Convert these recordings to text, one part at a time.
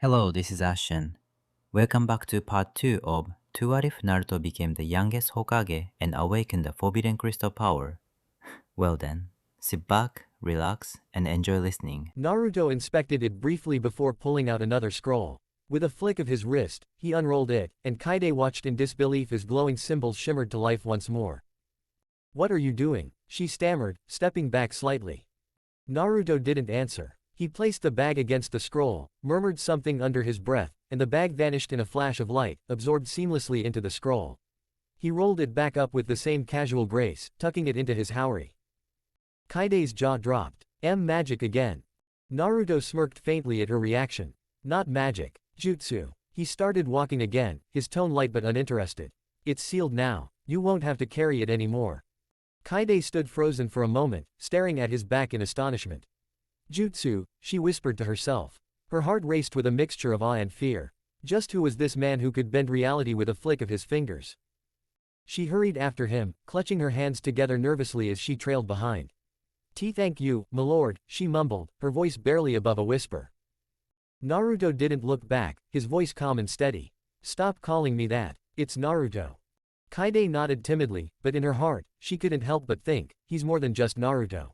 Hello, this is Ashen. Welcome back to part 2 of To What If Naruto Became the Youngest Hokage and Awakened the Forbidden Crystal Power? Well then, sit back, relax, and enjoy listening. Naruto inspected it briefly before pulling out another scroll. With a flick of his wrist, he unrolled it, and Kaide watched in disbelief as glowing symbols shimmered to life once more. "What are you doing?" she stammered, stepping back slightly. Naruto didn't answer. He placed the bag against the scroll, murmured something under his breath, and the bag vanished in a flash of light, absorbed seamlessly into the scroll. He rolled it back up with the same casual grace, tucking it into his haori. Kaide's jaw dropped. Magic again." Naruto smirked faintly at her reaction. "Not magic. Jutsu." He started walking again, his tone light but uninterested. "It's sealed now. You won't have to carry it anymore." Kaide stood frozen for a moment, staring at his back in astonishment. "Jutsu," she whispered to herself. Her heart raced with a mixture of awe and fear. Just who was this man who could bend reality with a flick of his fingers? She hurried after him, clutching her hands together nervously as she trailed behind. Thank you, my lord," she mumbled, her voice barely above a whisper. Naruto didn't look back, his voice calm and steady. "Stop calling me that. It's Naruto." Kaide nodded timidly, but in her heart, she couldn't help but think, he's more than just Naruto.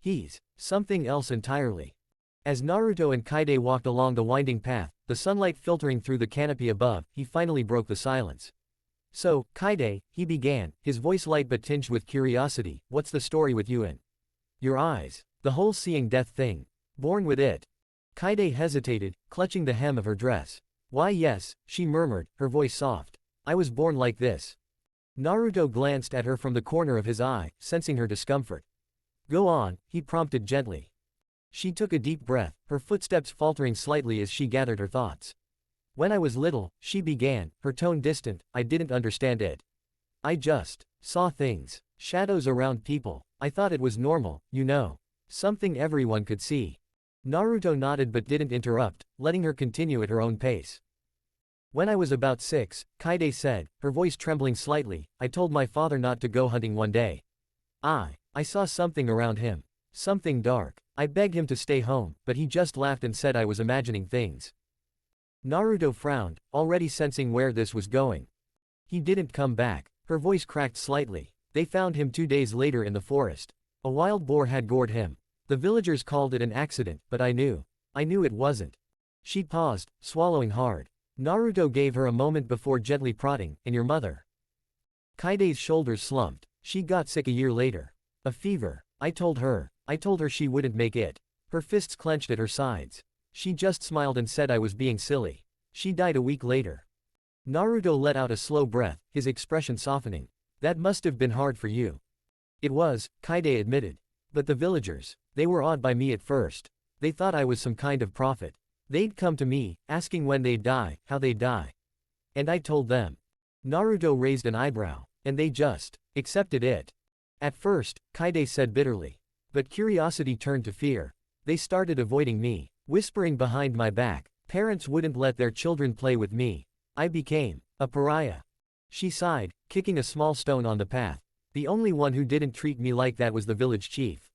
He's something else entirely. As Naruto and Kaide walked along the winding path, the sunlight filtering through the canopy above, he finally broke the silence. "So, Kaide," he began, his voice light but tinged with curiosity, "what's the story with you and your eyes? The whole seeing death thing. Born with it?" Kaide hesitated, clutching the hem of her dress. "Why yes," she murmured, her voice soft. "I was born like this." Naruto glanced at her from the corner of his eye, sensing her discomfort. "Go on," he prompted gently. She took a deep breath, her footsteps faltering slightly as she gathered her thoughts. "When I was little," she began, her tone distant, "I didn't understand it. I just saw things, shadows around people. I thought it was normal, you know. Something everyone could see." Naruto nodded but didn't interrupt, letting her continue at her own pace. "When I was about 6, Kaide said, her voice trembling slightly, I told my father not to go hunting one day. I saw something around him. Something dark. I begged him to stay home, but he just laughed and said I was imagining things." Naruto frowned, already sensing where this was going. "He didn't come back." Her voice cracked slightly. "They found him 2 days later in the forest. A wild boar had gored him. The villagers called it an accident, but I knew it wasn't." She paused, swallowing hard. Naruto gave her a moment before gently prodding, "And your mother?" Kaide's shoulders slumped. "She got sick a year later. A fever. I told her she wouldn't make it." Her fists clenched at her sides. "She just smiled and said I was being silly. She died a week later." Naruto let out a slow breath, his expression softening. "That must have been hard for you." "It was," Kaide admitted. "But the villagers, they were awed by me at first. They thought I was some kind of prophet. They'd come to me, asking when they'd die, how they'd die. And I told them." Naruto raised an eyebrow. "And they just accepted it." "At first," Kaide said bitterly. "But curiosity turned to fear. They started avoiding me, whispering behind my back. Parents wouldn't let their children play with me. I became a pariah." She sighed, kicking a small stone on the path. "The only one who didn't treat me like that was the village chief.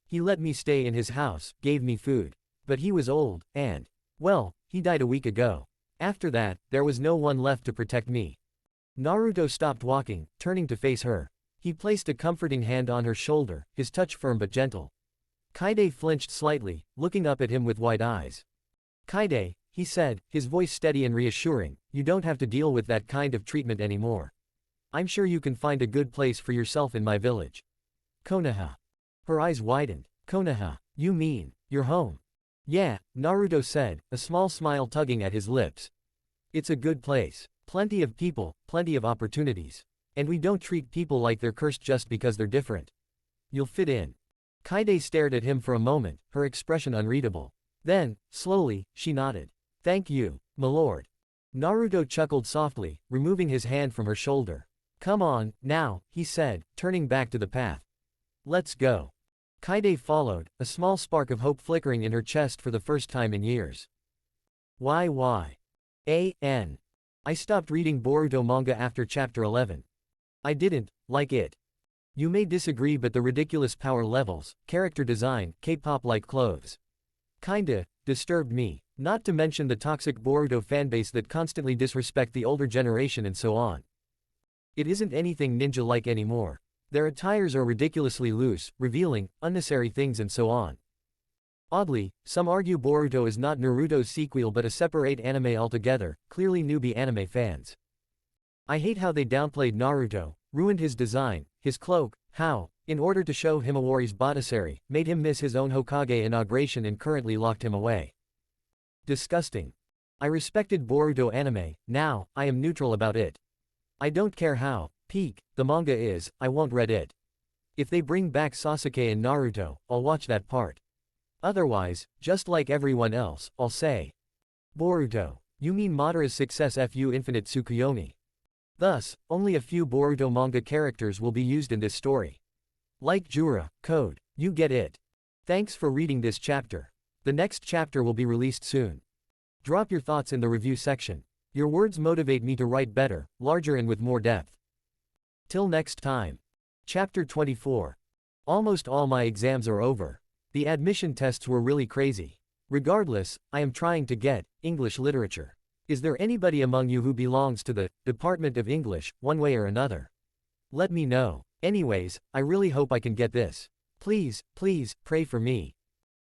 He let me stay in his house, gave me food. But he was old, and, well, he died a week ago. After that, there was no one left to protect me." Naruto stopped walking, turning to face her. He placed a comforting hand on her shoulder, his touch firm but gentle. Kaide flinched slightly, looking up at him with wide eyes. "Kaide," he said, his voice steady and reassuring, "you don't have to deal with that kind of treatment anymore. I'm sure you can find a good place for yourself in my village." "Konoha." Her eyes widened. "Konoha, you mean, your home?" "Yeah," Naruto said, a small smile tugging at his lips. "It's a good place. Plenty of people, plenty of opportunities. And we don't treat people like they're cursed just because they're different. You'll fit in." Kaide stared at him for a moment, her expression unreadable. Then, slowly, she nodded. "Thank you, my lord." Naruto chuckled softly, removing his hand from her shoulder. "Come on, now," he said, turning back to the path. "Let's go." Kaide followed, a small spark of hope flickering in her chest for the first time in years. I stopped reading Boruto manga after chapter 11. I didn't like it. You may disagree, but the ridiculous power levels, character design, K-pop-like clothes. Kinda, disturbed me, not to mention the toxic Boruto fanbase that constantly disrespect the older generation and so on. It isn't anything ninja-like anymore. Their attires are ridiculously loose, revealing unnecessary things and so on. Oddly, some argue Boruto is not Naruto's sequel but a separate anime altogether, clearly newbie anime fans. I hate how they downplayed Naruto, ruined his design, his cloak, how, in order to show Himawari's Bottisari, made him miss his own Hokage inauguration and currently locked him away. Disgusting. I respected Boruto anime, now, I am neutral about it. I don't care how peak the manga is, I won't read it. If they bring back Sasuke and Naruto, I'll watch that part. Otherwise, just like everyone else, I'll say. Boruto. You mean Madara's success fu Infinite Tsukuyomi. Thus, only a few Boruto manga characters will be used in this story. Like Jura, Code. You get it. Thanks for reading this chapter. The next chapter will be released soon. Drop your thoughts in the review section. Your words motivate me to write better, larger and with more depth. Till next time. Chapter 24. Almost all my exams are over. The admission tests were really crazy. Regardless, I am trying to get English literature. Is there anybody among you who belongs to the Department of English, one way or another? Let me know. Anyways, I really hope I can get this. Please, please, pray for me.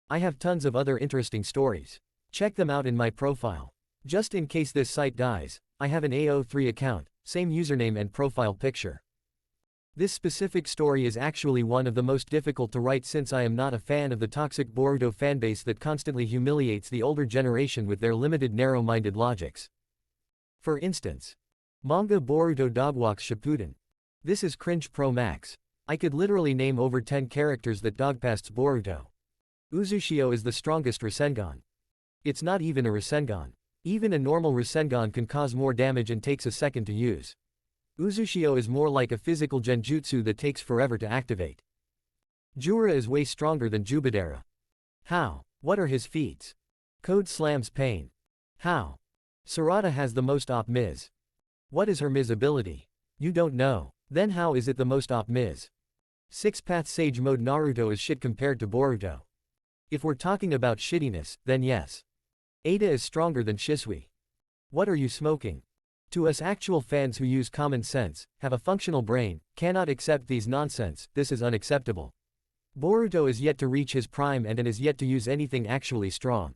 I have tons of other interesting stories. Check them out in my profile. Just in case this site dies, I have an AO3 account, same username and profile picture. This specific story is actually one of the most difficult to write since I am not a fan of the toxic Boruto fanbase that constantly humiliates the older generation with their limited narrow-minded logics. For instance, manga Boruto Dogwalks Shippuden. This is cringe pro max. I could literally name over 10 characters that dogpasts Boruto. Uzushio is the strongest Rasengan. It's not even a Rasengan. Even a normal Rasengan can cause more damage and takes a second to use. Uzushio is more like a physical genjutsu that takes forever to activate. Jura is way stronger than Jubidera. How? What are his feats? Code slams pain. How? Sarada has the most op Miz. What is her Miz ability? You don't know. Then how is it the most op Miz? Six-path Sage Mode Naruto is shit compared to Boruto. If we're talking about shittiness, then yes. Ada is stronger than Shisui. What are you smoking? To us actual fans who use common sense, have a functional brain, cannot accept these nonsense, this is unacceptable. Boruto is yet to reach his prime and is yet to use anything actually strong.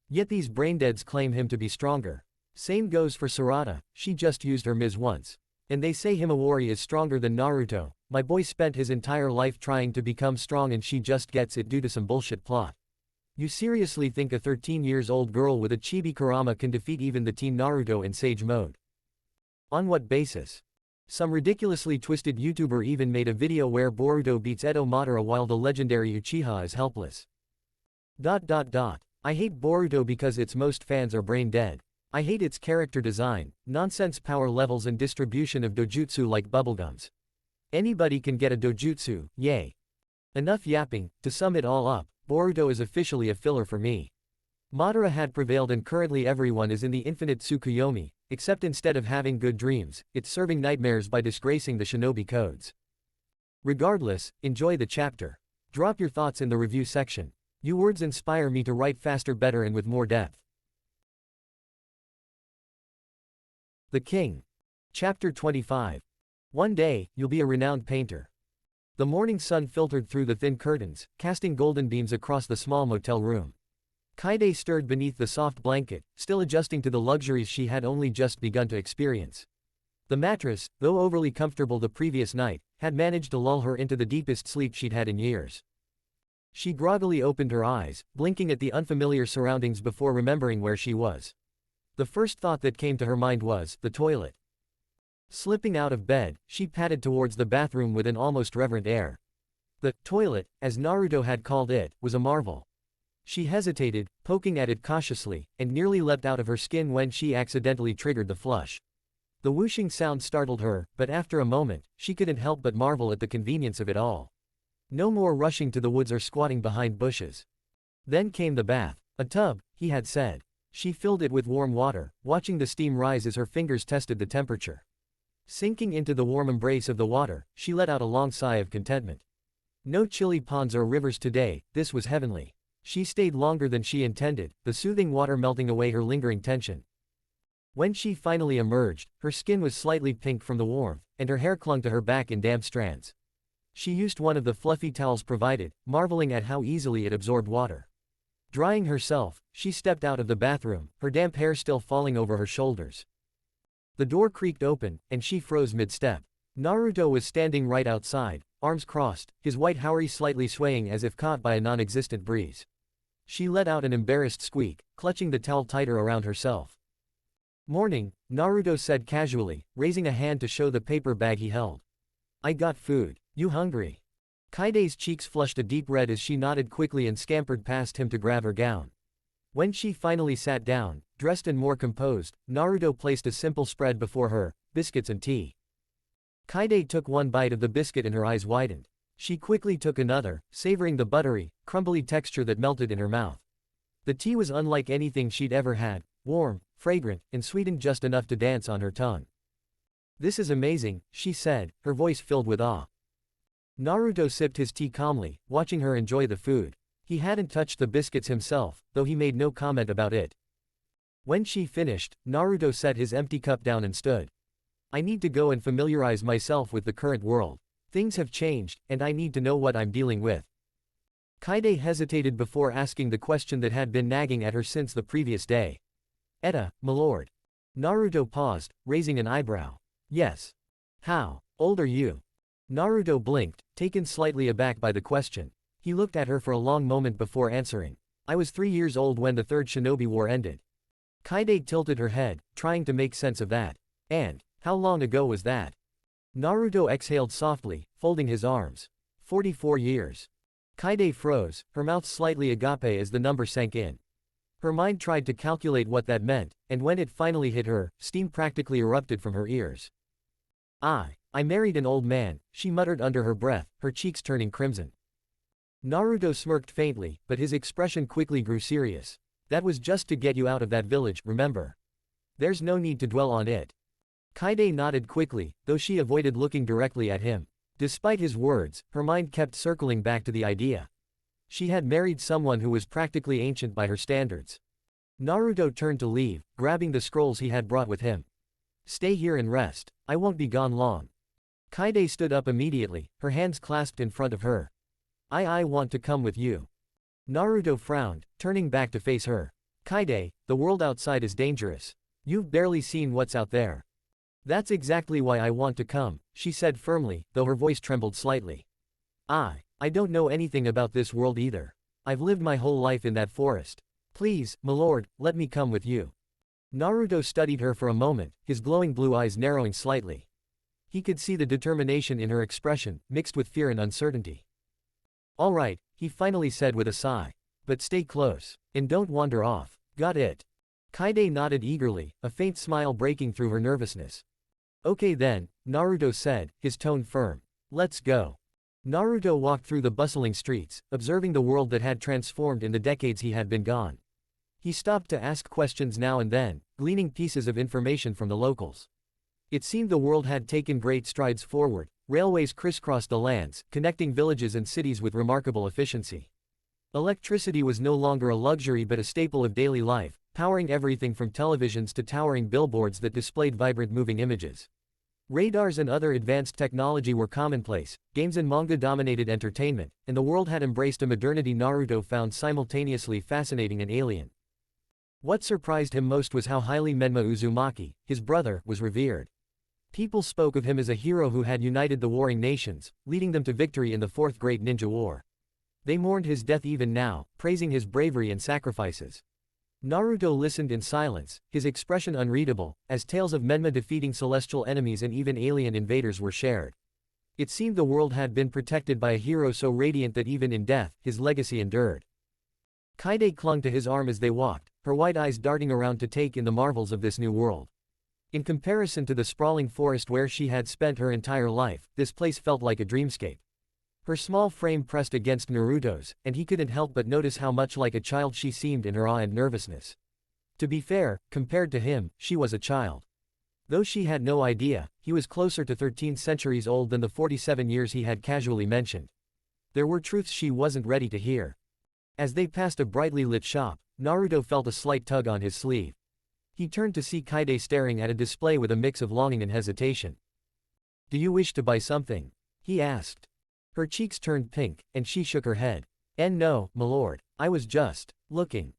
Yet these braindeads claim him to be stronger. Same goes for Sarada, she just used her Miz once. And they say Himawari is stronger than Naruto, my boy spent his entire life trying to become strong and she just gets it due to some bullshit plot. You seriously think a 13 years old girl with a chibi Kurama can defeat even the teen Naruto in Sage Mode? On what basis? Some ridiculously twisted YouTuber even made a video where Boruto beats Edo Madara while the legendary Uchiha is helpless. I hate Boruto because its most fans are brain dead. I hate its character design, nonsense power levels and distribution of dojutsu like bubblegums. Anybody can get a dojutsu, yay. Enough yapping, to sum it all up, Boruto is officially a filler for me. Madara had prevailed and currently everyone is in the infinite Tsukuyomi, except instead of having good dreams, it's serving nightmares by disgracing the shinobi codes. Regardless, enjoy the chapter. Drop your thoughts in the review section. You words inspire me to write faster, better and with more depth. The King. Chapter 25. One day, you'll be a renowned painter. The morning sun filtered through the thin curtains, casting golden beams across the small motel room. Kaide stirred beneath the soft blanket, still adjusting to the luxuries she had only just begun to experience. The mattress, though overly comfortable the previous night, had managed to lull her into the deepest sleep she'd had in years. She groggily opened her eyes, blinking at the unfamiliar surroundings before remembering where she was. The first thought that came to her mind was, the toilet. Slipping out of bed, she padded towards the bathroom with an almost reverent air. The toilet, as Naruto had called it, was a marvel. She hesitated, poking at it cautiously, and nearly leapt out of her skin when she accidentally triggered the flush. The whooshing sound startled her, but after a moment, she couldn't help but marvel at the convenience of it all. No more rushing to the woods or squatting behind bushes. Then came the bath. A tub, he had said. She filled it with warm water, watching the steam rise as her fingers tested the temperature. Sinking into the warm embrace of the water, she let out a long sigh of contentment. No chilly ponds or rivers today, this was heavenly. She stayed longer than she intended, the soothing water melting away her lingering tension. When she finally emerged, her skin was slightly pink from the warmth, and her hair clung to her back in damp strands. She used one of the fluffy towels provided, marveling at how easily it absorbed water. Drying herself, she stepped out of the bathroom, her damp hair still falling over her shoulders. The door creaked open, and she froze mid-step. Naruto was standing right outside, arms crossed, his white haori slightly swaying as if caught by a non-existent breeze. She let out an embarrassed squeak, clutching the towel tighter around herself. "Morning," Naruto said casually, raising a hand to show the paper bag he held. "I got food. You hungry?" Kaide's cheeks flushed a deep red as she nodded quickly and scampered past him to grab her gown. When she finally sat down, dressed and more composed, Naruto placed a simple spread before her, biscuits and tea. Kaide took one bite of the biscuit and her eyes widened. She quickly took another, savoring the buttery, crumbly texture that melted in her mouth. The tea was unlike anything she'd ever had, warm, fragrant, and sweetened just enough to dance on her tongue. "This is amazing," she said, her voice filled with awe. Naruto sipped his tea calmly, watching her enjoy the food. He hadn't touched the biscuits himself, though he made no comment about it. When she finished, Naruto set his empty cup down and stood. "I need to go and familiarize myself with the current world. Things have changed, and I need to know what I'm dealing with." Kaide hesitated before asking the question that had been nagging at her since the previous day. "Etta, milord." Naruto paused, raising an eyebrow. "Yes. How old are you?" Naruto blinked, taken slightly aback by the question. He looked at her for a long moment before answering. "I was 3 years old when the Third Shinobi War ended." Kaide tilted her head, trying to make sense of that. "And how long ago was that?" Naruto exhaled softly, folding his arms. 44 years. Kaide froze, her mouth slightly agape as the number sank in. Her mind tried to calculate what that meant, and when it finally hit her, steam practically erupted from her ears. I married an old man," she muttered under her breath, her cheeks turning crimson. Naruto smirked faintly, but his expression quickly grew serious. "That was just to get you out of that village, remember? There's no need to dwell on it." Kaide nodded quickly, though she avoided looking directly at him. Despite his words, her mind kept circling back to the idea. She had married someone who was practically ancient by her standards. Naruto turned to leave, grabbing the scrolls he had brought with him. "Stay here and rest. I won't be gone long." Kaide stood up immediately, her hands clasped in front of her. I want to come with you." Naruto frowned, turning back to face her. "Kaide, the world outside is dangerous. You've barely seen what's out there." "That's exactly why I want to come," she said firmly, though her voice trembled slightly. I don't know anything about this world either. I've lived my whole life in that forest. Please, milord, let me come with you." Naruto studied her for a moment, his glowing blue eyes narrowing slightly. He could see the determination in her expression, mixed with fear and uncertainty. "All right," he finally said with a sigh. "But stay close. And don't wander off. Got it?" Kaide nodded eagerly, a faint smile breaking through her nervousness. "Okay then," Naruto said, his tone firm. "Let's go." Naruto walked through the bustling streets, observing the world that had transformed in the decades he had been gone. He stopped to ask questions now and then, gleaning pieces of information from the locals. It seemed the world had taken great strides forward. Railways crisscrossed the lands, connecting villages and cities with remarkable efficiency. Electricity was no longer a luxury but a staple of daily life, powering everything from televisions to towering billboards that displayed vibrant moving images. Radars and other advanced technology were commonplace, games and manga dominated entertainment, and the world had embraced a modernity Naruto found simultaneously fascinating and alien. What surprised him most was how highly Menma Uzumaki, his brother, was revered. People spoke of him as a hero who had united the warring nations, leading them to victory in the Fourth Great Ninja War. They mourned his death even now, praising his bravery and sacrifices. Naruto listened in silence, his expression unreadable, as tales of Menma defeating celestial enemies and even alien invaders were shared. It seemed the world had been protected by a hero so radiant that even in death, his legacy endured. Kaide clung to his arm as they walked, her wide eyes darting around to take in the marvels of this new world. In comparison to the sprawling forest where she had spent her entire life, this place felt like a dreamscape. Her small frame pressed against Naruto's, and he couldn't help but notice how much like a child she seemed in her awe and nervousness. To be fair, compared to him, she was a child. Though she had no idea, he was closer to 13 centuries old than the 47 years he had casually mentioned. There were truths she wasn't ready to hear. As they passed a brightly lit shop, Naruto felt a slight tug on his sleeve. He turned to see Kaide staring at a display with a mix of longing and hesitation. "Do you wish to buy something?" he asked. Her cheeks turned pink, and she shook her head. No, milord. I was just looking."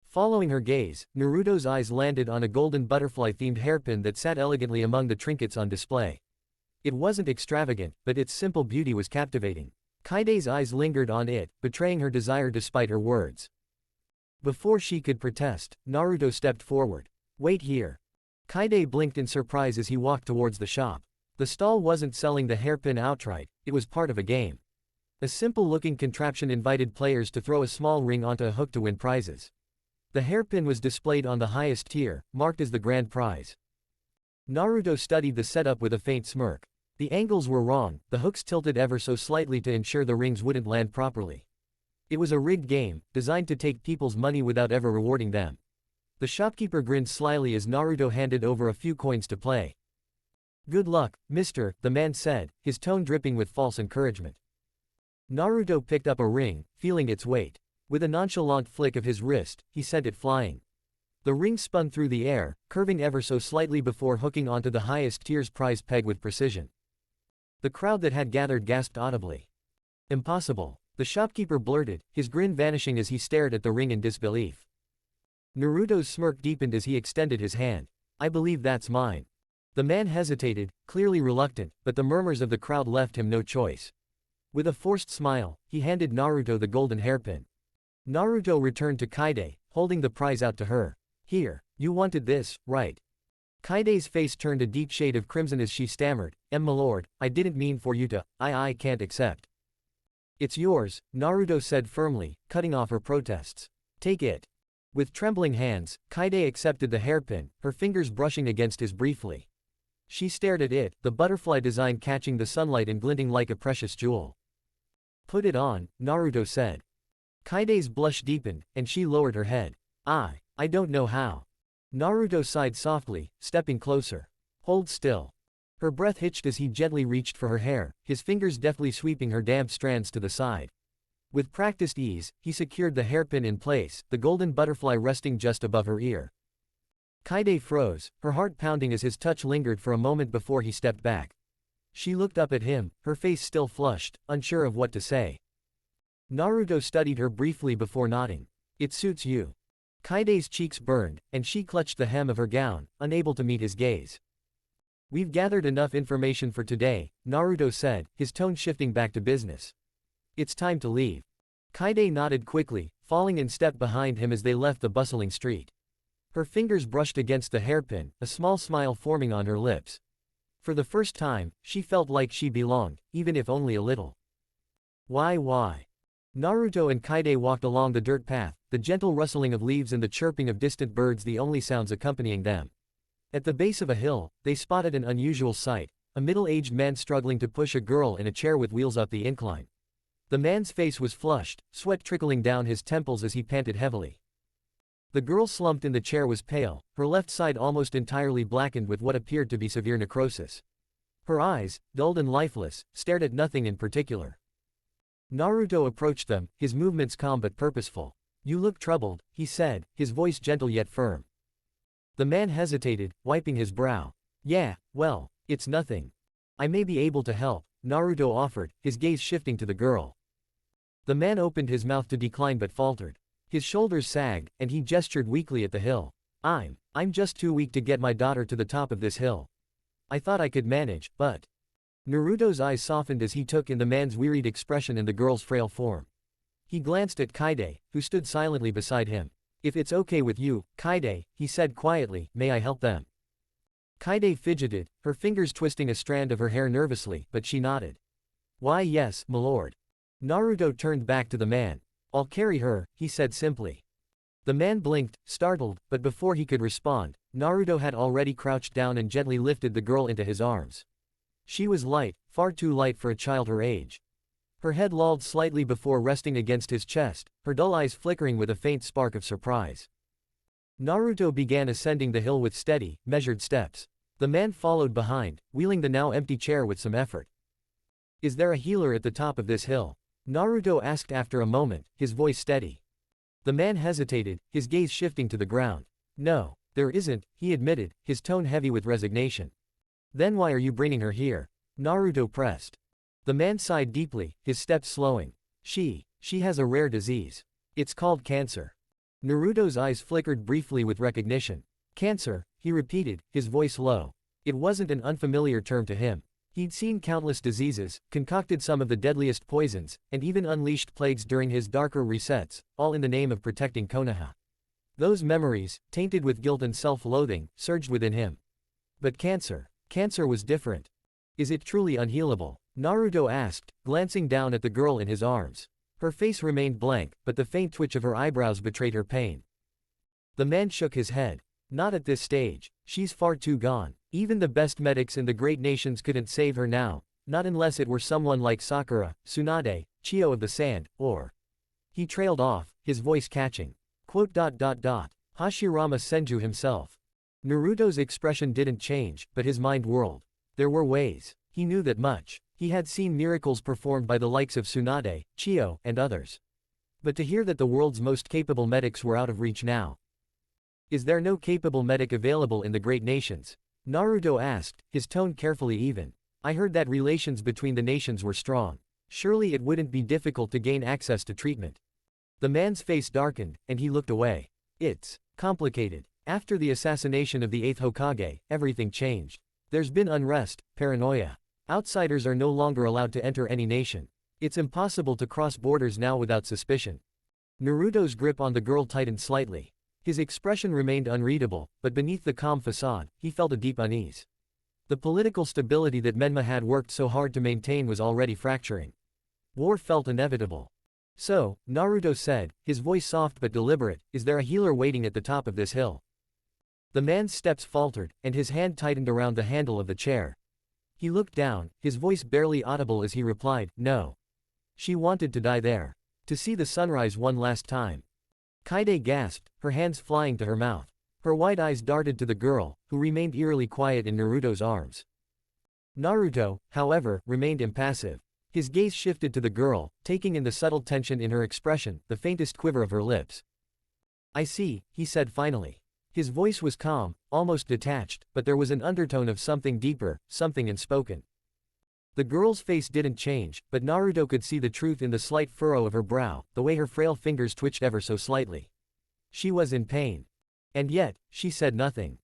Following her gaze, Naruto's eyes landed on a golden butterfly-themed hairpin that sat elegantly among the trinkets on display. It wasn't extravagant, but its simple beauty was captivating. Kaide's eyes lingered on it, betraying her desire despite her words. Before she could protest, Naruto stepped forward. "Wait here." Kaide blinked in surprise as he walked towards the shop. The stall wasn't selling the hairpin outright, it was part of a game. A simple-looking contraption invited players to throw a small ring onto a hook to win prizes. The hairpin was displayed on the highest tier, marked as the grand prize. Naruto studied the setup with a faint smirk. The angles were wrong, the hooks tilted ever so slightly to ensure the rings wouldn't land properly. It was a rigged game, designed to take people's money without ever rewarding them. The shopkeeper grinned slyly as Naruto handed over a few coins to play. "Good luck, mister," the man said, his tone dripping with false encouragement. Naruto picked up a ring, feeling its weight. With a nonchalant flick of his wrist, he sent it flying. The ring spun through the air, curving ever so slightly before hooking onto the highest tier's prize peg with precision. The crowd that had gathered gasped audibly. "Impossible," the shopkeeper blurted, his grin vanishing as he stared at the ring in disbelief. Naruto's smirk deepened as he extended his hand. "I believe that's mine." The man hesitated, clearly reluctant, but the murmurs of the crowd left him no choice. With a forced smile, he handed Naruto the golden hairpin. Naruto returned to Kaide, holding the prize out to her. "Here, you wanted this, right?" Kaide's face turned a deep shade of crimson as she stammered, "My lord, I didn't mean for you to, I can't accept." "It's yours," Naruto said firmly, cutting off her protests. "Take it." With trembling hands, Kaide accepted the hairpin, her fingers brushing against his briefly. She stared at it, the butterfly design catching the sunlight and glinting like a precious jewel. "Put it on," Naruto said. Kaide's blush deepened, and she lowered her head. I don't know how." Naruto sighed softly, stepping closer. "Hold still." Her breath hitched as he gently reached for her hair, his fingers deftly sweeping her damp strands to the side. With practiced ease, he secured the hairpin in place, the golden butterfly resting just above her ear. Kaide froze, her heart pounding as his touch lingered for a moment before he stepped back. She looked up at him, her face still flushed, unsure of what to say. Naruto studied her briefly before nodding. "It suits you." Kaide's cheeks burned, and she clutched the hem of her gown, unable to meet his gaze. "We've gathered enough information for today," Naruto said, his tone shifting back to business. "It's time to leave." Kaide nodded quickly, falling in step behind him as they left the bustling street. Her fingers brushed against the hairpin, a small smile forming on her lips. For the first time, she felt like she belonged, even if only a little. Why? Naruto and Kaide walked along the dirt path, the gentle rustling of leaves and the chirping of distant birds the only sounds accompanying them. At the base of a hill, they spotted an unusual sight, a middle-aged man struggling to push a girl in a chair with wheels up the incline. The man's face was flushed, sweat trickling down his temples as he panted heavily. The girl slumped in the chair was pale, her left side almost entirely blackened with what appeared to be severe necrosis. Her eyes, dulled and lifeless, stared at nothing in particular. Naruto approached them, his movements calm but purposeful. "You look troubled," he said, his voice gentle yet firm. The man hesitated, wiping his brow. "Yeah, well, it's nothing. I may be able to help," Naruto offered, his gaze shifting to the girl. The man opened his mouth to decline but faltered. His shoulders sagged, and he gestured weakly at the hill. I'm just too weak to get my daughter to the top of this hill. I thought I could manage, but..." Naruto's eyes softened as he took in the man's wearied expression and the girl's frail form. He glanced at Kaide, who stood silently beside him. "If it's okay with you, Kaide," he said quietly, "may I help them?" Kaide fidgeted, her fingers twisting a strand of her hair nervously, but she nodded. "Why yes, milord." Naruto turned back to the man. "I'll carry her," he said simply. The man blinked, startled, but before he could respond, Naruto had already crouched down and gently lifted the girl into his arms. She was light, far too light for a child her age. Her head lolled slightly before resting against his chest, her dull eyes flickering with a faint spark of surprise. Naruto began ascending the hill with steady, measured steps. The man followed behind, wheeling the now empty chair with some effort. "Is there a healer at the top of this hill?" Naruto asked after a moment, his voice steady. The man hesitated, his gaze shifting to the ground. No, there isn't, he admitted, his tone heavy with resignation. Then why are you bringing her here? Naruto pressed. The man sighed deeply, his steps slowing. She has a rare disease. It's called cancer. Naruto's eyes flickered briefly with recognition. Cancer, he repeated, his voice low. It wasn't an unfamiliar term to him. He'd seen countless diseases, concocted some of the deadliest poisons, and even unleashed plagues during his darker resets, all in the name of protecting Konoha. Those memories, tainted with guilt and self-loathing, surged within him. But cancer was different. Is it truly unhealable? Naruto asked, glancing down at the girl in his arms. Her face remained blank, but the faint twitch of her eyebrows betrayed her pain. The man shook his head. Not at this stage. She's far too gone. Even the best medics in the great nations couldn't save her now, not unless it were someone like Sakura, Tsunade, Chiyo of the Sand, or... He trailed off, his voice catching. Hashirama Senju himself. Naruto's expression didn't change, but his mind whirled. There were ways. He knew that much. He had seen miracles performed by the likes of Tsunade, Chiyo, and others. But to hear that the world's most capable medics were out of reach now. Is there no capable medic available in the great nations? Naruto asked, his tone carefully even. I heard that relations between the nations were strong. Surely it wouldn't be difficult to gain access to treatment. The man's face darkened, and he looked away. It's complicated. After the assassination of the 8th Hokage, everything changed. There's been unrest, paranoia. Outsiders are no longer allowed to enter any nation. It's impossible to cross borders now without suspicion. Naruto's grip on the girl tightened slightly. His expression remained unreadable, but beneath the calm facade, he felt a deep unease. The political stability that Menma had worked so hard to maintain was already fracturing. War felt inevitable. So, Naruto said, his voice soft but deliberate, is there a healer waiting at the top of this hill? The man's steps faltered, and his hand tightened around the handle of the chair. He looked down, his voice barely audible as he replied, no. She wanted to die there. To see the sunrise one last time. Kaide gasped, her hands flying to her mouth. Her wide eyes darted to the girl, who remained eerily quiet in Naruto's arms. Naruto, however, remained impassive. His gaze shifted to the girl, taking in the subtle tension in her expression, the faintest quiver of her lips. I see, he said finally. His voice was calm, almost detached, but there was an undertone of something deeper, something unspoken. The girl's face didn't change, but Naruto could see the truth in the slight furrow of her brow, the way her frail fingers twitched ever so slightly. She was in pain. And yet, she said nothing.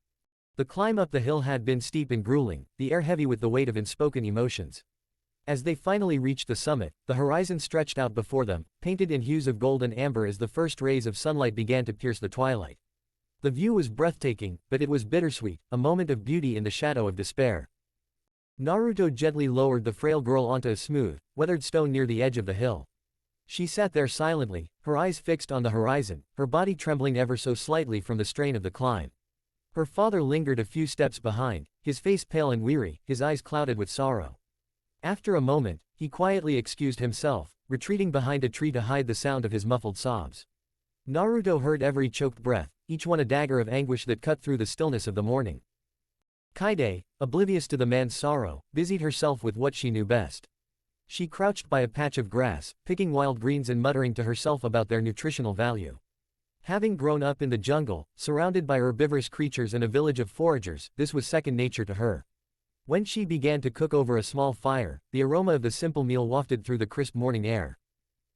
The climb up the hill had been steep and grueling, the air heavy with the weight of unspoken emotions. As they finally reached the summit, the horizon stretched out before them, painted in hues of gold and amber as the first rays of sunlight began to pierce the twilight. The view was breathtaking, but it was bittersweet, a moment of beauty in the shadow of despair. Naruto gently lowered the frail girl onto a smooth, weathered stone near the edge of the hill. She sat there silently, her eyes fixed on the horizon, her body trembling ever so slightly from the strain of the climb. Her father lingered a few steps behind, his face pale and weary, his eyes clouded with sorrow. After a moment, he quietly excused himself, retreating behind a tree to hide the sound of his muffled sobs. Naruto heard every choked breath, each one a dagger of anguish that cut through the stillness of the morning. Kaide, oblivious to the man's sorrow, busied herself with what she knew best. She crouched by a patch of grass, picking wild greens and muttering to herself about their nutritional value. Having grown up in the jungle, surrounded by herbivorous creatures and a village of foragers, this was second nature to her. When she began to cook over a small fire, the aroma of the simple meal wafted through the crisp morning air.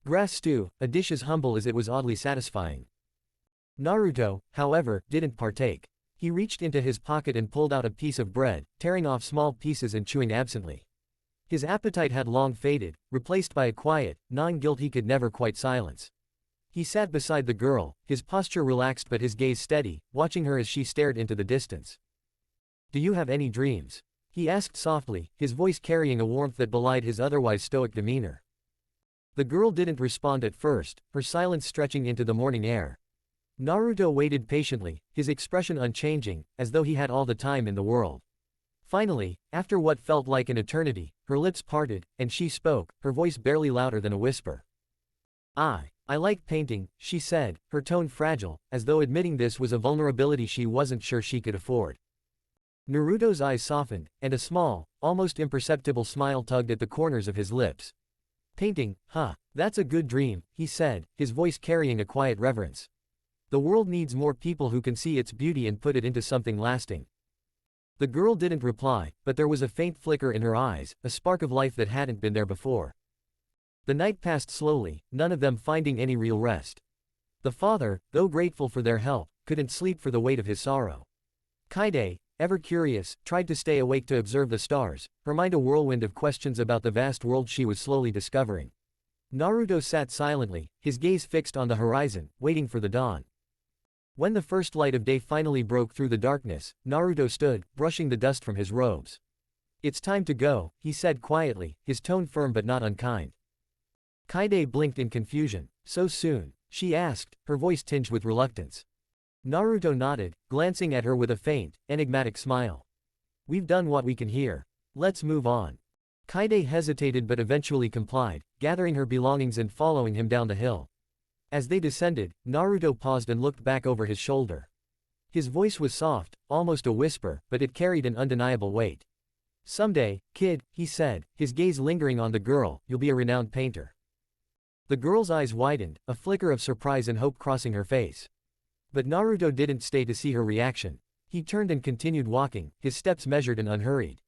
Grass stew, a dish as humble as it was oddly satisfying. Naruto, however, didn't partake. He reached into his pocket and pulled out a piece of bread, tearing off small pieces and chewing absently. His appetite had long faded, replaced by a quiet, gnawing guilt he could never quite silence. He sat beside the girl, his posture relaxed but his gaze steady, watching her as she stared into the distance. Do you have any dreams? He asked softly, his voice carrying a warmth that belied his otherwise stoic demeanor. The girl didn't respond at first, her silence stretching into the morning air. Naruto waited patiently, his expression unchanging, as though he had all the time in the world. Finally, after what felt like an eternity, her lips parted, and she spoke, her voice barely louder than a whisper. I like painting, she said, her tone fragile, as though admitting this was a vulnerability she wasn't sure she could afford. Naruto's eyes softened, and a small, almost imperceptible smile tugged at the corners of his lips. Painting, huh? That's a good dream, he said, his voice carrying a quiet reverence. The world needs more people who can see its beauty and put it into something lasting. The girl didn't reply, but there was a faint flicker in her eyes, a spark of life that hadn't been there before. The night passed slowly, none of them finding any real rest. The father, though grateful for their help, couldn't sleep for the weight of his sorrow. Kaide, ever curious, tried to stay awake to observe the stars, her mind a whirlwind of questions about the vast world she was slowly discovering. Naruto sat silently, his gaze fixed on the horizon, waiting for the dawn. When the first light of day finally broke through the darkness, Naruto stood, brushing the dust from his robes. "It's time to go," he said quietly, his tone firm but not unkind. Kaide blinked in confusion. "So soon?" she asked, her voice tinged with reluctance. Naruto nodded, glancing at her with a faint, enigmatic smile. "We've done what we can here. Let's move on." Kaide hesitated but eventually complied, gathering her belongings and following him down the hill. As they descended, Naruto paused and looked back over his shoulder. His voice was soft, almost a whisper, but it carried an undeniable weight. "Someday, kid," he said, his gaze lingering on the girl, "you'll be a renowned painter." The girl's eyes widened, a flicker of surprise and hope crossing her face. But Naruto didn't stay to see her reaction. He turned and continued walking, his steps measured and unhurried.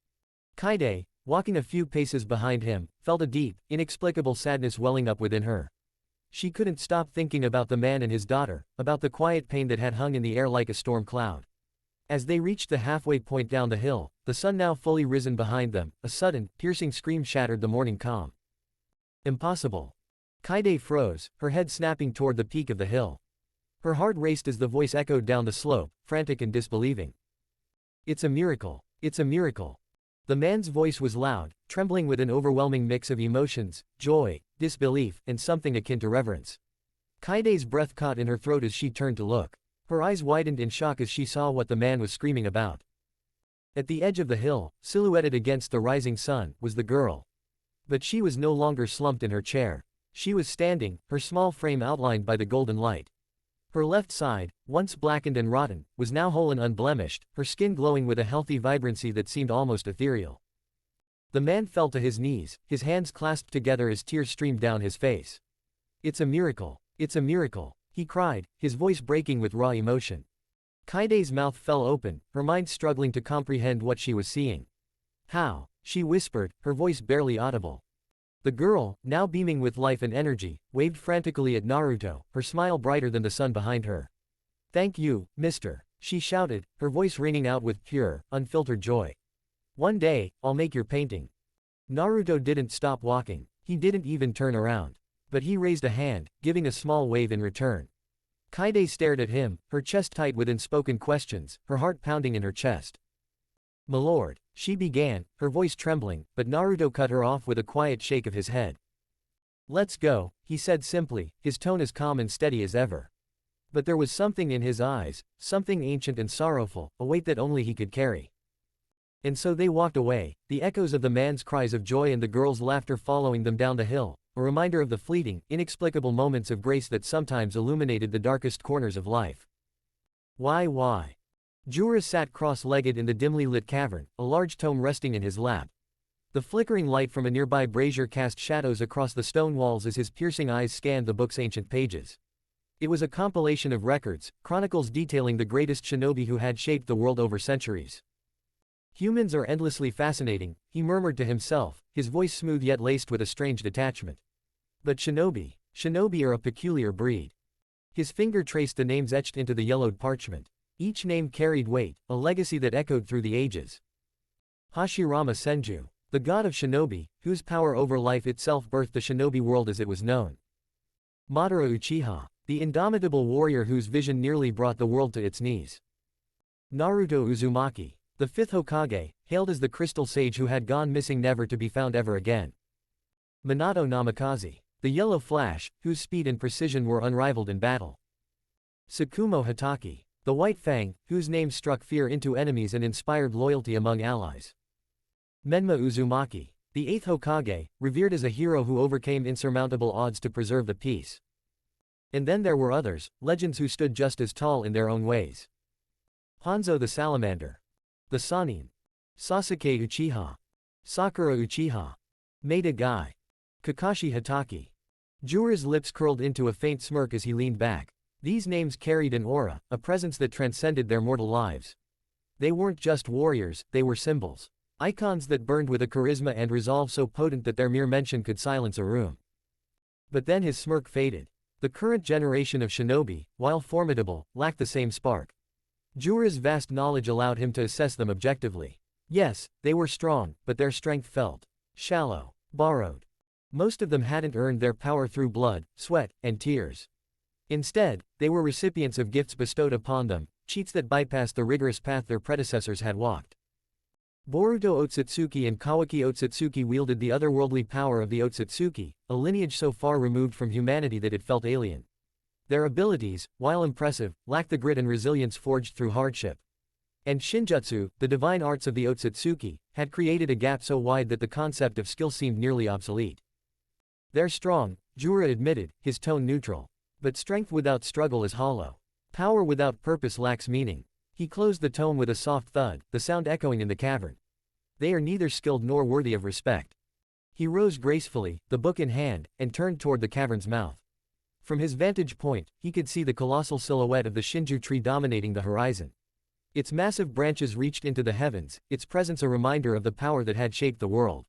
Kaide, walking a few paces behind him, felt a deep, inexplicable sadness welling up within her. She couldn't stop thinking about the man and his daughter, about the quiet pain that had hung in the air like a storm cloud. As they reached the halfway point down the hill, the sun now fully risen behind them, a sudden, piercing scream shattered the morning calm. "Impossible." Kaide froze, her head snapping toward the peak of the hill. Her heart raced as the voice echoed down the slope, frantic and disbelieving. "It's a miracle. It's a miracle." The man's voice was loud, trembling with an overwhelming mix of emotions, joy, disbelief, and something akin to reverence. Kaide's breath caught in her throat as she turned to look. Her eyes widened in shock as she saw what the man was screaming about. At the edge of the hill, silhouetted against the rising sun, was the girl. But she was no longer slumped in her chair. She was standing, her small frame outlined by the golden light. Her left side, once blackened and rotten, was now whole and unblemished, her skin glowing with a healthy vibrancy that seemed almost ethereal. The man fell to his knees, his hands clasped together as tears streamed down his face. "It's a miracle. It's a miracle," he cried, his voice breaking with raw emotion. Kaide's mouth fell open, her mind struggling to comprehend what she was seeing. "How?" she whispered, her voice barely audible. The girl, now beaming with life and energy, waved frantically at Naruto, her smile brighter than the sun behind her. "Thank you, mister," she shouted, her voice ringing out with pure, unfiltered joy. "One day, I'll make your painting." Naruto didn't stop walking. He didn't even turn around. But he raised a hand, giving a small wave in return. Kaide stared at him, her chest tight with unspoken questions, her heart pounding in her chest. "Milord," she began, her voice trembling, but Naruto cut her off with a quiet shake of his head. "Let's go," he said simply, his tone as calm and steady as ever. But there was something in his eyes, something ancient and sorrowful, a weight that only he could carry. And so they walked away, the echoes of the man's cries of joy and the girl's laughter following them down the hill, a reminder of the fleeting, inexplicable moments of grace that sometimes illuminated the darkest corners of life. Why? Jura sat cross-legged in the dimly lit cavern, a large tome resting in his lap. The flickering light from a nearby brazier cast shadows across the stone walls as his piercing eyes scanned the book's ancient pages. It was a compilation of records, chronicles detailing the greatest shinobi who had shaped the world over centuries. "Humans are endlessly fascinating," he murmured to himself, his voice smooth yet laced with a strange detachment. "But shinobi are a peculiar breed." His finger traced the names etched into the yellowed parchment. Each name carried weight, a legacy that echoed through the ages. Hashirama Senju, the god of shinobi, whose power over life itself birthed the shinobi world as it was known. Madara Uchiha, the indomitable warrior whose vision nearly brought the world to its knees. Naruto Uzumaki, the fifth Hokage, hailed as the crystal sage who had gone missing never to be found ever again. Minato Namikaze, the yellow flash, whose speed and precision were unrivaled in battle. Tsukumo Hatake, the White Fang, whose name struck fear into enemies and inspired loyalty among allies. Menma Uzumaki, the eighth Hokage, revered as a hero who overcame insurmountable odds to preserve the peace. And then there were others, legends who stood just as tall in their own ways. Hanzo the Salamander, the Sannin, Sasuke Uchiha, Sakura Uchiha, Maida Guy. Kakashi Hatake. Jura's lips curled into a faint smirk as he leaned back. These names carried an aura, a presence that transcended their mortal lives. They weren't just warriors, they were symbols. Icons that burned with a charisma and resolve so potent that their mere mention could silence a room. But then his smirk faded. The current generation of shinobi, while formidable, lacked the same spark. Jura's vast knowledge allowed him to assess them objectively. Yes, they were strong, but their strength felt shallow, borrowed. Most of them hadn't earned their power through blood, sweat, and tears. Instead, they were recipients of gifts bestowed upon them, cheats that bypassed the rigorous path their predecessors had walked. Boruto Otsutsuki and Kawaki Otsutsuki wielded the otherworldly power of the Otsutsuki, a lineage so far removed from humanity that it felt alien. Their abilities, while impressive, lacked the grit and resilience forged through hardship. And Shinjutsu, the divine arts of the Otsutsuki, had created a gap so wide that the concept of skill seemed nearly obsolete. "They're strong," Jura admitted, his tone neutral. "But strength without struggle is hollow. Power without purpose lacks meaning." He closed the tone with a soft thud, the sound echoing in the cavern. "They are neither skilled nor worthy of respect." He rose gracefully, the book in hand, and turned toward the cavern's mouth. From his vantage point, he could see the colossal silhouette of the Shinju tree dominating the horizon. Its massive branches reached into the heavens, its presence a reminder of the power that had shaped the world.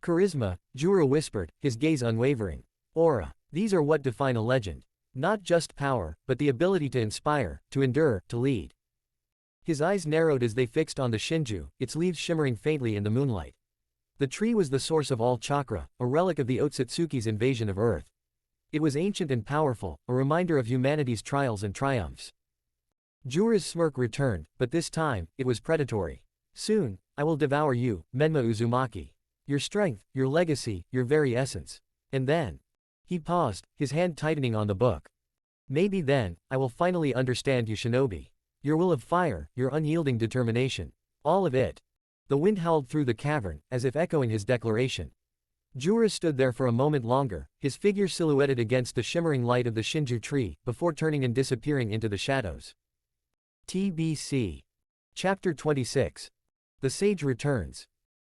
"Charisma," Jura whispered, his gaze unwavering. "Aura. These are what define a legend. Not just power, but the ability to inspire, to endure, to lead." His eyes narrowed as they fixed on the Shinju, its leaves shimmering faintly in the moonlight. The tree was the source of all chakra, a relic of the Otsutsuki's invasion of Earth. It was ancient and powerful, a reminder of humanity's trials and triumphs. Jura's smirk returned, but this time, it was predatory. "Soon, I will devour you, Menma Uzumaki. Your strength, your legacy, your very essence. And then..." He paused, his hand tightening on the book. "Maybe then, I will finally understand you shinobi. Your will of fire, your unyielding determination. All of it." The wind howled through the cavern, as if echoing his declaration. Jura stood there for a moment longer, his figure silhouetted against the shimmering light of the Shinju tree, before turning and disappearing into the shadows. TBC. Chapter 26. The Sage Returns.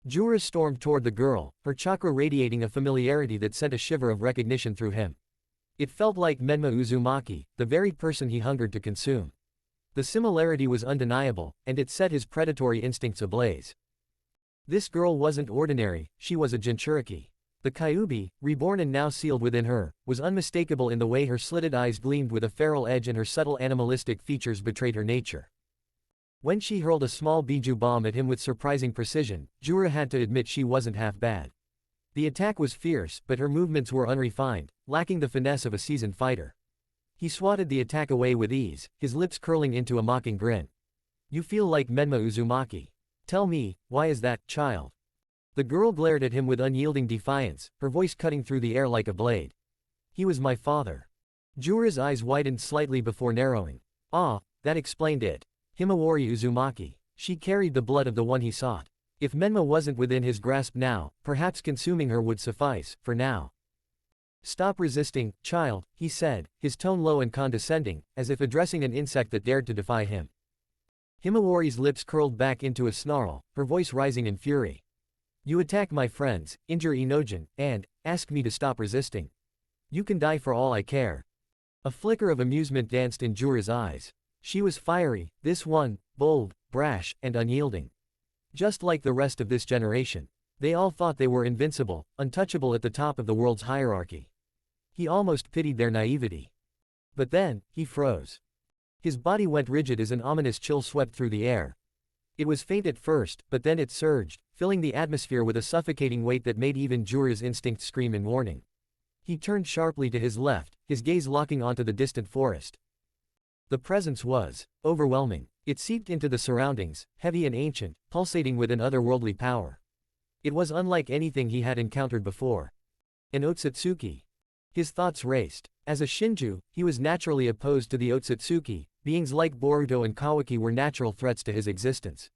Jura stormed toward the girl, her chakra radiating a familiarity that sent a shiver of recognition through him. It felt like Menma Uzumaki, the very person he hungered to consume. The similarity was undeniable, and it set his predatory instincts ablaze. This girl wasn't ordinary, she was a Jinchuriki. The Kyuubi, reborn and now sealed within her, was unmistakable in the way her slitted eyes gleamed with a feral edge and her subtle animalistic features betrayed her nature. When she hurled a small Biju bomb at him with surprising precision, Jura had to admit she wasn't half bad. The attack was fierce, but her movements were unrefined, lacking the finesse of a seasoned fighter. He swatted the attack away with ease, his lips curling into a mocking grin. "You feel like Menma Uzumaki. Tell me, why is that, child?" The girl glared at him with unyielding defiance, her voice cutting through the air like a blade. "He was my father." Jura's eyes widened slightly before narrowing. "Ah, that explained it. Himawari Uzumaki. She carried the blood of the one he sought. If Menma wasn't within his grasp now, perhaps consuming her would suffice, for now." "Stop resisting, child," he said, his tone low and condescending, as if addressing an insect that dared to defy him. Himawari's lips curled back into a snarl, her voice rising in fury. "You attack my friends, injure Inojin, and ask me to stop resisting. You can die for all I care." A flicker of amusement danced in Jura's eyes. She was fiery, this one, bold, brash, and unyielding. Just like the rest of this generation. They all thought they were invincible, untouchable at the top of the world's hierarchy. He almost pitied their naivety. But then, he froze. His body went rigid as an ominous chill swept through the air. It was faint at first, but then it surged, filling the atmosphere with a suffocating weight that made even Jura's instincts scream in warning. He turned sharply to his left, his gaze locking onto the distant forest. The presence was overwhelming. It seeped into the surroundings, heavy and ancient, pulsating with an otherworldly power. It was unlike anything he had encountered before. An Otsutsuki. His thoughts raced. As a Shinju, he was naturally opposed to the Otsutsuki. Beings like Boruto and Kawaki were natural threats to his existence.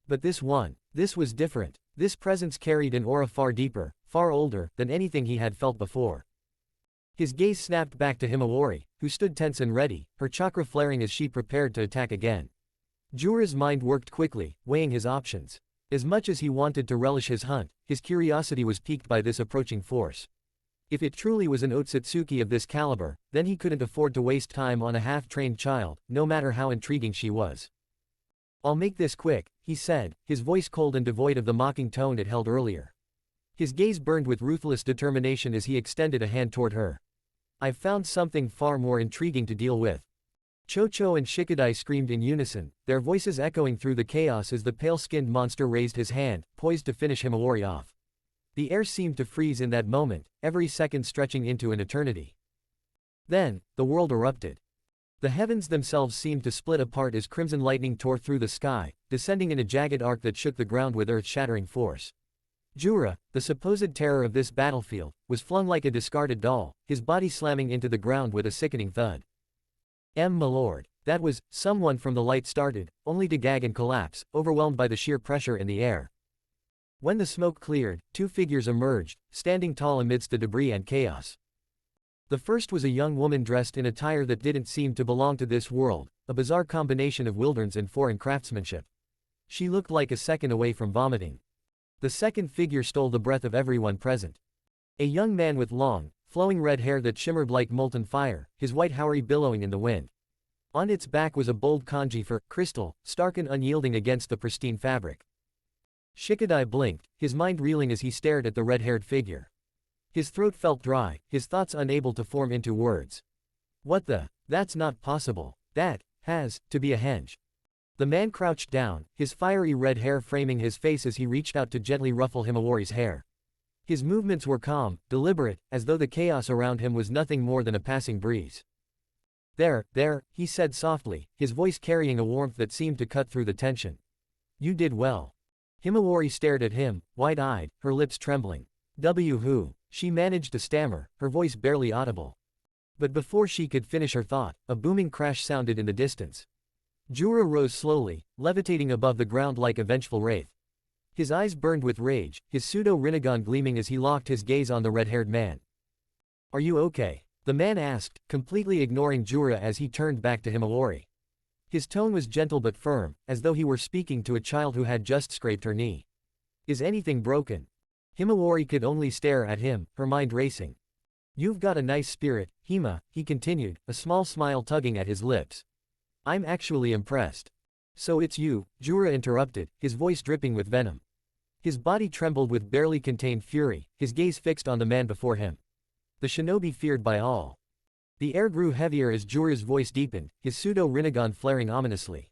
But this was different. This presence carried an aura far deeper, far older, than anything he had felt before. His gaze snapped back to Himawari, who stood tense and ready, her chakra flaring as she prepared to attack again. Jura's mind worked quickly, weighing his options. As much as he wanted to relish his hunt, his curiosity was piqued by this approaching force. If it truly was an Otsutsuki of this caliber, then he couldn't afford to waste time on a half-trained child, no matter how intriguing she was. "I'll make this quick," he said, his voice cold and devoid of the mocking tone it held earlier. His gaze burned with ruthless determination as he extended a hand toward her. "I've found something far more intriguing to deal with." Chocho and Shikadai screamed in unison, their voices echoing through the chaos as the pale-skinned monster raised his hand, poised to finish Himawari off. The air seemed to freeze in that moment, every second stretching into an eternity. Then, the world erupted. The heavens themselves seemed to split apart as crimson lightning tore through the sky, descending in a jagged arc that shook the ground with earth-shattering force. Jura, the supposed terror of this battlefield, was flung like a discarded doll, his body slamming into the ground with a sickening thud. My lord. That was, someone from the light started, only to gag and collapse, overwhelmed by the sheer pressure in the air. When the smoke cleared, two figures emerged, standing tall amidst the debris and chaos. The first was a young woman dressed in attire that didn't seem to belong to this world, a bizarre combination of wilderness and foreign craftsmanship. She looked like a second away from vomiting. The second figure stole the breath of everyone present. A young man with long, flowing red hair that shimmered like molten fire, his white haori billowing in the wind. On its back was a bold kanji for crystal, stark and unyielding against the pristine fabric. Shikadai blinked, his mind reeling as he stared at the red-haired figure. His throat felt dry, his thoughts unable to form into words. "What the? That's not possible. That has to be a henge." The man crouched down, his fiery red hair framing his face as he reached out to gently ruffle Himawari's hair. His movements were calm, deliberate, as though the chaos around him was nothing more than a passing breeze. There, he said softly, his voice carrying a warmth that seemed to cut through the tension. "You did well." Himawari stared at him, wide-eyed, her lips trembling. Who? She managed to stammer, her voice barely audible. But before she could finish her thought, a booming crash sounded in the distance. Jura rose slowly, levitating above the ground like a vengeful wraith. His eyes burned with rage, his pseudo-rinnegan gleaming as he locked his gaze on the red-haired man. "Are you okay?" the man asked, completely ignoring Jura as he turned back to Himawari. His tone was gentle but firm, as though he were speaking to a child who had just scraped her knee. "Is anything broken?" Himawari could only stare at him, her mind racing. "You've got a nice spirit, Hima," he continued, a small smile tugging at his lips. "I'm actually impressed." "So it's you," Jura interrupted, his voice dripping with venom. His body trembled with barely contained fury, his gaze fixed on the man before him. The shinobi feared by all. The air grew heavier as Jura's voice deepened, his pseudo-rinnegan flaring ominously.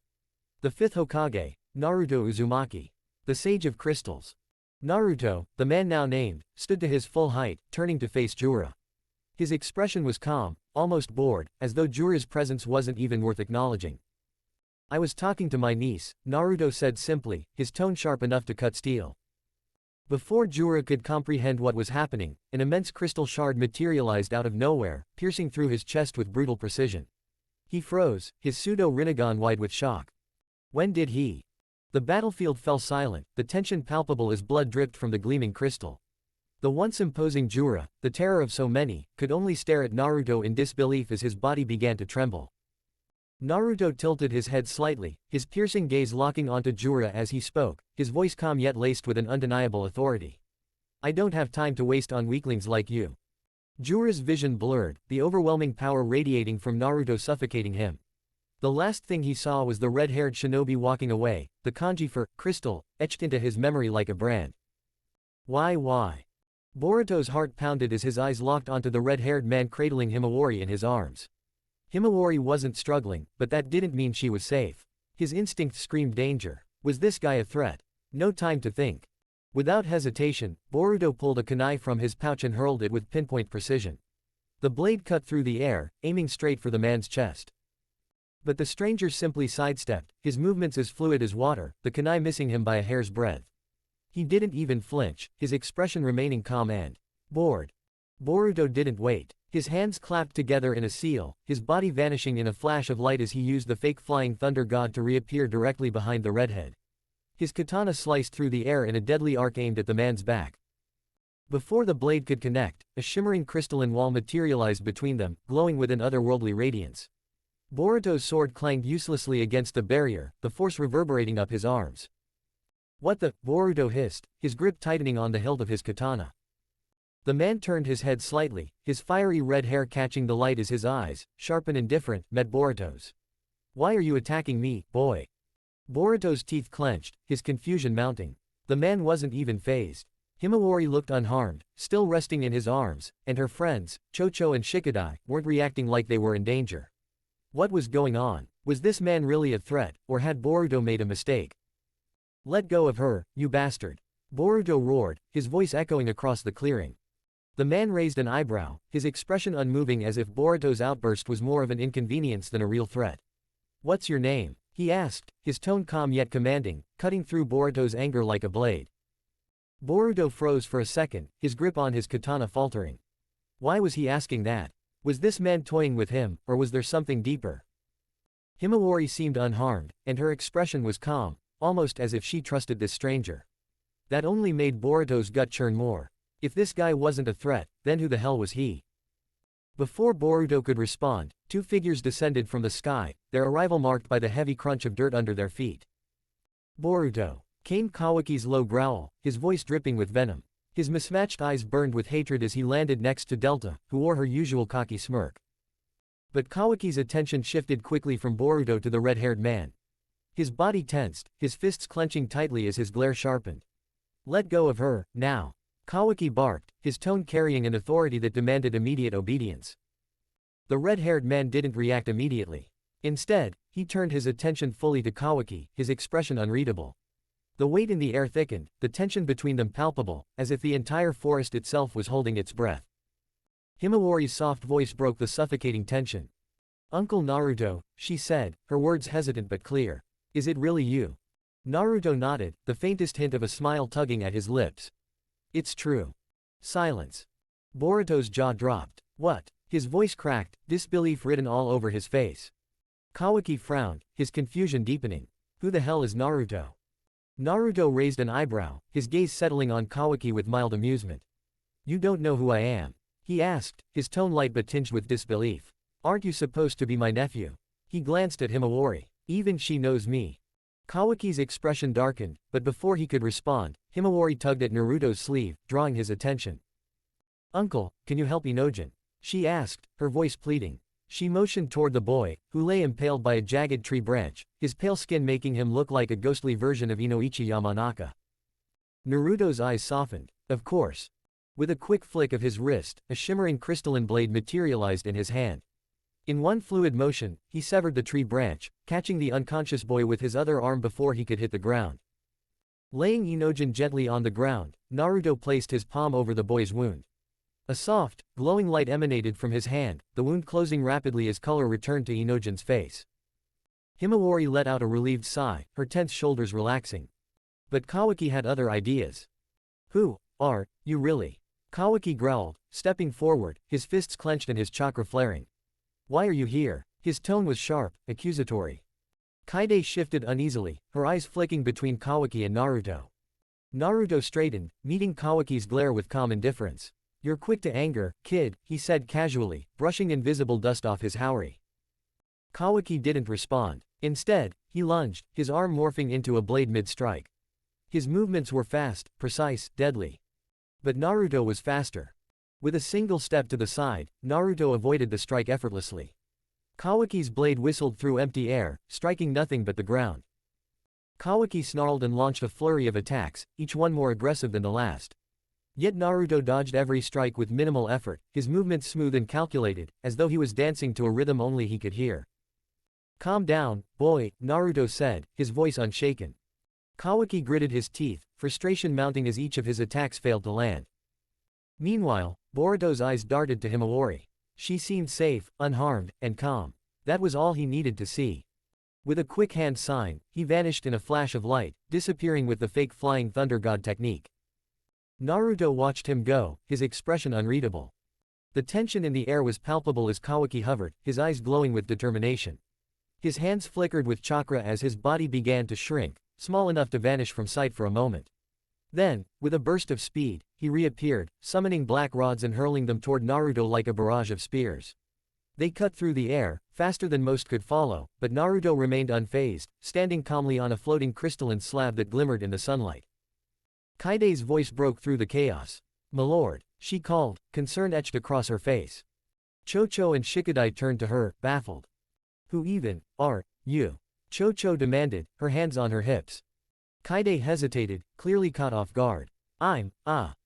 "The fifth Hokage, Naruto Uzumaki. The Sage of Crystals." Naruto, the man now named, stood to his full height, turning to face Jura. His expression was calm, almost bored, as though Jura's presence wasn't even worth acknowledging. "I was talking to my niece," Naruto said simply, his tone sharp enough to cut steel. Before Jura could comprehend what was happening, an immense crystal shard materialized out of nowhere, piercing through his chest with brutal precision. He froze, his pseudo-rinnegan wide with shock. When did he? The battlefield fell silent, the tension palpable as blood dripped from the gleaming crystal. The once imposing Jura, the terror of so many, could only stare at Naruto in disbelief as his body began to tremble. Naruto tilted his head slightly, his piercing gaze locking onto Jura as he spoke, his voice calm yet laced with an undeniable authority. "I don't have time to waste on weaklings like you." Jura's vision blurred, the overwhelming power radiating from Naruto suffocating him. The last thing he saw was the red-haired shinobi walking away, the kanji for crystal etched into his memory like a brand. Why? Boruto's heart pounded as his eyes locked onto the red-haired man cradling Himawari in his arms. Himawari wasn't struggling, but that didn't mean she was safe. His instinct screamed danger. Was this guy a threat? No time to think. Without hesitation, Boruto pulled a kunai from his pouch and hurled it with pinpoint precision. The blade cut through the air, aiming straight for the man's chest. But the stranger simply sidestepped, his movements as fluid as water, the kunai missing him by a hair's breadth. He didn't even flinch, his expression remaining calm and bored. Boruto didn't wait. His hands clapped together in a seal, his body vanishing in a flash of light as he used the fake flying thunder god to reappear directly behind the redhead. His katana sliced through the air in a deadly arc aimed at the man's back. Before the blade could connect, a shimmering crystalline wall materialized between them, glowing with an otherworldly radiance. Boruto's sword clanged uselessly against the barrier, the force reverberating up his arms. What the? Boruto hissed, his grip tightening on the hilt of his katana. The man turned his head slightly, his fiery red hair catching the light as his eyes, sharp and indifferent, met Boruto's. Why are you attacking me, boy? Boruto's teeth clenched, his confusion mounting. The man wasn't even fazed. Himawari looked unharmed, still resting in his arms, and her friends, Chocho and Shikadai, weren't reacting like they were in danger. What was going on? Was this man really a threat, or had Boruto made a mistake? Let go of her, you bastard! Boruto roared, his voice echoing across the clearing. The man raised an eyebrow, his expression unmoving as if Boruto's outburst was more of an inconvenience than a real threat. What's your name? He asked, his tone calm yet commanding, cutting through Boruto's anger like a blade. Boruto froze for a second, his grip on his katana faltering. Why was he asking that? Was this man toying with him, or was there something deeper? Himawari seemed unharmed, and her expression was calm, almost as if she trusted this stranger. That only made Boruto's gut churn more. If this guy wasn't a threat, then who the hell was he? Before Boruto could respond, two figures descended from the sky, their arrival marked by the heavy crunch of dirt under their feet. Boruto, came Kawaki's low growl, his voice dripping with venom. His mismatched eyes burned with hatred as he landed next to Delta, who wore her usual cocky smirk. But Kawaki's attention shifted quickly from Boruto to the red-haired man. His body tensed, his fists clenching tightly as his glare sharpened. Let go of her, now. Kawaki barked, his tone carrying an authority that demanded immediate obedience. The red-haired man didn't react immediately. Instead, he turned his attention fully to Kawaki, his expression unreadable. The weight in the air thickened, the tension between them palpable, as if the entire forest itself was holding its breath. Himawari's soft voice broke the suffocating tension. Uncle Naruto, she said, her words hesitant but clear. Is it really you? Naruto nodded, the faintest hint of a smile tugging at his lips. It's true. Silence. Boruto's jaw dropped. What? His voice cracked, disbelief written all over his face. Kawaki frowned, his confusion deepening. Who the hell is Naruto? Naruto raised an eyebrow, his gaze settling on Kawaki with mild amusement. You don't know who I am? He asked, his tone light but tinged with disbelief. Aren't you supposed to be my nephew? He glanced at Himawari. Even she knows me. Kawaki's expression darkened, but before he could respond, Himawari tugged at Naruto's sleeve, drawing his attention. Uncle, can you help Inojin? She asked, her voice pleading. She motioned toward the boy, who lay impaled by a jagged tree branch, his pale skin making him look like a ghostly version of Inoichi Yamanaka. Naruto's eyes softened. Of course. With a quick flick of his wrist, a shimmering crystalline blade materialized in his hand. In one fluid motion, he severed the tree branch, catching the unconscious boy with his other arm before he could hit the ground. Laying Inojin gently on the ground, Naruto placed his palm over the boy's wound. A soft, glowing light emanated from his hand, the wound closing rapidly as color returned to Inojin's face. Himawari let out a relieved sigh, her tense shoulders relaxing. But Kawaki had other ideas. Who are you really? Kawaki growled, stepping forward, his fists clenched and his chakra flaring. Why are you here? His tone was sharp, accusatory. Kaide shifted uneasily, her eyes flicking between Kawaki and Naruto. Naruto straightened, meeting Kawaki's glare with calm indifference. You're quick to anger, kid, he said casually, brushing invisible dust off his haori. Kawaki didn't respond. Instead, he lunged, his arm morphing into a blade mid-strike. His movements were fast, precise, deadly. But Naruto was faster. With a single step to the side, Naruto avoided the strike effortlessly. Kawaki's blade whistled through empty air, striking nothing but the ground. Kawaki snarled and launched a flurry of attacks, each one more aggressive than the last. Yet Naruto dodged every strike with minimal effort, his movements smooth and calculated, as though he was dancing to a rhythm only he could hear. Calm down, boy, Naruto said, his voice unshaken. Kawaki gritted his teeth, frustration mounting as each of his attacks failed to land. Meanwhile, Boruto's eyes darted to Himawari. She seemed safe, unharmed, and calm. That was all he needed to see. With a quick hand sign, he vanished in a flash of light, disappearing with the fake flying thunder god technique. Naruto watched him go, his expression unreadable. The tension in the air was palpable as Kawaki hovered, his eyes glowing with determination. His hands flickered with chakra as his body began to shrink, small enough to vanish from sight for a moment. Then, with a burst of speed, he reappeared, summoning black rods and hurling them toward Naruto like a barrage of spears. They cut through the air, faster than most could follow, but Naruto remained unfazed, standing calmly on a floating crystalline slab that glimmered in the sunlight. Kaide's voice broke through the chaos. "Milord," she called, concern etched across her face. Chocho and Shikadai turned to her, baffled. "Who even are you?" Chocho demanded, her hands on her hips. Kaide hesitated, clearly caught off guard. "I'm,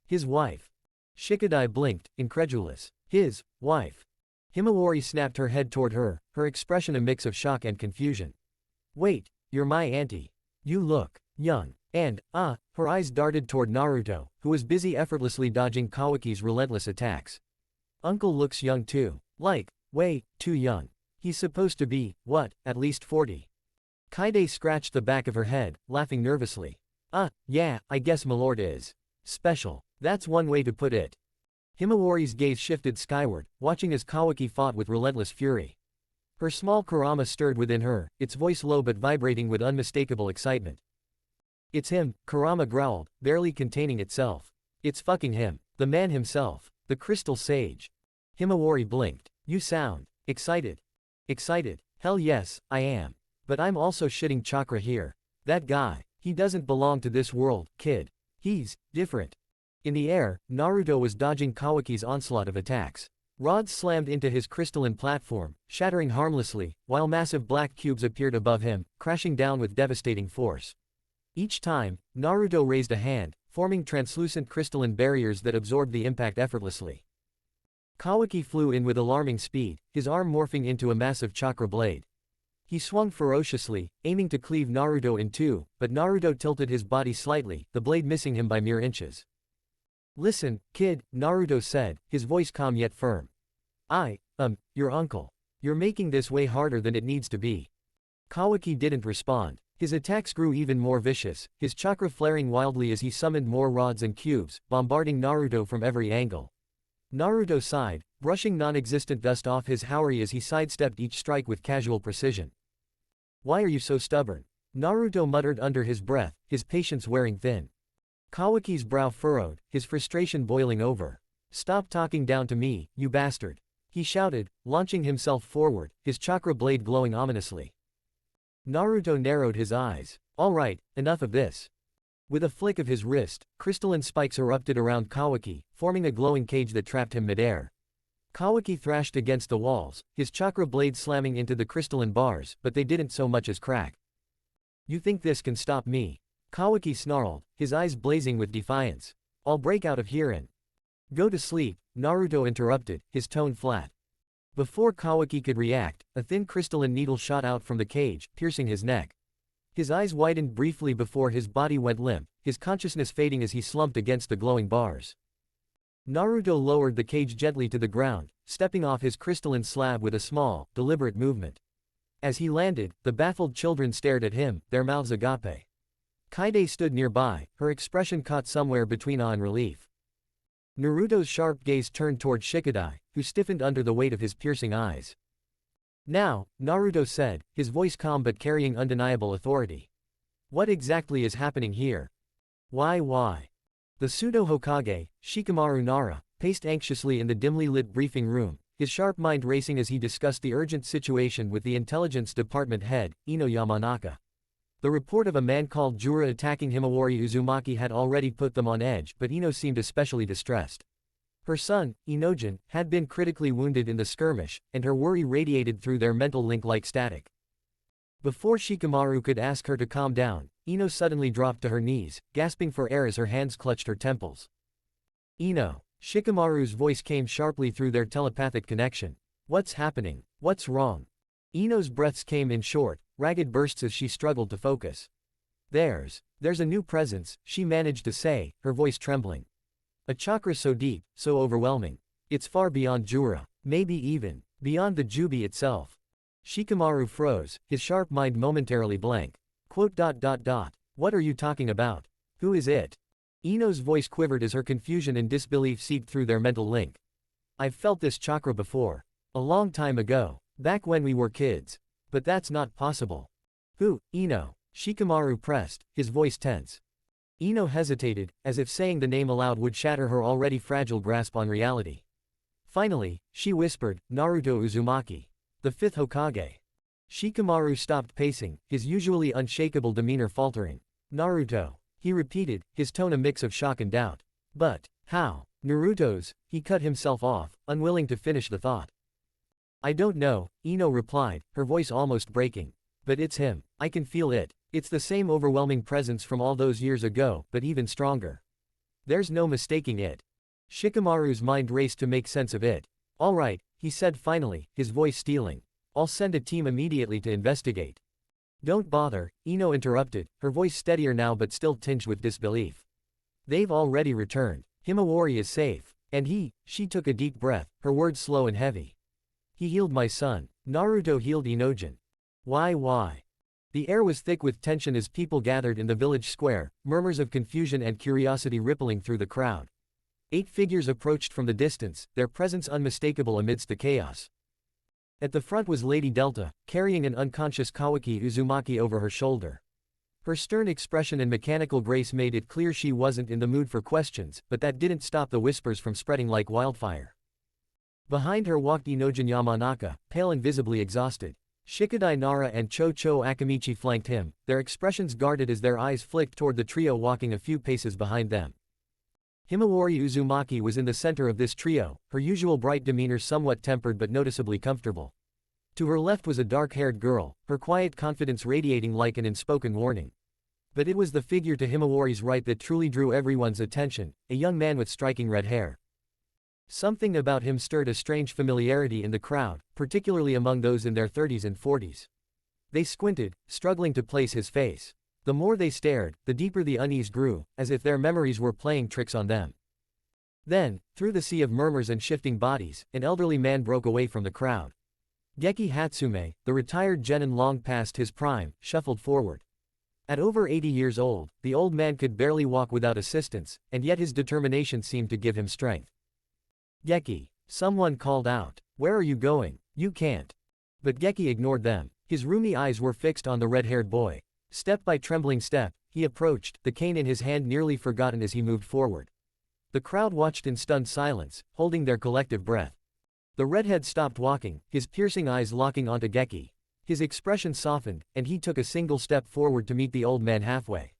his wife." Shikadai blinked, incredulous. "His wife?" Himawari snapped her head toward her, her expression a mix of shock and confusion. "Wait, you're my auntie. You look young." And, her eyes darted toward Naruto, who was busy effortlessly dodging Kawaki's relentless attacks. "Uncle looks young too. Like, way too young. He's supposed to be, what, at least 40. Kaide scratched the back of her head, laughing nervously. Yeah, I guess Milord is special. That's one way to put it." Himawari's gaze shifted skyward, watching as Kawaki fought with relentless fury. Her small Kurama stirred within her, its voice low but vibrating with unmistakable excitement. "It's him," Kurama growled, barely containing itself. "It's fucking him. The man himself. The Crystal Sage." Himawari blinked. "You sound excited." "Excited? Hell yes, I am. But I'm also shitting chakra here. That guy, he doesn't belong to this world, kid. He's different." In the air, Naruto was dodging Kawaki's onslaught of attacks. Rods slammed into his crystalline platform, shattering harmlessly, while massive black cubes appeared above him, crashing down with devastating force. Each time, Naruto raised a hand, forming translucent crystalline barriers that absorbed the impact effortlessly. Kawaki flew in with alarming speed, his arm morphing into a massive chakra blade. He swung ferociously, aiming to cleave Naruto in two, but Naruto tilted his body slightly, the blade missing him by mere inches. "Listen, kid," Naruto said, his voice calm yet firm. Your uncle. You're making this way harder than it needs to be." Kawaki didn't respond. His attacks grew even more vicious, his chakra flaring wildly as he summoned more rods and cubes, bombarding Naruto from every angle. Naruto sighed, brushing non-existent dust off his haori as he sidestepped each strike with casual precision. "Why are you so stubborn?" Naruto muttered under his breath, his patience wearing thin. Kawaki's brow furrowed, his frustration boiling over. "Stop talking down to me, you bastard," he shouted, launching himself forward, his chakra blade glowing ominously. Naruto narrowed his eyes. "All right, enough of this." With a flick of his wrist, crystalline spikes erupted around Kawaki, forming a glowing cage that trapped him midair. Kawaki thrashed against the walls, his chakra blade slamming into the crystalline bars, but they didn't so much as crack. "You think this can stop me?" Kawaki snarled, his eyes blazing with defiance. "I'll break out of here and—" "Go to sleep," Naruto interrupted, his tone flat. Before Kawaki could react, a thin crystalline needle shot out from the cage, piercing his neck. His eyes widened briefly before his body went limp, his consciousness fading as he slumped against the glowing bars. Naruto lowered the cage gently to the ground, stepping off his crystalline slab with a small, deliberate movement. As he landed, the baffled children stared at him, their mouths agape. Kaide stood nearby, her expression caught somewhere between awe and relief. Naruto's sharp gaze turned toward Shikadai, who stiffened under the weight of his piercing eyes. "Now," Naruto said, his voice calm but carrying undeniable authority. "What exactly is happening here? Why?" The pseudo-Hokage, Shikamaru Nara, paced anxiously in the dimly lit briefing room, his sharp mind racing as he discussed the urgent situation with the intelligence department head, Ino Yamanaka. The report of a man called Jura attacking Himawari Uzumaki had already put them on edge, but Ino seemed especially distressed. Her son, Inojin, had been critically wounded in the skirmish, and her worry radiated through their mental link like static. Before Shikamaru could ask her to calm down, Ino suddenly dropped to her knees, gasping for air as her hands clutched her temples. "Ino." Shikamaru's voice came sharply through their telepathic connection. "What's happening? What's wrong?" Ino's breaths came in short, ragged bursts as she struggled to focus. There's a new presence," she managed to say, her voice trembling. "A chakra so deep, so overwhelming. It's far beyond Jura, maybe even beyond the Jubi itself." Shikamaru froze, his sharp mind momentarily blank. "What are you talking about? Who is it?" Ino's voice quivered as her confusion and disbelief seeped through their mental link. "I've felt this chakra before. A long time ago. Back when we were kids. But that's not possible." "Who, Ino?" Shikamaru pressed, his voice tense. Ino hesitated, as if saying the name aloud would shatter her already fragile grasp on reality. Finally, she whispered, Naruto Uzumaki. The fifth Hokage. Shikamaru stopped pacing, his usually unshakable demeanor faltering. Naruto. He repeated, his tone a mix of shock and doubt. But, how? Naruto's, he cut himself off, unwilling to finish the thought. I don't know, Ino replied, her voice almost breaking. But it's him. I can feel it. It's the same overwhelming presence from all those years ago, but even stronger. There's no mistaking it. Shikamaru's mind raced to make sense of it. All right, he said finally, his voice stealing. I'll send a team immediately to investigate. Don't bother, Ino interrupted, her voice steadier now but still tinged with disbelief. They've already returned. Himawari is safe. And she took a deep breath, her words slow and heavy. He healed my son. Naruto healed Inojin. Why? The air was thick with tension as people gathered in the village square, murmurs of confusion and curiosity rippling through the crowd. 8 figures approached from the distance, their presence unmistakable amidst the chaos. At the front was Lady Delta, carrying an unconscious Kawaki Uzumaki over her shoulder. Her stern expression and mechanical grace made it clear she wasn't in the mood for questions, but that didn't stop the whispers from spreading like wildfire. Behind her walked Inojin Yamanaka, pale and visibly exhausted. Shikadai Nara and Cho-Cho Akamichi flanked him, their expressions guarded as their eyes flicked toward the trio walking a few paces behind them. Himawari Uzumaki was in the center of this trio, her usual bright demeanor somewhat tempered but noticeably comfortable. To her left was a dark-haired girl, her quiet confidence radiating like an unspoken warning. But it was the figure to Himawari's right that truly drew everyone's attention, a young man with striking red hair. Something about him stirred a strange familiarity in the crowd, particularly among those in their 30s and 40s. They squinted, struggling to place his face. The more they stared, the deeper the unease grew, as if their memories were playing tricks on them. Then, through the sea of murmurs and shifting bodies, an elderly man broke away from the crowd. Geki Hatsume, the retired genin long past his prime, shuffled forward. At over 80 years old, the old man could barely walk without assistance, and yet his determination seemed to give him strength. Geki, someone called out. Where are you going? You can't. But Geki ignored them. His roomy eyes were fixed on the red-haired boy. Step by trembling step, he approached, the cane in his hand nearly forgotten as he moved forward. The crowd watched in stunned silence, holding their collective breath. The redhead stopped walking, his piercing eyes locking onto Geki. His expression softened, and he took a single step forward to meet the old man halfway.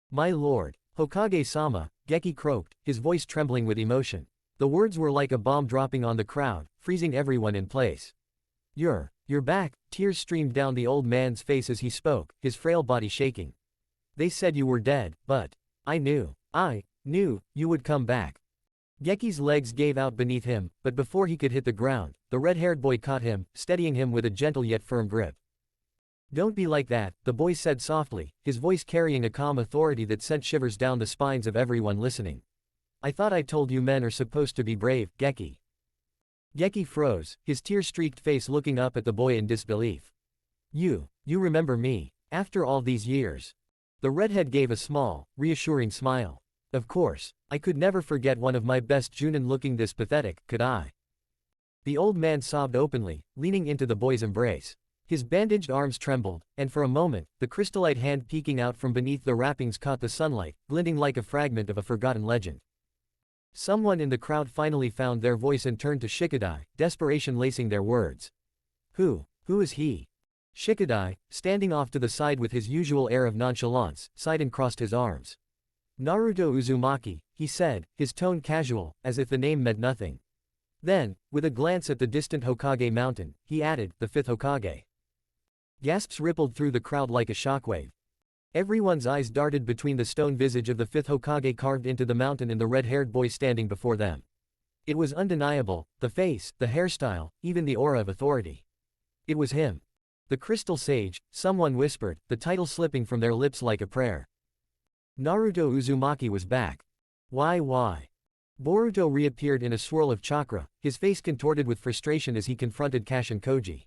My lord, Hokage-sama, Geki croaked, his voice trembling with emotion. The words were like a bomb dropping on the crowd, freezing everyone in place. You're back, tears streamed down the old man's face as he spoke, his frail body shaking. They said you were dead, but I knew you would come back. Geki's legs gave out beneath him, but before he could hit the ground, the red-haired boy caught him, steadying him with a gentle yet firm grip. Don't be like that, the boy said softly, his voice carrying a calm authority that sent shivers down the spines of everyone listening. I thought I told you men are supposed to be brave, Geki. Geki froze, his tear-streaked face looking up at the boy in disbelief. You remember me, after all these years. The redhead gave a small, reassuring smile. Of course, I could never forget one of my best Junin looking this pathetic, could I? The old man sobbed openly, leaning into the boy's embrace. His bandaged arms trembled, and for a moment, the crystallite hand peeking out from beneath the wrappings caught the sunlight, glinting like a fragment of a forgotten legend. Someone in the crowd finally found their voice and turned to Shikadai, desperation lacing their words. Who is he? Shikadai, standing off to the side with his usual air of nonchalance, sighed and crossed his arms. Naruto Uzumaki, he said, his tone casual, as if the name meant nothing. Then, with a glance at the distant Hokage mountain, he added, the fifth Hokage. Gasps rippled through the crowd like a shockwave. Everyone's eyes darted between the stone visage of the fifth Hokage carved into the mountain and the red-haired boy standing before them. It was undeniable, the face, the hairstyle, even the aura of authority. It was him. The crystal sage, someone whispered, the title slipping from their lips like a prayer. Naruto Uzumaki was back. Why? Boruto reappeared in a swirl of chakra, his face contorted with frustration as he confronted Kashin Koji.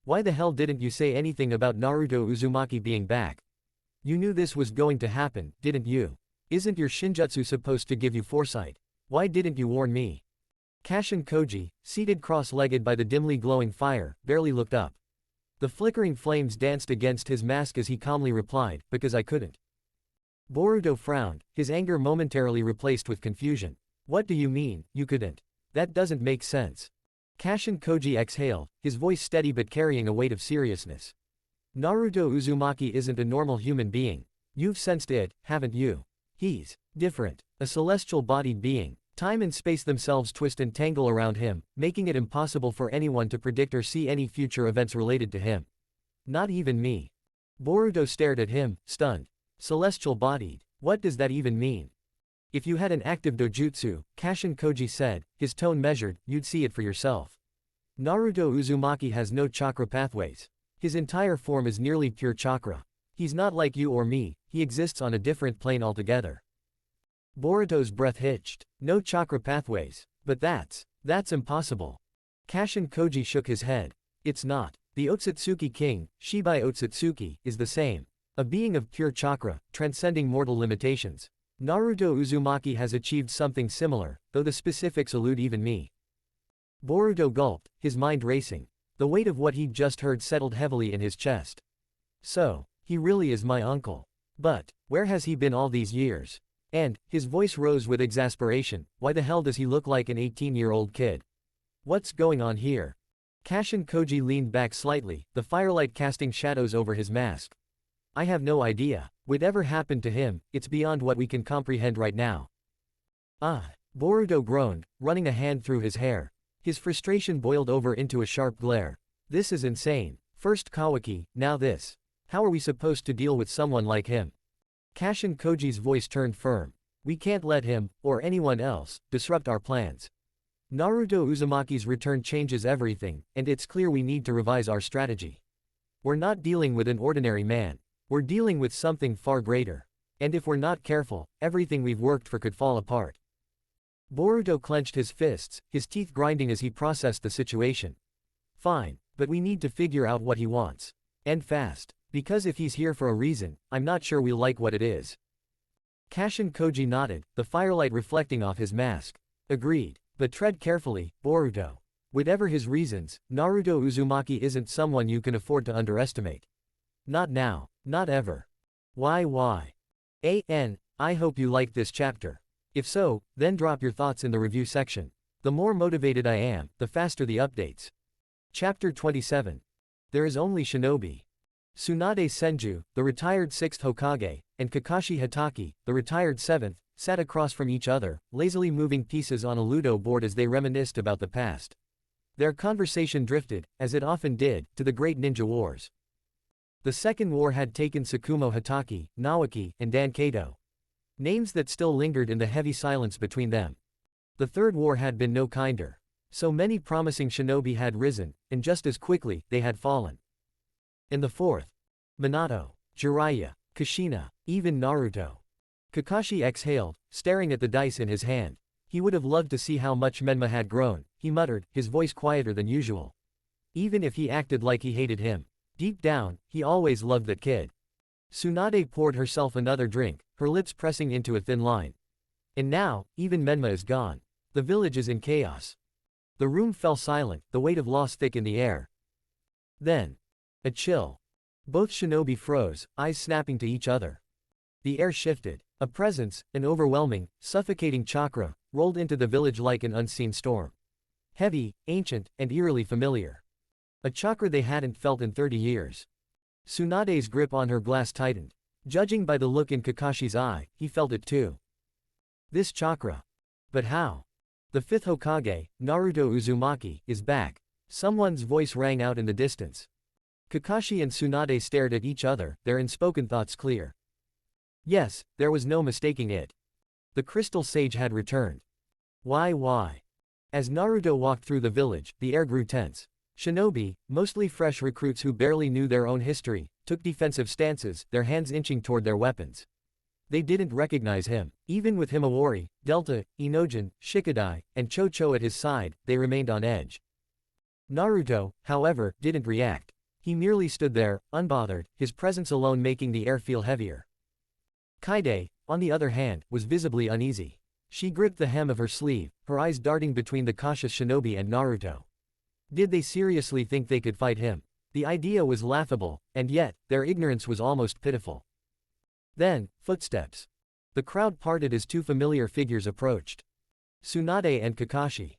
Why the hell didn't you say anything about Naruto Uzumaki being back? You knew this was going to happen, didn't you? Isn't your shinjutsu supposed to give you foresight? Why didn't you warn me? Kashin Koji, seated cross-legged by the dimly glowing fire, barely looked up. The flickering flames danced against his mask as he calmly replied, because I couldn't. Boruto frowned, his anger momentarily replaced with confusion. What do you mean, you couldn't? That doesn't make sense. Kashin Koji exhaled, his voice steady but carrying a weight of seriousness. Naruto Uzumaki isn't a normal human being. You've sensed it, haven't you? He's different. A celestial-bodied being. Time and space themselves twist and tangle around him, making it impossible for anyone to predict or see any future events related to him. Not even me. Boruto stared at him, stunned. Celestial-bodied. What does that even mean? If you had an active dojutsu, Kashin Koji said, his tone measured, you'd see it for yourself. Naruto Uzumaki has no chakra pathways. His entire form is nearly pure chakra. He's not like you or me, he exists on a different plane altogether. Boruto's breath hitched. No chakra pathways. But that's impossible. Kashin Koji shook his head. It's not. The Otsutsuki king, Shibai Otsutsuki, is the same. A being of pure chakra, transcending mortal limitations. Naruto Uzumaki has achieved something similar, though the specifics elude even me. Boruto gulped, his mind racing. The weight of what he'd just heard settled heavily in his chest. So, he really is my uncle. But, where has he been all these years? And, his voice rose with exasperation, why the hell does he look like an 18-year-old kid? What's going on here? Kashin Koji leaned back slightly, the firelight casting shadows over his mask. I have no idea. Whatever happened to him, it's beyond what we can comprehend right now. Ah, Boruto groaned, running a hand through his hair. His frustration boiled over into a sharp glare. This is insane. First Kawaki, now this. How are we supposed to deal with someone like him? Kashin Koji's voice turned firm. We can't let him, or anyone else, disrupt our plans. Naruto Uzumaki's return changes everything, and it's clear we need to revise our strategy. We're not dealing with an ordinary man. We're dealing with something far greater. And if we're not careful, everything we've worked for could fall apart. Boruto clenched his fists, his teeth grinding as he processed the situation. Fine, but we need to figure out what he wants. And fast. Because if he's here for a reason, I'm not sure we'll like what it is. Kashin Koji nodded, the firelight reflecting off his mask. Agreed. But tread carefully, Boruto. Whatever his reasons, Naruto Uzumaki isn't someone you can afford to underestimate. Not now. Not ever. Why? I hope you liked this chapter. If so, then drop your thoughts in the review section. The more motivated I am, the faster the updates. Chapter 27. There is only Shinobi. Tsunade Senju, the retired 6th Hokage, and Kakashi Hatake, the retired 7th, sat across from each other, lazily moving pieces on a Ludo board as they reminisced about the past. Their conversation drifted, as it often did, to the Great Ninja Wars. The Second War had taken Tsukumo Hatake, Naoki, and Dankato. Names that still lingered in the heavy silence between them. The Third War had been no kinder. So many promising shinobi had risen, and just as quickly, they had fallen. In the Fourth, Minato, Jiraiya, Kushina, even Naruto. Kakashi exhaled, staring at the dice in his hand. He would have loved to see how much Menma had grown, he muttered, his voice quieter than usual. Even if he acted like he hated him. Deep down, he always loved that kid. Tsunade poured herself another drink, her lips pressing into a thin line. And now, even Menma is gone. The village is in chaos. The room fell silent, the weight of loss thick in the air. Then, a chill. Both shinobi froze, eyes snapping to each other. The air shifted. A presence, an overwhelming, suffocating chakra, rolled into the village like an unseen storm. Heavy, ancient, and eerily familiar. A chakra they hadn't felt in 30 years. Tsunade's grip on her glass tightened. Judging by the look in Kakashi's eye, he felt it too. This chakra. But how? The 5th Hokage, Naruto Uzumaki, is back. Someone's voice rang out in the distance. Kakashi and Tsunade stared at each other, their unspoken thoughts clear. Yes, there was no mistaking it. The Crystal Sage had returned. Why? As Naruto walked through the village, the air grew tense. Shinobi, mostly fresh recruits who barely knew their own history, took defensive stances, their hands inching toward their weapons. They didn't recognize him. Even with Himawari, Delta, Inojin, Shikadai, and Cho-Cho at his side, they remained on edge. Naruto, however, didn't react. He merely stood there, unbothered, his presence alone making the air feel heavier. Kaide, on the other hand, was visibly uneasy. She gripped the hem of her sleeve, her eyes darting between the cautious shinobi and Naruto. Did they seriously think they could fight him? The idea was laughable, and yet, their ignorance was almost pitiful. Then, footsteps. The crowd parted as two familiar figures approached. Tsunade and Kakashi.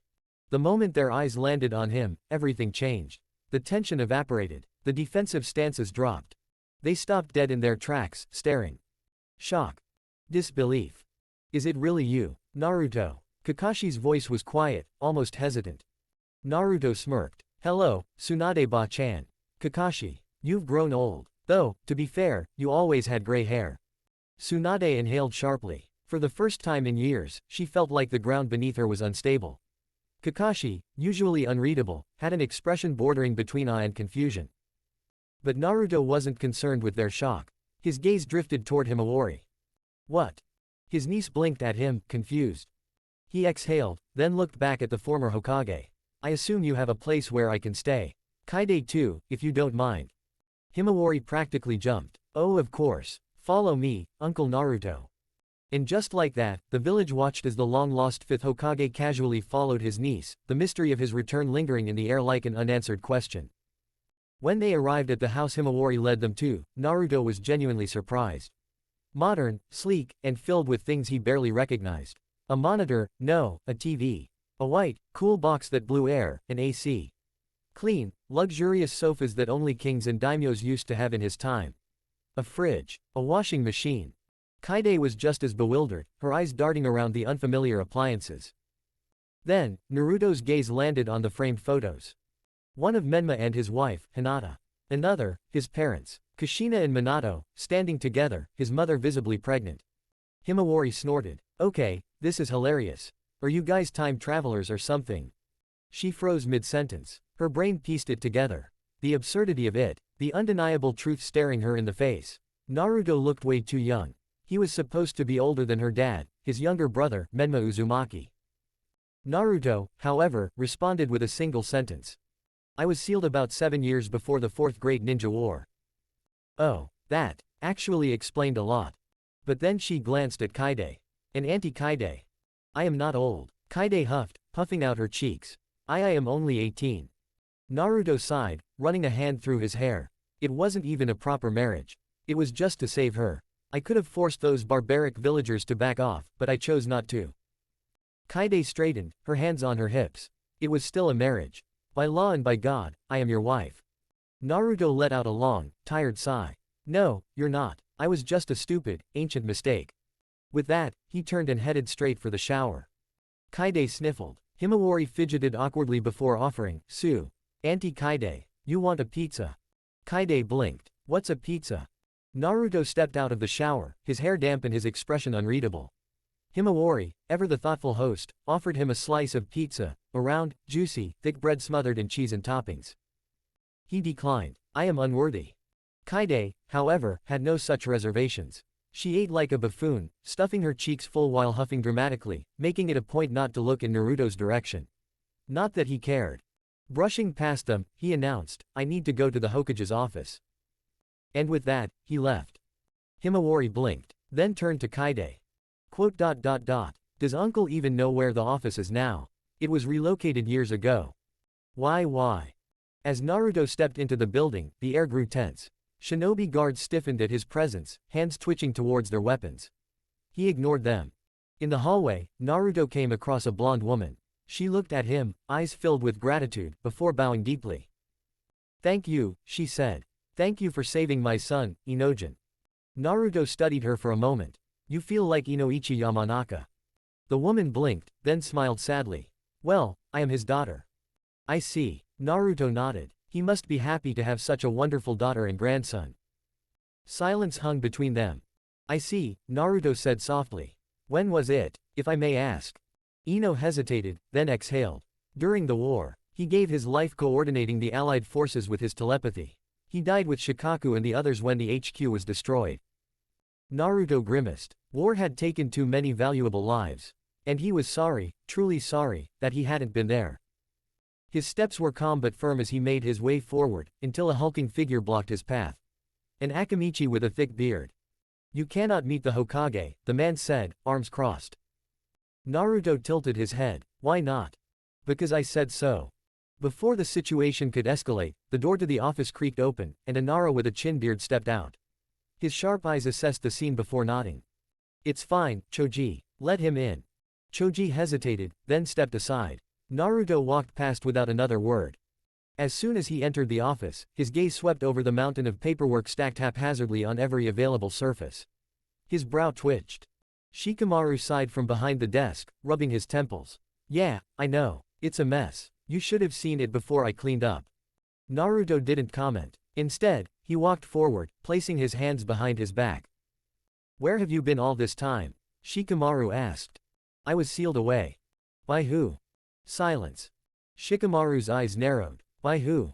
The moment their eyes landed on him, everything changed. The tension evaporated. The defensive stances dropped. They stopped dead in their tracks, staring. Shock. Disbelief. Is it really you, Naruto? Kakashi's voice was quiet, almost hesitant. Naruto smirked. Hello, Tsunade-ba-chan. Kakashi. You've grown old. Though, to be fair, you always had gray hair. Tsunade inhaled sharply. For the first time in years, she felt like the ground beneath her was unstable. Kakashi, usually unreadable, had an expression bordering between awe and confusion. But Naruto wasn't concerned with their shock. His gaze drifted toward Himawari. What? His niece blinked at him, confused. He exhaled, then looked back at the former Hokage. I assume you have a place where I can stay. Kaide too, if you don't mind. Himawari practically jumped. Oh, of course. Follow me, Uncle Naruto. And just like that, the village watched as the long-lost fifth Hokage casually followed his niece, the mystery of his return lingering in the air like an unanswered question. When they arrived at the house Himawari led them to, Naruto was genuinely surprised. Modern, sleek, and filled with things he barely recognized. A monitor, no, a TV. A white, cool box that blew air, an AC. Clean, luxurious sofas that only kings and daimyos used to have in his time. A fridge. A washing machine. Kaide was just as bewildered, her eyes darting around the unfamiliar appliances. Then, Naruto's gaze landed on the framed photos. One of Menma and his wife, Hinata. Another, his parents, Kushina and Minato, standing together, his mother visibly pregnant. Himawari snorted. Okay, this is hilarious. Are you guys time travelers or something? She froze mid-sentence. Her brain pieced it together. The absurdity of it, the undeniable truth staring her in the face. Naruto looked way too young. He was supposed to be older than her dad, his younger brother, Menma Uzumaki. Naruto, however, responded with a single sentence. I was sealed about 7 years before the Fourth Great Ninja War. Oh, that actually explained a lot. But then she glanced at Kaide. And Auntie Kaide. I am not old. Kaide huffed, puffing out her cheeks. I am only 18. Naruto sighed, running a hand through his hair. It wasn't even a proper marriage. It was just to save her. I could have forced those barbaric villagers to back off, but I chose not to. Kaide straightened, her hands on her hips. It was still a marriage. By law and by God, I am your wife. Naruto let out a long, tired sigh. No, you're not. I was just a stupid, ancient mistake. With that, he turned and headed straight for the shower. Kaide sniffled. Himawari fidgeted awkwardly before offering, Sue. Auntie Kaide, you want a pizza? Kaide blinked. What's a pizza? Naruto stepped out of the shower, his hair damp and his expression unreadable. Himawari, ever the thoughtful host, offered him a slice of pizza, a round, juicy, thick bread smothered in cheese and toppings. He declined. I am unworthy. Kaide, however, had no such reservations. She ate like a buffoon, stuffing her cheeks full while huffing dramatically, making it a point not to look in Naruto's direction. Not that he cared. Brushing past them, he announced, I need to go to the Hokage's office. And with that, he left. Himawari blinked, then turned to Kaide. Does uncle even know where the office is now? It was relocated years ago. Why? As Naruto stepped into the building, the air grew tense. Shinobi guards stiffened at his presence, hands twitching towards their weapons. He ignored them. In the hallway, Naruto came across a blonde woman. She looked at him, eyes filled with gratitude, before bowing deeply. Thank you, she said. Thank you for saving my son, Inojin. Naruto studied her for a moment. You feel like Inoichi Yamanaka. The woman blinked, then smiled sadly. Well, I am his daughter. I see. Naruto nodded. He must be happy to have such a wonderful daughter and grandson. Silence hung between them. I see, Naruto said softly. When was it, if I may ask? Ino hesitated, then exhaled. During the war, he gave his life coordinating the allied forces with his telepathy. He died with Shikaku and the others when the HQ was destroyed. Naruto grimaced. War had taken too many valuable lives. And he was sorry, truly sorry, that he hadn't been there. His steps were calm but firm as he made his way forward, until a hulking figure blocked his path. An Akamichi with a thick beard. You cannot meet the Hokage, the man said, arms crossed. Naruto tilted his head. Why not? Because I said so. Before the situation could escalate, the door to the office creaked open, and a Nara with a chin beard stepped out. His sharp eyes assessed the scene before nodding. It's fine, Choji. Let him in. Choji hesitated, then stepped aside. Naruto walked past without another word. As soon as he entered the office, his gaze swept over the mountain of paperwork stacked haphazardly on every available surface. His brow twitched. Shikamaru sighed from behind the desk, rubbing his temples. Yeah, I know. It's a mess. You should have seen it before I cleaned up. Naruto didn't comment. Instead, he walked forward, placing his hands behind his back. Where have you been all this time? Shikamaru asked. I was sealed away. By who? Silence. Shikamaru's eyes narrowed. By who?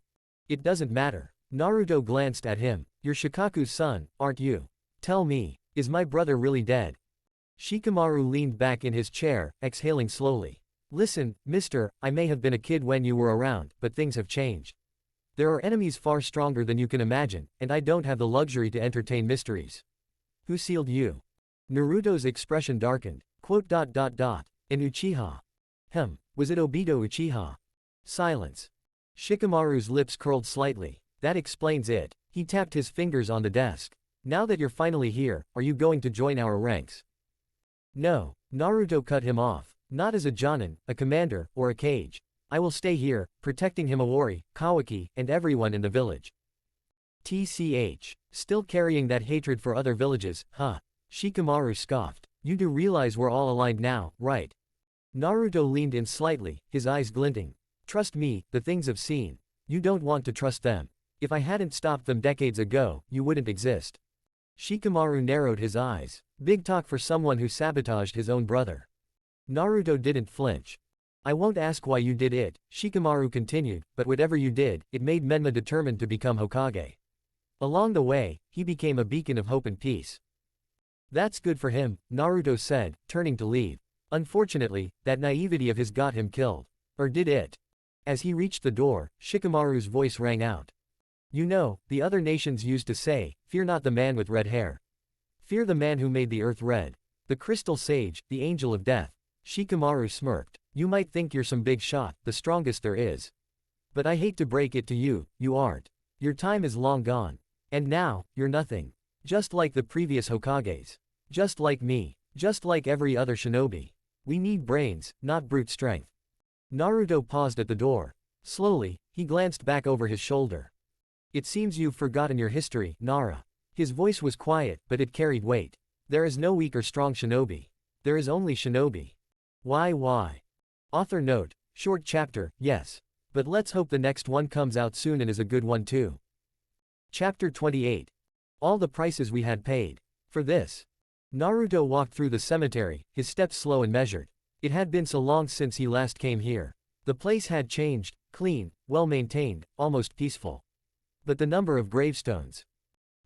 It doesn't matter. Naruto glanced at him. You're Shikaku's son, aren't you? Tell me, is my brother really dead? Shikamaru leaned back in his chair, exhaling slowly. Listen, mister, I may have been a kid when you were around, but things have changed. There are enemies far stronger than you can imagine, and I don't have the luxury to entertain mysteries. Who sealed you? Naruto's expression darkened. An Uchiha. Was it Obito Uchiha? Silence. Shikamaru's lips curled slightly. That explains it. He tapped his fingers on the desk. Now that you're finally here, are you going to join our ranks? No. Naruto cut him off. Not as a Jonin, a commander, or a Kage. I will stay here, protecting Himawari, Kawaki, and everyone in the village. TCH. Still carrying that hatred for other villages, huh? Shikamaru scoffed. You do realize we're all aligned now, right? Naruto leaned in slightly, his eyes glinting. Trust me, the things I've seen. You don't want to trust them. If I hadn't stopped them decades ago, you wouldn't exist. Shikamaru narrowed his eyes. Big talk for someone who sabotaged his own brother. Naruto didn't flinch. I won't ask why you did it, Shikamaru continued, but whatever you did, it made Menma determined to become Hokage. Along the way, he became a beacon of hope and peace. That's good for him, Naruto said, turning to leave. Unfortunately, that naivety of his got him killed. Or did it? As he reached the door, Shikamaru's voice rang out. You know, the other nations used to say, fear not the man with red hair. Fear the man who made the earth red. The crystal sage, the angel of death. Shikamaru smirked. You might think you're some big shot, the strongest there is. But I hate to break it to you, you aren't. Your time is long gone. And now, you're nothing. Just like the previous Hokages. Just like me. Just like every other shinobi. We need brains, not brute strength. Naruto paused at the door. Slowly, he glanced back over his shoulder. It seems you've forgotten your history, Nara. His voice was quiet, but it carried weight. There is no weak or strong shinobi. There is only shinobi. Why? Author note, short chapter, yes. But let's hope the next one comes out soon and is a good one too. Chapter 28. All the prices we had paid. For this. Naruto walked through the cemetery, his steps slow and measured. It had been so long since he last came here. The place had changed, clean, well-maintained, almost peaceful. But the number of gravestones.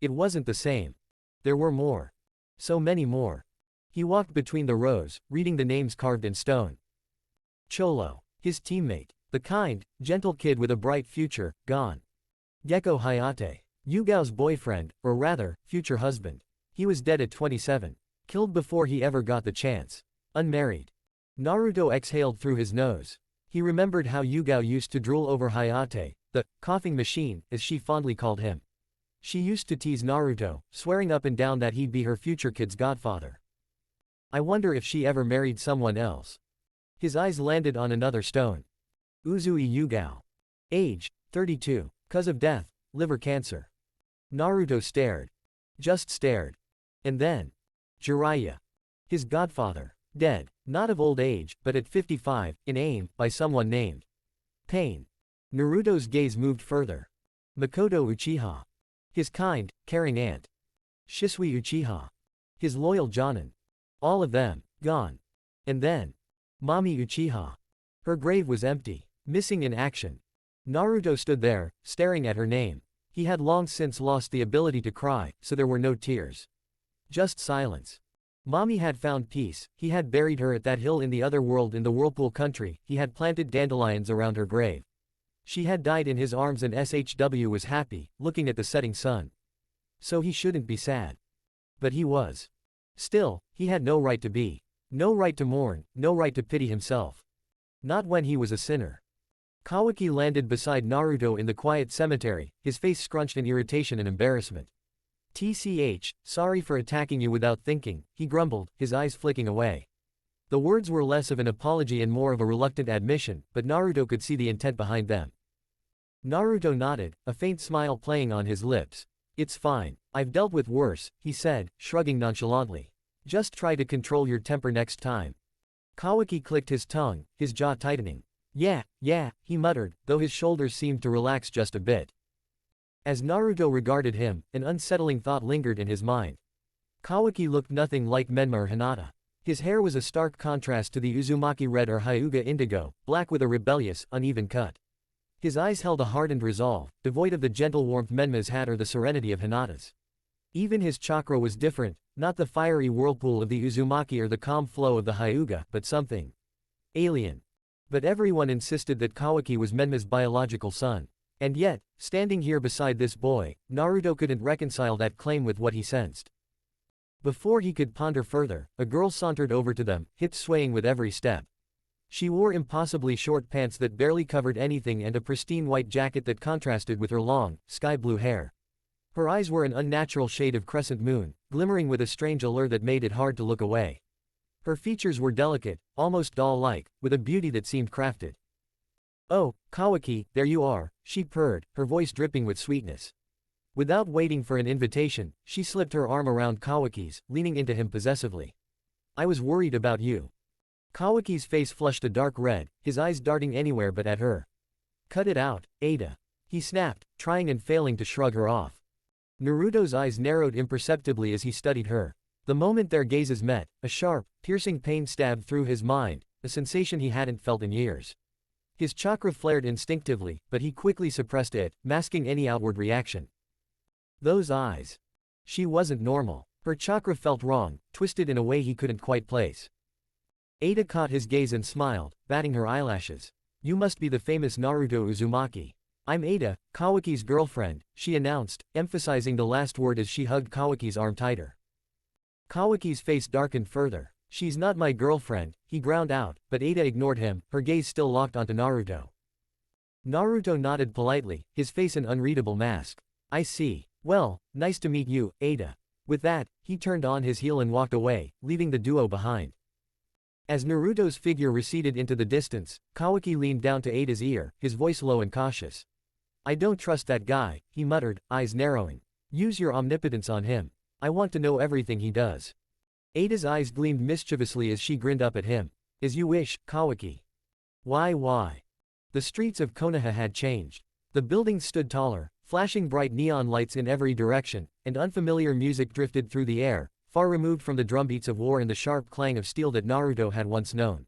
It wasn't the same. There were more. So many more. He walked between the rows, reading the names carved in stone. Cholo. His teammate. The kind, gentle kid with a bright future, gone. Gekko Hayate. Yugao's boyfriend, or rather, future husband. He was dead at 27. Killed before he ever got the chance. Unmarried. Naruto exhaled through his nose. He remembered how Yugao used to drool over Hayate, the coughing machine, as she fondly called him. She used to tease Naruto, swearing up and down that he'd be her future kid's godfather. I wonder if she ever married someone else. His eyes landed on another stone. Uzui Yugao. Age, 32. Cause of death, liver cancer. Naruto stared. Just stared. And then. Jiraiya. His godfather. Dead, not of old age, but at 55, in aim, by someone named Pain. Naruto's gaze moved further. Makoto Uchiha. His kind, caring aunt. Shisui Uchiha. His loyal Jonin. All of them, gone. And then. Mami Uchiha. Her grave was empty, missing in action. Naruto stood there, staring at her name. He had long since lost the ability to cry, so there were no tears. Just silence. Mami had found peace, he had buried her at that hill in the other world in the Whirlpool country, he had planted dandelions around her grave. She had died in his arms and SHW was happy, looking at the setting sun. So he shouldn't be sad. But he was. Still, he had no right to be. No right to mourn, no right to pity himself. Not when he was a sinner. Kawaki landed beside Naruto in the quiet cemetery, his face scrunched in irritation and embarrassment. TCH, sorry for attacking you without thinking, he grumbled, his eyes flicking away. The words were less of an apology and more of a reluctant admission, but Naruto could see the intent behind them. Naruto nodded, a faint smile playing on his lips. It's fine. I've dealt with worse, he said, shrugging nonchalantly. Just try to control your temper next time. Kawaki clicked his tongue, his jaw tightening. Yeah, he muttered, though his shoulders seemed to relax just a bit. As Naruto regarded him, an unsettling thought lingered in his mind. Kawaki looked nothing like Menma or Hinata. His hair was a stark contrast to the Uzumaki red or Hyuga indigo, black with a rebellious, uneven cut. His eyes held a hardened resolve, devoid of the gentle warmth Menma's had or the serenity of Hinata's. Even his chakra was different, not the fiery whirlpool of the Uzumaki or the calm flow of the Hyuga, but something alien. But everyone insisted that Kawaki was Menma's biological son. And yet, standing here beside this boy, Naruto couldn't reconcile that claim with what he sensed. Before he could ponder further, a girl sauntered over to them, hips swaying with every step. She wore impossibly short pants that barely covered anything and a pristine white jacket that contrasted with her long, sky-blue hair. Her eyes were an unnatural shade of crescent moon, glimmering with a strange allure that made it hard to look away. Her features were delicate, almost doll-like, with a beauty that seemed crafted. "Oh, Kawaki, there you are," she purred, her voice dripping with sweetness. Without waiting for an invitation, she slipped her arm around Kawaki's, leaning into him possessively. "I was worried about you." Kawaki's face flushed a dark red, his eyes darting anywhere but at her. "Cut it out, Ada," he snapped, trying and failing to shrug her off. Naruto's eyes narrowed imperceptibly as he studied her. The moment their gazes met, a sharp, piercing pain stabbed through his mind, a sensation he hadn't felt in years. His chakra flared instinctively, but he quickly suppressed it, masking any outward reaction. Those eyes. She wasn't normal. Her chakra felt wrong, twisted in a way he couldn't quite place. Ada caught his gaze and smiled, batting her eyelashes. "You must be the famous Naruto Uzumaki." "I'm Ada, Kawaki's girlfriend," she announced, emphasizing the last word as she hugged Kawaki's arm tighter. Kawaki's face darkened further. "She's not my girlfriend," he ground out, but Ada ignored him, her gaze still locked onto Naruto. Naruto nodded politely, his face an unreadable mask. "I see. Well, nice to meet you, Ada." With that, he turned on his heel and walked away, leaving the duo behind. As Naruto's figure receded into the distance, Kawaki leaned down to Ada's ear, his voice low and cautious. "I don't trust that guy," he muttered, eyes narrowing. "Use your omnipotence on him. I want to know everything he does." Ada's eyes gleamed mischievously as she grinned up at him. "As you wish, Kawaki." Why? The streets of Konoha had changed. The buildings stood taller, flashing bright neon lights in every direction, and unfamiliar music drifted through the air, far removed from the drumbeats of war and the sharp clang of steel that Naruto had once known.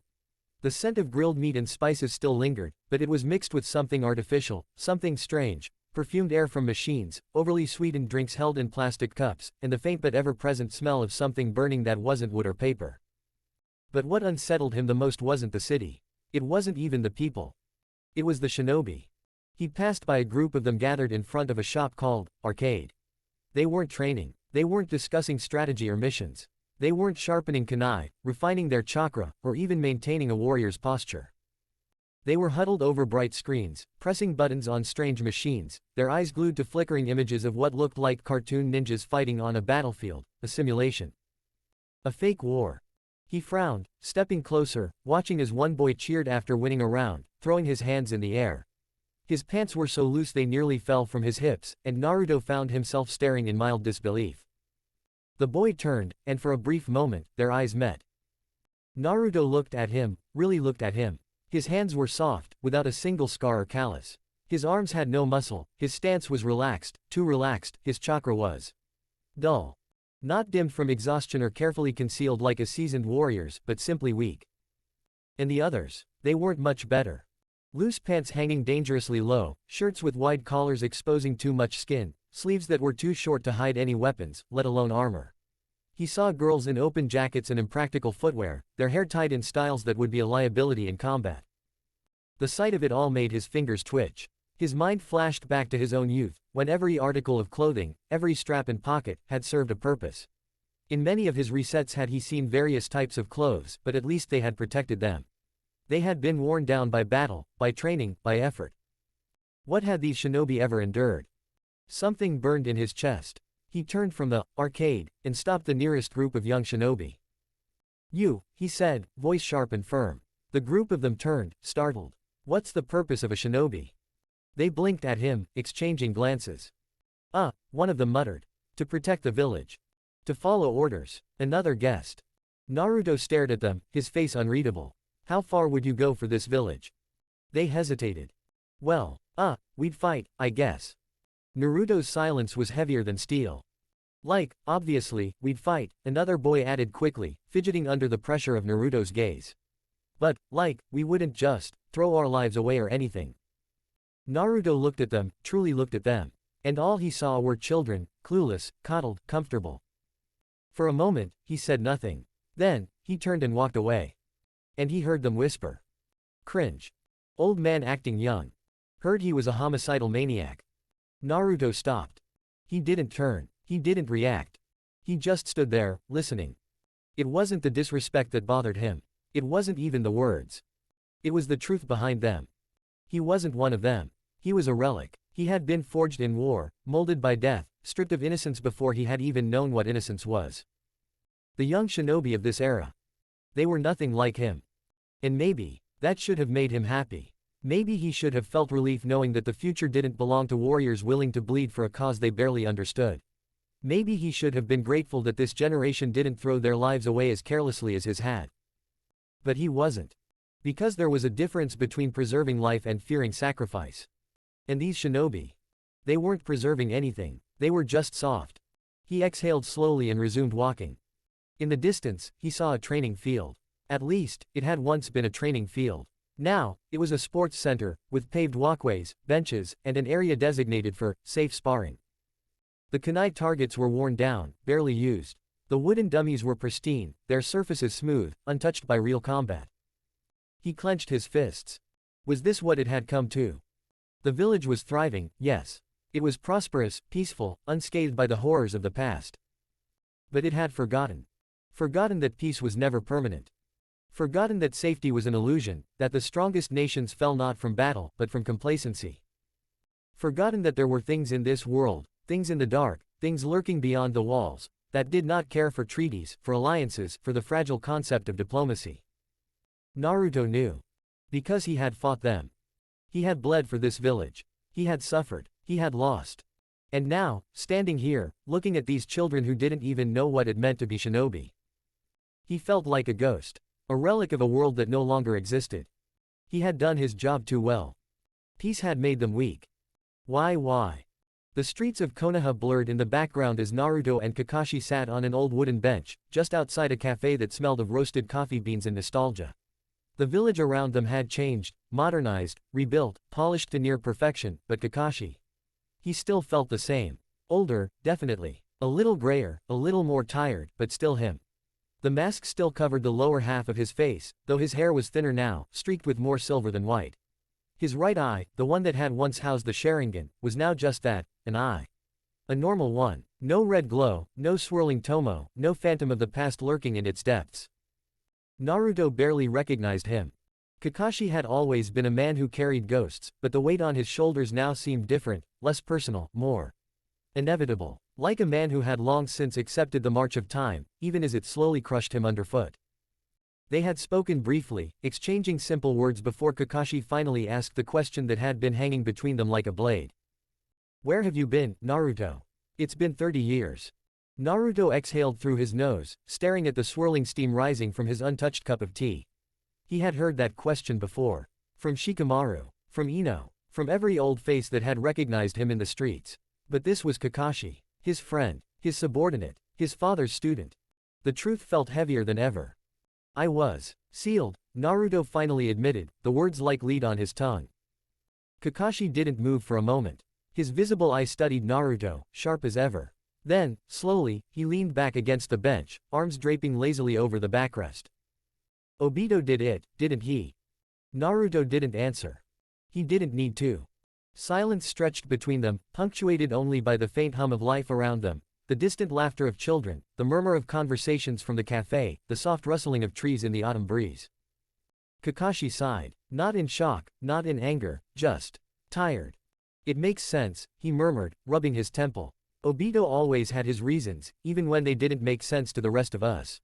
The scent of grilled meat and spices still lingered, but it was mixed with something artificial, something strange, perfumed air from machines, overly sweetened drinks held in plastic cups, and the faint but ever-present smell of something burning that wasn't wood or paper. But what unsettled him the most wasn't the city. It wasn't even the people. It was the shinobi. He passed by a group of them gathered in front of a shop called Arcade. They weren't training. They weren't discussing strategy or missions. They weren't sharpening kunai, refining their chakra, or even maintaining a warrior's posture. They were huddled over bright screens, pressing buttons on strange machines, their eyes glued to flickering images of what looked like cartoon ninjas fighting on a battlefield, a simulation. A fake war. He frowned, stepping closer, watching as one boy cheered after winning a round, throwing his hands in the air. His pants were so loose they nearly fell from his hips, and Naruto found himself staring in mild disbelief. The boy turned, and for a brief moment, their eyes met. Naruto looked at him, really looked at him. His hands were soft, without a single scar or callus. His arms had no muscle, his stance was relaxed, too relaxed, his chakra was dull. Not dimmed from exhaustion or carefully concealed like a seasoned warrior's, but simply weak. And the others? They weren't much better. Loose pants hanging dangerously low, shirts with wide collars exposing too much skin, sleeves that were too short to hide any weapons, let alone armor. He saw girls in open jackets and impractical footwear, their hair tied in styles that would be a liability in combat. The sight of it all made his fingers twitch. His mind flashed back to his own youth, when every article of clothing, every strap and pocket, had served a purpose. In many of his resets had he seen various types of clothes, but at least they had protected them. They had been worn down by battle, by training, by effort. What had these shinobi ever endured? Something burned in his chest. He turned from the arcade and stopped the nearest group of young shinobi. You, he said, voice sharp and firm. The group of them turned, startled. What's the purpose of a shinobi? They blinked at him, exchanging glances. One of them muttered. To protect the village. To follow orders. Another guessed. Naruto stared at them, his face unreadable. How far would you go for this village? They hesitated. Well, we'd fight, I guess. Naruto's silence was heavier than steel. Like, obviously, we'd fight, another boy added quickly, fidgeting under the pressure of Naruto's gaze. But, like, we wouldn't just throw our lives away or anything. Naruto looked at them, truly looked at them. And all he saw were children, clueless, coddled, comfortable. For a moment, he said nothing. Then, he turned and walked away. And he heard them whisper. Cringe. Old man acting young. Heard he was a homicidal maniac. Naruto stopped. He didn't turn. He didn't react. He just stood there, listening. It wasn't the disrespect that bothered him. It wasn't even the words. It was the truth behind them. He wasn't one of them. He was a relic. He had been forged in war, molded by death, stripped of innocence before he had even known what innocence was. The young shinobi of this era. They were nothing like him. And maybe, that should have made him happy. Maybe he should have felt relief knowing that the future didn't belong to warriors willing to bleed for a cause they barely understood. Maybe he should have been grateful that this generation didn't throw their lives away as carelessly as his had. But he wasn't. Because there was a difference between preserving life and fearing sacrifice. And these shinobi. They weren't preserving anything, they were just soft. He exhaled slowly and resumed walking. In the distance, he saw a training field. At least, it had once been a training field. Now, it was a sports center, with paved walkways, benches, and an area designated for safe sparring. The kunai targets were worn down, barely used. The wooden dummies were pristine, their surfaces smooth, untouched by real combat. He clenched his fists. Was this what it had come to? The village was thriving, yes. It was prosperous, peaceful, unscathed by the horrors of the past. But it had forgotten. Forgotten that peace was never permanent. Forgotten that safety was an illusion, that the strongest nations fell not from battle, but from complacency. Forgotten that there were things in this world, things in the dark, things lurking beyond the walls, that did not care for treaties, for alliances, for the fragile concept of diplomacy. Naruto knew. Because he had fought them. He had bled for this village. He had suffered. He had lost. And now, standing here, looking at these children who didn't even know what it meant to be shinobi. He felt like a ghost. A relic of a world that no longer existed. He had done his job too well. Peace had made them weak. Why? The streets of Konoha blurred in the background as Naruto and Kakashi sat on an old wooden bench, just outside a cafe that smelled of roasted coffee beans and nostalgia. The village around them had changed, modernized, rebuilt, polished to near perfection, but Kakashi. He still felt the same. Older, definitely. A little grayer, a little more tired, but still him. The mask still covered the lower half of his face, though his hair was thinner now, streaked with more silver than white. His right eye, the one that had once housed the Sharingan, was now just that, an eye. A normal one. No red glow, no swirling tomo, no phantom of the past lurking in its depths. Naruto barely recognized him. Kakashi had always been a man who carried ghosts, but the weight on his shoulders now seemed different, less personal, more inevitable. Like a man who had long since accepted the march of time, even as it slowly crushed him underfoot. They had spoken briefly, exchanging simple words before Kakashi finally asked the question that had been hanging between them like a blade. Where have you been, Naruto? It's been 30 years. Naruto exhaled through his nose, staring at the swirling steam rising from his untouched cup of tea. He had heard that question before. From Shikamaru. From Ino. From every old face that had recognized him in the streets. But this was Kakashi. His friend. His subordinate. His father's student. The truth felt heavier than ever. I was sealed, Naruto finally admitted, the words like lead on his tongue. Kakashi didn't move for a moment. His visible eye studied Naruto, sharp as ever. Then, slowly, he leaned back against the bench, arms draping lazily over the backrest. Obito did it, didn't he? Naruto didn't answer. He didn't need to. Silence stretched between them, punctuated only by the faint hum of life around them, the distant laughter of children, the murmur of conversations from the cafe, the soft rustling of trees in the autumn breeze. Kakashi sighed. Not in shock, not in anger, just tired. It makes sense, he murmured, rubbing his temple. Obito always had his reasons, even when they didn't make sense to the rest of us.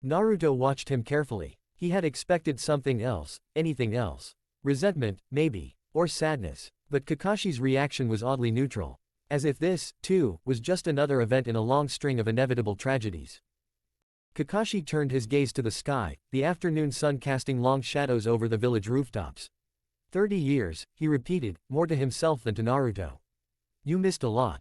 Naruto watched him carefully. He had expected something else, anything else. Resentment, maybe. Or sadness. But Kakashi's reaction was oddly neutral. As if this, too, was just another event in a long string of inevitable tragedies. Kakashi turned his gaze to the sky, the afternoon sun casting long shadows over the village rooftops. 30 years, he repeated, more to himself than to Naruto. You missed a lot.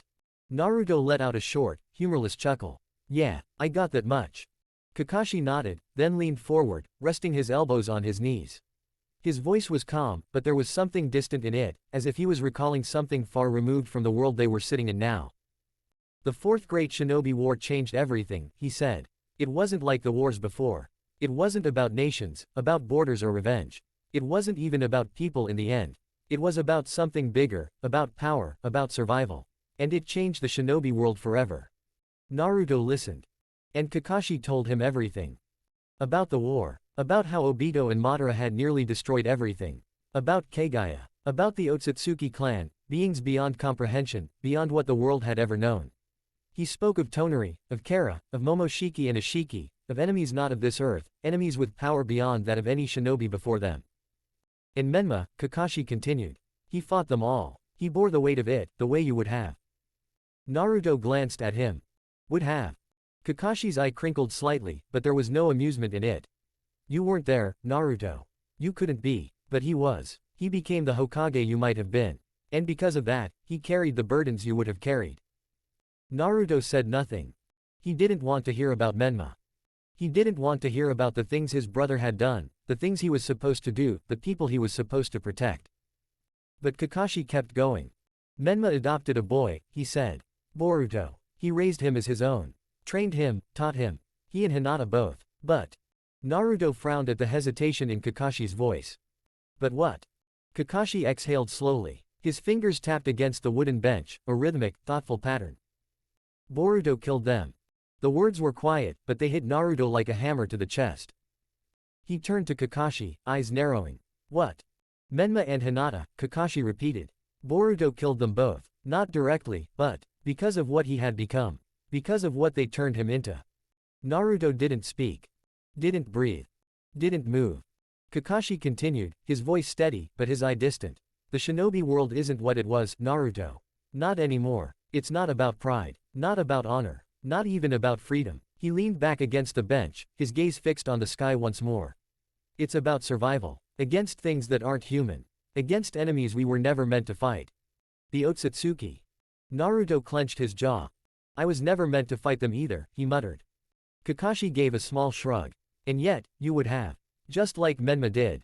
Naruto let out a short, humorless chuckle. Yeah, I got that much. Kakashi nodded, then leaned forward, resting his elbows on his knees. His voice was calm, but there was something distant in it, as if he was recalling something far removed from the world they were sitting in now. The Fourth Great Shinobi War changed everything, he said. It wasn't like the wars before. It wasn't about nations, about borders or revenge. It wasn't even about people in the end. It was about something bigger, about power, about survival. And it changed the shinobi world forever. Naruto listened. And Kakashi told him everything. About the war. About how Obito and Madara had nearly destroyed everything. About Kekkei. About the Otsutsuki clan, beings beyond comprehension, beyond what the world had ever known. He spoke of Tonari, of Kara, of Momoshiki and Ashiki, of enemies not of this earth, enemies with power beyond that of any shinobi before them. In Menma, Kakashi continued. He fought them all. He bore the weight of it, the way you would have. Naruto glanced at him. Would have. Kakashi's eye crinkled slightly, but there was no amusement in it. You weren't there, Naruto. You couldn't be. But he was. He became the Hokage you might have been. And because of that, he carried the burdens you would have carried. Naruto said nothing. He didn't want to hear about Menma. He didn't want to hear about the things his brother had done, the things he was supposed to do, the people he was supposed to protect. But Kakashi kept going. Menma adopted a boy, he said. Boruto. He raised him as his own. Trained him, taught him. He and Hinata both. But. Naruto frowned at the hesitation in Kakashi's voice. But what? Kakashi exhaled slowly. His fingers tapped against the wooden bench, a rhythmic, thoughtful pattern. Boruto killed them. The words were quiet, but they hit Naruto like a hammer to the chest. He turned to Kakashi, eyes narrowing. What? Menma and Hinata, Kakashi repeated. Boruto killed them both. Not directly, but because of what he had become. Because of what they turned him into. Naruto didn't speak. Didn't breathe. Didn't move. Kakashi continued, his voice steady, but his eye distant. The shinobi world isn't what it was, Naruto. Not anymore. It's not about pride. Not about honor. Not even about freedom. He leaned back against the bench, his gaze fixed on the sky once more. It's about survival. Against things that aren't human. Against enemies we were never meant to fight. The Otsutsuki. Naruto clenched his jaw. I was never meant to fight them either, he muttered. Kakashi gave a small shrug. And yet, you would have. Just like Menma did.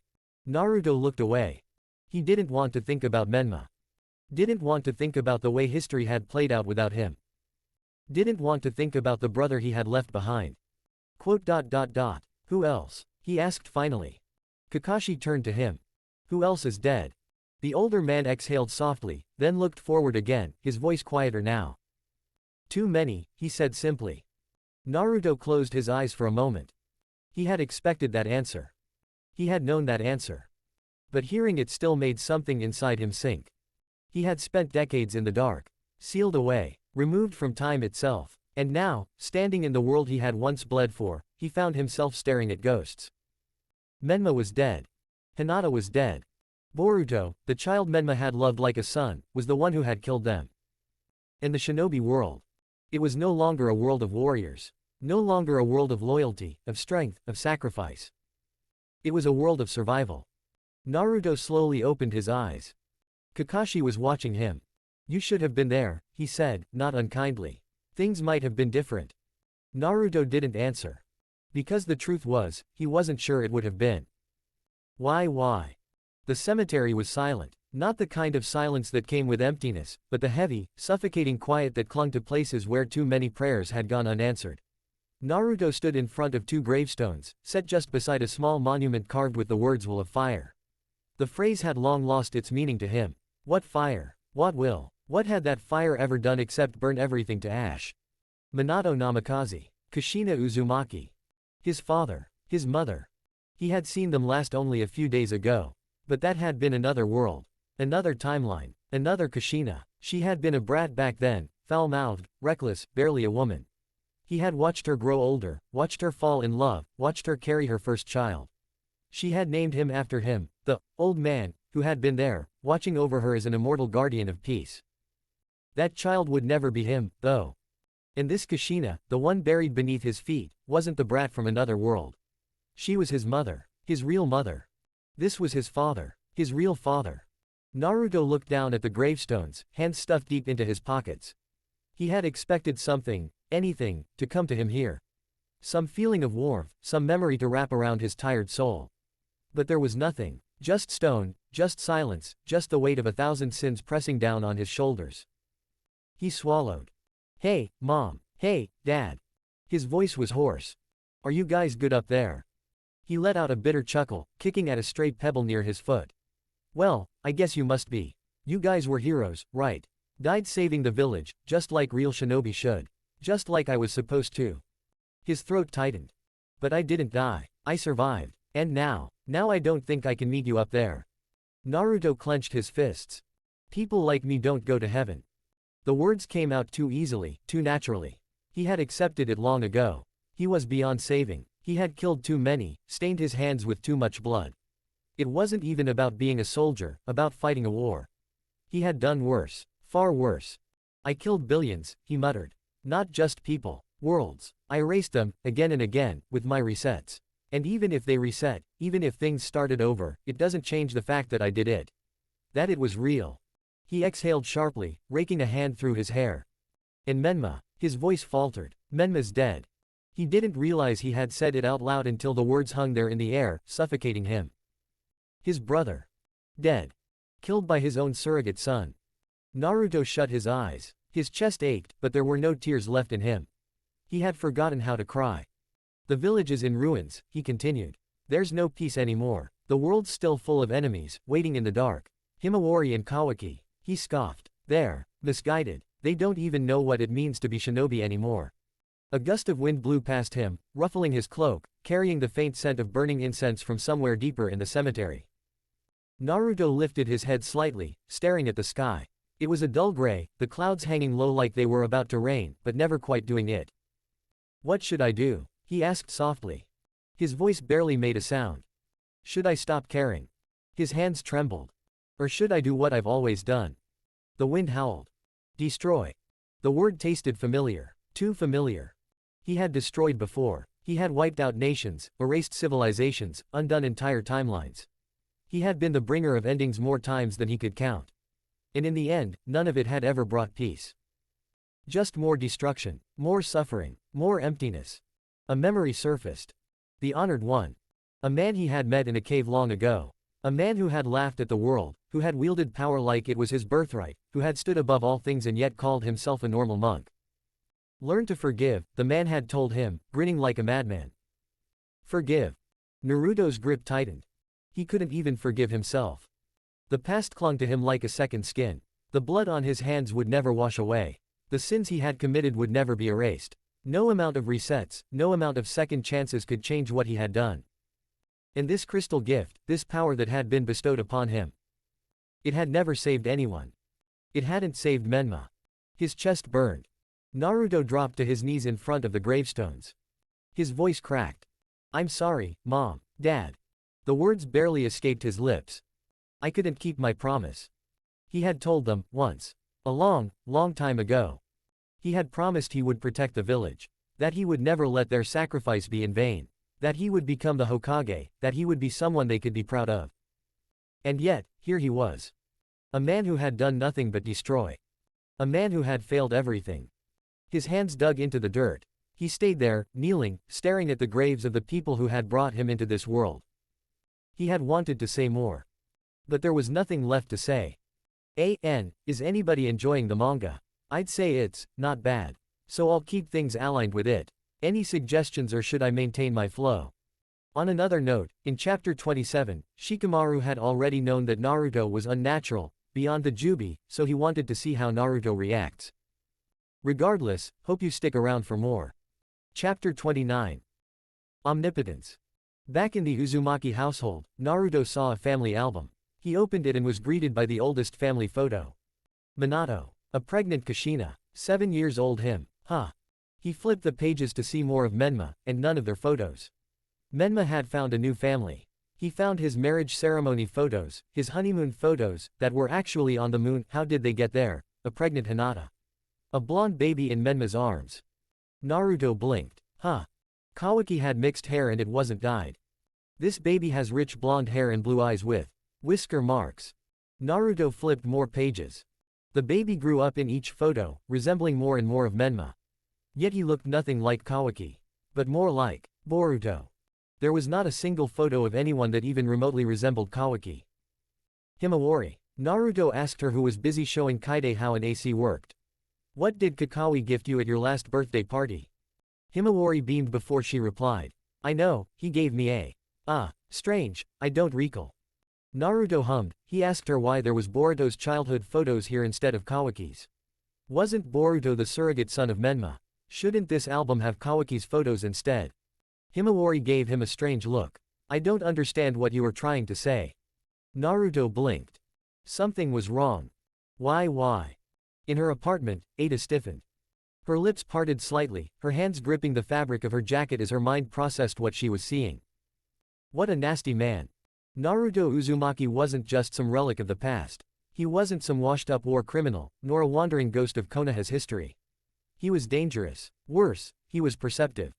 Naruto looked away. He didn't want to think about Menma. Didn't want to think about the way history had played out without him. Didn't want to think about the brother he had left behind. Who else? He asked finally. Kakashi turned to him. Who else is dead? The older man exhaled softly, then looked forward again, his voice quieter now. Too many, he said simply. Naruto closed his eyes for a moment. He had expected that answer. He had known that answer. But hearing it still made something inside him sink. He had spent decades in the dark. Sealed away. Removed from time itself. And now, standing in the world he had once bled for, he found himself staring at ghosts. Menma was dead. Hinata was dead. Boruto, the child Menma had loved like a son, was the one who had killed them. In the shinobi world. It was no longer a world of warriors. No longer a world of loyalty, of strength, of sacrifice. It was a world of survival. Naruto slowly opened his eyes. Kakashi was watching him. You should have been there, he said, not unkindly. Things might have been different. Naruto didn't answer. Because the truth was, he wasn't sure it would have been. Why? The cemetery was silent. Not the kind of silence that came with emptiness, but the heavy, suffocating quiet that clung to places where too many prayers had gone unanswered. Naruto stood in front of two gravestones, set just beside a small monument carved with the words "Will of Fire." The phrase had long lost its meaning to him. What fire? What will? What had that fire ever done except burn everything to ash? Minato Namikaze. Kushina Uzumaki. His father. His mother. He had seen them last only a few days ago. But that had been another world. Another timeline. Another Kushina. She had been a brat back then, foul-mouthed, reckless, barely a woman. He had watched her grow older, watched her fall in love, watched her carry her first child. She had named him after him, the old man, who had been there, watching over her as an immortal guardian of peace. That child would never be him, though. And this Kushina, the one buried beneath his feet, wasn't the brat from another world. She was his mother, his real mother. This was his father, his real father. Naruto looked down at the gravestones, hands stuffed deep into his pockets. He had expected something, anything, to come to him here. Some feeling of warmth, some memory to wrap around his tired soul. But there was nothing, just stone, just silence, just the weight of 1,000 sins pressing down on his shoulders. He swallowed. "Hey, Mom. Hey, Dad." His voice was hoarse. "Are you guys good up there?" He let out a bitter chuckle, kicking at a stray pebble near his foot. "Well, I guess you must be. You guys were heroes, right? Died saving the village, just like real shinobi should. Just like I was supposed to." His throat tightened. "But I didn't die. I survived. And now I don't think I can meet you up there." Naruto clenched his fists. "People like me don't go to heaven." The words came out too easily, too naturally. He had accepted it long ago. He was beyond saving. He had killed too many, stained his hands with too much blood. It wasn't even about being a soldier, about fighting a war. He had done worse, far worse. "I killed billions," he muttered. "Not just people, worlds. I erased them, again and again, with my resets. And even if they reset, even if things started over, it doesn't change the fact that I did it. That it was real." He exhaled sharply, raking a hand through his hair. "And Menma," his voice faltered. "Menma's dead." He didn't realize he had said it out loud until the words hung there in the air, suffocating him. His brother. Dead. Killed by his own surrogate son. Naruto shut his eyes. His chest ached, but there were no tears left in him. He had forgotten how to cry. "The village is in ruins," he continued. "There's no peace anymore. The world's still full of enemies, waiting in the dark. Himawari and Kawaki." He scoffed. "They're misguided. They don't even know what it means to be shinobi anymore." A gust of wind blew past him, ruffling his cloak, carrying the faint scent of burning incense from somewhere deeper in the cemetery. Naruto lifted his head slightly, staring at the sky. It was a dull gray, the clouds hanging low like they were about to rain, but never quite doing it. "What should I do?" he asked softly. His voice barely made a sound. "Should I stop caring?" His hands trembled. "Or should I do what I've always done?" The wind howled. Destroy. The word tasted familiar. Too familiar. He had destroyed before. He had wiped out nations, erased civilizations, undone entire timelines. He had been the bringer of endings more times than he could count. And in the end, none of it had ever brought peace. Just more destruction, more suffering, more emptiness. A memory surfaced. The honored one. A man he had met in a cave long ago. A man who had laughed at the world, who had wielded power like it was his birthright, who had stood above all things and yet called himself a normal monk. "Learn to forgive," the man had told him, grinning like a madman. Forgive. Naruto's grip tightened. He couldn't even forgive himself. The past clung to him like a second skin. The blood on his hands would never wash away. The sins he had committed would never be erased. No amount of resets, no amount of second chances could change what he had done. And this crystal gift, this power that had been bestowed upon him. It had never saved anyone. It hadn't saved Menma. His chest burned. Naruto dropped to his knees in front of the gravestones. His voice cracked. "I'm sorry, Mom, Dad." The words barely escaped his lips. "I couldn't keep my promise." He had told them, once. A long, long time ago. He had promised he would protect the village. That he would never let their sacrifice be in vain. That he would become the Hokage, that he would be someone they could be proud of. And yet, here he was. A man who had done nothing but destroy. A man who had failed everything. His hands dug into the dirt. He stayed there, kneeling, staring at the graves of the people who had brought him into this world. He had wanted to say more. But there was nothing left to say. Is anybody enjoying the manga? I'd say it's not bad. So I'll keep things aligned with it. Any suggestions, or should I maintain my flow? On another note, in chapter 27, Shikamaru had already known that Naruto was unnatural, beyond the Jubi, so he wanted to see how Naruto reacts. Regardless, hope you stick around for more. Chapter 29. Omnipotence. Back in the Uzumaki household, Naruto saw a family album. He opened it and was greeted by the oldest family photo. Minato. A pregnant Kushina. 7 years old him. Huh. He flipped the pages to see more of Menma, and none of their photos. Menma had found a new family. He found his marriage ceremony photos, his honeymoon photos, that were actually on the moon. How did they get there? A pregnant Hinata. A blonde baby in Menma's arms. Naruto blinked. Huh. Kawaki had mixed hair and it wasn't dyed. This baby has rich blonde hair and blue eyes with whisker marks. Naruto flipped more pages. The baby grew up in each photo, resembling more and more of Menma. Yet he looked nothing like Kawaki, but more like Boruto. There was not a single photo of anyone that even remotely resembled Kawaki. Himawari. Naruto asked her, who was busy showing Kaide how an AC worked. What did Kakawi gift you at your last birthday party? Himawari beamed before she replied. I know, he gave me a. Strange, I don't recall. Naruto hummed. He asked her why there was Boruto's childhood photos here instead of Kawaki's. Wasn't Boruto the surrogate son of Menma? Shouldn't this album have Kawaki's photos instead? Himawari gave him a strange look. I don't understand what you were trying to say. Naruto blinked. Something was wrong. Why? In her apartment, Ada stiffened. Her lips parted slightly, her hands gripping the fabric of her jacket as her mind processed what she was seeing. What a nasty man. Naruto Uzumaki wasn't just some relic of the past. He wasn't some washed-up war criminal, nor a wandering ghost of Konoha's history. He was dangerous. Worse, he was perceptive.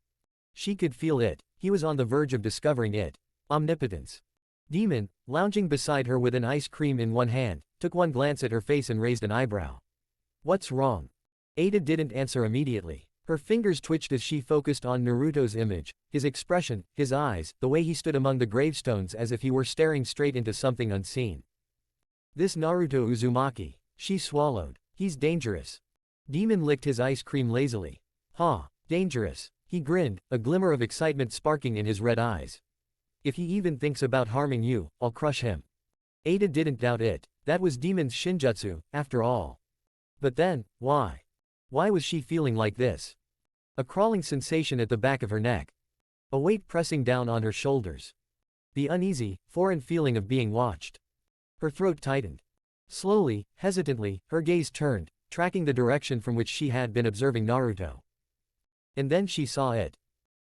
She could feel it. He was on the verge of discovering it. Omnipotence. Demon, lounging beside her with an ice cream in one hand, took one glance at her face and raised an eyebrow. What's wrong? Ada didn't answer immediately. Her fingers twitched as she focused on Naruto's image, his expression, his eyes, the way he stood among the gravestones as if he were staring straight into something unseen. This Naruto Uzumaki. She swallowed. He's dangerous. Demon licked his ice cream lazily. Dangerous. He grinned, a glimmer of excitement sparking in his red eyes. If he even thinks about harming you, I'll crush him. Ada didn't doubt it. That was Demon's shinjutsu, after all. But then, why? Why was she feeling like this? A crawling sensation at the back of her neck. A weight pressing down on her shoulders. The uneasy, foreign feeling of being watched. Her throat tightened. Slowly, hesitantly, her gaze turned, tracking the direction from which she had been observing Naruto. And then she saw it.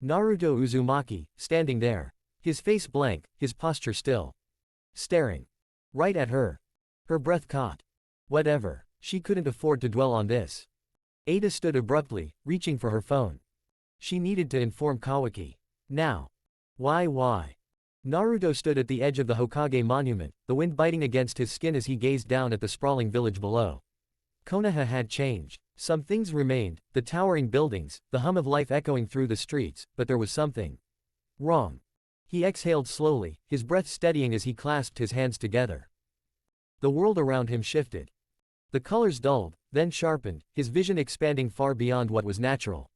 Naruto Uzumaki, standing there. His face blank, his posture still. Staring. Right at her. Her breath caught. Whatever. She couldn't afford to dwell on this. Ada stood abruptly, reaching for her phone. She needed to inform Kawaki. Now. Why? Naruto stood at the edge of the Hokage monument, the wind biting against his skin as he gazed down at the sprawling village below. Konoha had changed. Some things remained, the towering buildings, the hum of life echoing through the streets, but there was something wrong. He exhaled slowly, his breath steadying as he clasped his hands together. The world around him shifted. The colors dulled, then sharpened, his vision expanding far beyond what was natural.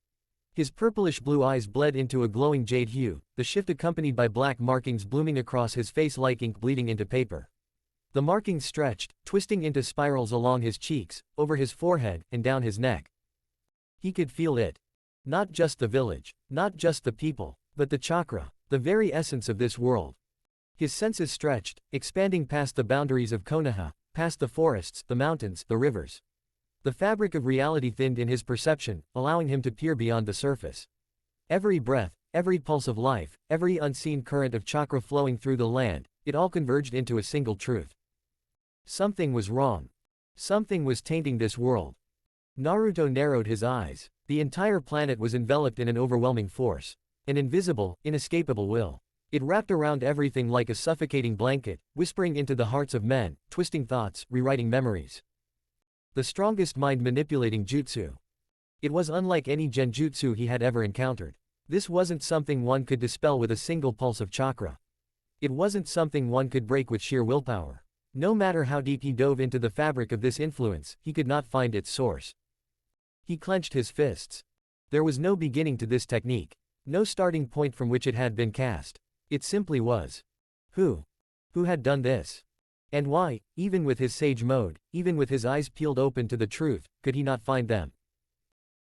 His purplish blue eyes bled into a glowing jade hue, the shift accompanied by black markings blooming across his face like ink bleeding into paper. The markings stretched, twisting into spirals along his cheeks, over his forehead, and down his neck. He could feel it. Not just the village, not just the people, but the chakra, the very essence of this world. His senses stretched, expanding past the boundaries of Konoha, past the forests, the mountains, the rivers. The fabric of reality thinned in his perception, allowing him to peer beyond the surface. Every breath, every pulse of life, every unseen current of chakra flowing through the land, it all converged into a single truth. Something was wrong. Something was tainting this world. Naruto narrowed his eyes. The entire planet was enveloped in an overwhelming force. An invisible, inescapable will. It wrapped around everything like a suffocating blanket, whispering into the hearts of men, twisting thoughts, rewriting memories. The strongest mind-manipulating jutsu. It was unlike any genjutsu he had ever encountered. This wasn't something one could dispel with a single pulse of chakra. It wasn't something one could break with sheer willpower. No matter how deep he dove into the fabric of this influence, he could not find its source. He clenched his fists. There was no beginning to this technique. No starting point from which it had been cast. It simply was. Who had done this? And why, even with his sage mode, even with his eyes peeled open to the truth, could he not find them?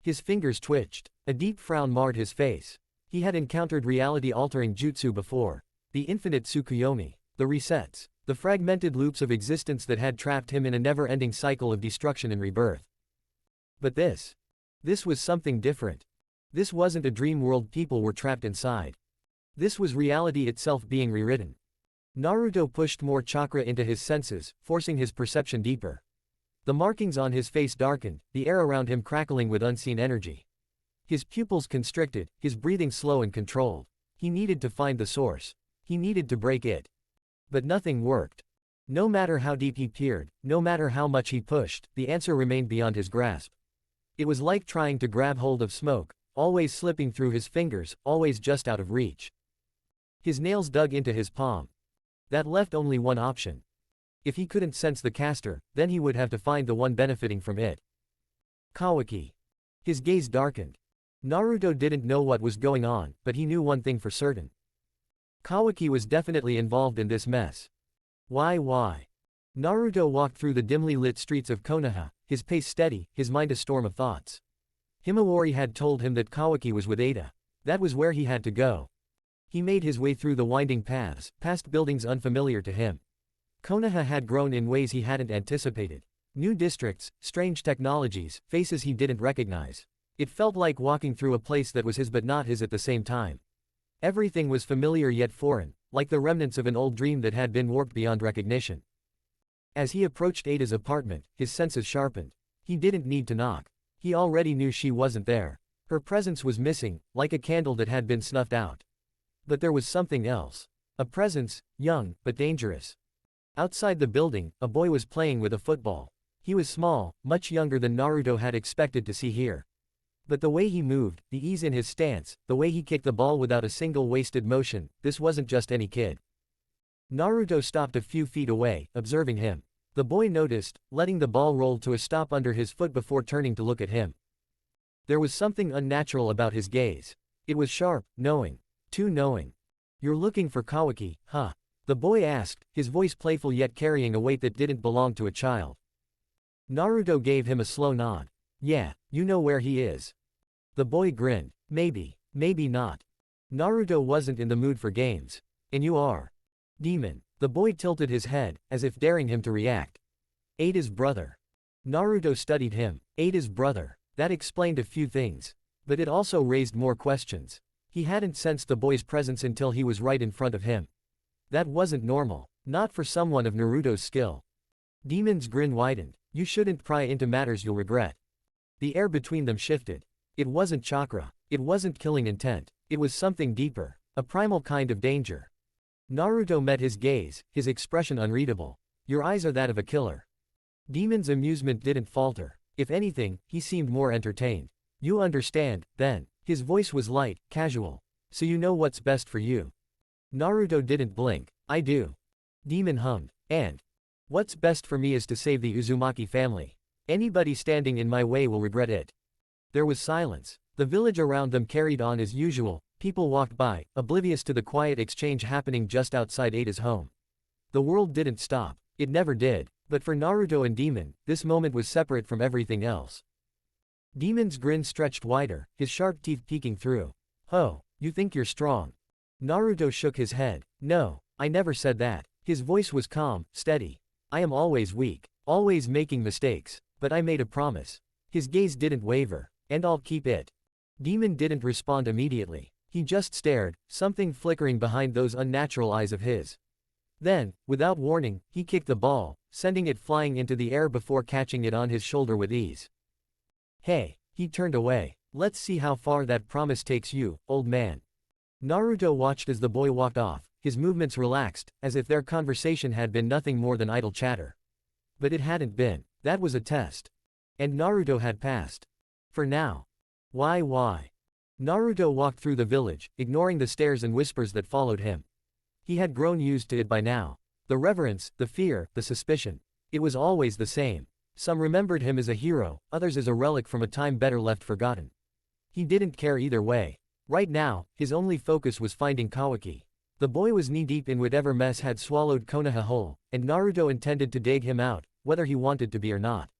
His fingers twitched. A deep frown marred his face. He had encountered reality-altering jutsu before. The infinite Tsukuyomi. The resets. The fragmented loops of existence that had trapped him in a never-ending cycle of destruction and rebirth. But this was something different. This wasn't a dream world people were trapped inside. This was reality itself being rewritten. Naruto pushed more chakra into his senses, forcing his perception deeper. The markings on his face darkened, the air around him crackling with unseen energy. His pupils constricted, his breathing slow and controlled. He needed to find the source. He needed to break it. But nothing worked. No matter how deep he peered, no matter how much he pushed, the answer remained beyond his grasp. It was like trying to grab hold of smoke, always slipping through his fingers, always just out of reach. His nails dug into his palm. That left only one option. If he couldn't sense the caster, then he would have to find the one benefiting from it. Kawaki. His gaze darkened. Naruto didn't know what was going on, but he knew one thing for certain. Kawaki was definitely involved in this mess. Why? Naruto walked through the dimly lit streets of Konoha, his pace steady, his mind a storm of thoughts. Himawari had told him that Kawaki was with Ada. That was where he had to go. He made his way through the winding paths, past buildings unfamiliar to him. Konoha had grown in ways he hadn't anticipated. New districts, strange technologies, faces he didn't recognize. It felt like walking through a place that was his but not his at the same time. Everything was familiar yet foreign, like the remnants of an old dream that had been warped beyond recognition. As he approached Ada's apartment, his senses sharpened. He didn't need to knock. He already knew she wasn't there. Her presence was missing, like a candle that had been snuffed out. But there was something else. A presence, young, but dangerous. Outside the building, a boy was playing with a football. He was small, much younger than Naruto had expected to see here. But the way he moved, the ease in his stance, the way he kicked the ball without a single wasted motion, this wasn't just any kid. Naruto stopped a few feet away, observing him. The boy noticed, letting the ball roll to a stop under his foot before turning to look at him. There was something unnatural about his gaze. It was sharp, knowing. Too knowing. "You're looking for Kawaki, huh?" the boy asked, his voice playful yet carrying a weight that didn't belong to a child. Naruto gave him a slow nod. "Yeah, you know where he is." The boy grinned. Maybe not. Naruto wasn't in the mood for games. "And you are?" "Demon." The boy tilted his head, as if daring him to react. "Ada's brother." Naruto studied him. Ada's brother. That explained a few things. But it also raised more questions. He hadn't sensed the boy's presence until he was right in front of him. That wasn't normal. Not for someone of Naruto's skill. Demon's grin widened. "You shouldn't pry into matters you'll regret." The air between them shifted. It wasn't chakra. It wasn't killing intent. It was something deeper. A primal kind of danger. Naruto met his gaze, his expression unreadable. "Your eyes are that of a killer." Demon's amusement didn't falter. If anything, he seemed more entertained. "You understand, then." His voice was light, casual. "So you know what's best for you." Naruto didn't blink. "I do." Demon hummed. "And what's best for me is to save the Uzumaki family. Anybody standing in my way will regret it." There was silence. The village around them carried on as usual. People walked by, oblivious to the quiet exchange happening just outside Ada's home. The world didn't stop. It never did. But for Naruto and Demon, this moment was separate from everything else. Demon's grin stretched wider, his sharp teeth peeking through. "Oh, you think you're strong?" Naruto shook his head. "No, I never said that." His voice was calm, steady. "I am always weak, always making mistakes. But I made a promise." His gaze didn't waver. "And I'll keep it." Demon didn't respond immediately. He just stared, something flickering behind those unnatural eyes of his. Then, without warning, he kicked the ball, sending it flying into the air before catching it on his shoulder with ease. "Hey." He turned away. "Let's see how far that promise takes you, old man." Naruto watched as the boy walked off, his movements relaxed, as if their conversation had been nothing more than idle chatter. But it hadn't been. That was a test. And Naruto had passed. For now. Why? Naruto walked through the village, ignoring the stares and whispers that followed him. He had grown used to it by now. The reverence, the fear, the suspicion. It was always the same. Some remembered him as a hero, others as a relic from a time better left forgotten. He didn't care either way. Right now, his only focus was finding Kawaki. The boy was knee-deep in whatever mess had swallowed Konoha whole, and Naruto intended to dig him out, whether he wanted to be or not.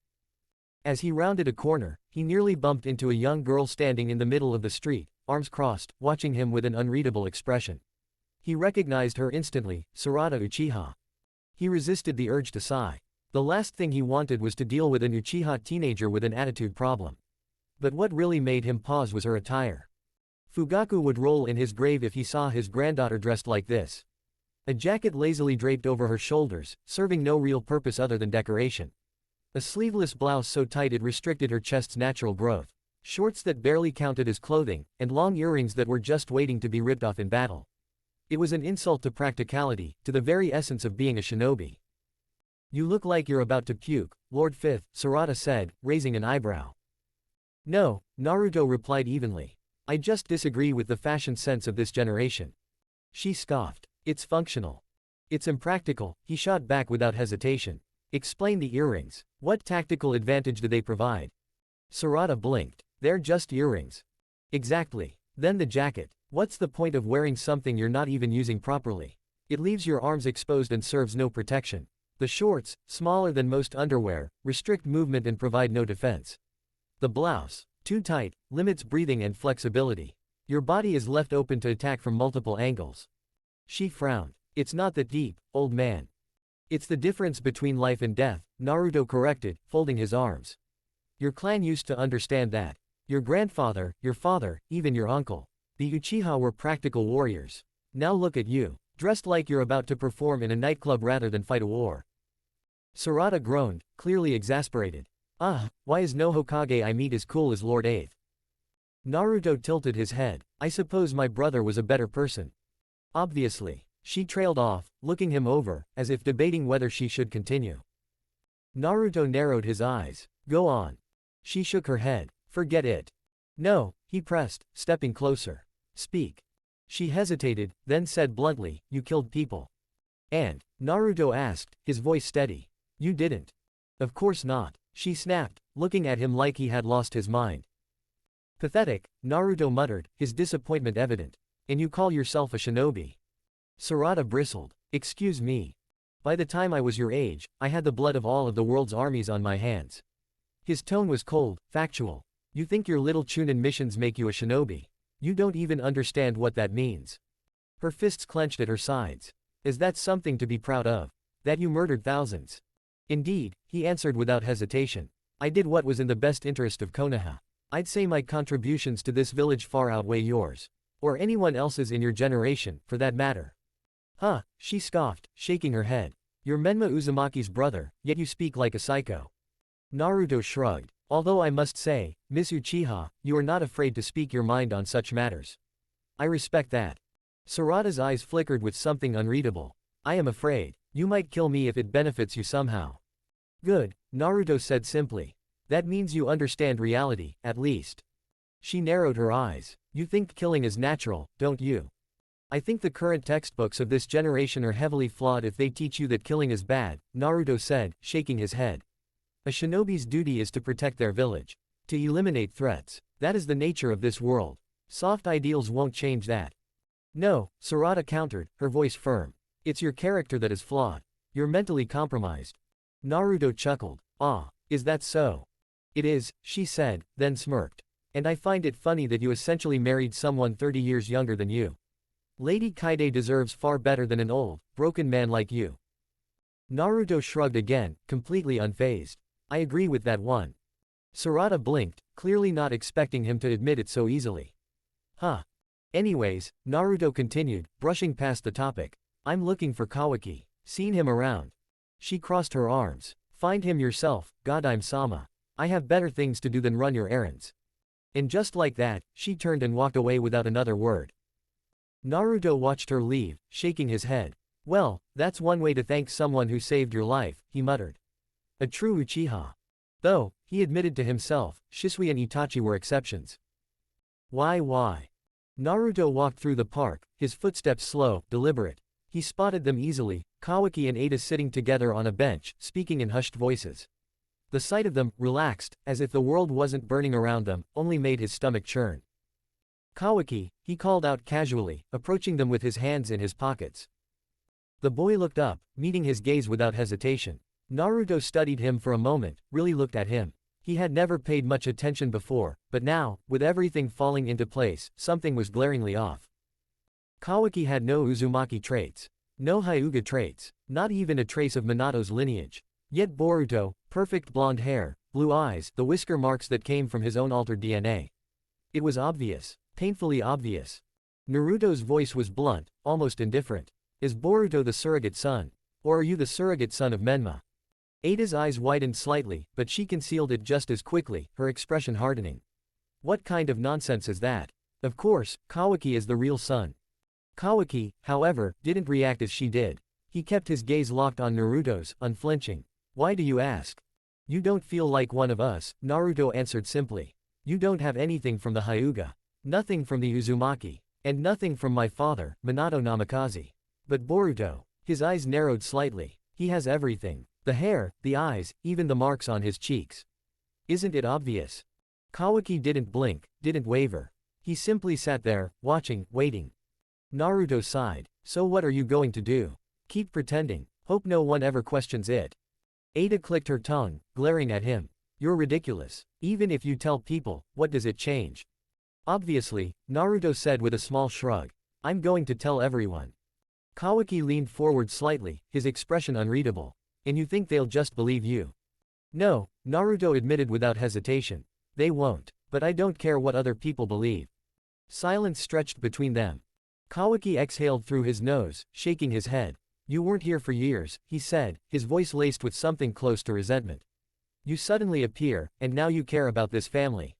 As he rounded a corner, he nearly bumped into a young girl standing in the middle of the street, arms crossed, watching him with an unreadable expression. He recognized her instantly, Sarada Uchiha. He resisted the urge to sigh. The last thing he wanted was to deal with an Uchiha teenager with an attitude problem. But what really made him pause was her attire. Fugaku would roll in his grave if he saw his granddaughter dressed like this. A jacket lazily draped over her shoulders, serving no real purpose other than decoration. A sleeveless blouse so tight it restricted her chest's natural growth. Shorts that barely counted as clothing, and long earrings that were just waiting to be ripped off in battle. It was an insult to practicality, to the very essence of being a shinobi. "You look like you're about to puke," Lord Fifth, Sarada said, raising an eyebrow. "No," Naruto replied evenly. "I just disagree with the fashion sense of this generation." She scoffed. "It's functional. It's impractical," he shot back without hesitation. "Explain the earrings. What tactical advantage do they provide?" Sarada blinked. "They're just earrings." "Exactly. Then the jacket. What's the point of wearing something you're not even using properly? It leaves your arms exposed and serves no protection. The shorts, smaller than most underwear, restrict movement and provide no defense. The blouse, too tight, limits breathing and flexibility. Your body is left open to attack from multiple angles." She frowned. "It's not that deep, old man. It's the difference between life and death," Naruto corrected, folding his arms. "Your clan used to understand that. Your grandfather, your father, even your uncle. The Uchiha were practical warriors. Now look at you, dressed like you're about to perform in a nightclub rather than fight a war." Sarada groaned, clearly exasperated. Why is no Hokage I meet as cool as Lord Eighth?" Naruto tilted his head. "I suppose my brother was a better person." "Obviously." She trailed off, looking him over, as if debating whether she should continue. Naruto narrowed his eyes. "Go on." She shook her head. "Forget it." "No," he pressed, stepping closer. "Speak." She hesitated, then said bluntly, "You killed people." "And?" Naruto asked, his voice steady. "You didn't." "Of course not," she snapped, looking at him like he had lost his mind. "Pathetic," Naruto muttered, his disappointment evident. "And you call yourself a shinobi?" Sarada bristled. "Excuse me. By the time I was your age, I had the blood of all of the world's armies on my hands." His tone was cold, factual. "You think your little Chunin missions make you a shinobi? You don't even understand what that means." Her fists clenched at her sides. "Is that something to be proud of? That you murdered thousands?" "Indeed," he answered without hesitation. "I did what was in the best interest of Konoha. I'd say my contributions to this village far outweigh yours. Or anyone else's in your generation, for that matter." "Huh," she scoffed, shaking her head. "You're Menma Uzumaki's brother, yet you speak like a psycho." Naruto shrugged. "Although I must say, Miss Uchiha, you are not afraid to speak your mind on such matters. I respect that." Sarada's eyes flickered with something unreadable. "I am afraid. You might kill me if it benefits you somehow." "Good," Naruto said simply. "That means you understand reality, at least." She narrowed her eyes. "You think killing is natural, don't you?" "I think the current textbooks of this generation are heavily flawed if they teach you that killing is bad," Naruto said, shaking his head. "A shinobi's duty is to protect their village. To eliminate threats. That is the nature of this world. Soft ideals won't change that." "No," Sarada countered, her voice firm. "It's your character that is flawed. You're mentally compromised." Naruto chuckled. "Ah, is that so?" "It is," she said, then smirked. "And I find it funny that you essentially married someone 30 years younger than you. Lady Kaide deserves far better than an old, broken man like you." Naruto shrugged again, completely unfazed. "I agree with that one." Sarada blinked, clearly not expecting him to admit it so easily. "Huh. Anyways," Naruto continued, brushing past the topic. "I'm looking for Kawaki. Seen him around." She crossed her arms. "Find him yourself, Godime-sama. I have better things to do than run your errands." And just like that, she turned and walked away without another word. Naruto watched her leave, shaking his head. "Well, that's one way to thank someone who saved your life," he muttered. "A true Uchiha." Though, he admitted to himself, Shisui and Itachi were exceptions. Why? Naruto walked through the park, his footsteps slow, deliberate. He spotted them easily, Kawaki and Ada sitting together on a bench, speaking in hushed voices. The sight of them, relaxed, as if the world wasn't burning around them, only made his stomach churn. "Kawaki," he called out casually, approaching them with his hands in his pockets. The boy looked up, meeting his gaze without hesitation. Naruto studied him for a moment, really looked at him. He had never paid much attention before, but now, with everything falling into place, something was glaringly off. Kawaki had no Uzumaki traits. No Hyuga traits. Not even a trace of Minato's lineage. Yet Boruto, perfect blonde hair, blue eyes, the whisker marks that came from his own altered DNA. It was obvious. Painfully obvious. Naruto's voice was blunt, almost indifferent. Is Boruto the surrogate son? Or are you the surrogate son of Menma? Ada's eyes widened slightly, but she concealed it just as quickly, her expression hardening. What kind of nonsense is that? Of course, Kawaki is the real son. Kawaki, however, didn't react as she did. He kept his gaze locked on Naruto's, unflinching. Why do you ask? You don't feel like one of us, Naruto answered simply. You don't have anything from the Hyuga. Nothing from the Uzumaki. And nothing from my father, Minato Namikaze. But Boruto. His eyes narrowed slightly. He has everything. The hair, the eyes, even the marks on his cheeks. Isn't it obvious? Kawaki didn't blink, didn't waver. He simply sat there, watching, waiting. Naruto sighed. So what are you going to do? Keep pretending. Hope no one ever questions it. Ada clicked her tongue, glaring at him. You're ridiculous. Even if you tell people, what does it change? Obviously, Naruto said with a small shrug. I'm going to tell everyone. Kawaki leaned forward slightly, his expression unreadable. And you think they'll just believe you? No, Naruto admitted without hesitation. They won't. But I don't care what other people believe. Silence stretched between them. Kawaki exhaled through his nose, shaking his head. You weren't here for years, he said, his voice laced with something close to resentment. You suddenly appear, and now you care about this family.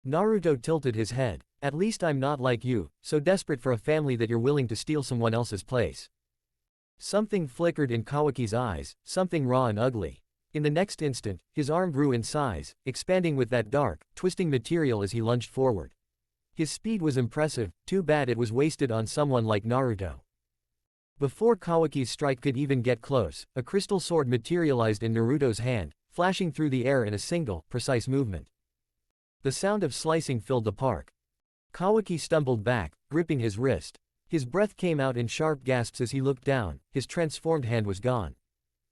Naruto tilted his head. At least I'm not like you, so desperate for a family that you're willing to steal someone else's place. Something flickered in Kawaki's eyes, something raw and ugly. In the next instant, his arm grew in size, expanding with that dark, twisting material as he lunged forward. His speed was impressive, too bad it was wasted on someone like Naruto. Before Kawaki's strike could even get close, a crystal sword materialized in Naruto's hand, flashing through the air in a single, precise movement. The sound of slicing filled the park. Kawaki stumbled back, gripping his wrist. His breath came out in sharp gasps as he looked down, his transformed hand was gone.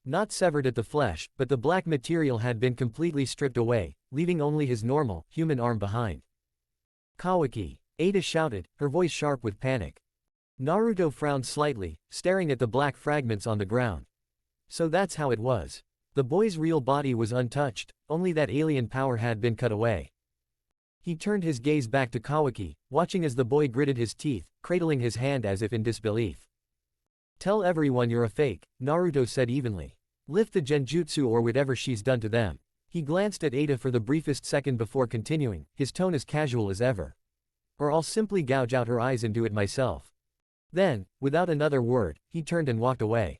Not severed at the flesh, but the black material had been completely stripped away, leaving only his normal, human arm behind. Kawaki! Ada shouted, her voice sharp with panic. Naruto frowned slightly, staring at the black fragments on the ground. So that's how it was. The boy's real body was untouched, only that alien power had been cut away. He turned his gaze back to Kawaki, watching as the boy gritted his teeth, cradling his hand as if in disbelief. Tell everyone you're a fake, Naruto said evenly. Lift the genjutsu or whatever she's done to them. He glanced at Ada for the briefest second before continuing, his tone as casual as ever. Or I'll simply gouge out her eyes and do it myself. Then, without another word, he turned and walked away.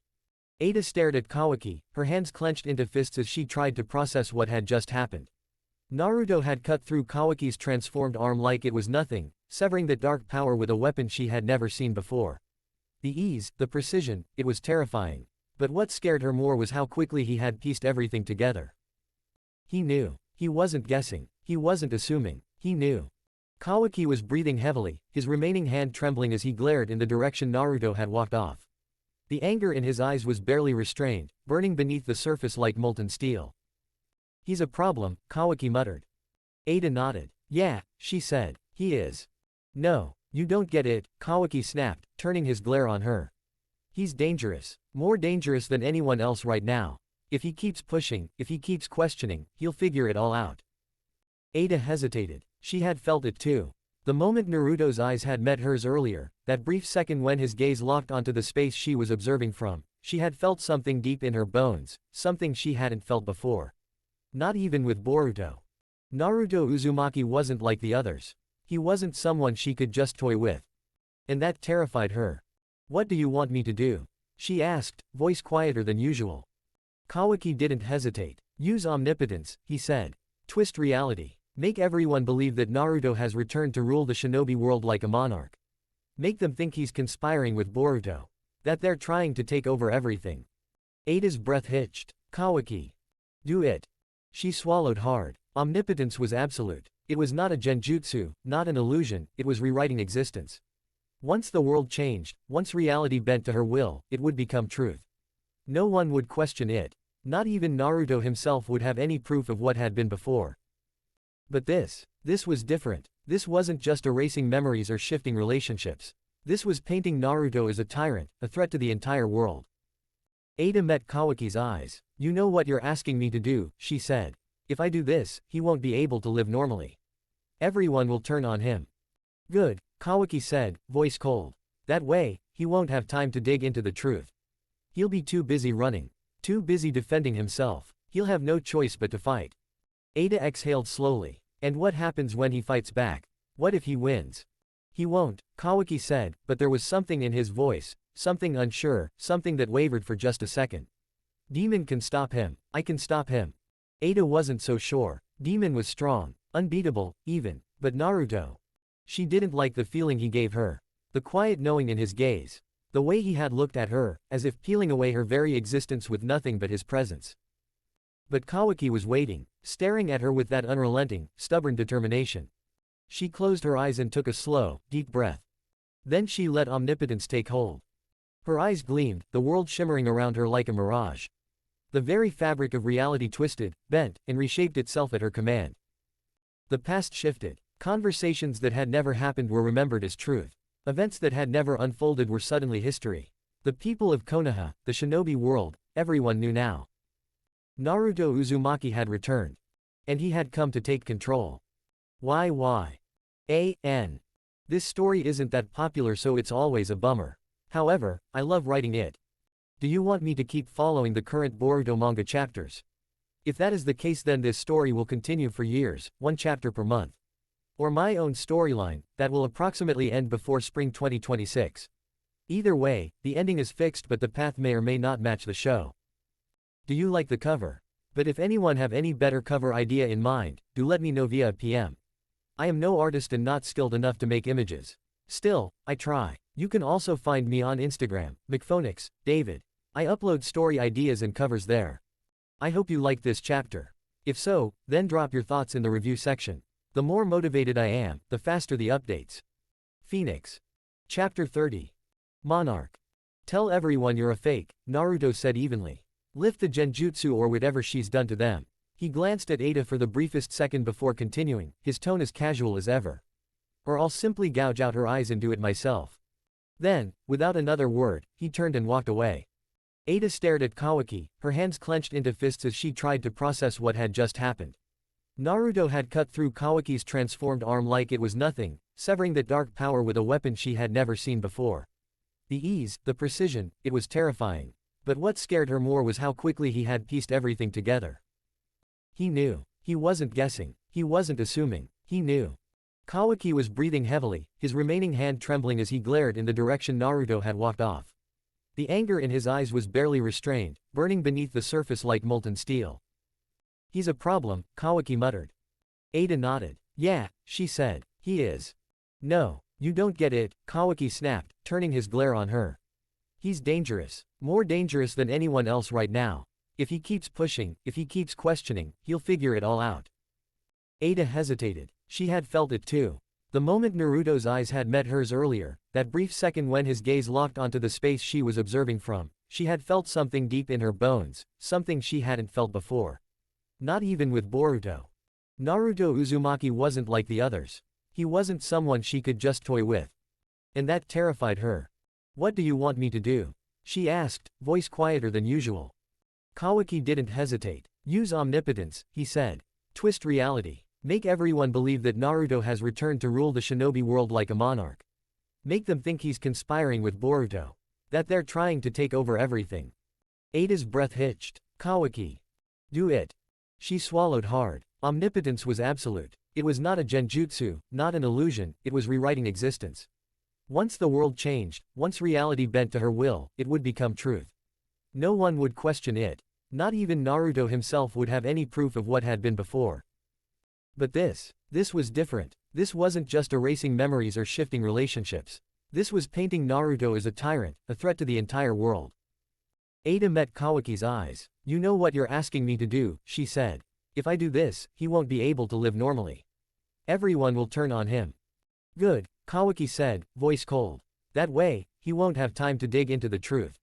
Ada stared at Kawaki, her hands clenched into fists as she tried to process what had just happened. Naruto had cut through Kawaki's transformed arm like it was nothing, severing the dark power with a weapon she had never seen before. The ease, the precision, it was terrifying. But what scared her more was how quickly he had pieced everything together. He knew. He wasn't guessing. He wasn't assuming. He knew. Kawaki was breathing heavily, his remaining hand trembling as he glared in the direction Naruto had walked off. The anger in his eyes was barely restrained, burning beneath the surface like molten steel. He's a problem, Kawaki muttered. Ada nodded. Yeah, she said. He is. No, you don't get it, Kawaki snapped, turning his glare on her. He's dangerous. More dangerous than anyone else right now. If he keeps pushing, if he keeps questioning, he'll figure it all out. Ada hesitated. She had felt it too. The moment Naruto's eyes had met hers earlier, that brief second when his gaze locked onto the space she was observing from, she had felt something deep in her bones, something she hadn't felt before. Not even with Boruto. Naruto Uzumaki wasn't like the others. He wasn't someone she could just toy with. And that terrified her. What do you want me to do? She asked, voice quieter than usual. Kawaki didn't hesitate. Use omnipotence, he said. Twist reality. Make everyone believe that Naruto has returned to rule the shinobi world like a monarch. Make them think he's conspiring with Boruto. That they're trying to take over everything. Ada's breath hitched. Kawaki. Do it. She swallowed hard. Omnipotence was absolute. It was not a genjutsu, not an illusion, it was rewriting existence. Once the world changed, once reality bent to her will, it would become truth. No one would question it. Not even Naruto himself would have any proof of what had been before. But this was different. This wasn't just erasing memories or shifting relationships. This was painting Naruto as a tyrant, a threat to the entire world. Ada met Kawaki's eyes. You know what you're asking me to do, she said. If I do this, he won't be able to live normally. Everyone will turn on him. Good, Kawaki said, voice cold. That way, he won't have time to dig into the truth. He'll be too busy running. Too busy defending himself. He'll have no choice but to fight. Ada exhaled slowly. And what happens when he fights back? What if he wins? He won't, Kawaki said, but there was something in his voice, something unsure, something that wavered for just a second. Demon can stop him. I can stop him. Ada wasn't so sure. Demon was strong, unbeatable, even, but Naruto. She didn't like the feeling he gave her. The quiet knowing in his gaze. The way he had looked at her, as if peeling away her very existence with nothing but his presence. But Kawaki was waiting, staring at her with that unrelenting, stubborn determination. She closed her eyes and took a slow, deep breath. Then she let omnipotence take hold. Her eyes gleamed, the world shimmering around her like a mirage. The very fabric of reality twisted, bent, and reshaped itself at her command. The past shifted. Conversations that had never happened were remembered as truth. Events that had never unfolded were suddenly history. The people of Konoha, the shinobi world, everyone knew now. Naruto Uzumaki had returned. And he had come to take control. Why? This story isn't that popular, so it's always a bummer. However, I love writing it. Do you want me to keep following the current Boruto manga chapters? If that is the case, then this story will continue for years, one chapter per month. Or my own storyline, that will approximately end before spring 2026. Either way, the ending is fixed, but the path may or may not match the show. Do you like the cover? But if anyone have any better cover idea in mind, do let me know via PM. I am no artist and not skilled enough to make images. Still, I try. You can also find me on Instagram, McPhonix, David. I upload story ideas and covers there. I hope you like this chapter. If so, then drop your thoughts in the review section. The more motivated I am, the faster the updates. Phoenix. Chapter 30. Monarch. Tell everyone you're a fake, Naruto said evenly. Lift the genjutsu or whatever she's done to them. He glanced at Ada for the briefest second before continuing, his tone as casual as ever. Or I'll simply gouge out her eyes and do it myself. Then, without another word, he turned and walked away. Ada stared at Kawaki, her hands clenched into fists as she tried to process what had just happened. Naruto had cut through Kawaki's transformed arm like it was nothing, severing that dark power with a weapon she had never seen before. The ease, the precision, it was terrifying. But what scared her more was how quickly he had pieced everything together. He knew. He wasn't guessing. He wasn't assuming. He knew. Kawaki was breathing heavily, his remaining hand trembling as he glared in the direction Naruto had walked off. The anger in his eyes was barely restrained, burning beneath the surface like molten steel. He's a problem, Kawaki muttered. Ada nodded. Yeah, she said. He is. No, you don't get it, Kawaki snapped, turning his glare on her. He's dangerous. More dangerous than anyone else right now. If he keeps pushing, if he keeps questioning, he'll figure it all out. Ada hesitated. She had felt it too. The moment Naruto's eyes had met hers earlier, that brief second when his gaze locked onto the space she was observing from, she had felt something deep in her bones, something she hadn't felt before. Not even with Boruto. Naruto Uzumaki wasn't like the others. He wasn't someone she could just toy with. And that terrified her. What do you want me to do? She asked, voice quieter than usual. Kawaki didn't hesitate. Use omnipotence, he said. Twist reality. Make everyone believe that Naruto has returned to rule the shinobi world like a monarch. Make them think he's conspiring with Boruto. That they're trying to take over everything. Ada's breath hitched. Kawaki. Do it. She swallowed hard. Omnipotence was absolute. It was not a genjutsu, not an illusion, it was rewriting existence. Once the world changed, once reality bent to her will, it would become truth. No one would question it. Not even Naruto himself would have any proof of what had been before. But this was different. This wasn't just erasing memories or shifting relationships. This was painting Naruto as a tyrant, a threat to the entire world. Ada met Kawaki's eyes. You know what you're asking me to do, she said. If I do this, he won't be able to live normally. Everyone will turn on him. Good, Kawaki said, voice cold. That way, he won't have time to dig into the truth.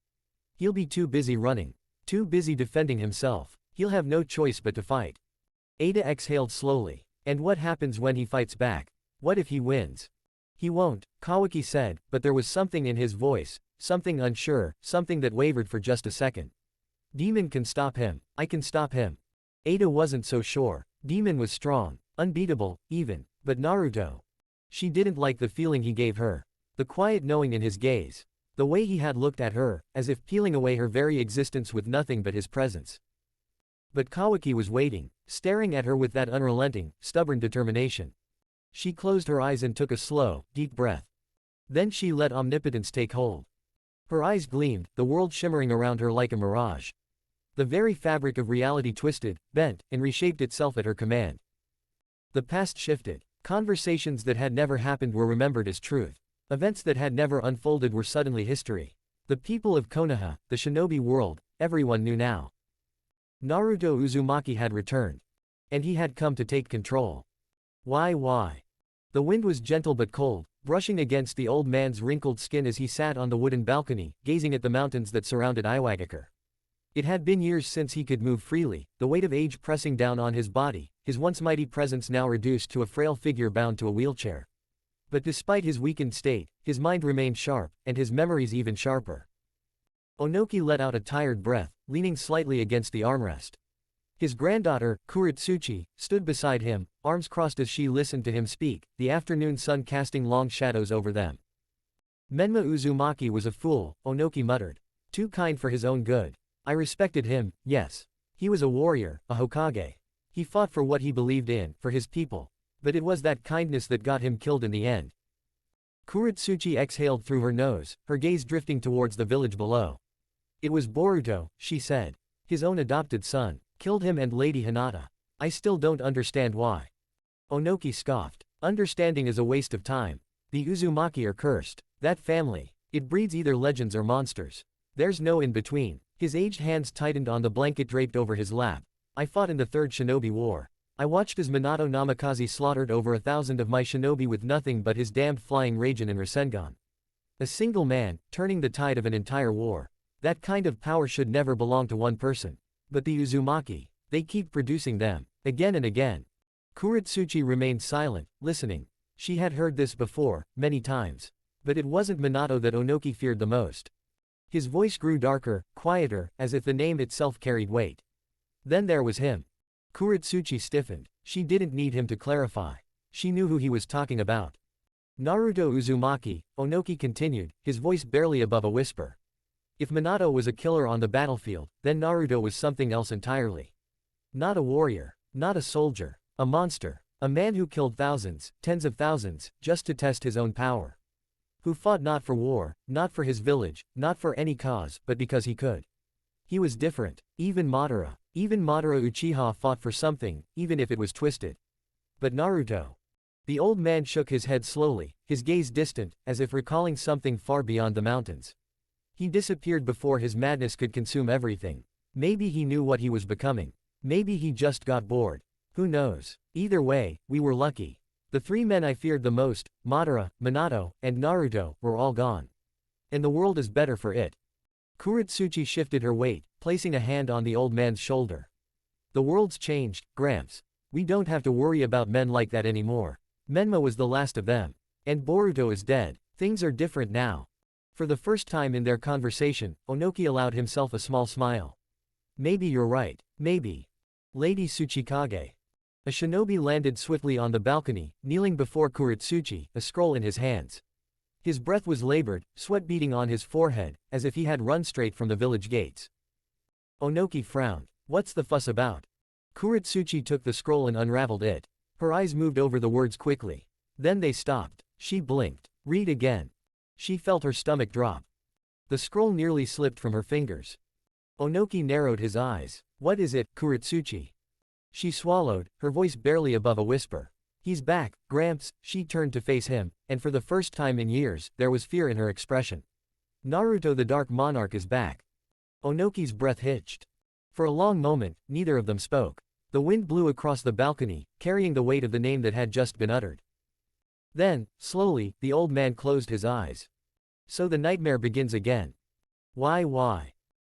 He'll be too busy running. Too busy defending himself. He'll have no choice but to fight. Ada exhaled slowly. And what happens when he fights back? What if he wins? He won't, Kawaki said, but there was something in his voice, something unsure, something that wavered for just a second. Demon can stop him. I can stop him. Ada wasn't so sure. Demon was strong, unbeatable, even, but Naruto. She didn't like the feeling he gave her. The quiet knowing in his gaze. The way he had looked at her, as if peeling away her very existence with nothing but his presence. But Kawaki was waiting, staring at her with that unrelenting, stubborn determination. She closed her eyes and took a slow, deep breath. Then she let omnipotence take hold. Her eyes gleamed, the world shimmering around her like a mirage. The very fabric of reality twisted, bent, and reshaped itself at her command. The past shifted. Conversations that had never happened were remembered as truth. Events that had never unfolded were suddenly history. The people of Konoha, the shinobi world, everyone knew now. Naruto Uzumaki had returned. And he had come to take control. Why? The wind was gentle but cold, brushing against the old man's wrinkled skin as he sat on the wooden balcony, gazing at the mountains that surrounded Iwagakure. It had been years since he could move freely, the weight of age pressing down on his body, his once mighty presence now reduced to a frail figure bound to a wheelchair. But despite his weakened state, his mind remained sharp, and his memories even sharper. Onoki let out a tired breath, leaning slightly against the armrest. His granddaughter, Kuritsuchi, stood beside him, arms crossed as she listened to him speak, the afternoon sun casting long shadows over them. Menma Uzumaki was a fool, Onoki muttered. Too kind for his own good. I respected him, yes. He was a warrior, a Hokage. He fought for what he believed in, for his people. But it was that kindness that got him killed in the end. Kuritsuchi exhaled through her nose, her gaze drifting towards the village below. It was Boruto, she said. His own adopted son. Killed him and Lady Hinata. I still don't understand why. Onoki scoffed. Understanding is a waste of time. The Uzumaki are cursed. That family. It breeds either legends or monsters. There's no in between. His aged hands tightened on the blanket draped over his lap. I fought in the Third Shinobi War. I watched as Minato Namikaze slaughtered over 1,000 of my shinobi with nothing but his damned flying Raijin and Rasengan. A single man, turning the tide of an entire war. That kind of power should never belong to one person. But the Uzumaki, they keep producing them, again and again. Kuritsuchi remained silent, listening. She had heard this before, many times. But it wasn't Minato that Onoki feared the most. His voice grew darker, quieter, as if the name itself carried weight. Then there was him. Kuritsuchi stiffened. She didn't need him to clarify. She knew who he was talking about. Naruto Uzumaki, Onoki continued, his voice barely above a whisper. If Minato was a killer on the battlefield, then Naruto was something else entirely. Not a warrior, not a soldier, a monster, a man who killed thousands, tens of thousands, just to test his own power. Who fought not for war, not for his village, not for any cause, but because he could. He was different. Even Madara Uchiha fought for something, even if it was twisted. But Naruto. The old man shook his head slowly, his gaze distant, as if recalling something far beyond the mountains. He disappeared before his madness could consume everything. Maybe he knew what he was becoming. Maybe he just got bored. Who knows? Either way, we were lucky. The three men I feared the most, Madara, Minato, and Naruto, were all gone. And the world is better for it. Kuritsuchi shifted her weight, placing a hand on the old man's shoulder. The world's changed, Gramps. We don't have to worry about men like that anymore. Menma was the last of them. And Boruto is dead. Things are different now. For the first time in their conversation, Onoki allowed himself a small smile. Maybe you're right. Maybe. Lady Tsuchikage. A shinobi landed swiftly on the balcony, kneeling before Kuritsuchi, a scroll in his hands. His breath was labored, sweat beading on his forehead, as if he had run straight from the village gates. Onoki frowned. What's the fuss about? Kuritsuchi took the scroll and unraveled it. Her eyes moved over the words quickly. Then they stopped. She blinked. Read again. She felt her stomach drop. The scroll nearly slipped from her fingers. Onoki narrowed his eyes. What is it, Kuritsuchi? She swallowed, her voice barely above a whisper. He's back, Gramps. She turned to face him, and for the first time in years, there was fear in her expression. Naruto the Dark Monarch is back. Onoki's breath hitched. For a long moment, neither of them spoke. The wind blew across the balcony, carrying the weight of the name that had just been uttered. Then, slowly, the old man closed his eyes. So the nightmare begins again. Why?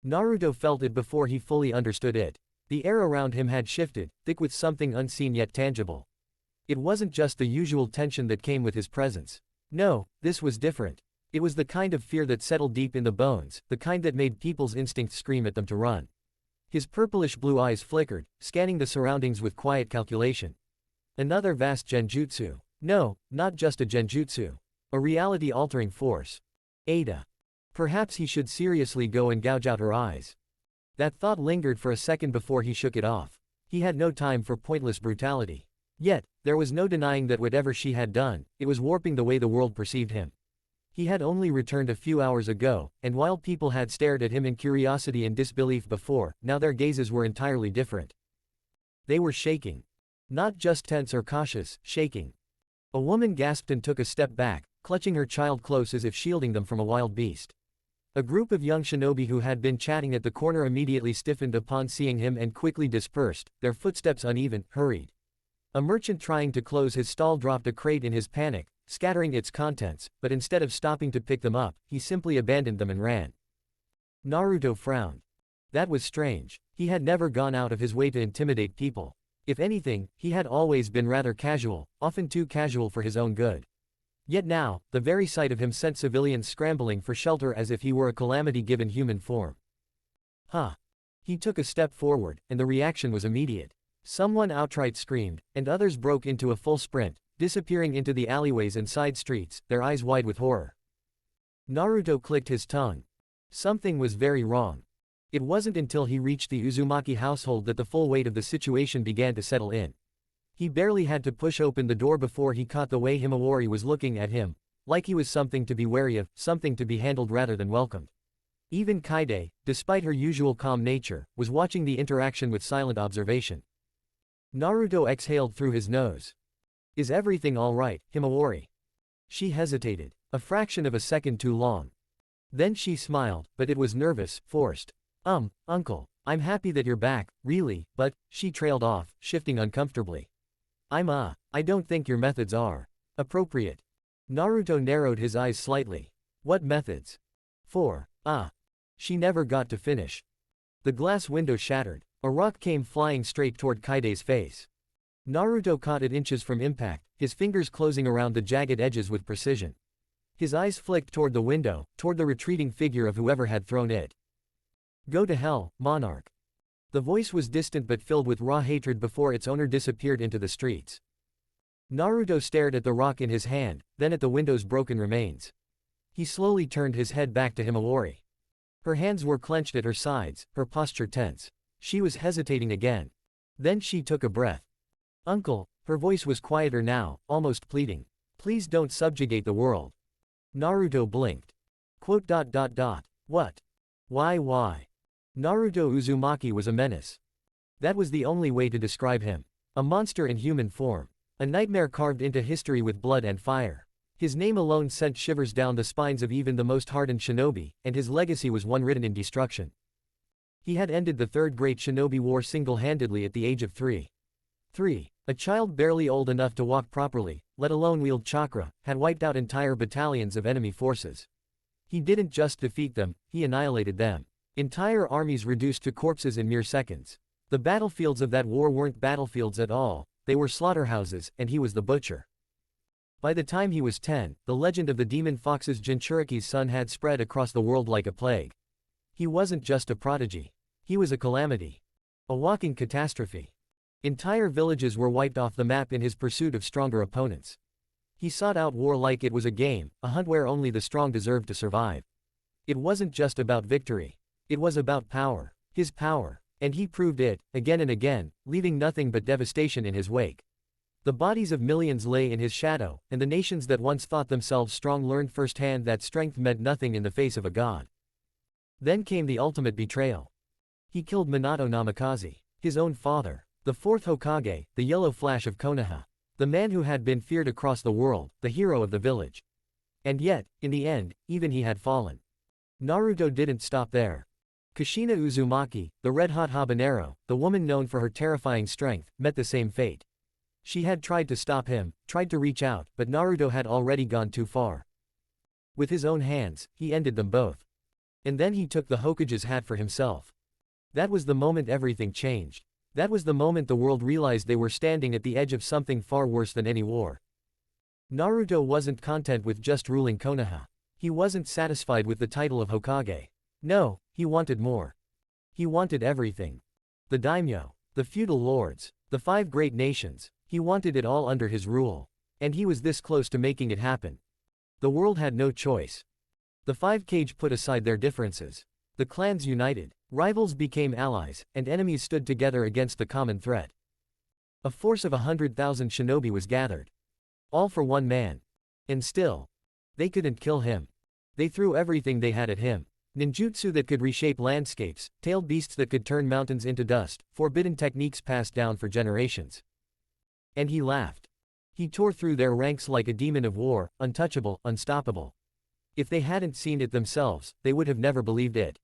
Naruto felt it before he fully understood it. The air around him had shifted, thick with something unseen yet tangible. It wasn't just the usual tension that came with his presence. No, this was different. It was the kind of fear that settled deep in the bones, the kind that made people's instincts scream at them to run. His purplish blue eyes flickered, scanning the surroundings with quiet calculation. Another vast genjutsu. No, not just a genjutsu. A reality-altering force. Ada. Perhaps he should seriously go and gouge out her eyes. That thought lingered for a second before he shook it off. He had no time for pointless brutality. Yet, there was no denying that whatever she had done, it was warping the way the world perceived him. He had only returned a few hours ago, and while people had stared at him in curiosity and disbelief before, now their gazes were entirely different. They were shaking. Not just tense or cautious, shaking. A woman gasped and took a step back, clutching her child close as if shielding them from a wild beast. A group of young shinobi who had been chatting at the corner immediately stiffened upon seeing him and quickly dispersed, their footsteps uneven, hurried. A merchant trying to close his stall dropped a crate in his panic, scattering its contents, but instead of stopping to pick them up, he simply abandoned them and ran. Naruto frowned. That was strange. He had never gone out of his way to intimidate people. If anything, he had always been rather casual, often too casual for his own good. Yet now, the very sight of him sent civilians scrambling for shelter as if he were a calamity given human form. Huh. He took a step forward, and the reaction was immediate. Someone outright screamed, and others broke into a full sprint, disappearing into the alleyways and side streets, their eyes wide with horror. Naruto clicked his tongue. Something was very wrong. It wasn't until he reached the Uzumaki household that the full weight of the situation began to settle in. He barely had to push open the door before he caught the way Himawari was looking at him, like he was something to be wary of, something to be handled rather than welcomed. Even Kaide, despite her usual calm nature, was watching the interaction with silent observation. Naruto exhaled through his nose. Is everything all right, Himawari? She hesitated, a fraction of a second too long. Then she smiled, but it was nervous, forced. Uncle, I'm happy that you're back, really, but, she trailed off, shifting uncomfortably. I don't think your methods are appropriate. Naruto narrowed his eyes slightly. What methods? She never got to finish. The glass window shattered. A rock came flying straight toward Kaide's face. Naruto caught it inches from impact, his fingers closing around the jagged edges with precision. His eyes flicked toward the window, toward the retreating figure of whoever had thrown it. Go to hell, Monarch. The voice was distant but filled with raw hatred before its owner disappeared into the streets. Naruto stared at the rock in his hand, then at the window's broken remains. He slowly turned his head back to Himawari. Her hands were clenched at her sides, her posture tense. She was hesitating again. Then she took a breath. Uncle, her voice was quieter now, almost pleading. Please don't subjugate the world. Naruto blinked. What? Why? Naruto Uzumaki was a menace. That was the only way to describe him. A monster in human form. A nightmare carved into history with blood and fire. His name alone sent shivers down the spines of even the most hardened shinobi, and his legacy was one written in destruction. He had ended the Third Great Shinobi War single-handedly at the age of 3. A child barely old enough to walk properly, let alone wield chakra, had wiped out entire battalions of enemy forces. He didn't just defeat them, he annihilated them. Entire armies reduced to corpses in mere seconds. The battlefields of that war weren't battlefields at all, they were slaughterhouses, and he was the butcher. By the time he was 10, the legend of the demon fox's Jinchuriki's son had spread across the world like a plague. He wasn't just a prodigy. He was a calamity. A walking catastrophe. Entire villages were wiped off the map in his pursuit of stronger opponents. He sought out war like it was a game, a hunt where only the strong deserved to survive. It wasn't just about victory. It was about power. His power. And he proved it, again and again, leaving nothing but devastation in his wake. The bodies of millions lay in his shadow, and the nations that once thought themselves strong learned firsthand that strength meant nothing in the face of a god. Then came the ultimate betrayal. He killed Minato Namikaze, his own father, the fourth Hokage, the yellow flash of Konoha. The man who had been feared across the world, the hero of the village. And yet, in the end, even he had fallen. Naruto didn't stop there. Kushina Uzumaki, the red-hot habanero, the woman known for her terrifying strength, met the same fate. She had tried to stop him, tried to reach out, but Naruto had already gone too far. With his own hands, he ended them both. And then he took the Hokage's hat for himself. That was the moment everything changed. That was the moment the world realized they were standing at the edge of something far worse than any war. Naruto wasn't content with just ruling Konoha. He wasn't satisfied with the title of Hokage. No, he wanted more. He wanted everything. The daimyo, the feudal lords, the 5 great nations, he wanted it all under his rule. And he was this close to making it happen. The world had no choice. The 5 Kage put aside their differences. The clans united, rivals became allies, and enemies stood together against the common threat. A force of 100,000 shinobi was gathered. All for one man. And still, they couldn't kill him. They threw everything they had at him. Ninjutsu that could reshape landscapes, tailed beasts that could turn mountains into dust, forbidden techniques passed down for generations. And he laughed. He tore through their ranks like a demon of war, untouchable, unstoppable. If they hadn't seen it themselves, they would have never believed it.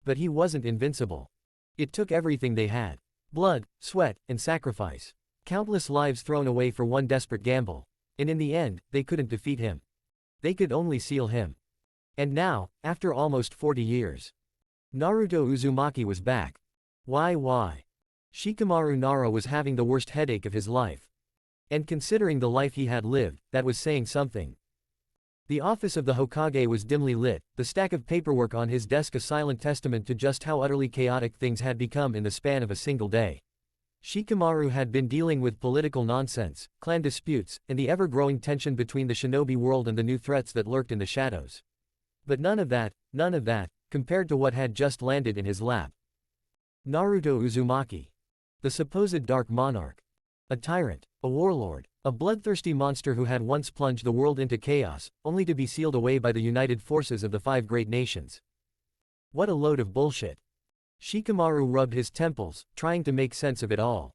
But he wasn't invincible. It took everything they had. Blood, sweat, and sacrifice. Countless lives thrown away for one desperate gamble. And in the end, they couldn't defeat him. They could only seal him. And now, after almost 40 years, Naruto Uzumaki was back. Why? Shikamaru Nara was having the worst headache of his life. And considering the life he had lived, that was saying something. The office of the Hokage was dimly lit, the stack of paperwork on his desk a silent testament to just how utterly chaotic things had become in the span of a single day. Shikamaru had been dealing with political nonsense, clan disputes, and the ever-growing tension between the shinobi world and the new threats that lurked in the shadows. But none of that, compared to what had just landed in his lap. Naruto Uzumaki. The supposed Dark Monarch. A tyrant, a warlord, a bloodthirsty monster who had once plunged the world into chaos, only to be sealed away by the united forces of the 5 great nations. What a load of bullshit. Shikamaru rubbed his temples, trying to make sense of it all.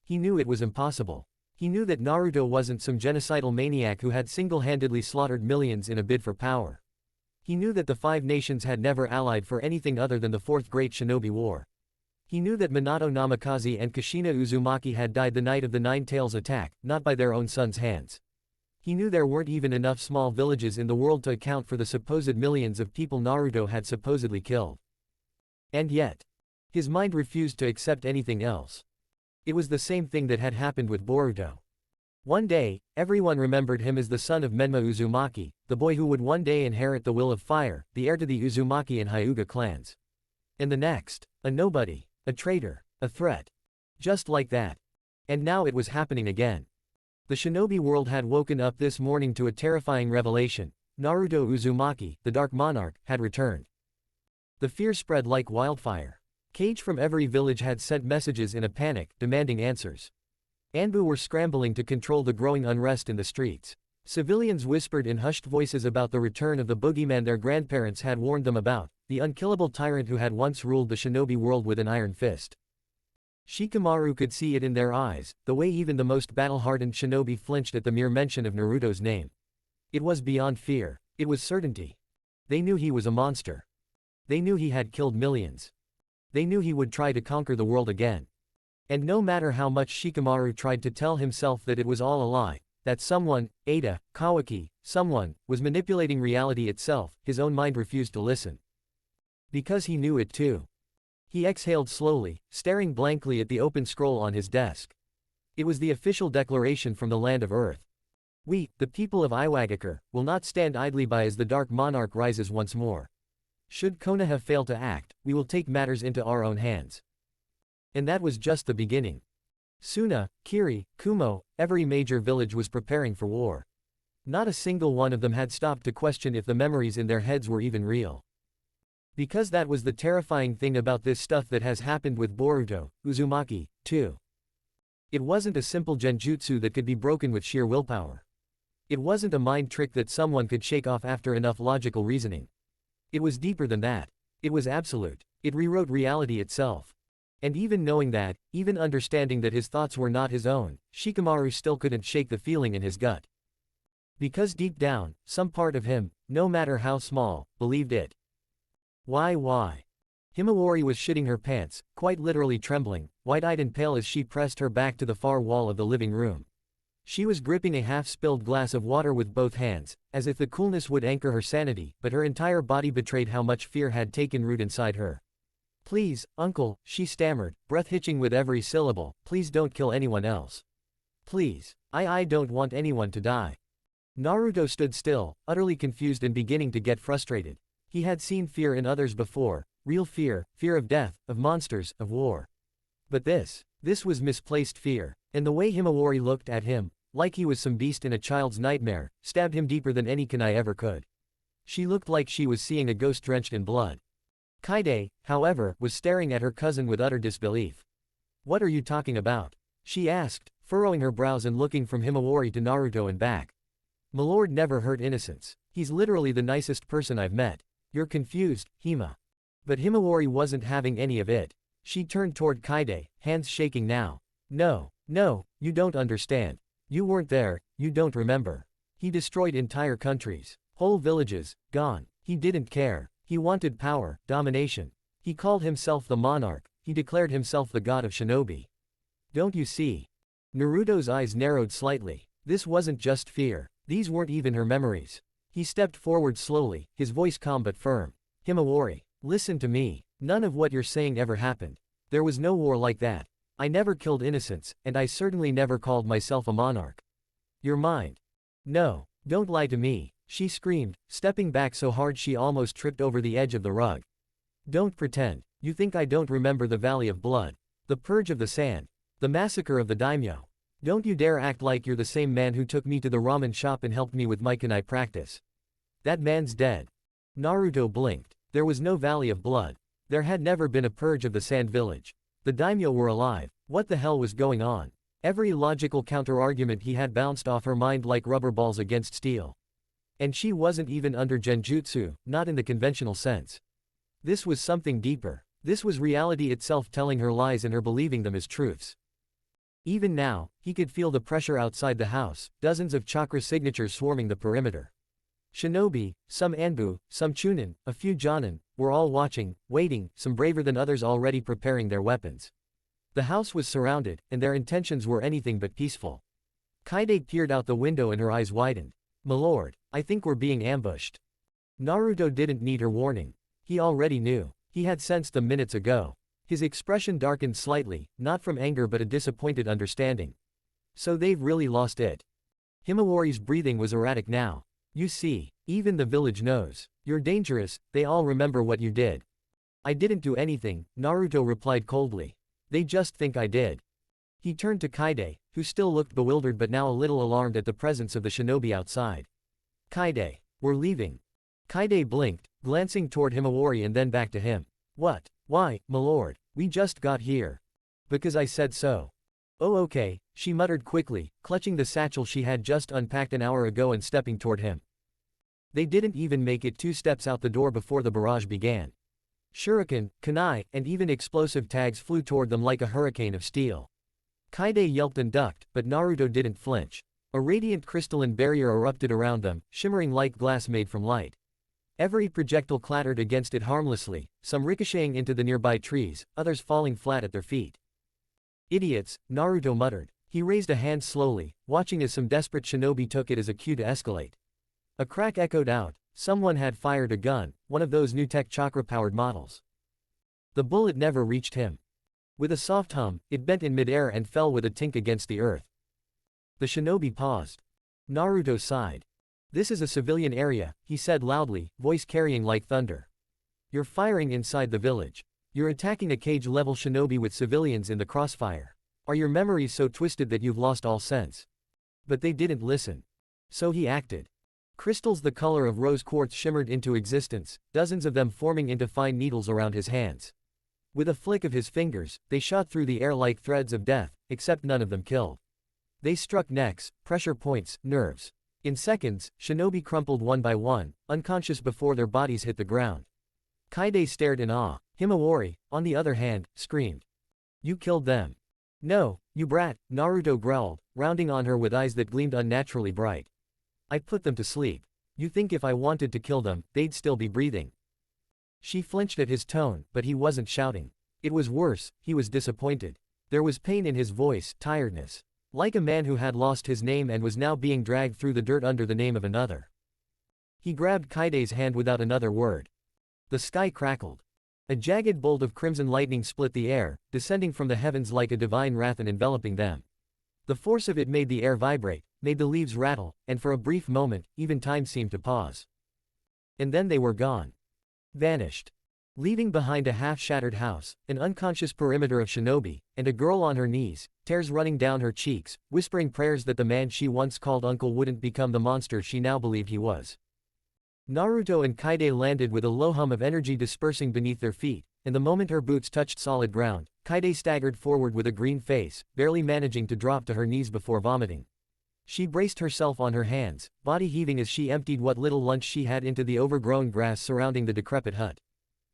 He knew it was impossible. He knew that Naruto wasn't some genocidal maniac who had single-handedly slaughtered millions in a bid for power. He knew that the 5 nations had never allied for anything other than the Fourth Great Shinobi War. He knew that Minato Namikaze and Kushina Uzumaki had died the night of the Nine Tails attack, not by their own sons' hands. He knew there weren't even enough small villages in the world to account for the supposed millions of people Naruto had supposedly killed. And yet, his mind refused to accept anything else. It was the same thing that had happened with Boruto. One day, everyone remembered him as the son of Menma Uzumaki, the boy who would one day inherit the will of fire, the heir to the Uzumaki and Hyuga clans. And the next, a nobody, a traitor, a threat. Just like that. And now it was happening again. The shinobi world had woken up this morning to a terrifying revelation. Naruto Uzumaki, the Dark Monarch, had returned. The fear spread like wildfire. Kage from every village had sent messages in a panic, demanding answers. Anbu were scrambling to control the growing unrest in the streets. Civilians whispered in hushed voices about the return of the boogeyman their grandparents had warned them about, the unkillable tyrant who had once ruled the shinobi world with an iron fist. Shikamaru could see it in their eyes, the way even the most battle-hardened shinobi flinched at the mere mention of Naruto's name. It was beyond fear, it was certainty. They knew he was a monster. They knew he had killed millions. They knew he would try to conquer the world again. And no matter how much Shikamaru tried to tell himself that it was all a lie, that someone, Ada, Kawaki, someone, was manipulating reality itself, his own mind refused to listen. Because he knew it too. He exhaled slowly, staring blankly at the open scroll on his desk. It was the official declaration from the land of Earth. We, the people of Iwagakure, will not stand idly by as the Dark Monarch rises once more. Should Konoha fail to act, we will take matters into our own hands. And that was just the beginning. Suna, Kiri, Kumo, every major village was preparing for war. Not a single one of them had stopped to question if the memories in their heads were even real. Because that was the terrifying thing about this stuff that has happened with Boruto, Uzumaki, too. It wasn't a simple genjutsu that could be broken with sheer willpower. It wasn't a mind trick that someone could shake off after enough logical reasoning. It was deeper than that. It was absolute. It rewrote reality itself. And even knowing that, even understanding that his thoughts were not his own, Shikamaru still couldn't shake the feeling in his gut. Because deep down, some part of him, no matter how small, believed it. Why? Himawari was shitting her pants, quite literally trembling, wide-eyed and pale as she pressed her back to the far wall of the living room. She was gripping a half-spilled glass of water with both hands, as if the coolness would anchor her sanity, but her entire body betrayed how much fear had taken root inside her. Please, uncle, she stammered, breath hitching with every syllable, please don't kill anyone else. Please. I don't want anyone to die. Naruto stood still, utterly confused and beginning to get frustrated. He had seen fear in others before, real fear, fear of death, of monsters, of war. But this was misplaced fear, and the way Himawari looked at him, like he was some beast in a child's nightmare, stabbed him deeper than any kunai ever could. She looked like she was seeing a ghost drenched in blood. Kaide, however, was staring at her cousin with utter disbelief. "What are you talking about?" she asked, furrowing her brows and looking from Himawari to Naruto and back. "Milord never hurt innocents. He's literally the nicest person I've met. You're confused, Hima." But Himawari wasn't having any of it. She turned toward Kaide, hands shaking now. No, you don't understand. You weren't there, you don't remember. He destroyed entire countries. Whole villages, gone. He didn't care. He wanted power, domination. He called himself the monarch, he declared himself the god of shinobi. Don't you see? Naruto's eyes narrowed slightly. This wasn't just fear. These weren't even her memories. He stepped forward slowly, his voice calm but firm. "Himawari, listen to me. None of what you're saying ever happened. There was no war like that. I never killed innocents, and I certainly never called myself a monarch. You're mind. No, don't lie to me," she screamed, stepping back so hard she almost tripped over the edge of the rug. "Don't pretend. You think I don't remember the Valley of Blood, the purge of the sand, the massacre of the daimyo. Don't you dare act like you're the same man who took me to the ramen shop and helped me with my kunai practice. That man's dead." Naruto blinked. There was no Valley of Blood. There had never been a purge of the Sand Village. The daimyo were alive. What the hell was going on? Every logical counter-argument he had bounced off her mind like rubber balls against steel. And she wasn't even under genjutsu, not in the conventional sense. This was something deeper. This was reality itself telling her lies and her believing them as truths. Even now, he could feel the pressure outside the house, dozens of chakra signatures swarming the perimeter. Shinobi, some Anbu, some Chunin, a few Jonin, were all watching, waiting, some braver than others already preparing their weapons. The house was surrounded, and their intentions were anything but peaceful. Kaide peered out the window and her eyes widened. "Milord, I think we're being ambushed." Naruto didn't need her warning. He already knew. He had sensed them minutes ago. His expression darkened slightly, not from anger but a disappointed understanding. So they've really lost it. Himawari's breathing was erratic now. "You see, even the village knows. You're dangerous, they all remember what you did." "I didn't do anything," Naruto replied coldly. "They just think I did." He turned to Kaide, who still looked bewildered but now a little alarmed at the presence of the shinobi outside. "Kaide, we're leaving." Kaide blinked, glancing toward Himawari and then back to him. "What? Why, milord, we just got here." "Because I said so." "Oh okay," she muttered quickly, clutching the satchel she had just unpacked an hour ago and stepping toward him. They didn't even make it 2 steps out the door before the barrage began. Shuriken, kunai, and even explosive tags flew toward them like a hurricane of steel. Kaide yelped and ducked, but Naruto didn't flinch. A radiant crystalline barrier erupted around them, shimmering like glass made from light. Every projectile clattered against it harmlessly, some ricocheting into the nearby trees, others falling flat at their feet. "Idiots," Naruto muttered. He raised a hand slowly, watching as some desperate shinobi took it as a cue to escalate. A crack echoed out. Someone had fired a gun, one of those new tech chakra-powered models. The bullet never reached him. With a soft hum, it bent in midair and fell with a tink against the earth. The shinobi paused. Naruto sighed. "This is a civilian area," he said loudly, voice carrying like thunder. "You're firing inside the village. You're attacking a cage-level shinobi with civilians in the crossfire. Are your memories so twisted that you've lost all sense?" But they didn't listen. So he acted. Crystals the color of rose quartz shimmered into existence, dozens of them forming into fine needles around his hands. With a flick of his fingers, they shot through the air like threads of death, except none of them killed. They struck necks, pressure points, nerves. In seconds, shinobi crumpled one by one, unconscious before their bodies hit the ground. Kaide stared in awe. Himawari, on the other hand, screamed. "You killed them." "No, you brat," Naruto growled, rounding on her with eyes that gleamed unnaturally bright. "I put them to sleep. You think if I wanted to kill them, they'd still be breathing?" She flinched at his tone, but he wasn't shouting. It was worse, he was disappointed. There was pain in his voice, tiredness. Like a man who had lost his name and was now being dragged through the dirt under the name of another. He grabbed Kaide's hand without another word. The sky crackled. A jagged bolt of crimson lightning split the air, descending from the heavens like a divine wrath and enveloping them. The force of it made the air vibrate, made the leaves rattle, and for a brief moment, even time seemed to pause. And then they were gone. Vanished. Leaving behind a half-shattered house, an unconscious perimeter of shinobi, and a girl on her knees, tears running down her cheeks, whispering prayers that the man she once called uncle wouldn't become the monster she now believed he was. Naruto and Kaide landed with a low hum of energy dispersing beneath their feet, and the moment her boots touched solid ground, Kaide staggered forward with a green face, barely managing to drop to her knees before vomiting. She braced herself on her hands, body heaving as she emptied what little lunch she had into the overgrown grass surrounding the decrepit hut.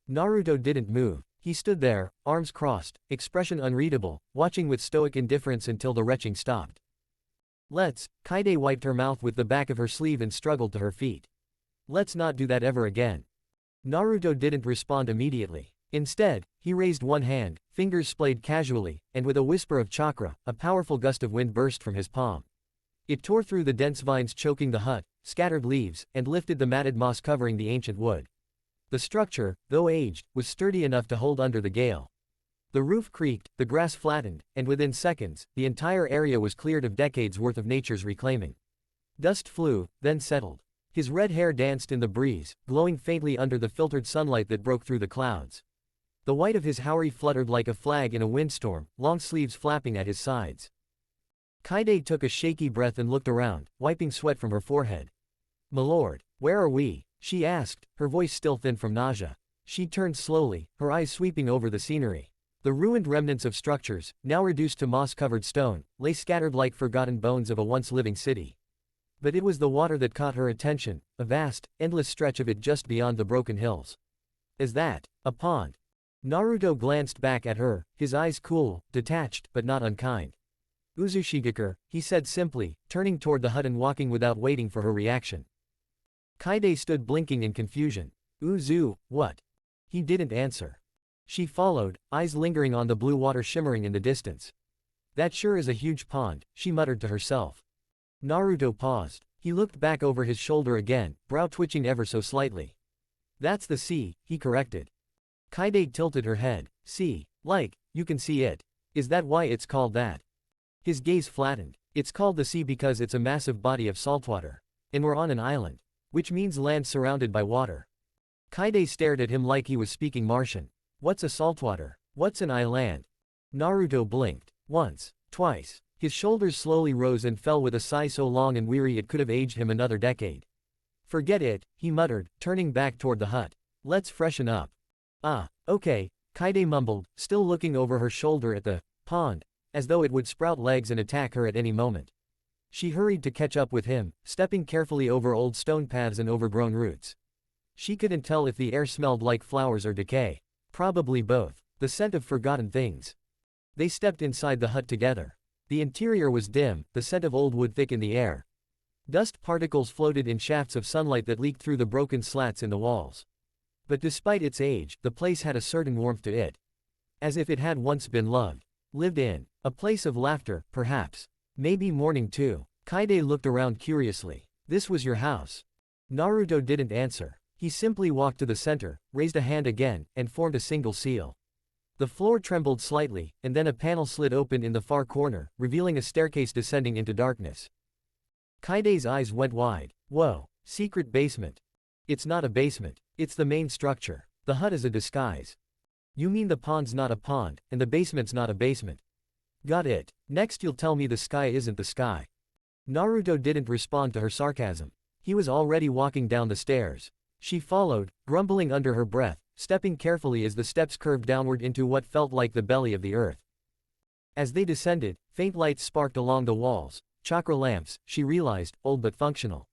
Naruto didn't move. He stood there, arms crossed, expression unreadable, watching with stoic indifference until the retching stopped. Kaide wiped her mouth with the back of her sleeve and struggled to her feet. Let's not do that ever again. Naruto didn't respond immediately. Instead, he raised one hand, fingers splayed casually, and with a whisper of chakra, a powerful gust of wind burst from his palm. It tore through the dense vines choking the hut, scattered leaves, and lifted the matted moss covering the ancient wood. The structure, though aged, was sturdy enough to hold under the gale. The roof creaked, the grass flattened, and within seconds, the entire area was cleared of decades worth of nature's reclaiming. Dust flew, then settled. His red hair danced in the breeze, glowing faintly under the filtered sunlight that broke through the clouds. The white of his haori fluttered like a flag in a windstorm, long sleeves flapping at his sides. Kaide took a shaky breath and looked around, wiping sweat from her forehead. "Milord, where are we?" she asked, her voice still thin from nausea. She turned slowly, her eyes sweeping over the scenery. The ruined remnants of structures, now reduced to moss-covered stone, lay scattered like forgotten bones of a once living city. But it was the water that caught her attention, a vast, endless stretch of it just beyond the broken hills. Is that a pond? Naruto glanced back at her, his eyes cool, detached, but not unkind. "Uzushigaku," he said simply, turning toward the hut and walking without waiting for her reaction. Kaide stood blinking in confusion. "Uzu, what?" He didn't answer. She followed, eyes lingering on the blue water shimmering in the distance. "That sure is a huge pond," she muttered to herself. Naruto paused. He looked back over his shoulder again, brow twitching ever so slightly. "That's the sea," he corrected. Kaide tilted her head. "See, like, you can see it. Is that why it's called that?" His gaze flattened. "It's called the sea because it's a massive body of saltwater. And we're on an island. Which means land surrounded by water." Kaide stared at him like he was speaking Martian. "What's a saltwater? What's an island?" Naruto blinked. Once. Twice. His shoulders slowly rose and fell with a sigh so long and weary it could have aged him another decade. "Forget it," he muttered, turning back toward the hut. "Let's freshen up." "Ah, okay," Kaide mumbled, still looking over her shoulder at the pond, as though it would sprout legs and attack her at any moment. She hurried to catch up with him, stepping carefully over old stone paths and overgrown roots. She couldn't tell if the air smelled like flowers or decay. Probably both. The scent of forgotten things. They stepped inside the hut together. The interior was dim, the scent of old wood thick in the air. Dust particles floated in shafts of sunlight that leaked through the broken slats in the walls. But despite its age, the place had a certain warmth to it. As if it had once been loved. Lived in. A place of laughter, perhaps. Maybe mourning too. Kaide looked around curiously. "This was your house?" Naruto didn't answer. He simply walked to the center, raised a hand again, and formed a single seal. The floor trembled slightly, and then a panel slid open in the far corner, revealing a staircase descending into darkness. Kaide's eyes went wide. "Whoa, secret basement." "It's not a basement. It's the main structure. The hut is a disguise." "You mean the pond's not a pond, and the basement's not a basement?" "Got it. Next you'll tell me the sky isn't the sky." Naruto didn't respond to her sarcasm. He was already walking down the stairs. She followed, grumbling under her breath, stepping carefully as the steps curved downward into what felt like the belly of the earth. As they descended, faint lights sparked along the walls, chakra lamps, she realized, old but functional.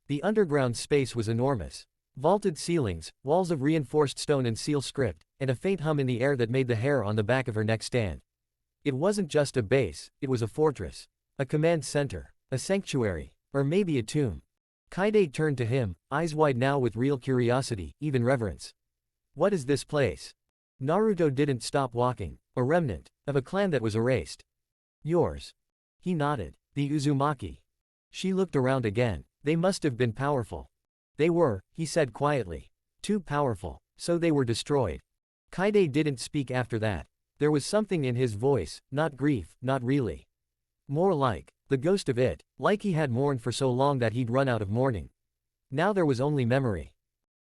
The underground space was enormous. Vaulted ceilings, walls of reinforced stone and seal script, and a faint hum in the air that made the hair on the back of her neck stand. It wasn't just a base, it was a fortress. A command center. A sanctuary. Or maybe a tomb. Kaide turned to him, eyes wide now with real curiosity, even reverence. "What is this place?" Naruto didn't stop walking. "A remnant. Of a clan that was erased." "Yours?" He nodded. "The Uzumaki." She looked around again. "They must have been powerful." "They were," he said quietly. "Too powerful. So they were destroyed." Kaide didn't speak after that. There was something in his voice, not grief, not really. More like the ghost of it, like he had mourned for so long that he'd run out of mourning. Now there was only memory.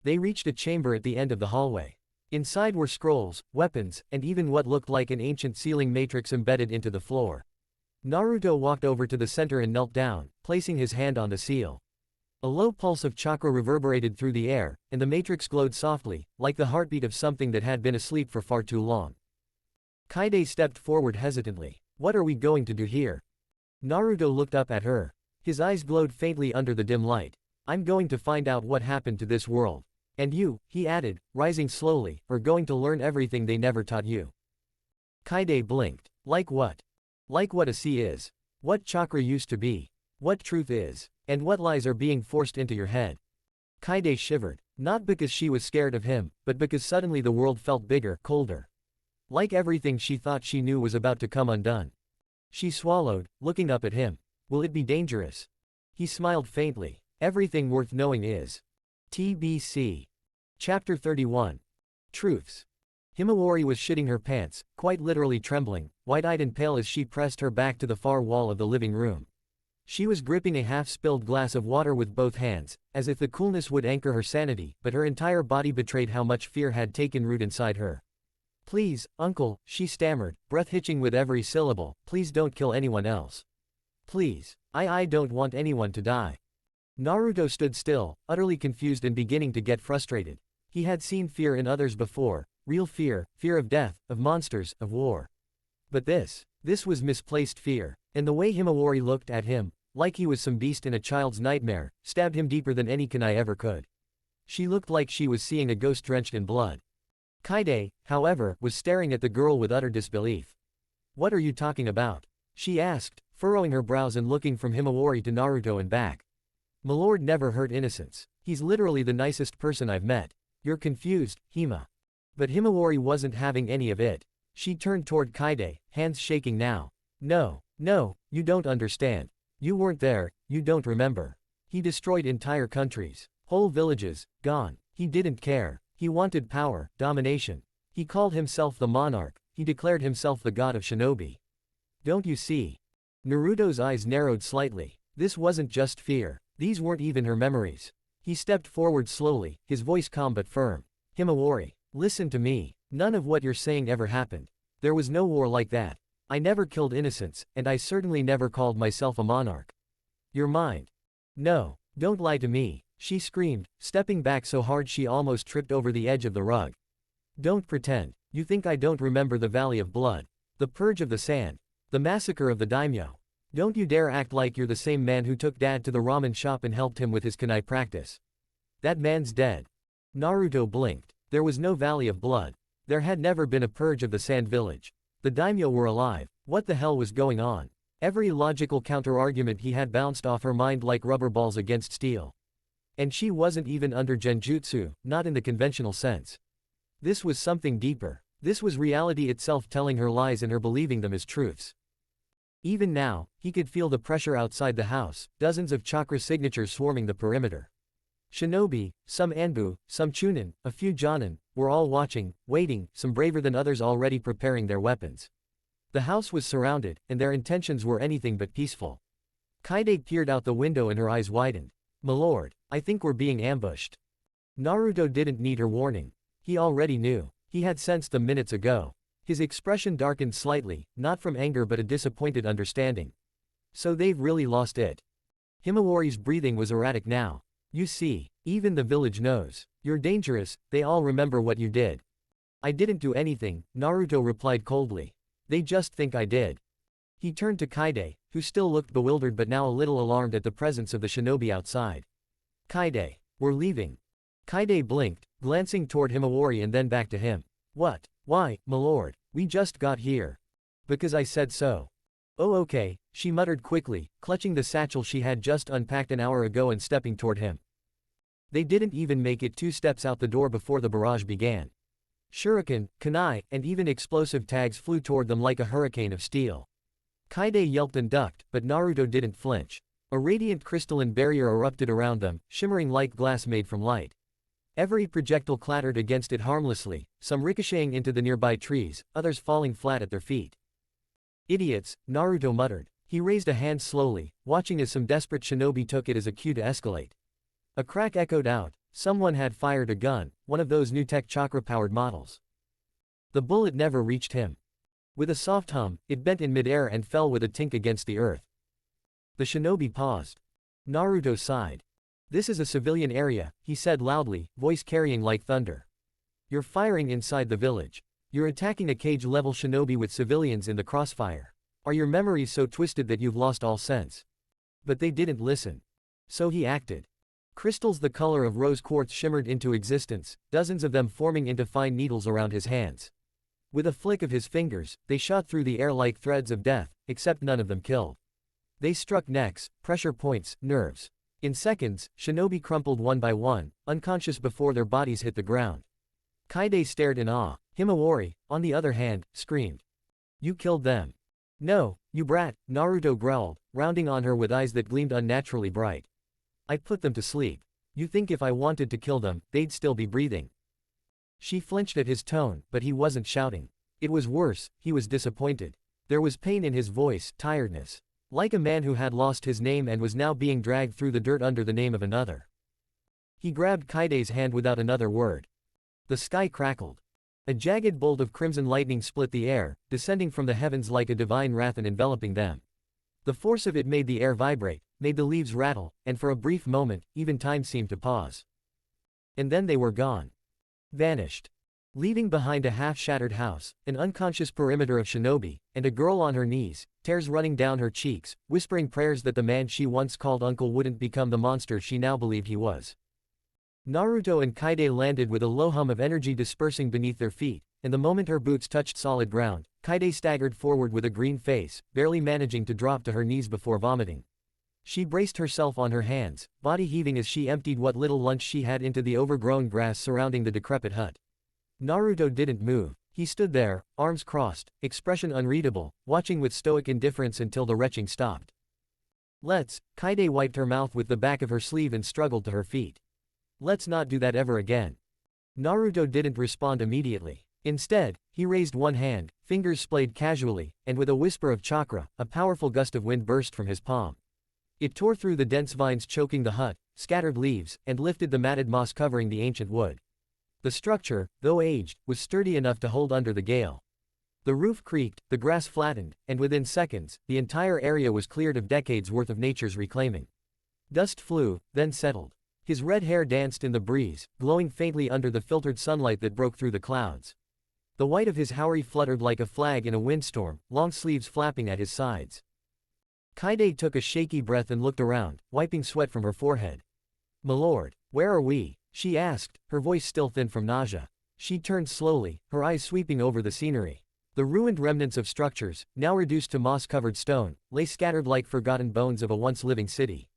They reached a chamber at the end of the hallway. Inside were scrolls, weapons, and even what looked like an ancient sealing matrix embedded into the floor. Naruto walked over to the center and knelt down, placing his hand on the seal. A low pulse of chakra reverberated through the air, and the matrix glowed softly, like the heartbeat of something that had been asleep for far too long. Kaide stepped forward hesitantly. What are we going to do here? Naruto looked up at her. His eyes glowed faintly under the dim light. I'm going to find out what happened to this world. And you, he added, rising slowly, are going to learn everything they never taught you. Kaide blinked. Like what? Like what a sea is. What chakra used to be. What truth is. And what lies are being forced into your head. Kaide shivered. Not because she was scared of him, but because suddenly the world felt bigger, colder. Like everything she thought she knew was about to come undone. She swallowed, looking up at him. Will it be dangerous? He smiled faintly. Everything worth knowing is. TBC. Chapter 31. Truths. Himawari was shitting her pants, quite literally trembling, wide-eyed and pale as she pressed her back to the far wall of the living room. She was gripping a half-spilled glass of water with both hands, as if the coolness would anchor her sanity, but her entire body betrayed how much fear had taken root inside her. Please, uncle, she stammered, breath hitching with every syllable, please don't kill anyone else. Please. I don't want anyone to die. Naruto stood still, utterly confused and beginning to get frustrated. He had seen fear in others before, real fear, fear of death, of monsters, of war. But this was misplaced fear, and the way Himawari looked at him, like he was some beast in a child's nightmare, stabbed him deeper than any kunai ever could. She looked like she was seeing a ghost drenched in blood. Kaide, however, was staring at the girl with utter disbelief. What are you talking about? She asked, furrowing her brows and looking from Himawari to Naruto and back. Milord never hurt innocents. He's literally the nicest person I've met. You're confused, Hima. But Himawari wasn't having any of it. She turned toward Kaide, hands shaking now. No, you don't understand. You weren't there, you don't remember. He destroyed entire countries. Whole villages, gone. He didn't care. He wanted power, domination. He called himself the monarch. He declared himself the god of shinobi. Don't you see? Naruto's eyes narrowed slightly. This wasn't just fear. These weren't even her memories. He stepped forward slowly, his voice calm but firm. Himawari, listen to me. None of what you're saying ever happened. There was no war like that. I never killed innocents, and I certainly never called myself a monarch. Your mind. No, don't lie to me, she screamed, stepping back so hard she almost tripped over the edge of the rug. Don't pretend. You think I don't remember the Valley of Blood. The Purge of the Sand. The massacre of the daimyo. Don't you dare act like you're the same man who took Dad to the ramen shop and helped him with his kunai practice. That man's dead. Naruto blinked. There was no Valley of Blood. There had never been a Purge of the Sand Village. The daimyo were alive. What the hell was going on? Every logical counter-argument he had bounced off her mind like rubber balls against steel. And she wasn't even under genjutsu, not in the conventional sense. This was something deeper. This was reality itself telling her lies and her believing them as truths. Even now, he could feel the pressure outside the house, dozens of chakra signatures swarming the perimeter. Shinobi, some Anbu, some Chunin, a few Jonin, were all watching, waiting, some braver than others already preparing their weapons. The house was surrounded, and their intentions were anything but peaceful. Kaide peered out the window and her eyes widened. Milord, I think we're being ambushed. Naruto didn't need her warning. He already knew. He had sensed them minutes ago. His expression darkened slightly, not from anger but a disappointed understanding. So they've really lost it. Himawari's breathing was erratic now. You see, even the village knows. You're dangerous, they all remember what you did. I didn't do anything, Naruto replied coldly. They just think I did. He turned to Kaide, who still looked bewildered but now a little alarmed at the presence of the shinobi outside. Kaide, we're leaving. Kaide blinked, glancing toward Himawari and then back to him. What? Why, milord? We just got here. Because I said so. Oh okay, she muttered quickly, clutching the satchel she had just unpacked an hour ago and stepping toward him. They didn't even make it 2 steps out the door before the barrage began. Shuriken, kunai, and even explosive tags flew toward them like a hurricane of steel. Kaide yelped and ducked, but Naruto didn't flinch. A radiant crystalline barrier erupted around them, shimmering like glass made from light. Every projectile clattered against it harmlessly, some ricocheting into the nearby trees, others falling flat at their feet. Idiots, Naruto muttered. He raised a hand slowly, watching as some desperate shinobi took it as a cue to escalate. A crack echoed out, Someone had fired a gun, one of those new tech chakra-powered models. The bullet never reached him. With a soft hum, it bent in midair and fell with a tink against the earth. The shinobi paused. Naruto sighed. "This is a civilian area," he said loudly, voice carrying like thunder. "You're firing inside the village. You're attacking a cage-level shinobi with civilians in the crossfire. Are your memories so twisted that you've lost all sense?" But they didn't listen. So he acted. Crystals the color of rose quartz shimmered into existence, dozens of them forming into fine needles around his hands. With a flick of his fingers, they shot through the air like threads of death, except none of them killed. They struck necks, pressure points, nerves. In seconds, shinobi crumpled one by one, unconscious before their bodies hit the ground. Kaide stared in awe. Himawari, on the other hand, screamed. "You killed them." "No, you brat," Naruto growled, rounding on her with eyes that gleamed unnaturally bright. "I put them to sleep. You think if I wanted to kill them, they'd still be breathing?" She flinched at his tone, but he wasn't shouting. It was worse, he was disappointed. There was pain in his voice, tiredness. Like a man who had lost his name and was now being dragged through the dirt under the name of another. He grabbed Kaide's hand without another word. The sky crackled. A jagged bolt of crimson lightning split the air, descending from the heavens like a divine wrath and enveloping them. The force of it made the air vibrate, made the leaves rattle, and for a brief moment, even time seemed to pause. And then they were gone. Vanished. Leaving behind a half-shattered house, an unconscious perimeter of shinobi, and a girl on her knees, tears running down her cheeks, whispering prayers that the man she once called uncle wouldn't become the monster she now believed he was. Naruto and Kaide landed with a low hum of energy dispersing beneath their feet, and the moment her boots touched solid ground, Kaide staggered forward with a green face, barely managing to drop to her knees before vomiting. She braced herself on her hands, body heaving as she emptied what little lunch she had into the overgrown grass surrounding the decrepit hut. Naruto didn't move. He stood there, arms crossed, expression unreadable, watching with stoic indifference until the retching stopped. Kaide wiped her mouth with the back of her sleeve and struggled to her feet. "Let's not do that ever again." Naruto didn't respond immediately. Instead, he raised one hand, fingers splayed casually, and with a whisper of chakra, a powerful gust of wind burst from his palm. It tore through the dense vines choking the hut, scattered leaves, and lifted the matted moss covering the ancient wood. The structure, though aged, was sturdy enough to hold under the gale. The roof creaked, the grass flattened, and within seconds, the entire area was cleared of decades worth of nature's reclaiming. Dust flew, then settled. His red hair danced in the breeze, glowing faintly under the filtered sunlight that broke through the clouds. The white of his haori fluttered like a flag in a windstorm, long sleeves flapping at his sides. Kaide took a shaky breath and looked around, wiping sweat from her forehead. "Milord, where are we?" she asked, her voice still thin from nausea. She turned slowly, her eyes sweeping over the scenery. The ruined remnants of structures, now reduced to moss-covered stone, lay scattered like forgotten bones of a once living city.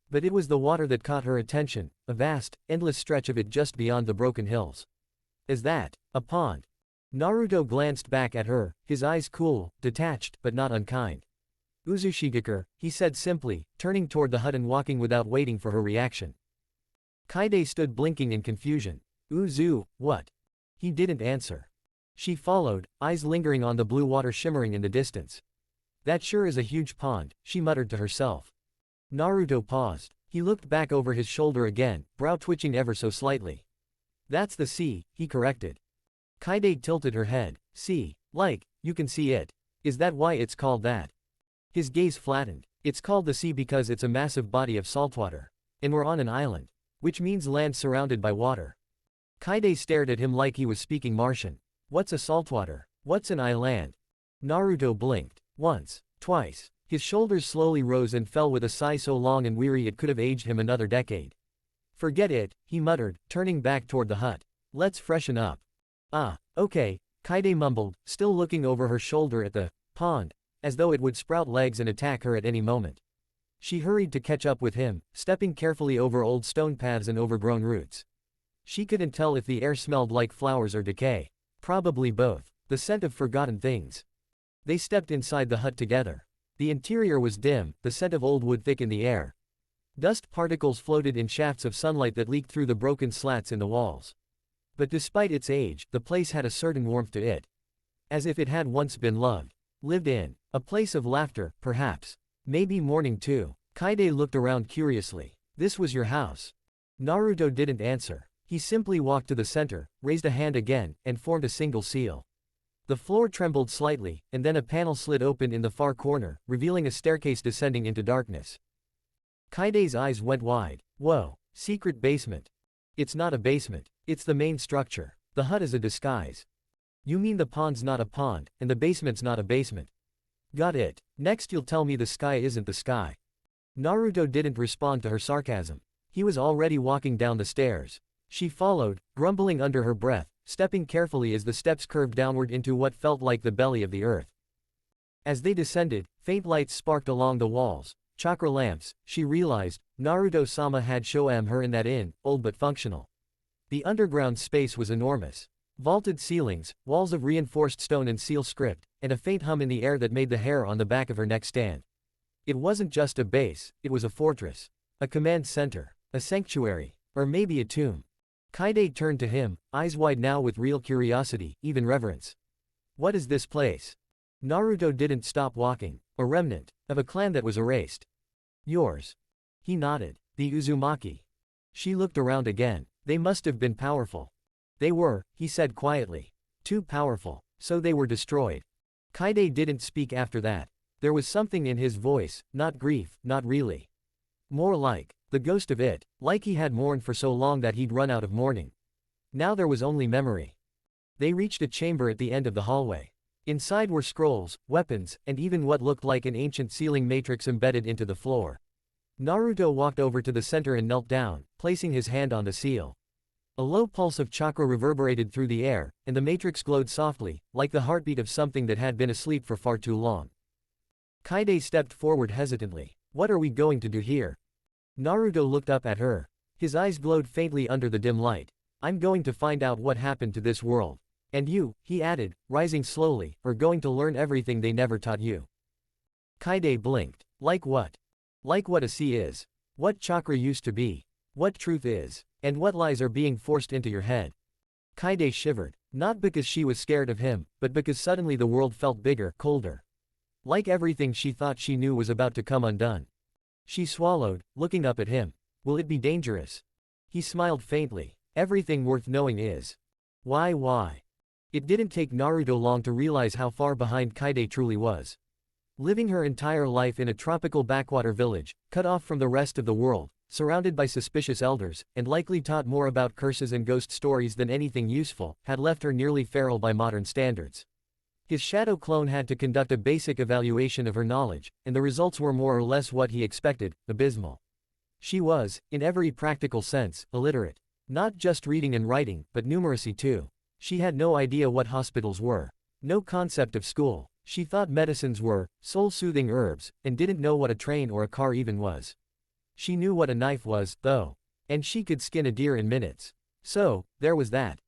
But it was the water that caught her attention, a vast, endless stretch of it just beyond the broken hills. "Is that a pond?" Naruto glanced back at her, his eyes cool, detached, but not unkind. "Uzushigekure," he said simply, turning toward the hut and walking without waiting for her reaction. Kaide stood blinking in confusion. What?" He didn't answer. She followed, eyes lingering on the blue water shimmering in the distance. "That sure is a huge pond," she muttered to herself. Naruto paused. He looked back over his shoulder again, brow twitching ever so slightly. "That's the sea," he corrected. Kaide tilted her head. "Sea, like, you can see it. Is that why it's called that?" His gaze flattened. "It's called the sea because it's a massive body of saltwater. And we're on an island. Which means land surrounded by water." Kaide stared at him like he was speaking Martian. "What's a saltwater? What's an island?" Naruto blinked. Once. Twice. His shoulders slowly rose and fell with a sigh so long and weary it could have aged him another decade. "Forget it," he muttered, turning back toward the hut. "Let's freshen up." "Ah, okay," Kaide mumbled, still looking over her shoulder at the pond, as though it would sprout legs and attack her at any moment. She hurried to catch up with him, stepping carefully over old stone paths and overgrown roots. She couldn't tell if the air smelled like flowers or decay. Probably both. The scent of forgotten things. They stepped inside the hut together. The interior was dim, the scent of old wood thick in the air. Dust particles floated in shafts of sunlight that leaked through the broken slats in the walls. But despite its age, the place had a certain warmth to it. As if it had once been loved. Lived in. A place of laughter, perhaps. Maybe mourning too. Kaide looked around curiously. "This was your house?" Naruto didn't answer. He simply walked to the center, raised a hand again, and formed a single seal. The floor trembled slightly, and then a panel slid open in the far corner, revealing a staircase descending into darkness. Kaide's eyes went wide. Whoa, secret basement. It's not a basement. It's the main structure. The hut is a disguise. You mean the pond's not a pond, and the basement's not a basement. Got it. Next you'll tell me the sky isn't the sky. Naruto didn't respond to her sarcasm. He was already walking down the stairs. She followed, grumbling under her breath, stepping carefully as the steps curved downward into what felt like the belly of the earth. As they descended, faint lights sparked along the walls, chakra lamps. She realized, Naruto-sama had shown her in that inn, old but functional. The underground space was enormous. Vaulted ceilings, walls of reinforced stone and seal script, and a faint hum in the air that made the hair on the back of her neck stand. It wasn't just a base, it was a fortress. A command center. A sanctuary. Or maybe a tomb. Kaide turned to him, eyes wide now with real curiosity, even reverence. What is this place? Naruto didn't stop walking. A remnant of a clan that was erased. Yours. He nodded. The Uzumaki. She looked around again. They must have been powerful. They were, he said quietly. Too powerful. So they were destroyed. Kaide didn't speak after that. There was something in his voice, not grief, not really. More like the ghost of it, like he had mourned for so long that he'd run out of mourning. Now there was only memory. They reached a chamber at the end of the hallway. Inside were scrolls, weapons, and even what looked like an ancient sealing matrix embedded into the floor. Naruto walked over to the center and knelt down, placing his hand on the seal. A low pulse of chakra reverberated through the air, and the matrix glowed softly, like the heartbeat of something that had been asleep for far too long. Kaide stepped forward hesitantly. What are we going to do here? Naruto looked up at her. His eyes glowed faintly under the dim light. I'm going to find out what happened to this world. And you, he added, rising slowly, are going to learn everything they never taught you. Kaide blinked. Like what? Like what a sea is. What chakra used to be. What truth is. And what lies are being forced into your head. Kaide shivered. Not because she was scared of him, but because suddenly the world felt bigger, colder. Like everything she thought she knew was about to come undone. She swallowed, looking up at him. Will it be dangerous? He smiled faintly. Everything worth knowing is. Why? It didn't take Naruto long to realize how far behind Kaide truly was. Living her entire life in a tropical backwater village, cut off from the rest of the world, surrounded by suspicious elders, and likely taught more about curses and ghost stories than anything useful, had left her nearly feral by modern standards. His shadow clone had to conduct a basic evaluation of her knowledge, and the results were more or less what he expected, abysmal. She was, in every practical sense, illiterate. Not just reading and writing, but numeracy too. She had no idea what hospitals were. No concept of school. She thought medicines were soul-soothing herbs, and didn't know what a train or a car even was. She knew what a knife was, though. And she could skin a deer in minutes. So, there was that.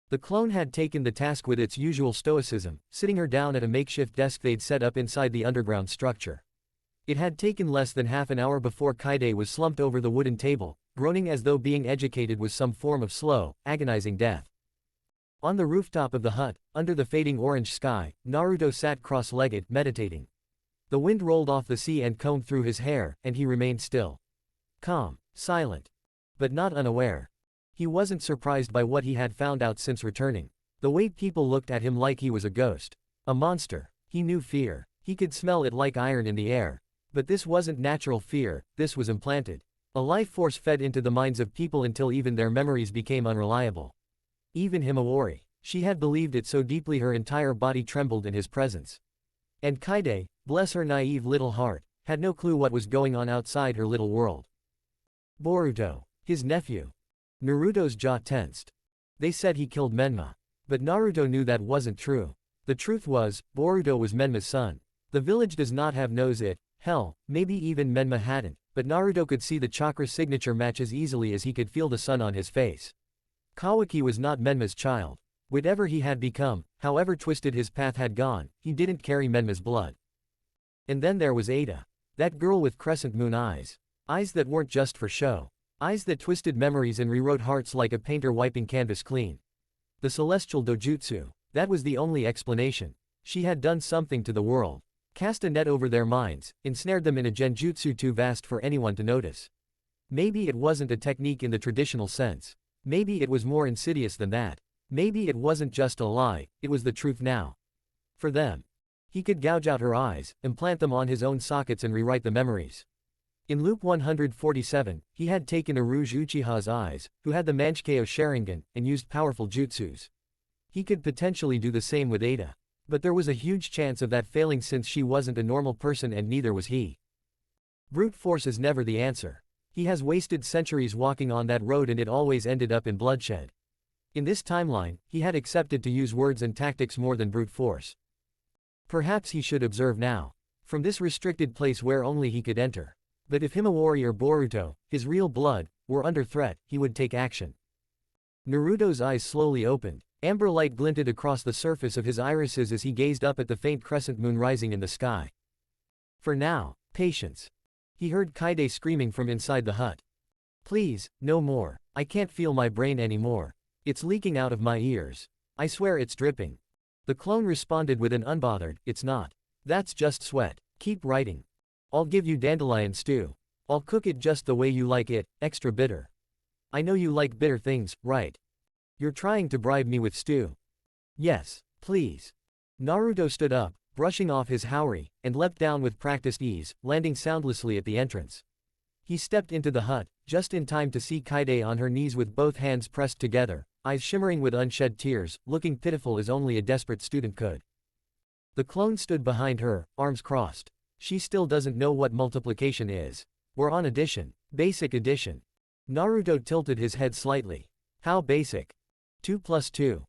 The clone had taken the task with its usual stoicism, sitting her down at a makeshift desk they'd set up inside the underground structure. It had taken less than half an hour before Kaide was slumped over the wooden table, groaning as though being educated was some form of slow, agonizing death. On the rooftop of the hut, under the fading orange sky, Naruto sat cross-legged, meditating. The wind rolled off the sea and combed through his hair, and he remained still. Calm, silent. But not unaware. He wasn't surprised by what he had found out since returning. The way people looked at him like he was a ghost. A monster. He knew fear. He could smell it like iron in the air. But this wasn't natural fear, this was implanted. A life force fed into the minds of people until even their memories became unreliable. Even Himawari. She had believed it so deeply her entire body trembled in his presence. And Kaide, bless her naive little heart, had no clue what was going on outside her little world. Boruto. His nephew. Naruto's jaw tensed. They said he killed Menma. But Naruto knew that wasn't true. The truth was, Boruto was Menma's son. The village does not have knows it, hell, maybe even Menma hadn't, but Naruto could see the chakra signature match as easily as he could feel the sun on his face. Kawaki was not Menma's child. Whatever he had become, however twisted his path had gone, he didn't carry Menma's blood. And then there was Ada. That girl with crescent moon eyes. Eyes that weren't just for show. Eyes that twisted memories and rewrote hearts like a painter wiping canvas clean. The celestial dojutsu. That was the only explanation. She had done something to the world. Cast a net over their minds, ensnared them in a genjutsu too vast for anyone to notice. Maybe it wasn't a technique in the traditional sense. Maybe it was more insidious than that. Maybe it wasn't just a lie, it was the truth now. For them. He could gouge out her eyes, implant them on his own sockets and rewrite the memories. In Loop 147, he had taken Rouge Uchiha's eyes, who had the Manchikyo Sharingan, and used powerful jutsus. He could potentially do the same with Ada. But there was a huge chance of that failing since she wasn't a normal person and neither was he. Brute force is never the answer. He has wasted centuries walking on that road and it always ended up in bloodshed. In this timeline, he had accepted to use words and tactics more than brute force. Perhaps he should observe now. From this restricted place where only he could enter. But if Himawari or Boruto, his real blood, were under threat, he would take action. Naruto's eyes slowly opened. Amber light glinted across the surface of his irises as he gazed up at the faint crescent moon rising in the sky. For now, patience. He heard Kaide screaming from inside the hut. Please, no more. I can't feel my brain anymore. It's leaking out of my ears. I swear it's dripping. The clone responded with an unbothered, it's not. That's just sweat. Keep writing. I'll give you dandelion stew. I'll cook it just the way you like it, extra bitter. I know you like bitter things, right? You're trying to bribe me with stew. Yes, please. Naruto stood up, brushing off his haori, and leapt down with practiced ease, landing soundlessly at the entrance. He stepped into the hut, just in time to see Kaide on her knees with both hands pressed together, eyes shimmering with unshed tears, looking pitiful as only a desperate student could. The clone stood behind her, arms crossed. She still doesn't know what multiplication is. We're on addition. Basic addition. Naruto tilted his head slightly. How basic? 2 plus 2.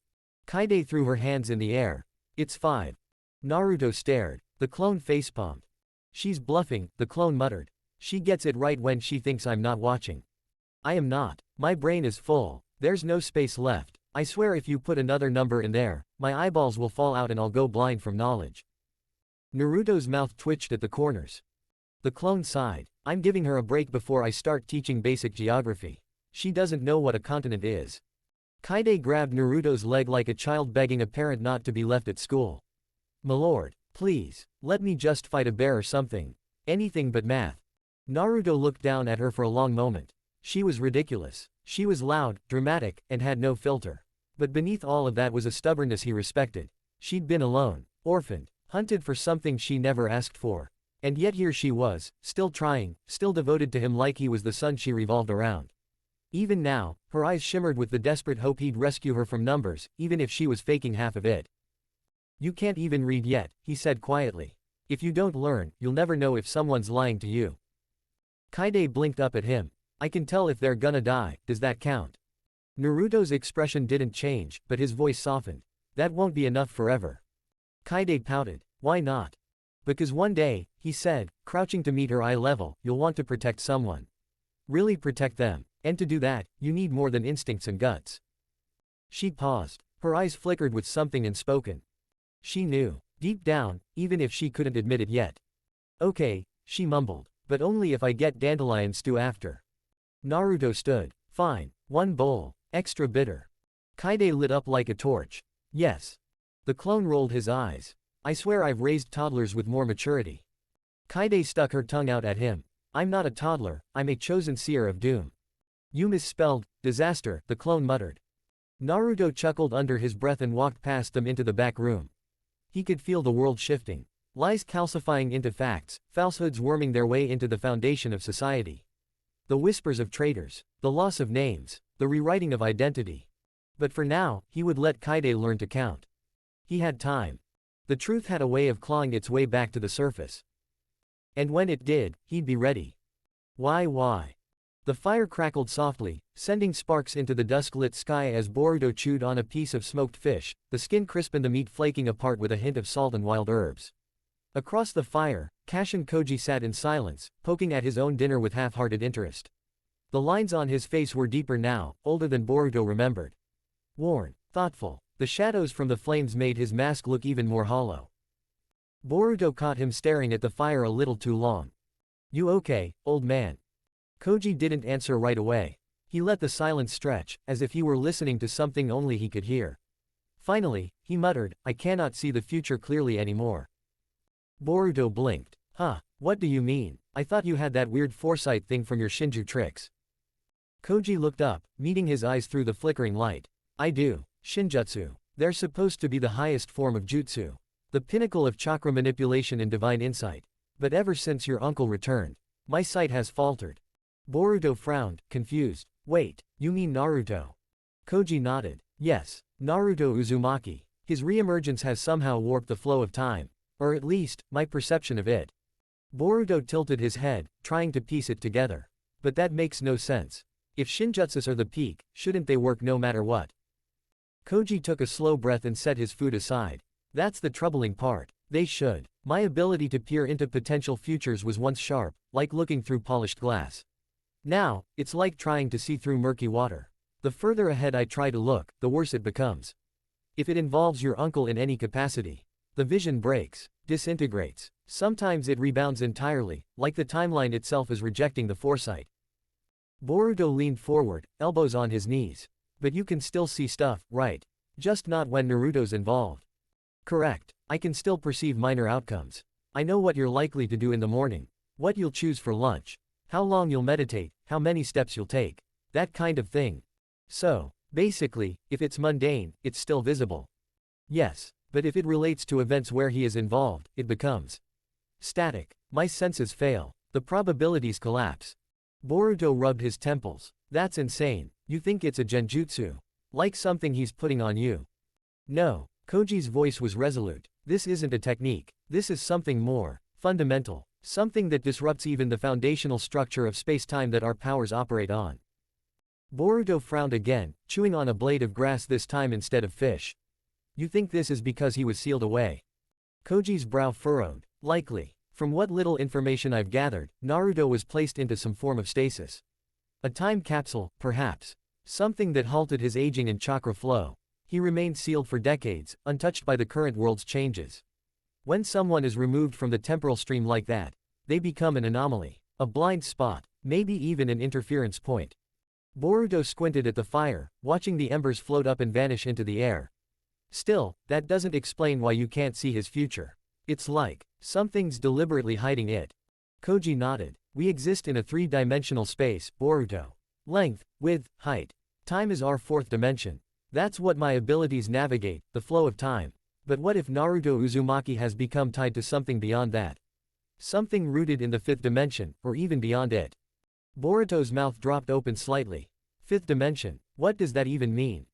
Kaide threw her hands in the air. It's 5. Naruto stared. The clone facepalmed. She's bluffing, the clone muttered. She gets it right when she thinks I'm not watching. I am not. My brain is full. There's no space left. I swear if you put another number in there, my eyeballs will fall out and I'll go blind from knowledge. Naruto's mouth twitched at the corners. The clone sighed. I'm giving her a break before I start teaching basic geography. She doesn't know what a continent is. Kaide grabbed Naruto's leg like a child begging a parent not to be left at school. Milord, please, let me just fight a bear or something. Anything but math. Naruto looked down at her for a long moment. She was ridiculous. She was loud, dramatic, and had no filter. But beneath all of that was a stubbornness he respected. She'd been alone, orphaned, hunted for something she never asked for. And yet here she was, still trying, still devoted to him like he was the sun she revolved around. Even now, her eyes shimmered with the desperate hope he'd rescue her from numbers, even if she was faking half of it. You can't even read yet, he said quietly. If you don't learn, you'll never know if someone's lying to you. Kaide blinked up at him. I can tell if they're gonna die, does that count? Naruto's expression didn't change, but his voice softened. That won't be enough forever. Kaide pouted. Why not? Because one day, he said, crouching to meet her eye level, you'll want to protect someone. Really protect them. And to do that, you need more than instincts and guts. She paused. Her eyes flickered with something unspoken. She knew. Deep down, even if she couldn't admit it yet. Okay, she mumbled. But only if I get dandelion stew after. Naruto stood. Fine. 1 bowl. Extra bitter. Kaide lit up like a torch. Yes. The clone rolled his eyes. I swear I've raised toddlers with more maturity. Kaide stuck her tongue out at him. I'm not a toddler, I'm a chosen seer of doom. You misspelled, disaster, the clone muttered. Naruto chuckled under his breath and walked past them into the back room. He could feel the world shifting. Lies calcifying into facts, falsehoods worming their way into the foundation of society. The whispers of traitors, the loss of names, the rewriting of identity. But for now, he would let Kaide learn to count. He had time. The truth had a way of clawing its way back to the surface. And when it did, he'd be ready. Why? The fire crackled softly, sending sparks into the dusk-lit sky as Boruto chewed on a piece of smoked fish, the skin crisp and the meat flaking apart with a hint of salt and wild herbs. Across the fire, Kashin Koji sat in silence, poking at his own dinner with half-hearted interest. The lines on his face were deeper now, older than Boruto remembered. Worn, thoughtful, the shadows from the flames made his mask look even more hollow. Boruto caught him staring at the fire a little too long. You okay, old man? Koji didn't answer right away. He let the silence stretch, as if he were listening to something only he could hear. Finally, he muttered, I cannot see the future clearly anymore. Boruto blinked. Huh, what do you mean? I thought you had that weird foresight thing from your Shinju tricks. Koji looked up, meeting his eyes through the flickering light. I do. Shinjutsu. They're supposed to be the highest form of jutsu. The pinnacle of chakra manipulation and divine insight. But ever since your uncle returned, my sight has faltered. Boruto frowned, confused. Wait, you mean Naruto? Koji nodded. Yes, Naruto Uzumaki. His reemergence has somehow warped the flow of time. Or at least, my perception of it. Boruto tilted his head, trying to piece it together. But that makes no sense. If Shinjutsus are the peak, shouldn't they work no matter what? Koji took a slow breath and set his food aside. That's the troubling part. They should. My ability to peer into potential futures was once sharp, like looking through polished glass. Now, it's like trying to see through murky water. The further ahead I try to look, the worse it becomes. If it involves your uncle in any capacity, the vision breaks, disintegrates. Sometimes it rebounds entirely, like the timeline itself is rejecting the foresight. Boruto leaned forward, elbows on his knees. But you can still see stuff, right? Just not when Naruto's involved. Correct. I can still perceive minor outcomes. I know what you're likely to do in the morning, what you'll choose for lunch, how long you'll meditate, how many steps you'll take. That kind of thing. So, basically, if it's mundane, it's still visible. Yes, but if it relates to events where he is involved, it becomes static. My senses fail. The probabilities collapse. Boruto rubbed his temples. That's insane. You think it's a genjutsu? Like something he's putting on you? No. Koji's voice was resolute. This isn't a technique. This is something more fundamental. Something that disrupts even the foundational structure of space-time that our powers operate on. Boruto frowned again, chewing on a blade of grass this time instead of fish. You think this is because he was sealed away? Koji's brow furrowed. Likely. From what little information I've gathered, Naruto was placed into some form of stasis. A time capsule, perhaps. Something that halted his aging and chakra flow. He remained sealed for decades, untouched by the current world's changes. When someone is removed from the temporal stream like that, they become an anomaly, a blind spot, maybe even an interference point. Boruto squinted at the fire, watching the embers float up and vanish into the air. Still, that doesn't explain why you can't see his future. It's like something's deliberately hiding it. Koji nodded. We exist in a three-dimensional space, Boruto. Length, width, height. Time is our fourth dimension. That's what my abilities navigate, the flow of time. But what if Naruto Uzumaki has become tied to something beyond that? Something rooted in the fifth dimension, or even beyond it. Boruto's mouth dropped open slightly. Fifth dimension, what does that even mean?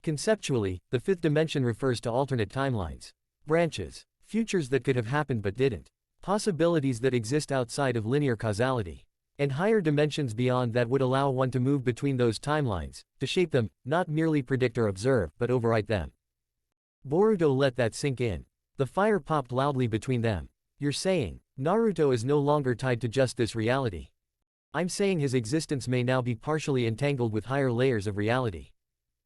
Conceptually, the fifth dimension refers to alternate timelines. Branches. Futures that could have happened but didn't. Possibilities that exist outside of linear causality. And higher dimensions beyond that would allow one to move between those timelines, to shape them, not merely predict or observe, but overwrite them. Boruto let that sink in. The fire popped loudly between them. You're saying, Naruto is no longer tied to just this reality. I'm saying his existence may now be partially entangled with higher layers of reality.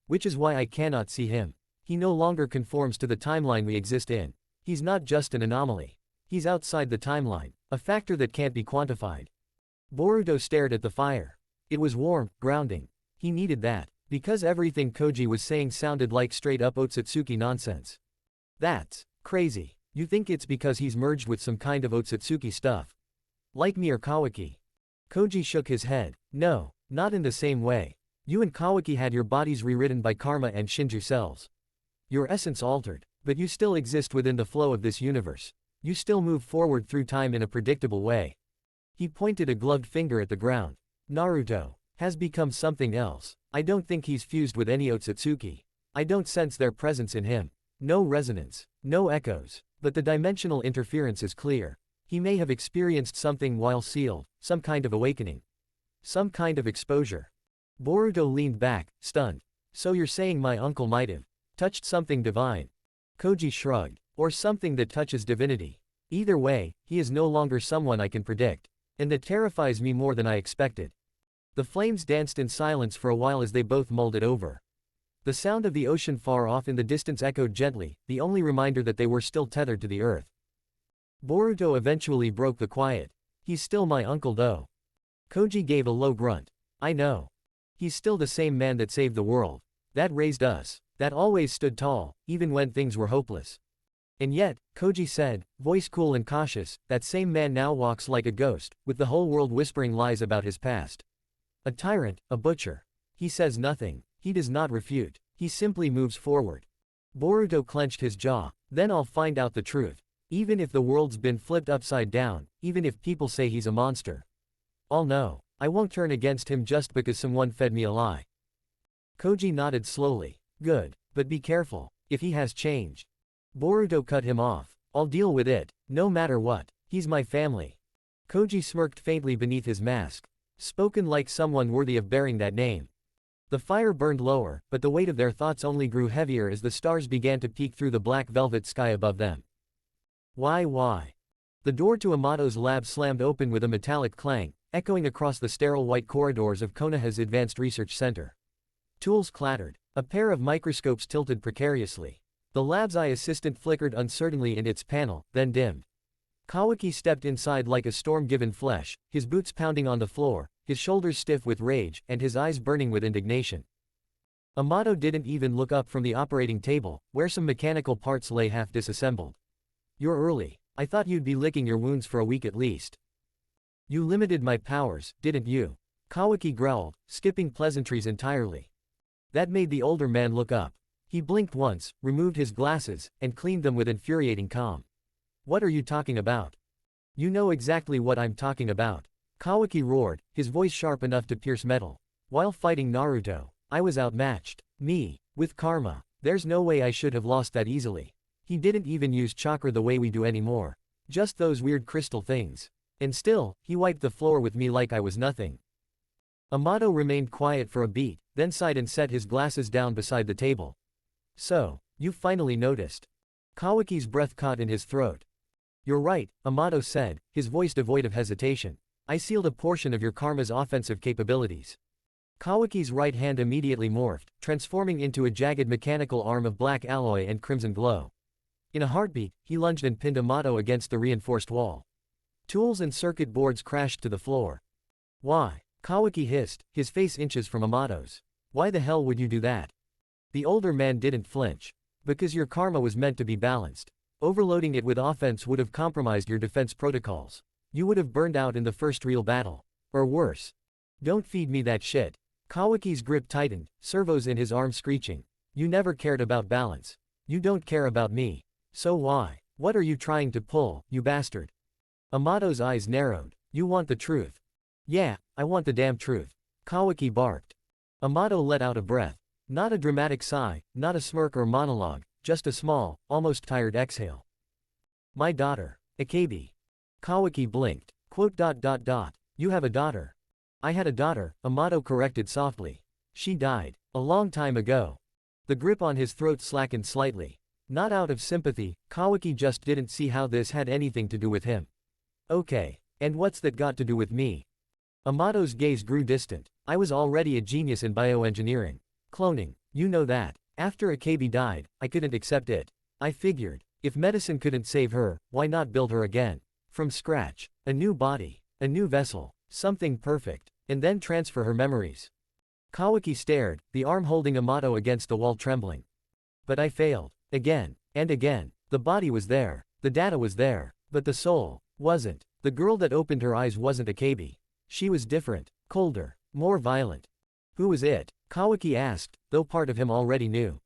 Which is why I cannot see him. He no longer conforms to the timeline we exist in. He's not just an anomaly. He's outside the timeline, a factor that can't be quantified. Boruto stared at the fire. It was warm, grounding. He needed that, because everything Koji was saying sounded like straight-up Otsutsuki nonsense. That's crazy. You think it's because he's merged with some kind of Otsutsuki stuff? Like me or Kawaki? Koji shook his head. No, not in the same way. You and Kawaki had your bodies rewritten by karma and Shinju cells. Your essence altered, but you still exist within the flow of this universe. You still move forward through time in a predictable way. He pointed a gloved finger at the ground. Naruto has become something else. I don't think he's fused with any Otsutsuki. I don't sense their presence in him. No resonance, no echoes, but the dimensional interference is clear. He may have experienced something while sealed, some kind of awakening. Some kind of exposure. Boruto leaned back, stunned. So you're saying my uncle might have touched something divine? Koji shrugged. Or something that touches divinity. Either way, he is no longer someone I can predict. And that terrifies me more than I expected. The flames danced in silence for a while as they both mulled it over. The sound of the ocean far off in the distance echoed gently, the only reminder that they were still tethered to the earth. Boruto eventually broke the quiet. He's still my uncle though. Koji gave a low grunt. I know. He's still the same man that saved the world. That raised us. That always stood tall, even when things were hopeless. And yet, Koji said, voice cool and cautious, that same man now walks like a ghost, with the whole world whispering lies about his past. A tyrant, a butcher. He says nothing. He does not refute. He simply moves forward. Boruto clenched his jaw. Then I'll find out the truth. Even if the world's been flipped upside down, even if people say he's a monster. I'll know. I won't turn against him just because someone fed me a lie. Koji nodded slowly. Good. But be careful. If he has changed. Boruto cut him off. I'll deal with it, no matter what. He's my family. Koji smirked faintly beneath his mask. Spoken like someone worthy of bearing that name. The fire burned lower, but the weight of their thoughts only grew heavier as the stars began to peek through the black velvet sky above them. Why? The door to Amato's lab slammed open with a metallic clang, echoing across the sterile white corridors of Konoha's Advanced Research Center. Tools clattered. A pair of microscopes tilted precariously. The lab's eye assistant flickered uncertainly in its panel, then dimmed. Kawaki stepped inside like a storm-given flesh, his boots pounding on the floor, his shoulders stiff with rage, and his eyes burning with indignation. Amato didn't even look up from the operating table, where some mechanical parts lay half disassembled. You're early. I thought you'd be licking your wounds for a week at least. You limited my powers, didn't you? Kawaki growled, skipping pleasantries entirely. That made the older man look up. He blinked once, removed his glasses, and cleaned them with infuriating calm. What are you talking about? You know exactly what I'm talking about. Kawaki roared, his voice sharp enough to pierce metal. While fighting Naruto, I was outmatched. Me. With karma. There's no way I should have lost that easily. He didn't even use chakra the way we do anymore. Just those weird crystal things. And still, he wiped the floor with me like I was nothing. Amato remained quiet for a beat, then sighed and set his glasses down beside the table. So, you've finally noticed. Kawaki's breath caught in his throat. You're right, Amato said, his voice devoid of hesitation. I sealed a portion of your karma's offensive capabilities. Kawaki's right hand immediately morphed, transforming into a jagged mechanical arm of black alloy and crimson glow. In a heartbeat, he lunged and pinned Amato against the reinforced wall. Tools and circuit boards crashed to the floor. Why? Kawaki hissed, his face inches from Amato's. Why the hell would you do that? The older man didn't flinch. Because your karma was meant to be balanced. Overloading it with offense would have compromised your defense protocols. You would have burned out in the first real battle. Or worse. Don't feed me that shit. Kawaki's grip tightened, servos in his arm screeching. You never cared about balance. You don't care about me. So why? What are you trying to pull, you bastard? Amato's eyes narrowed. You want the truth. Yeah, I want the damn truth. Kawaki barked. Amato let out a breath. Not a dramatic sigh, not a smirk or monologue, just a small, almost tired exhale. My daughter. Akebi. Kawaki blinked. You have a daughter. I had a daughter, Amato corrected softly. She died. A long time ago. The grip on his throat slackened slightly. Not out of sympathy, Kawaki just didn't see how this had anything to do with him. Okay. And what's that got to do with me? Amato's gaze grew distant. I was already a genius in bioengineering. Cloning. You know that. After Akebi died, I couldn't accept it. I figured, if medicine couldn't save her, why not build her again? From scratch. A new body. A new vessel. Something perfect. And then transfer her memories. Kawaki stared, the arm holding Amato against the wall trembling. But I failed. Again. And again. The body was there. The data was there. But the soul wasn't. The girl that opened her eyes wasn't Akebi. She was different. Colder. More violent. Who was it? Kawaki asked, though part of him already knew.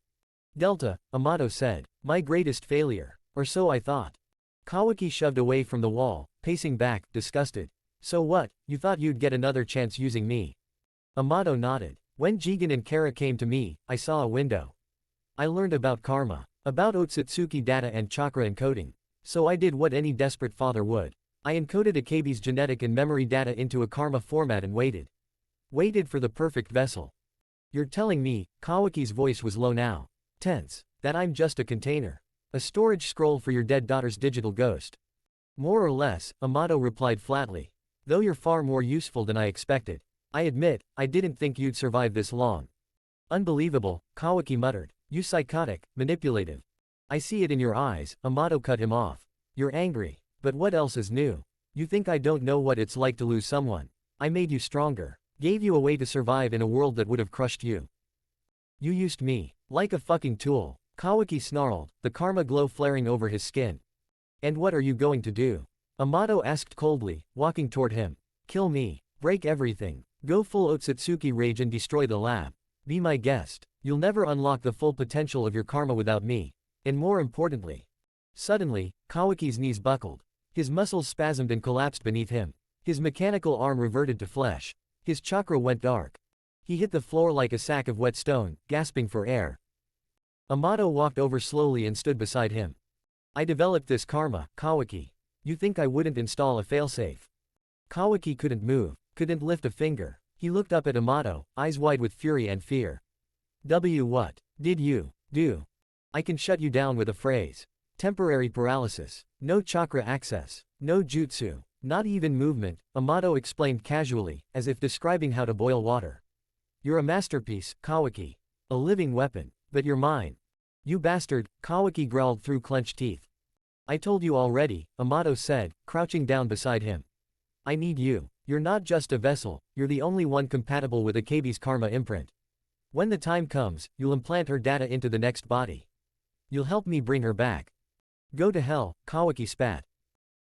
Delta, Amato said. My greatest failure. Or so I thought. Kawaki shoved away from the wall, pacing back, disgusted. So what, you thought you'd get another chance using me? Amato nodded. When Jigen and Kara came to me, I saw a window. I learned about karma. About Otsutsuki data and chakra encoding. So I did what any desperate father would. I encoded Akebi's genetic and memory data into a karma format and waited. Waited for the perfect vessel. You're telling me, Kawaki's voice was low now. Tense. That I'm just a container. A storage scroll for your dead daughter's digital ghost. More or less, Amato replied flatly. Though you're far more useful than I expected. I admit, I didn't think you'd survive this long. Unbelievable, Kawaki muttered. You psychotic, manipulative. I see it in your eyes, Amato cut him off. You're angry. But what else is new? You think I don't know what it's like to lose someone. I made you stronger. Gave you a way to survive in a world that would have crushed you. You used me. Like a fucking tool. Kawaki snarled, the karma glow flaring over his skin. And what are you going to do? Amato asked coldly, walking toward him. Kill me. Break everything. Go full Otsutsuki rage and destroy the lab. Be my guest. You'll never unlock the full potential of your karma without me. And more importantly. Suddenly, Kawaki's knees buckled. His muscles spasmed and collapsed beneath him. His mechanical arm reverted to flesh. His chakra went dark. He hit the floor like a sack of wet stone, gasping for air. Amato walked over slowly and stood beside him. I developed this karma, Kawaki. You think I wouldn't install a failsafe? Kawaki couldn't move, couldn't lift a finger. He looked up at Amato, eyes wide with fury and fear. What did you do? I can shut you down with a phrase. Temporary paralysis. No chakra access. No jutsu. Not even movement, Amato explained casually, as if describing how to boil water. You're a masterpiece, Kawaki. A living weapon. But you're mine. You bastard, Kawaki growled through clenched teeth. I told you already, Amato said, crouching down beside him. I need you. You're not just a vessel, you're the only one compatible with Akabe's karma imprint. When the time comes, you'll implant her data into the next body. You'll help me bring her back. Go to hell, Kawaki spat.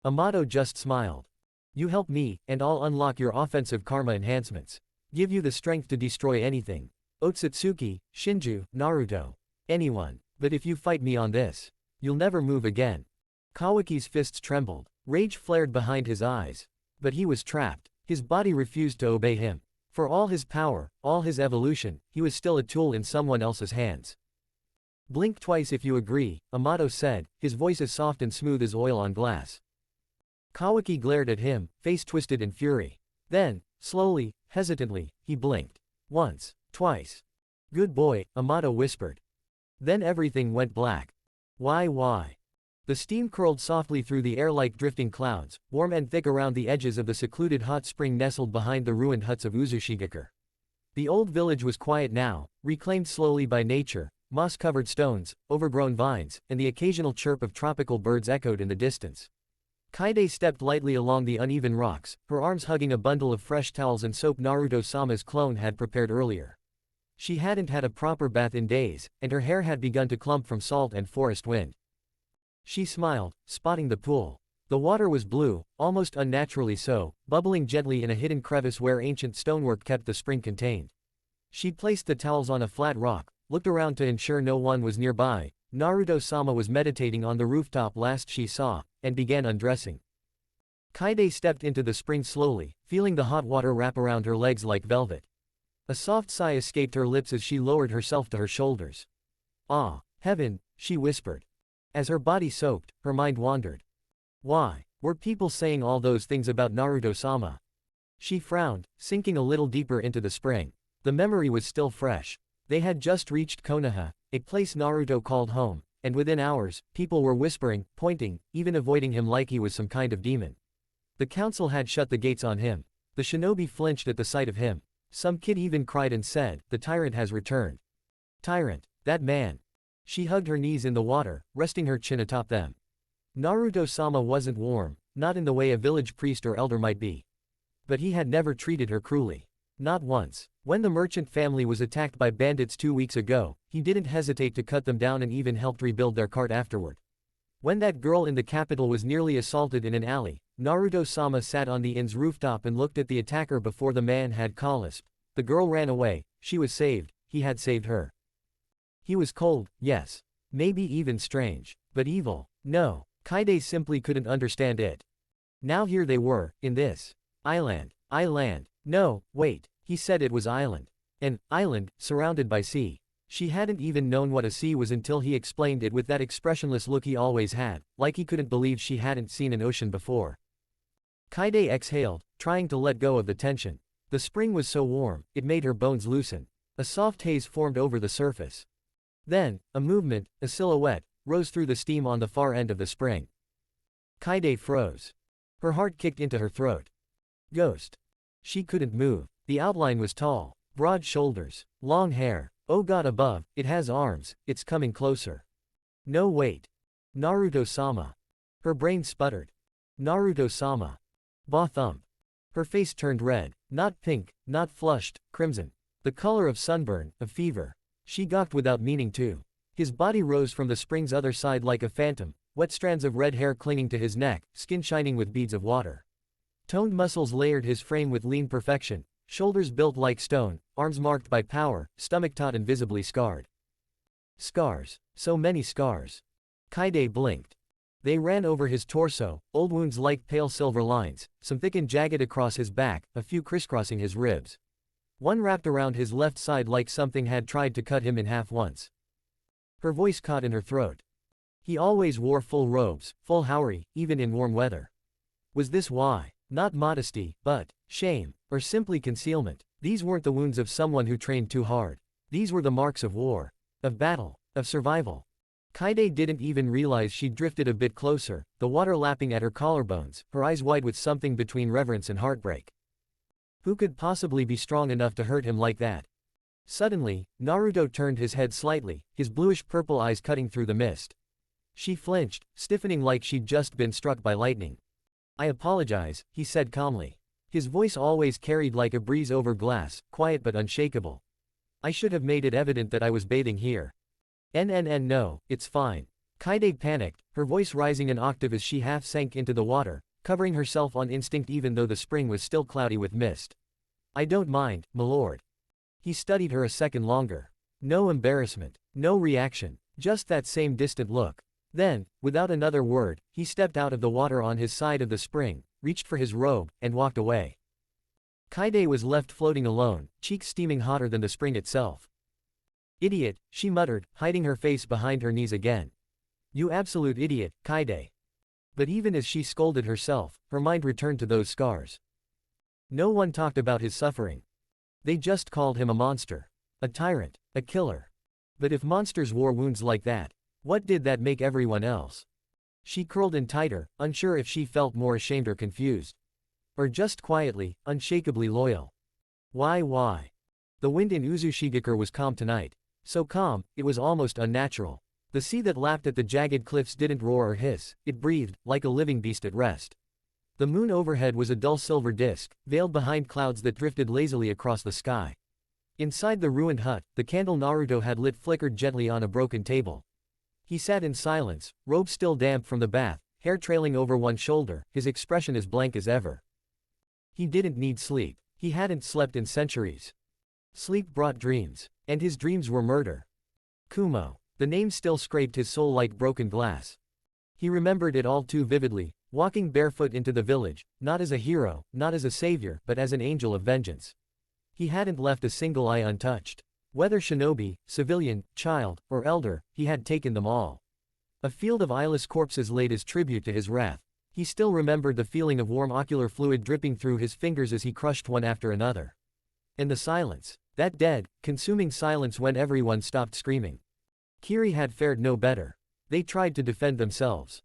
Amato just smiled. You help me, and I'll unlock your offensive karma enhancements. Give you the strength to destroy anything. Otsutsuki, Shinju, Naruto. Anyone. But if you fight me on this, you'll never move again. Kawaki's fists trembled. Rage flared behind his eyes. But he was trapped. His body refused to obey him. For all his power, all his evolution, he was still a tool in someone else's hands. Blink twice if you agree, Amato said, his voice as soft and smooth as oil on glass. Kawaki glared at him, face twisted in fury. Then, slowly, hesitantly, he blinked. Once, twice. Good boy, Amato whispered. Then everything went black. Why? The steam curled softly through the air like drifting clouds, warm and thick around the edges of the secluded hot spring nestled behind the ruined huts of Uzushigakure. The old village was quiet now, reclaimed slowly by nature, moss-covered stones, overgrown vines, and the occasional chirp of tropical birds echoed in the distance. Kaide stepped lightly along the uneven rocks, her arms hugging a bundle of fresh towels and soap Naruto-sama's clone had prepared earlier. She hadn't had a proper bath in days, and her hair had begun to clump from salt and forest wind. She smiled, spotting the pool. The water was blue, almost unnaturally so, bubbling gently in a hidden crevice where ancient stonework kept the spring contained. She placed the towels on a flat rock, looked around to ensure no one was nearby. Naruto-sama was meditating on the rooftop last she saw, and began undressing. Kaide stepped into the spring slowly, feeling the hot water wrap around her legs like velvet. A soft sigh escaped her lips as she lowered herself to her shoulders. Ah, heaven, she whispered. As her body soaked, her mind wandered. Why were people saying all those things about Naruto-sama? She frowned, sinking a little deeper into the spring. The memory was still fresh. They had just reached Konoha, a place Naruto called home, and within hours, people were whispering, pointing, even avoiding him like he was some kind of demon. The council had shut the gates on him. The shinobi flinched at the sight of him. Some kid even cried and said, the tyrant has returned. Tyrant, that man. She hugged her knees in the water, resting her chin atop them. Naruto-sama wasn't warm, not in the way a village priest or elder might be. But he had never treated her cruelly. Not once. When the merchant family was attacked by bandits 2 weeks ago, he didn't hesitate to cut them down and even helped rebuild their cart afterward. When that girl in the capital was nearly assaulted in an alley, Naruto-sama sat on the inn's rooftop and looked at the attacker before the man had collapsed. The girl ran away, she was saved, he had saved her. He was cold, yes. Maybe even strange. But evil. No. Kaide simply couldn't understand it. Now here they were, in this island. No, wait. He said it was island. An island, surrounded by sea. She hadn't even known what a sea was until he explained it with that expressionless look he always had, like he couldn't believe she hadn't seen an ocean before. Kaide exhaled, trying to let go of the tension. The spring was so warm, it made her bones loosen. A soft haze formed over the surface. Then, a movement, a silhouette, rose through the steam on the far end of the spring. Kaide froze. Her heart kicked into her throat. Ghost. She couldn't move. The outline was tall, broad shoulders, long hair. Oh God above, it has arms, it's coming closer. No wait. Naruto-sama. Her brain sputtered. Naruto-sama. Ba thump. Her face turned red, not pink, not flushed, crimson. The color of sunburn, of fever. She gawked without meaning to. His body rose from the spring's other side like a phantom, wet strands of red hair clinging to his neck, skin shining with beads of water. Toned muscles layered his frame with lean perfection, shoulders built like stone, arms marked by power, stomach taut and visibly scarred. Scars. So many scars. Kaide blinked. They ran over his torso, old wounds like pale silver lines, some thick and jagged across his back, a few crisscrossing his ribs. One wrapped around his left side like something had tried to cut him in half once. Her voice caught in her throat. He always wore full robes, full haori, even in warm weather. Was this why? Not modesty, but shame, or simply concealment. These weren't the wounds of someone who trained too hard. These were the marks of war, of battle, of survival. Kaide didn't even realize she'd drifted a bit closer, the water lapping at her collarbones, her eyes wide with something between reverence and heartbreak. Who could possibly be strong enough to hurt him like that? Suddenly, Naruto turned his head slightly, his bluish-purple eyes cutting through the mist. She flinched, stiffening like she'd just been struck by lightning. "I apologize," he said calmly. His voice always carried like a breeze over glass, quiet but unshakable. "I should have made it evident that I was bathing here." No, it's fine." Kaide panicked, her voice rising an octave as she half sank into the water, covering herself on instinct even though the spring was still cloudy with mist. "I don't mind, milord." He studied her a second longer. No embarrassment, no reaction, just that same distant look. Then, without another word, he stepped out of the water on his side of the spring, reached for his robe, and walked away. Kaide was left floating alone, cheeks steaming hotter than the spring itself. "Idiot," she muttered, hiding her face behind her knees again. "You absolute idiot, Kaide." But even as she scolded herself, her mind returned to those scars. No one talked about his suffering. They just called him a monster. A tyrant. A killer. But if monsters wore wounds like that, what did that make everyone else? She curled in tighter, unsure if she felt more ashamed or confused. Or just quietly, unshakably loyal. Why? The wind in Uzushigakure was calm tonight. So calm, it was almost unnatural. The sea that lapped at the jagged cliffs didn't roar or hiss, it breathed, like a living beast at rest. The moon overhead was a dull silver disk, veiled behind clouds that drifted lazily across the sky. Inside the ruined hut, the candle Naruto had lit flickered gently on a broken table. He sat in silence, robe still damp from the bath, hair trailing over one shoulder, his expression as blank as ever. He didn't need sleep. He hadn't slept in centuries. Sleep brought dreams. And his dreams were murder. Kumo. The name still scraped his soul like broken glass. He remembered it all too vividly, walking barefoot into the village, not as a hero, not as a savior, but as an angel of vengeance. He hadn't left a single eye untouched. Whether shinobi, civilian, child, or elder, he had taken them all. A field of eyeless corpses laid as tribute to his wrath. He still remembered the feeling of warm ocular fluid dripping through his fingers as he crushed one after another. And the silence. That dead, consuming silence when everyone stopped screaming. Kiri had fared no better. They tried to defend themselves.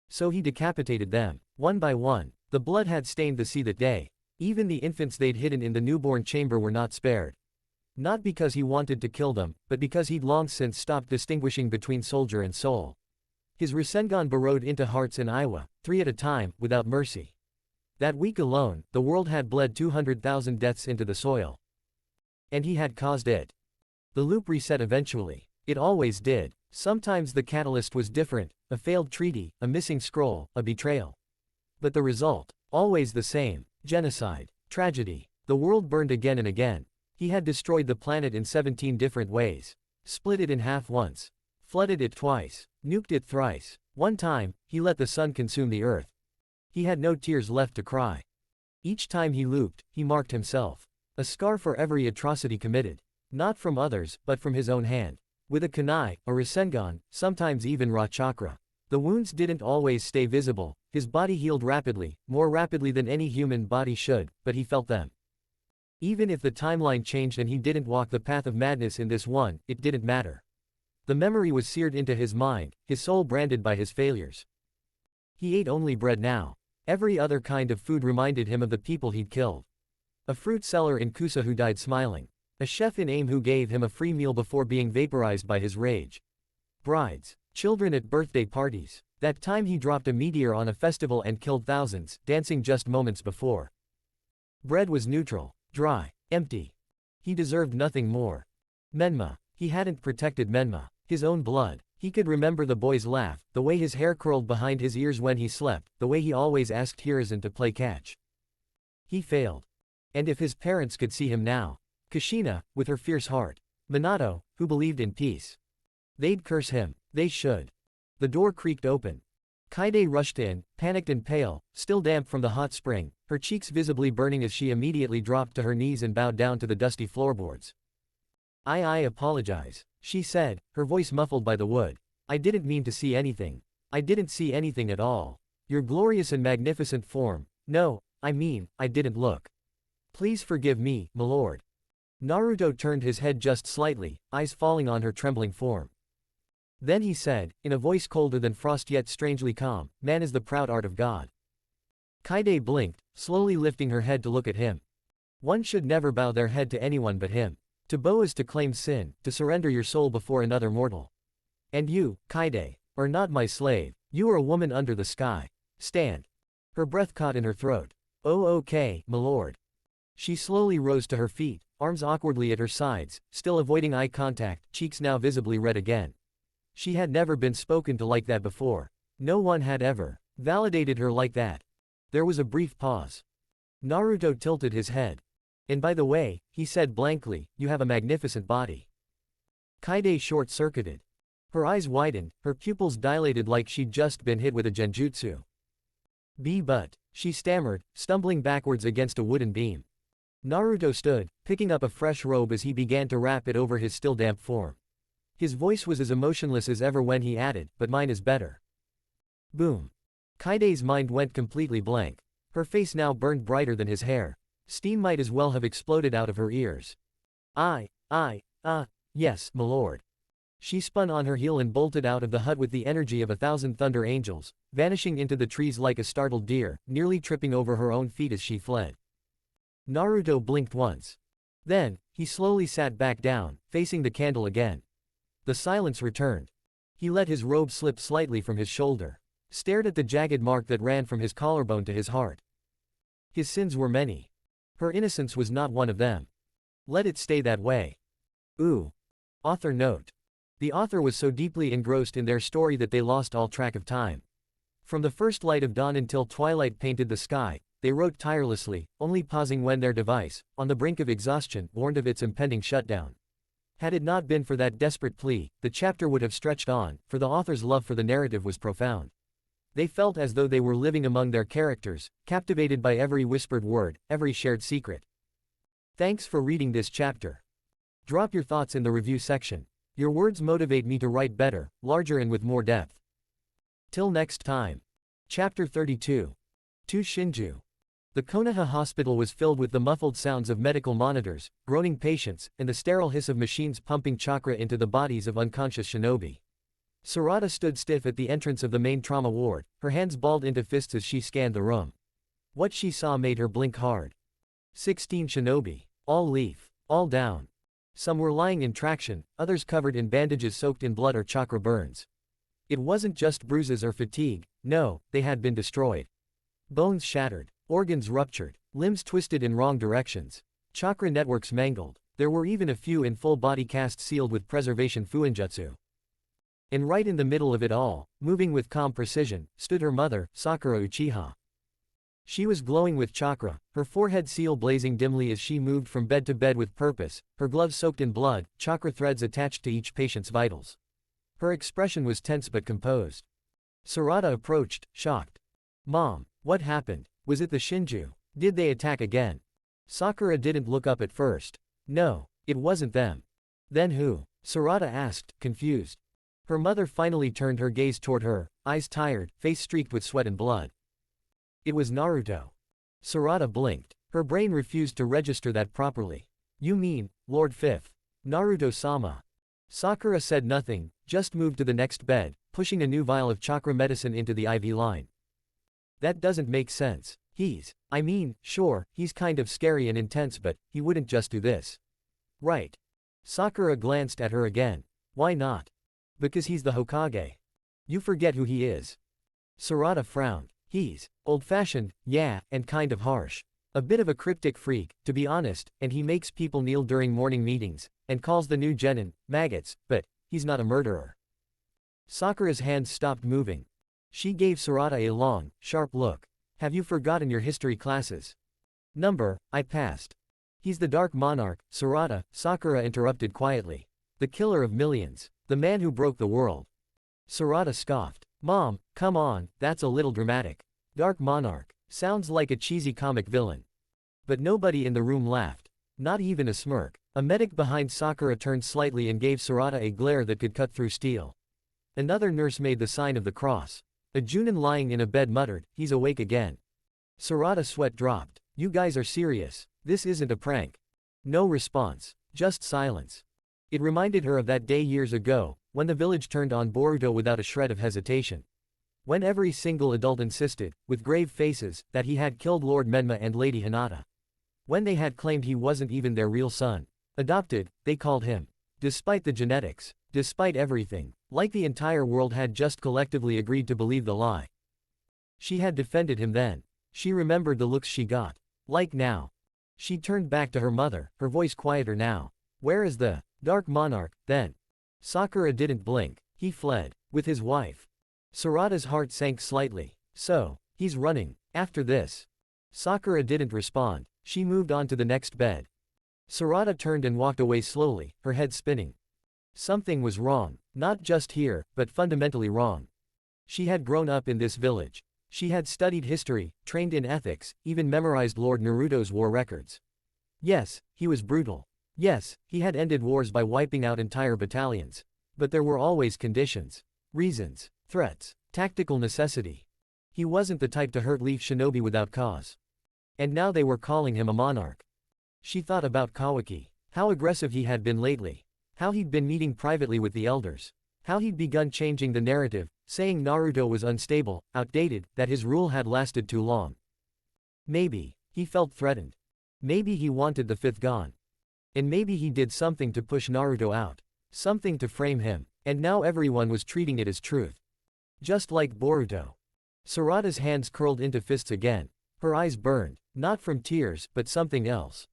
So he decapitated them, one by one. The blood had stained the sea that day. Even the infants they'd hidden in the newborn chamber were not spared. Not because he wanted to kill them, but because he'd long since stopped distinguishing between soldier and soul. His Rasengan burrowed into hearts in Iwa, 3 at a time, without mercy. That week alone, the world had bled 200,000 deaths into the soil. And he had caused it. The loop reset eventually. It always did. Sometimes the catalyst was different, a failed treaty, a missing scroll, a betrayal. But the result, always the same: genocide, tragedy. The world burned again and again. He had destroyed the planet in 17 different ways. Split it in half once. Flooded it twice. Nuked it thrice. One time, he let the sun consume the earth. He had no tears left to cry. Each time he looped, he marked himself. A scar for every atrocity committed. Not from others, but from his own hand. With a kunai, a Rasengan, sometimes even raw chakra. The wounds didn't always stay visible. His body healed rapidly, more rapidly than any human body should, but he felt them. Even if the timeline changed and he didn't walk the path of madness in this one, it didn't matter. The memory was seared into his mind, his soul branded by his failures. He ate only bread now. Every other kind of food reminded him of the people he'd killed. A fruit seller in Kusa who died smiling. A chef in Aim who gave him a free meal before being vaporized by his rage. Brides. Children at birthday parties. That time he dropped a meteor on a festival and killed thousands, dancing just moments before. Bread was neutral. Dry. Empty. He deserved nothing more. Menma. He hadn't protected Menma. His own blood. He could remember the boy's laugh, the way his hair curled behind his ears when he slept, the way he always asked Hiruzen to play catch. He failed. And if his parents could see him now. Kushina, with her fierce heart. Minato, who believed in peace. They'd curse him. They should. The door creaked open. Kaide rushed in, panicked and pale, still damp from the hot spring, her cheeks visibly burning as she immediately dropped to her knees and bowed down to the dusty floorboards. I apologize, she said, her voice muffled by the wood. I didn't mean to see anything. I didn't see anything at all. Your glorious and magnificent form. No, I mean, I didn't look. Please forgive me, milord. Naruto turned his head just slightly, eyes falling on her trembling form. Then he said, in a voice colder than frost yet strangely calm, man is the proud art of God. Kaide blinked, slowly lifting her head to look at him. One should never bow their head to anyone but him. To bow is to claim sin, to surrender your soul before another mortal. And you, Kaide, are not my slave, you are a woman under the sky. Stand. Her breath caught in her throat. Oh okay, milord. She slowly rose to her feet, arms awkwardly at her sides, still avoiding eye contact, cheeks now visibly red again. She had never been spoken to like that before. No one had ever validated her like that. There was a brief pause. Naruto tilted his head. And by the way, he said blankly, you have a magnificent body. Kaide short-circuited. Her eyes widened, her pupils dilated like she'd just been hit with a genjutsu. But, she stammered, stumbling backwards against a wooden beam. Naruto stood, picking up a fresh robe as he began to wrap it over his still damp form. His voice was as emotionless as ever when he added, but mine is better. Boom. Kaide's mind went completely blank. Her face now burned brighter than his hair. Steam might as well have exploded out of her ears. Yes, milord. She spun on her heel and bolted out of the hut with the energy of 1,000 thunder angels, vanishing into the trees like a startled deer, nearly tripping over her own feet as she fled. Naruto blinked once. Then, he slowly sat back down, facing the candle again. The silence returned. He let his robe slip slightly from his shoulder, stared at the jagged mark that ran from his collarbone to his heart. His sins were many. Her innocence was not one of them. Let it stay that way. Ooh. Author note. The author was so deeply engrossed in their story that they lost all track of time. From the first light of dawn until twilight painted the sky, they wrote tirelessly, only pausing when their device, on the brink of exhaustion, warned of its impending shutdown. Had it not been for that desperate plea, the chapter would have stretched on, for the author's love for the narrative was profound. They felt as though they were living among their characters, captivated by every whispered word, every shared secret. Thanks for reading this chapter. Drop your thoughts in the review section. Your words motivate me to write better, larger and with more depth. Till next time. Chapter 32. To Shinju. The Konoha hospital was filled with the muffled sounds of medical monitors, groaning patients, and the sterile hiss of machines pumping chakra into the bodies of unconscious shinobi. Sarada stood stiff at the entrance of the main trauma ward, her hands balled into fists as she scanned the room. What she saw made her blink hard. 16 shinobi. All leaf. All down. Some were lying in traction, others covered in bandages soaked in blood or chakra burns. It wasn't just bruises or fatigue, no, they had been destroyed. Bones shattered, organs ruptured, limbs twisted in wrong directions. Chakra networks mangled. There were even a few in full body casts sealed with preservation fuinjutsu. And right in the middle of it all, moving with calm precision, stood her mother, Sakura Uchiha. She was glowing with chakra, her forehead seal blazing dimly as she moved from bed to bed with purpose, her gloves soaked in blood, chakra threads attached to each patient's vitals. Her expression was tense but composed. Sarada approached, shocked. Mom, what happened? Was it the Shinju? Did they attack again? Sakura didn't look up at first. No, it wasn't them. Then who? Sarada asked, confused. Her mother finally turned her gaze toward her, eyes tired, face streaked with sweat and blood. It was Naruto. Sarada blinked. Her brain refused to register that properly. You mean, Lord Fifth? Naruto-sama. Sakura said nothing, just moved to the next bed, pushing a new vial of chakra medicine into the IV line. That doesn't make sense. Sure, he's kind of scary and intense but, he wouldn't just do this. Right. Sakura glanced at her again. Why not? Because he's the Hokage. You forget who he is. Sarada frowned. He's old-fashioned, yeah, and kind of harsh. A bit of a cryptic freak, to be honest, and he makes people kneel during morning meetings, and calls the new genin maggots, but he's not a murderer. Sakura's hands stopped moving. She gave Sarada a long, sharp look. Have you forgotten your history classes? Number, I passed. He's the Dark Monarch, Sarada, Sakura interrupted quietly. The killer of millions. The man who broke the world. Sarada scoffed. Mom, come on, that's a little dramatic. Dark Monarch. Sounds like a cheesy comic villain. But nobody in the room laughed. Not even a smirk. A medic behind Sakura turned slightly and gave Sarada a glare that could cut through steel. Another nurse made the sign of the cross. A Junin lying in a bed muttered, he's awake again. Sarada's sweat dropped. You guys are serious. This isn't a prank. No response. Just silence. It reminded her of that day years ago, when the village turned on Boruto without a shred of hesitation. When every single adult insisted, with grave faces, that he had killed Lord Menma and Lady Hinata. When they had claimed he wasn't even their real son. Adopted, they called him. Despite the genetics. Despite everything. Like the entire world had just collectively agreed to believe the lie. She had defended him then. She remembered the looks she got. Like now. She turned back to her mother, her voice quieter now. Where is the Dark Monarch, then? Sakura didn't blink. He fled. With his wife. Sarada's heart sank slightly. So, he's running. After this. Sakura didn't respond. She moved on to the next bed. Sarada turned and walked away slowly, her head spinning. Something was wrong. Not just here, but fundamentally wrong. She had grown up in this village. She had studied history, trained in ethics, even memorized Lord Naruto's war records. Yes, he was brutal. Yes, he had ended wars by wiping out entire battalions. But there were always conditions. Reasons. Threats. Tactical necessity. He wasn't the type to hurt Leaf Shinobi without cause. And now they were calling him a monarch. She thought about Kawaki. How aggressive he had been lately. How he'd been meeting privately with the elders. How he'd begun changing the narrative, saying Naruto was unstable, outdated, that his rule had lasted too long. Maybe, he felt threatened. Maybe he wanted the fifth gone. And maybe he did something to push Naruto out. Something to frame him, and now everyone was treating it as truth. Just like Boruto. Sarada's hands curled into fists again. Her eyes burned, not from tears, but something else.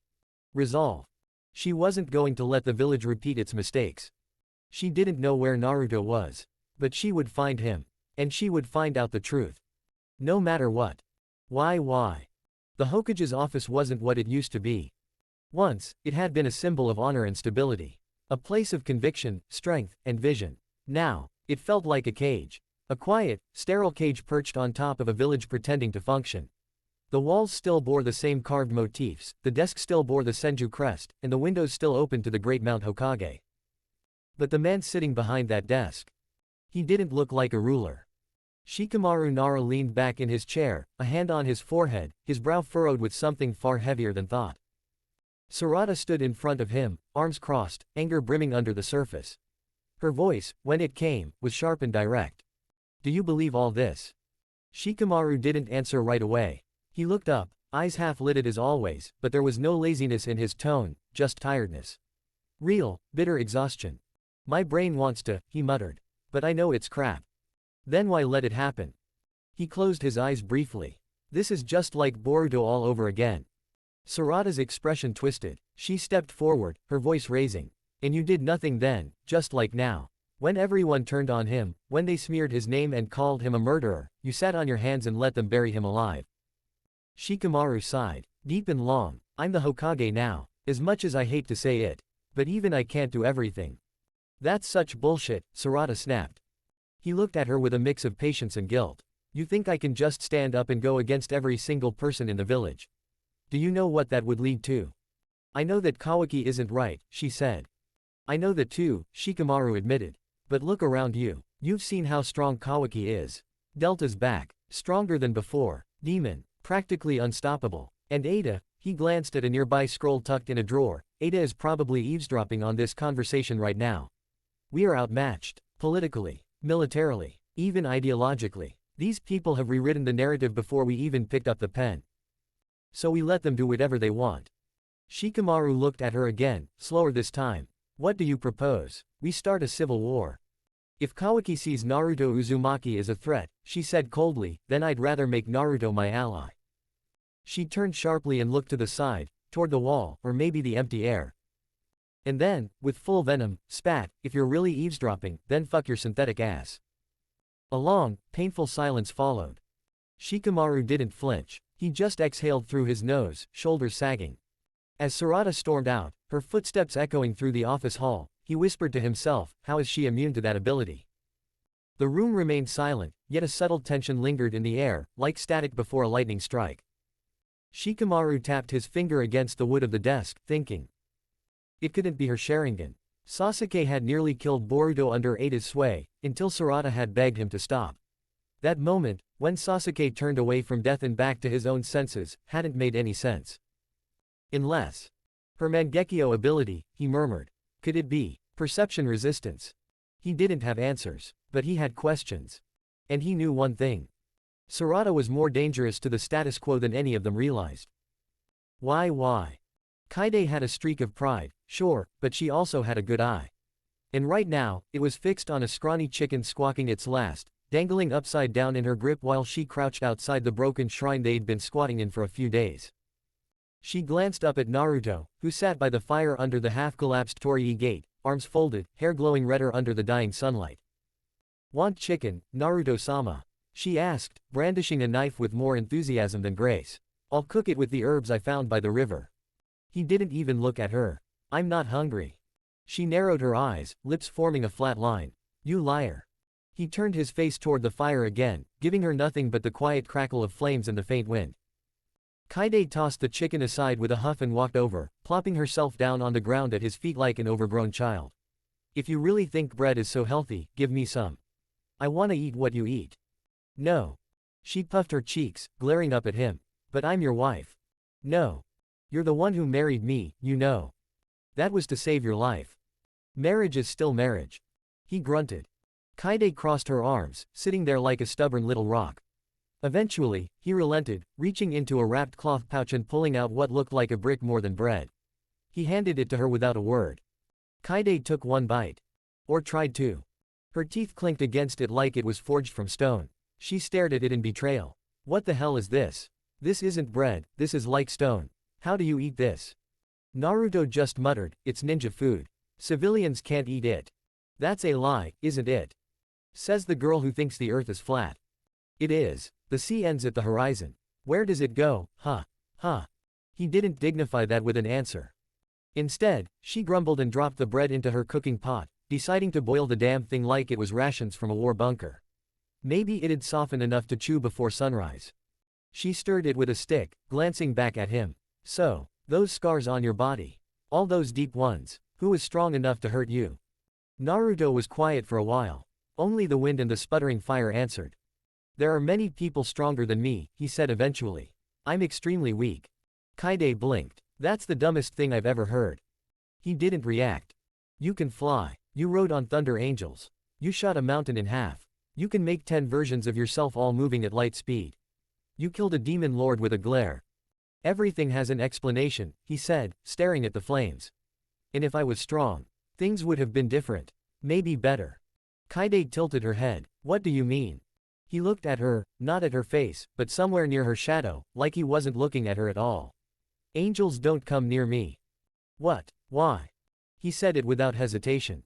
Resolve. She wasn't going to let the village repeat its mistakes. She didn't know where Naruto was. But she would find him. And she would find out the truth. No matter what. Why? The Hokage's office wasn't what it used to be. Once, it had been a symbol of honor and stability. A place of conviction, strength, and vision. Now, it felt like a cage. A quiet, sterile cage perched on top of a village pretending to function. The walls still bore the same carved motifs, the desk still bore the Senju crest, and the windows still opened to the great Mount Hokage. But the man sitting behind that desk. He didn't look like a ruler. Shikamaru Nara leaned back in his chair, a hand on his forehead, his brow furrowed with something far heavier than thought. Sarada stood in front of him, arms crossed, anger brimming under the surface. Her voice, when it came, was sharp and direct. Do you believe all this? Shikamaru didn't answer right away. He looked up, eyes half-lidded as always, but there was no laziness in his tone, just tiredness. Real, bitter exhaustion. My brain wants to, he muttered. But I know it's crap. Then why let it happen? He closed his eyes briefly. This is just like Boruto all over again. Sarada's expression twisted. She stepped forward, her voice raising. And you did nothing then, just like now. When everyone turned on him, when they smeared his name and called him a murderer, you sat on your hands and let them bury him alive. Shikamaru sighed, deep and long. I'm the Hokage now, as much as I hate to say it. But even I can't do everything. That's such bullshit, Sarada snapped. He looked at her with a mix of patience and guilt. You think I can just stand up and go against every single person in the village? Do you know what that would lead to? I know that Kawaki isn't right, she said. I know that too, Shikamaru admitted. But look around you. You've seen how strong Kawaki is. Delta's back. Stronger than before. Demon. Practically unstoppable. And Ada, he glanced at a nearby scroll tucked in a drawer. Ada is probably eavesdropping on this conversation right now. We are outmatched. Politically. Militarily. Even ideologically. These people have rewritten the narrative before we even picked up the pen. So we let them do whatever they want. Shikamaru looked at her again, slower this time. What do you propose? We start a civil war. If Kawaki sees Naruto Uzumaki as a threat, she said coldly, then I'd rather make Naruto my ally. She turned sharply and looked to the side, toward the wall, or maybe the empty air. And then, with full venom, spat, "If you're really eavesdropping, then fuck your synthetic ass." A long, painful silence followed. Shikamaru didn't flinch. He just exhaled through his nose, shoulders sagging. As Sarada stormed out, her footsteps echoing through the office hall, he whispered to himself, how is she immune to that ability? The room remained silent, yet a subtle tension lingered in the air, like static before a lightning strike. Shikamaru tapped his finger against the wood of the desk, thinking. It couldn't be her Sharingan. Sasuke had nearly killed Boruto under Ada's sway, until Sarada had begged him to stop. That moment, when Sasuke turned away from death and back to his own senses, hadn't made any sense. Unless. Her Mangekyo ability, he murmured. Could it be? Perception resistance. He didn't have answers, but he had questions. And he knew one thing. Sarada was more dangerous to the status quo than any of them realized. Why? Kaide had a streak of pride, sure, but she also had a good eye. And right now, it was fixed on a scrawny chicken squawking its last, dangling upside down in her grip while she crouched outside the broken shrine they'd been squatting in for a few days. She glanced up at Naruto, who sat by the fire under the half-collapsed torii gate, arms folded, hair glowing redder under the dying sunlight. "Want chicken, Naruto-sama?" she asked, brandishing a knife with more enthusiasm than grace. "I'll cook it with the herbs I found by the river." He didn't even look at her. "I'm not hungry." She narrowed her eyes, lips forming a flat line. "You liar." He turned his face toward the fire again, giving her nothing but the quiet crackle of flames and the faint wind. Kaide tossed the chicken aside with a huff and walked over, plopping herself down on the ground at his feet like an overgrown child. "If you really think bread is so healthy, give me some. I want to eat what you eat." "No." She puffed her cheeks, glaring up at him. "But I'm your wife." "No. You're the one who married me, you know. That was to save your life. Marriage is still marriage." He grunted. Kaide crossed her arms, sitting there like a stubborn little rock. Eventually, he relented, reaching into a wrapped cloth pouch and pulling out what looked like a brick more than bread. He handed it to her without a word. Kaide took one bite. Or tried to. Her teeth clinked against it like it was forged from stone. She stared at it in betrayal. "What the hell is this? This isn't bread, this is like stone. How do you eat this?" Naruto just muttered, "It's ninja food. Civilians can't eat it." "That's a lie, isn't it?" Says the girl who thinks the earth is flat. "It is. The sea ends at the horizon. Where does it go, huh? Huh?" He didn't dignify that with an answer. Instead, she grumbled and dropped the bread into her cooking pot, deciding to boil the damn thing like it was rations from a war bunker. Maybe it'd soften enough to chew before sunrise. She stirred it with a stick, glancing back at him. "So, those scars on your body. All those deep ones. Who is strong enough to hurt you?" Naruto was quiet for a while. Only the wind and the sputtering fire answered. "There are many people stronger than me," he said eventually. "I'm extremely weak." Kaide blinked. "That's the dumbest thing I've ever heard." He didn't react. "You can fly. You rode on thunder angels. You shot a mountain in half. You can make 10 versions of yourself all moving at light speed. You killed a demon lord with a glare. Everything has an explanation," he said, staring at the flames. "And if I was strong, things would have been different. Maybe better." Kaide tilted her head. "What do you mean?" He looked at her, not at her face, but somewhere near her shadow, like he wasn't looking at her at all. "Angels don't come near me." "What? Why?" He said it without hesitation.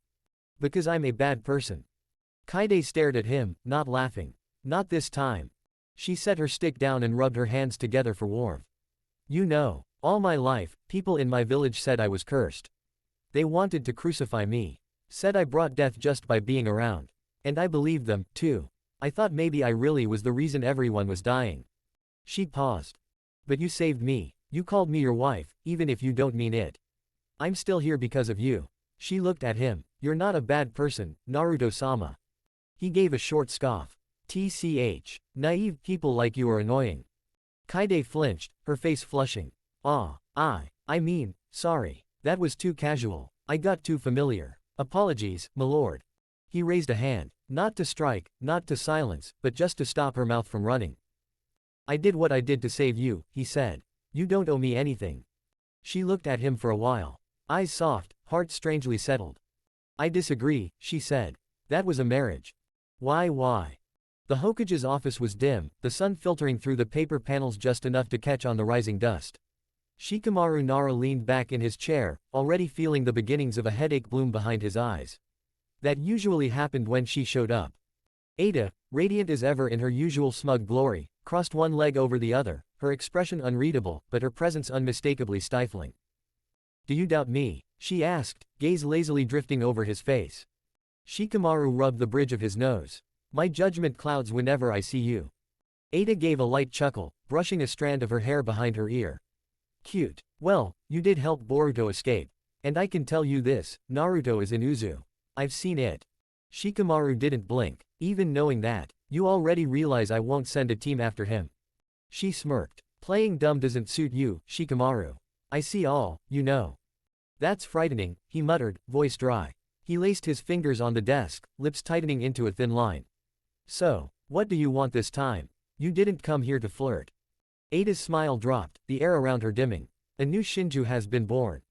"Because I'm a bad person." Kaide stared at him, not laughing. "Not this time." She set her stick down and rubbed her hands together for warmth. "You know, all my life, people in my village said I was cursed. They wanted to crucify me. Said I brought death just by being around. And I believed them, too. I thought maybe I really was the reason everyone was dying." She paused. "But you saved me. You called me your wife, even if you don't mean it. I'm still here because of you." She looked at him. "You're not a bad person, Naruto-sama." He gave a short scoff. "Tch. Naive people like you are annoying." Kaide flinched, her face flushing. I mean, sorry. That was too casual. I got too familiar. Apologies, my lord." He raised a hand. Not to strike, not to silence, but just to stop her mouth from running. "I did what I did to save you," he said. "You don't owe me anything." She looked at him for a while. Eyes soft, heart strangely settled. "I disagree," she said. "That was a marriage." Why? The Hokage's office was dim, the sun filtering through the paper panels just enough to catch on the rising dust. Shikamaru Nara leaned back in his chair, already feeling the beginnings of a headache bloom behind his eyes. That usually happened when she showed up. Ada, radiant as ever in her usual smug glory, crossed one leg over the other, her expression unreadable, but her presence unmistakably stifling. "Do you doubt me?" she asked, gaze lazily drifting over his face. Shikamaru rubbed the bridge of his nose. "My judgment clouds whenever I see you." Ada gave a light chuckle, brushing a strand of her hair behind her ear. "Cute. Well, you did help Boruto escape. And I can tell you this, Naruto is in Uzu. I've seen it." Shikamaru didn't blink. "Even knowing that, you already realize I won't send a team after him." She smirked. "Playing dumb doesn't suit you, Shikamaru. I see all, you know." "That's frightening," he muttered, voice dry. He laced his fingers on the desk, lips tightening into a thin line. "So, what do you want this time? You didn't come here to flirt." Ada's smile dropped, the air around her dimming. "A new Shinju has been born."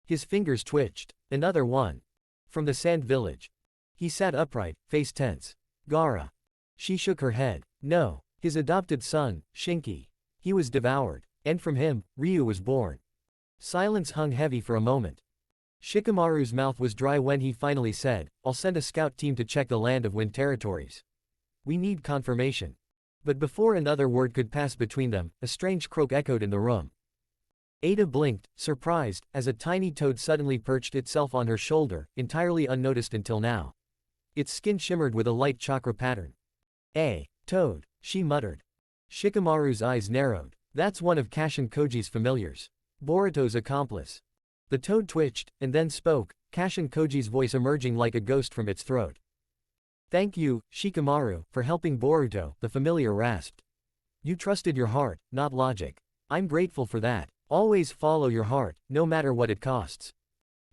His fingers twitched. "Another one. From the Sand Village." He sat upright, face tense. "Gaara." She shook her head. "No. His adopted son, Shinki. He was devoured. And from him, Ryu was born." Silence hung heavy for a moment. Shikamaru's mouth was dry when he finally said, "I'll send a scout team to check the Land of Wind territories. We need confirmation." But before another word could pass between them, a strange croak echoed in the room. Ada blinked, surprised, as a tiny toad suddenly perched itself on her shoulder, entirely unnoticed until now. Its skin shimmered with a light chakra pattern. Toad," she muttered. Shikamaru's eyes narrowed. "That's one of Kashin Koji's familiars. Boruto's accomplice." The toad twitched, and then spoke, Kashin Koji's voice emerging like a ghost from its throat. "Thank you, Shikamaru, for helping Boruto," the familiar rasped. "You trusted your heart, not logic. I'm grateful for that. Always follow your heart, no matter what it costs."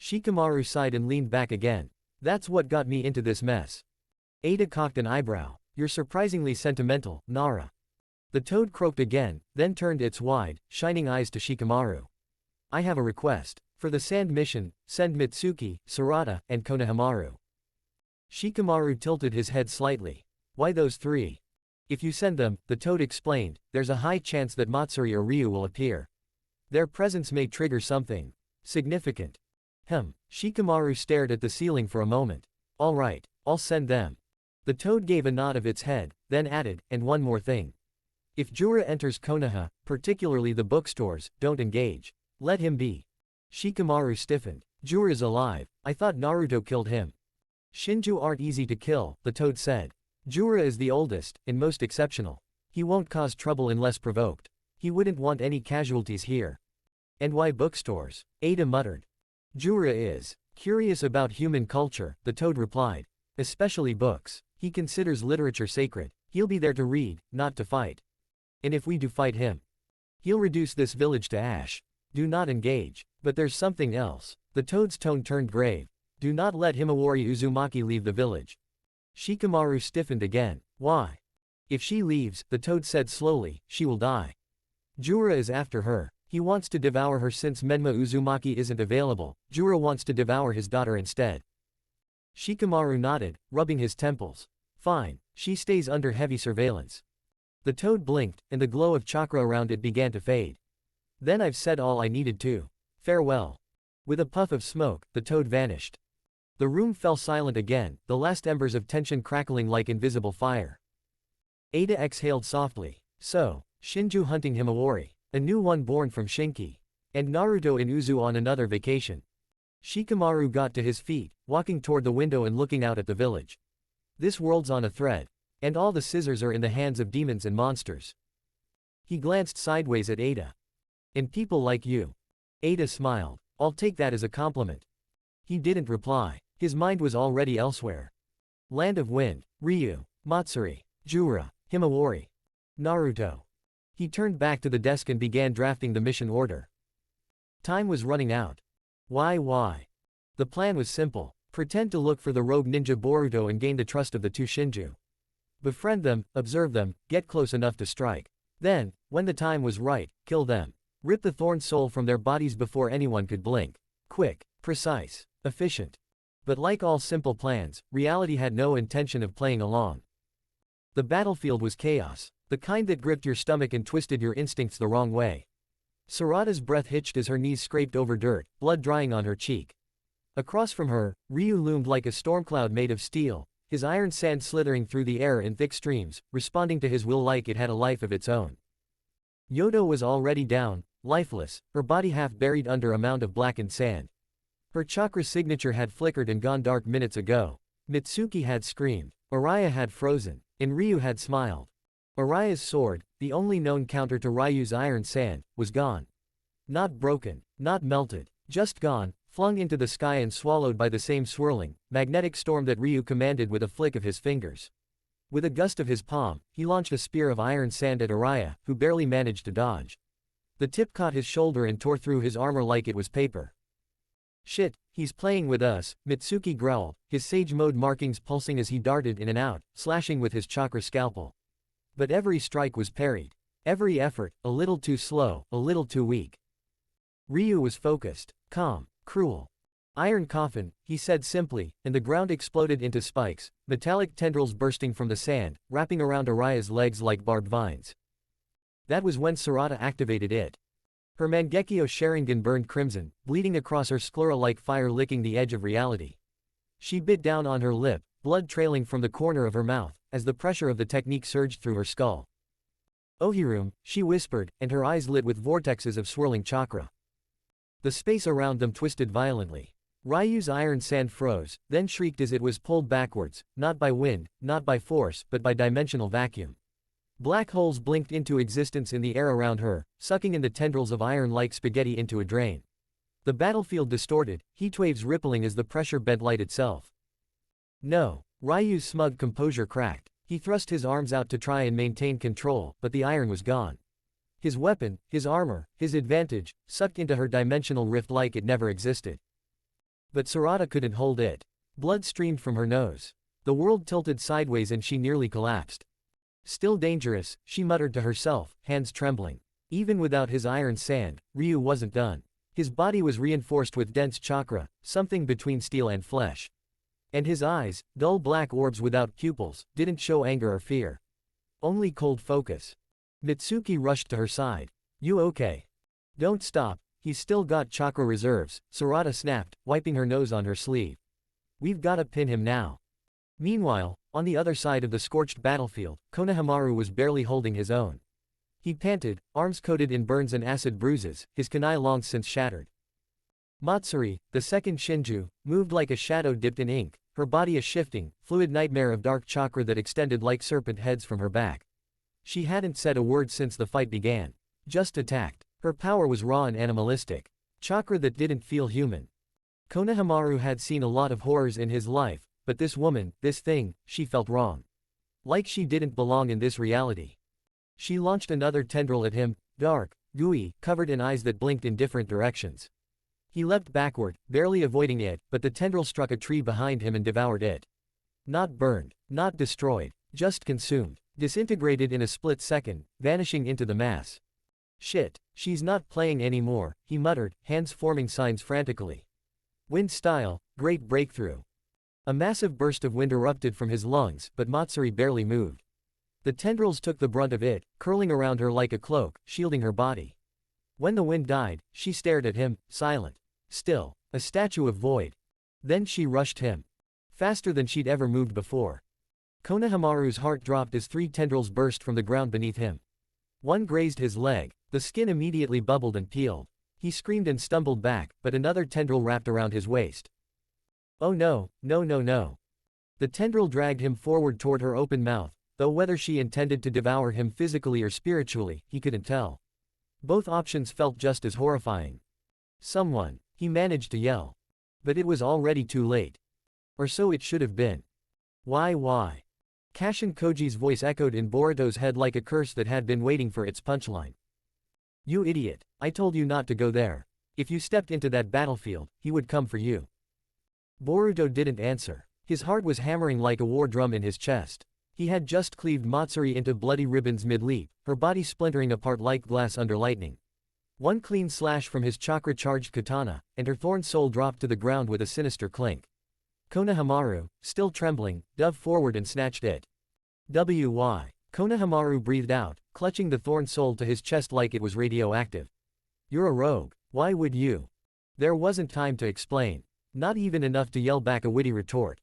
Shikamaru sighed and leaned back again. "That's what got me into this mess." Ada cocked an eyebrow. "You're surprisingly sentimental, Nara." The toad croaked again, then turned its wide, shining eyes to Shikamaru. "I have a request. For the sand mission, send Mitsuki, Sarada, and Konohamaru." Shikamaru tilted his head slightly. "Why those three?" "If you send them," the toad explained, "there's a high chance that Matsuri or Ryu will appear. Their presence may trigger something significant." Shikamaru stared at the ceiling for a moment. "All right, I'll send them." The toad gave a nod of its head, then added, "And one more thing. If Jura enters Konoha, particularly the bookstores, don't engage. Let him be." Shikamaru stiffened. "Jura's alive. I thought Naruto killed him." "Shinju aren't easy to kill," the toad said. "Jura is the oldest, and most exceptional. He won't cause trouble unless provoked. He wouldn't want any casualties here." "And why bookstores?" Ada muttered. "Jura is curious about human culture," the toad replied. "Especially books. He considers literature sacred. He'll be there to read, not to fight. And if we do fight him, he'll reduce this village to ash. Do not engage. But there's something else." The toad's tone turned grave. "Do not let Himawari Uzumaki leave the village." Shikamaru stiffened again. "Why?" "If she leaves," the toad said slowly, "she will die. Jura is after her. He wants to devour her since Menma Uzumaki isn't available. Jura wants to devour his daughter instead." Shikamaru nodded, rubbing his temples. "Fine. She stays under heavy surveillance." The toad blinked, and the glow of chakra around it began to fade. "Then I've said all I needed to. Farewell." With a puff of smoke, the toad vanished. The room fell silent again, the last embers of tension crackling like invisible fire. Ada exhaled softly. So, Shinju hunting Himawari. A new one born from Shinki. And Naruto in Uzu on another vacation. Shikamaru got to his feet, walking toward the window and looking out at the village. This world's on a thread. And all the scissors are in the hands of demons and monsters. He glanced sideways at Ada. "And people like you." Ada smiled. "I'll take that as a compliment." He didn't reply. His mind was already elsewhere. Land of Wind, Ryu, Matsuri, Jura, Himawari, Naruto. He turned back to the desk and began drafting the mission order. Time was running out. Why? The plan was simple. Pretend to look for the rogue ninja Boruto and gain the trust of the two Shinju. Befriend them, observe them, get close enough to strike. Then, when the time was right, kill them. Rip the thorn soul from their bodies before anyone could blink. Quick, precise, efficient. But like all simple plans, reality had no intention of playing along. The battlefield was chaos, the kind that gripped your stomach and twisted your instincts the wrong way. Sarada's breath hitched as her knees scraped over dirt, blood drying on her cheek. Across from her, Ryu loomed like a storm cloud made of steel, his iron sand slithering through the air in thick streams, responding to his will like it had a life of its own. Yodo was already down, lifeless, her body half buried under a mound of blackened sand. Her chakra signature had flickered and gone dark minutes ago. Mitsuki had screamed. Araya had frozen. And Ryu had smiled. Araya's sword, the only known counter to Ryu's iron sand, was gone. Not broken, not melted, just gone, flung into the sky and swallowed by the same swirling, magnetic storm that Ryu commanded with a flick of his fingers. With a gust of his palm, he launched a spear of iron sand at Araya, who barely managed to dodge. The tip caught his shoulder and tore through his armor like it was paper. Shit, he's playing with us, Mitsuki growled, his sage mode markings pulsing as he darted in and out, slashing with his chakra scalpel. But every strike was parried. Every effort, a little too slow, a little too weak. Ryu was focused, calm, cruel. Iron coffin, he said simply, and the ground exploded into spikes, metallic tendrils bursting from the sand, wrapping around Araya's legs like barbed vines. That was when Sarada activated it. Her Mangekyo Sharingan burned crimson, bleeding across her sclera like fire licking the edge of reality. She bit down on her lip, blood trailing from the corner of her mouth, as the pressure of the technique surged through her skull. Ohirum, she whispered, and her eyes lit with vortexes of swirling chakra. The space around them twisted violently. Ryu's iron sand froze, then shrieked as it was pulled backwards, not by wind, not by force, but by dimensional vacuum. Black holes blinked into existence in the air around her, sucking in the tendrils of iron like spaghetti into a drain. The battlefield distorted, heat waves rippling as the pressure bent light itself. No. Ryu's smug composure cracked. He thrust his arms out to try and maintain control, but the iron was gone. His weapon, his armor, his advantage, sucked into her dimensional rift like it never existed. But Sarada couldn't hold it. Blood streamed from her nose. The world tilted sideways and she nearly collapsed. Still dangerous, she muttered to herself, hands trembling. Even without his iron sand, Ryu wasn't done. His body was reinforced with dense chakra, something between steel and flesh. And his eyes, dull black orbs without pupils, didn't show anger or fear. Only cold focus. Mitsuki rushed to her side. You okay? Don't stop, he's still got chakra reserves, Sarada snapped, wiping her nose on her sleeve. We've gotta pin him now. Meanwhile, on the other side of the scorched battlefield, Konohamaru was barely holding his own. He panted, arms coated in burns and acid bruises, his kunai long since shattered. Matsuri, the second Shinju, moved like a shadow dipped in ink, her body a shifting, fluid nightmare of dark chakra that extended like serpent heads from her back. She hadn't said a word since the fight began. Just attacked. Her power was raw and animalistic. Chakra that didn't feel human. Konohamaru had seen a lot of horrors in his life, but this woman, this thing, she felt wrong. Like she didn't belong in this reality. She launched another tendril at him, dark, gooey, covered in eyes that blinked in different directions. He leapt backward, barely avoiding it, but the tendril struck a tree behind him and devoured it. Not burned, not destroyed, just consumed, disintegrated in a split second, vanishing into the mass. Shit, she's not playing anymore, he muttered, hands forming signs frantically. Wind style, great breakthrough. A massive burst of wind erupted from his lungs, but Matsuri barely moved. The tendrils took the brunt of it, curling around her like a cloak, shielding her body. When the wind died, she stared at him, silent. Still, a statue of void. Then she rushed him. Faster than she'd ever moved before. Konohamaru's heart dropped as 3 tendrils burst from the ground beneath him. One grazed his leg, the skin immediately bubbled and peeled. He screamed and stumbled back, but another tendril wrapped around his waist. Oh no, no no no. The tendril dragged him forward toward her open mouth, though whether she intended to devour him physically or spiritually, he couldn't tell. Both options felt just as horrifying. Someone, he managed to yell. But it was already too late. Or so it should have been. Why? Kashin Koji's voice echoed in Boruto's head like a curse that had been waiting for its punchline. You idiot, I told you not to go there. If you stepped into that battlefield, he would come for you. Boruto didn't answer. His heart was hammering like a war drum in his chest. He had just cleaved Matsuri into bloody ribbons mid-leap, her body splintering apart like glass under lightning. One clean slash from his chakra-charged katana, and her thorn soul dropped to the ground with a sinister clink. Konohamaru, still trembling, dove forward and snatched it. Why? Konohamaru breathed out, clutching the thorn soul to his chest like it was radioactive. You're a rogue. Why would you? There wasn't time to explain. Not even enough to yell back a witty retort.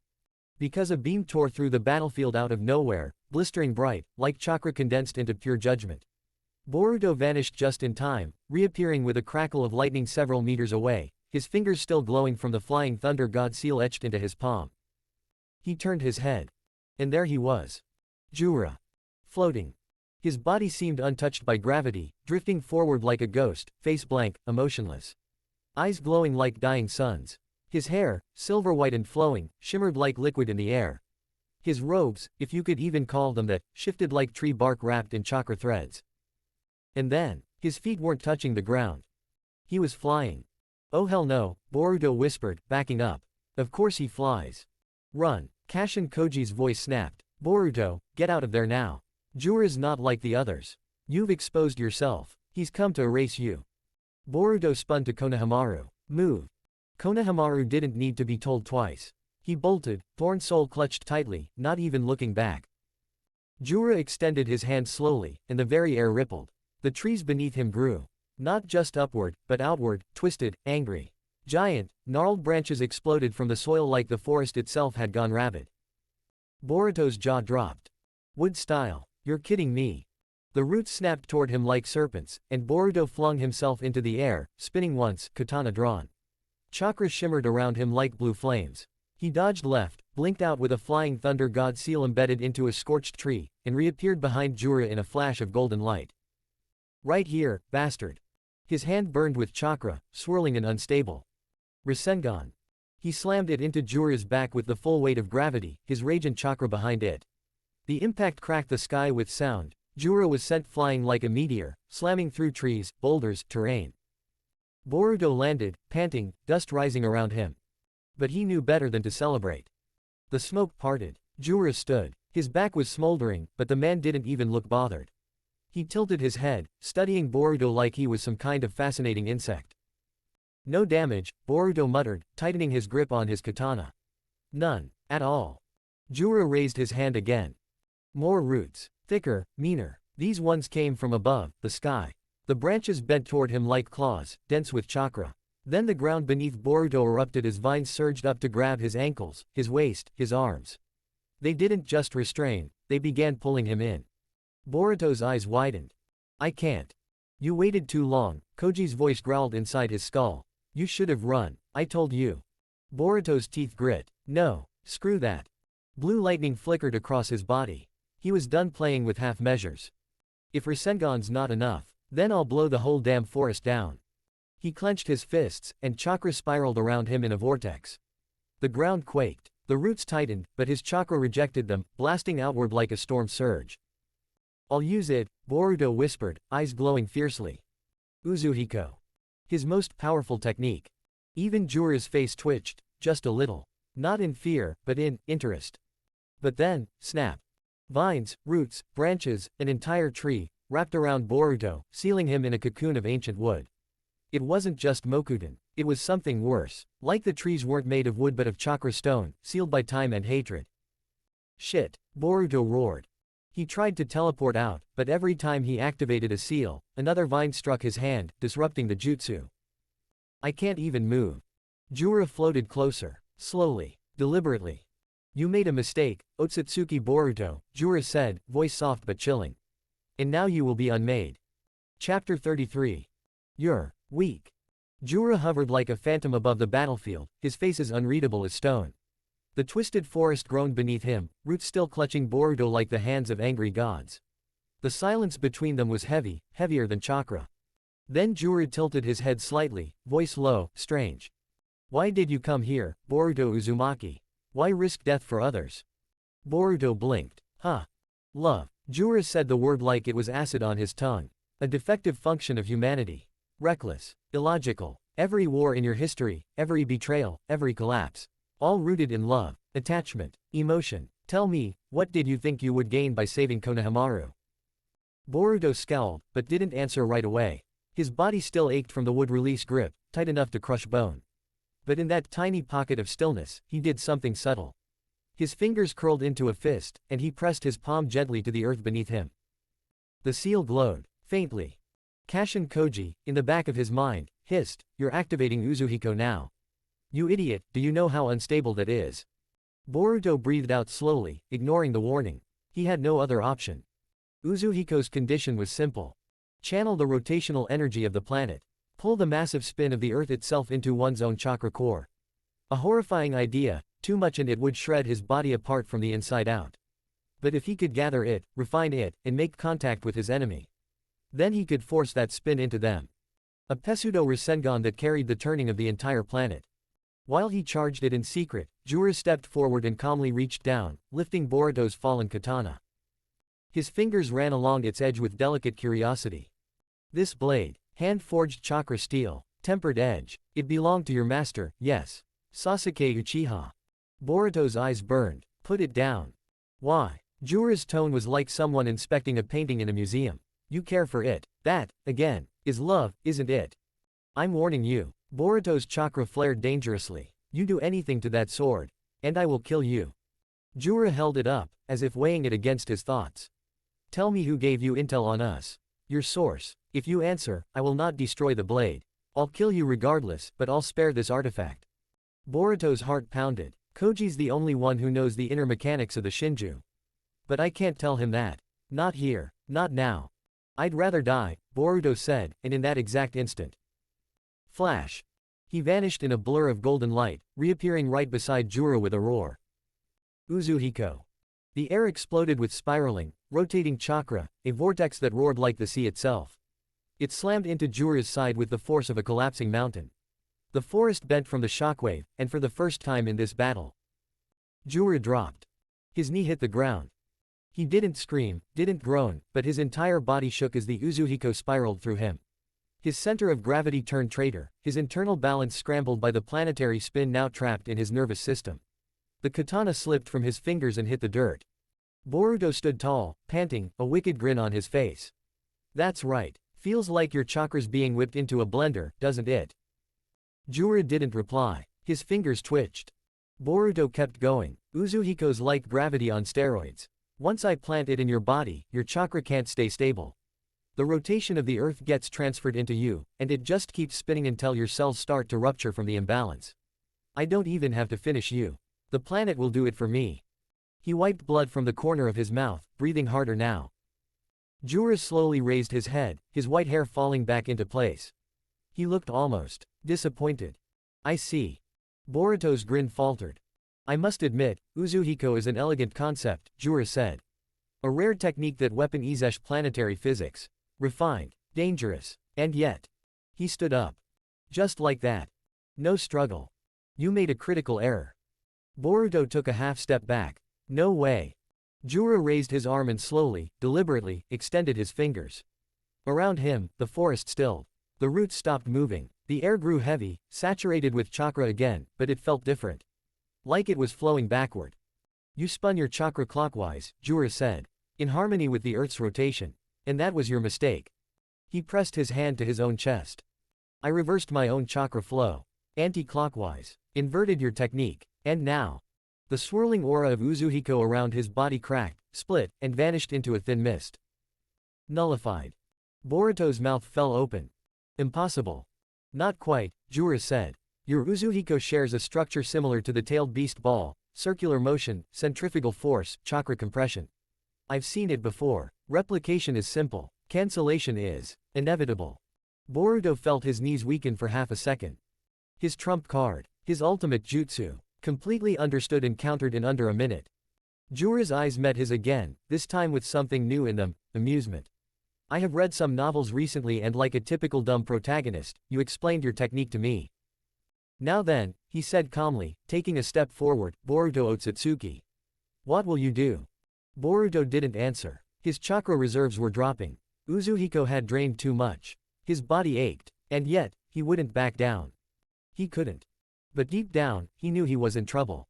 Because a beam tore through the battlefield out of nowhere, blistering bright, like chakra condensed into pure judgment. Boruto vanished just in time, reappearing with a crackle of lightning several meters away, his fingers still glowing from the flying thunder god seal etched into his palm. He turned his head. And there he was. Jura. Floating. His body seemed untouched by gravity, drifting forward like a ghost, face blank, emotionless. Eyes glowing like dying suns. His hair, silver white and flowing, shimmered like liquid in the air. His robes, if you could even call them that, shifted like tree bark wrapped in chakra threads. And then, his feet weren't touching the ground. He was flying. Oh hell no, Boruto whispered, backing up. Of course he flies. Run, Kashin Koji's voice snapped. Boruto, get out of there now. Jura's not like the others. You've exposed yourself. He's come to erase you. Boruto spun to Konohamaru. Move. Konohamaru didn't need to be told twice. He bolted, thorn soul clutched tightly, not even looking back. Jura extended his hand slowly, and the very air rippled. The trees beneath him grew. Not just upward, but outward, twisted, angry. Giant, gnarled branches exploded from the soil like the forest itself had gone rabid. Boruto's jaw dropped. Wood style. You're kidding me. The roots snapped toward him like serpents, and Boruto flung himself into the air, spinning once, katana drawn. Chakra shimmered around him like blue flames. He dodged left, blinked out with a flying thunder god seal embedded into a scorched tree, and reappeared behind Jura in a flash of golden light. Right here, bastard. His hand burned with chakra, swirling and unstable. Rasengan. He slammed it into Jura's back with the full weight of gravity, his rage and chakra behind it. The impact cracked the sky with sound. Jura was sent flying like a meteor, slamming through trees, boulders, terrain. Boruto landed, panting, dust rising around him. But he knew better than to celebrate. The smoke parted. Jura stood. His back was smoldering, but the man didn't even look bothered. He tilted his head, studying Boruto like he was some kind of fascinating insect. No damage, Boruto muttered, tightening his grip on his katana. None. At all. Jura raised his hand again. More roots. Thicker, meaner. These ones came from above, the sky. The branches bent toward him like claws, dense with chakra. Then the ground beneath Boruto erupted as vines surged up to grab his ankles, his waist, his arms. They didn't just restrain, they began pulling him in. Boruto's eyes widened. I can't. You waited too long, Koji's voice growled inside his skull. You should have run, I told you. Boruto's teeth grit. No, screw that. Blue lightning flickered across his body. He was done playing with half measures. If Rasengan's not enough, then I'll blow the whole damn forest down. He clenched his fists, and chakra spiraled around him in a vortex. The ground quaked. The roots tightened, but his chakra rejected them, blasting outward like a storm surge. I'll use it, Boruto whispered, eyes glowing fiercely. Uzuhiko. His most powerful technique. Even Jura's face twitched, just a little. Not in fear, but in interest. But then, snap. Vines, roots, branches, an entire tree, wrapped around Boruto, sealing him in a cocoon of ancient wood. It wasn't just Mokuden, it was something worse. Like the trees weren't made of wood but of chakra stone, sealed by time and hatred. Shit, Boruto roared. He tried to teleport out, but every time he activated a seal, another vine struck his hand, disrupting the jutsu. I can't even move. Jura floated closer, slowly, deliberately. You made a mistake, Otsutsuki Boruto, Jura said, voice soft but chilling. And now you will be unmade. Chapter 33. You're weak. Jura hovered like a phantom above the battlefield, his face as unreadable as stone. The twisted forest groaned beneath him, roots still clutching Boruto like the hands of angry gods. The silence between them was heavy, heavier than chakra. Then Jura tilted his head slightly, voice low, strange. Why did you come here, Boruto Uzumaki? Why risk death for others? Boruto blinked. Huh. Love. Jura said the word like it was acid on his tongue. A defective function of humanity. Reckless. Illogical. Every war in your history, every betrayal, every collapse. All rooted in love, attachment, emotion. Tell me, what did you think you would gain by saving Konohamaru? Boruto scowled, but didn't answer right away. His body still ached from the wood-release grip, tight enough to crush bone. But in that tiny pocket of stillness, he did something subtle. His fingers curled into a fist, and he pressed his palm gently to the earth beneath him. The seal glowed, faintly. Kashin Koji, in the back of his mind, hissed, "You're activating Uzuhiko now. You idiot, do you know how unstable that is?" Boruto breathed out slowly, ignoring the warning. He had no other option. Uzuhiko's condition was simple. Channel the rotational energy of the planet. Pull the massive spin of the earth itself into one's own chakra core. A horrifying idea, too much and it would shred his body apart from the inside out. But if he could gather it, refine it, and make contact with his enemy, then he could force that spin into them. A pseudo Rasengan that carried the turning of the entire planet. While he charged it in secret, Jura stepped forward and calmly reached down, lifting Boruto's fallen katana. His fingers ran along its edge with delicate curiosity. This blade, hand-forged chakra steel, tempered edge, it belonged to your master, yes. Sasuke Uchiha. Boruto's eyes burned. Put it down. Why? Jura's tone was like someone inspecting a painting in a museum. You care for it. That, again, is love, isn't it? I'm warning you. Boruto's chakra flared dangerously. You do anything to that sword, and I will kill you. Jura held it up, as if weighing it against his thoughts. Tell me who gave you intel on us. Your source. If you answer, I will not destroy the blade. I'll kill you regardless, but I'll spare this artifact. Boruto's heart pounded. Koji's the only one who knows the inner mechanics of the Shinju. But I can't tell him that. Not here, not now. I'd rather die, Boruto said, and in that exact instant. Flash. He vanished in a blur of golden light, reappearing right beside Jura with a roar. Uzuhiko. The air exploded with spiraling, rotating chakra, a vortex that roared like the sea itself. It slammed into Jura's side with the force of a collapsing mountain. The forest bent from the shockwave, and for the first time in this battle, Jura dropped. His knee hit the ground. He didn't scream, didn't groan, but his entire body shook as the Uzuhiko spiraled through him. His center of gravity turned traitor, his internal balance scrambled by the planetary spin now trapped in his nervous system. The katana slipped from his fingers and hit the dirt. Boruto stood tall, panting, a wicked grin on his face. That's right. Feels like your chakra's being whipped into a blender, doesn't it? Jura didn't reply. His fingers twitched. Boruto kept going. Uzuhiko's like gravity on steroids. Once I plant it in your body, your chakra can't stay stable. The rotation of the earth gets transferred into you, and it just keeps spinning until your cells start to rupture from the imbalance. I don't even have to finish you. The planet will do it for me. He wiped blood from the corner of his mouth, breathing harder now. Jura slowly raised his head, his white hair falling back into place. He looked almost disappointed. I see. Boruto's grin faltered. I must admit, Uzuhiko is an elegant concept, Jura said. A rare technique that weaponizes planetary physics. Refined, dangerous, and yet. He stood up. Just like that. No struggle. You made a critical error. Boruto took a half step back. No way. Jura raised his arm and slowly, deliberately, extended his fingers. Around him, the forest stilled. The roots stopped moving. The air grew heavy, saturated with chakra again, but it felt different. Like it was flowing backward. You spun your chakra clockwise, Jura said, in harmony with the Earth's rotation. And that was your mistake. He pressed his hand to his own chest. I reversed my own chakra flow. Anti-clockwise. Inverted your technique. And now. The swirling aura of Uzuhiko around his body cracked, split, and vanished into a thin mist. Nullified. Boruto's mouth fell open. Impossible. Not quite, Jura said. Your Uzuhiko shares a structure similar to the tailed beast ball, circular motion, centrifugal force, chakra compression. I've seen it before. Replication is simple. Cancellation is inevitable. Boruto felt his knees weaken for half a second. His trump card, his ultimate jutsu, completely understood and countered in under a minute. Jura's eyes met his again, this time with something new in them, amusement. I have read some novels recently and like a typical dumb protagonist, you explained your technique to me. Now then, he said calmly, taking a step forward, Boruto Otsutsuki. What will you do? Boruto didn't answer. His chakra reserves were dropping. Uzuhiko had drained too much. His body ached. And yet, he wouldn't back down. He couldn't. But deep down, he knew he was in trouble.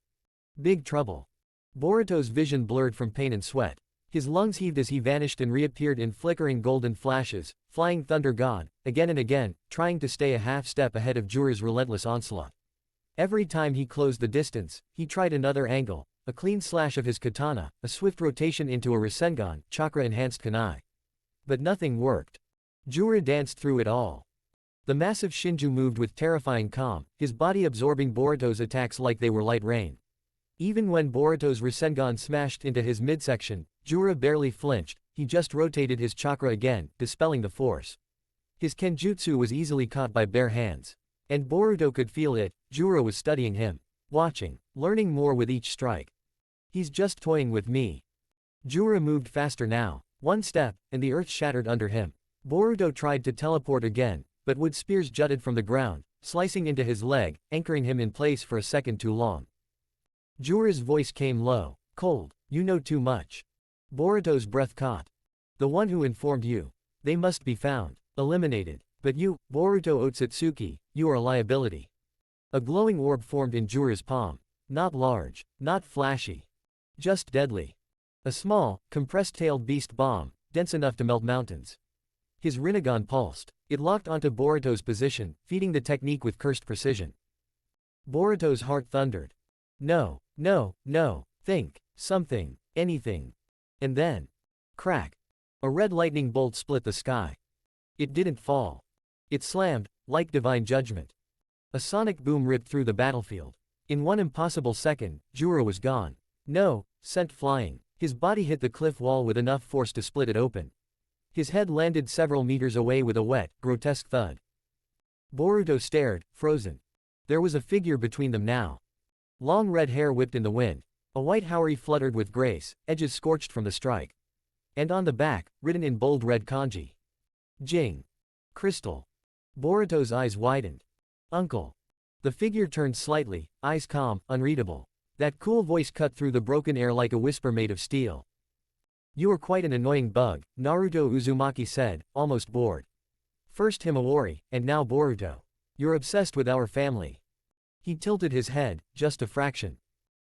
Big trouble. Boruto's vision blurred from pain and sweat. His lungs heaved as he vanished and reappeared in flickering golden flashes, flying thunder god, again and again, trying to stay a half step ahead of Jura's relentless onslaught. Every time he closed the distance, he tried another angle, a clean slash of his katana, a swift rotation into a Rasengan, chakra-enhanced kunai. But nothing worked. Jura danced through it all. The massive Shinju moved with terrifying calm, his body absorbing Boruto's attacks like they were light rain. Even when Boruto's Rasengan smashed into his midsection, Jura barely flinched, he just rotated his chakra again, dispelling the force. His kenjutsu was easily caught by bare hands. And Boruto could feel it. Jura was studying him. Watching, learning more with each strike. He's just toying with me. Jura moved faster now. One step, and the earth shattered under him. Boruto tried to teleport again, but wood spears jutted from the ground, slicing into his leg, anchoring him in place for a second too long. Jura's voice came low. Cold, you know too much. Boruto's breath caught. The one who informed you. They must be found, eliminated. But you, Boruto Otsutsuki, you are a liability. A glowing orb formed in Jura's palm. Not large, not flashy. Just deadly. A small, compressed-tailed beast bomb, dense enough to melt mountains. His Rinnegan pulsed. It locked onto Boruto's position, feeding the technique with cursed precision. Boruto's heart thundered. No, no, no, think, something, anything. And then, crack. A red lightning bolt split the sky. It didn't fall. It slammed, like divine judgment. A sonic boom ripped through the battlefield. In one impossible second, Jura was gone. No, sent flying. His body hit the cliff wall with enough force to split it open. His head landed several meters away with a wet, grotesque thud. Boruto stared, frozen. There was a figure between them now. Long red hair whipped in the wind. A white haori fluttered with grace, edges scorched from the strike. And on the back, written in bold red kanji. Jing. Crystal. Boruto's eyes widened. Uncle. The figure turned slightly, eyes calm, unreadable. That cool voice cut through the broken air like a whisper made of steel. You are quite an annoying bug, Naruto Uzumaki said, almost bored. First Himawari, and now Boruto. You're obsessed with our family. He tilted his head, just a fraction.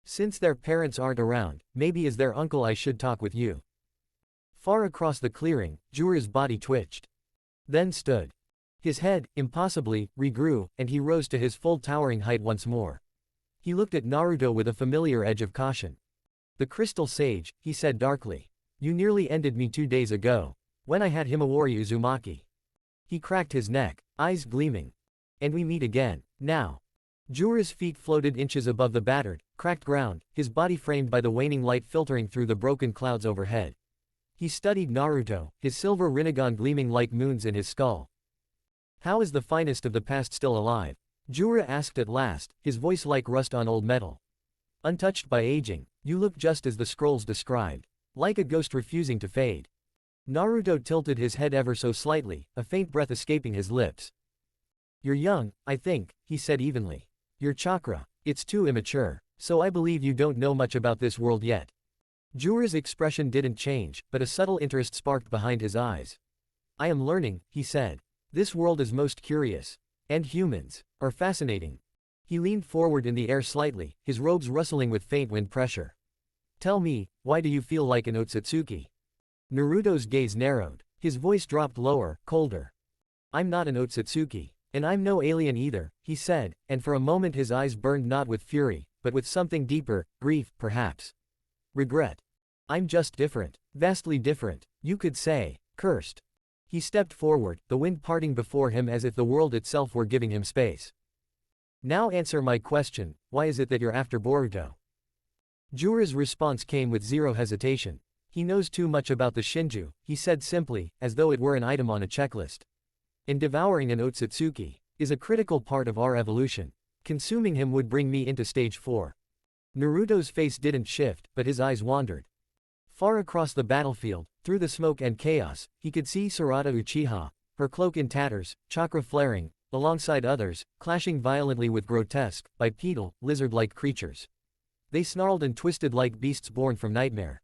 Since their parents aren't around, maybe as their uncle I should talk with you. Far across the clearing, Jura's body twitched. Then stood. His head, impossibly, regrew, and he rose to his full towering height once more. He looked at Naruto with a familiar edge of caution. The crystal sage, he said darkly. You nearly ended me 2 days ago, when I had Himawari Uzumaki. He cracked his neck, eyes gleaming. And we meet again, now. Jura's feet floated inches above the battered, cracked ground, his body framed by the waning light filtering through the broken clouds overhead. He studied Naruto, his silver Rinnegan gleaming like moons in his skull. How is the finest of the past still alive? Jura asked at last, his voice like rust on old metal. Untouched by aging, you look just as the scrolls described. Like a ghost refusing to fade. Naruto tilted his head ever so slightly, a faint breath escaping his lips. You're young, I think, he said evenly. Your chakra, it's too immature, so I believe you don't know much about this world yet. Jura's expression didn't change, but a subtle interest sparked behind his eyes. I am learning, he said. This world is most curious. And humans are fascinating. He leaned forward in the air slightly, his robes rustling with faint wind pressure. Tell me, why do you feel like an Otsutsuki? Naruto's gaze narrowed. His voice dropped lower, colder. I'm not an Otsutsuki. And I'm no alien either, he said, and for a moment his eyes burned not with fury, but with something deeper, grief, perhaps. Regret. I'm just different. Vastly different. You could say, cursed. He stepped forward, the wind parting before him as if the world itself were giving him space. Now answer my question, why is it that you're after Boruto? Jura's response came with zero hesitation. He knows too much about the Shinju, he said simply, as though it were an item on a checklist. And devouring an Otsutsuki is a critical part of our evolution. Consuming him would bring me into stage 4. Naruto's face didn't shift, but his eyes wandered. Far across the battlefield, through the smoke and chaos, he could see Sarada Uchiha, her cloak in tatters, chakra flaring, alongside others, clashing violently with grotesque, bipedal, lizard-like creatures. They snarled and twisted like beasts born from nightmare.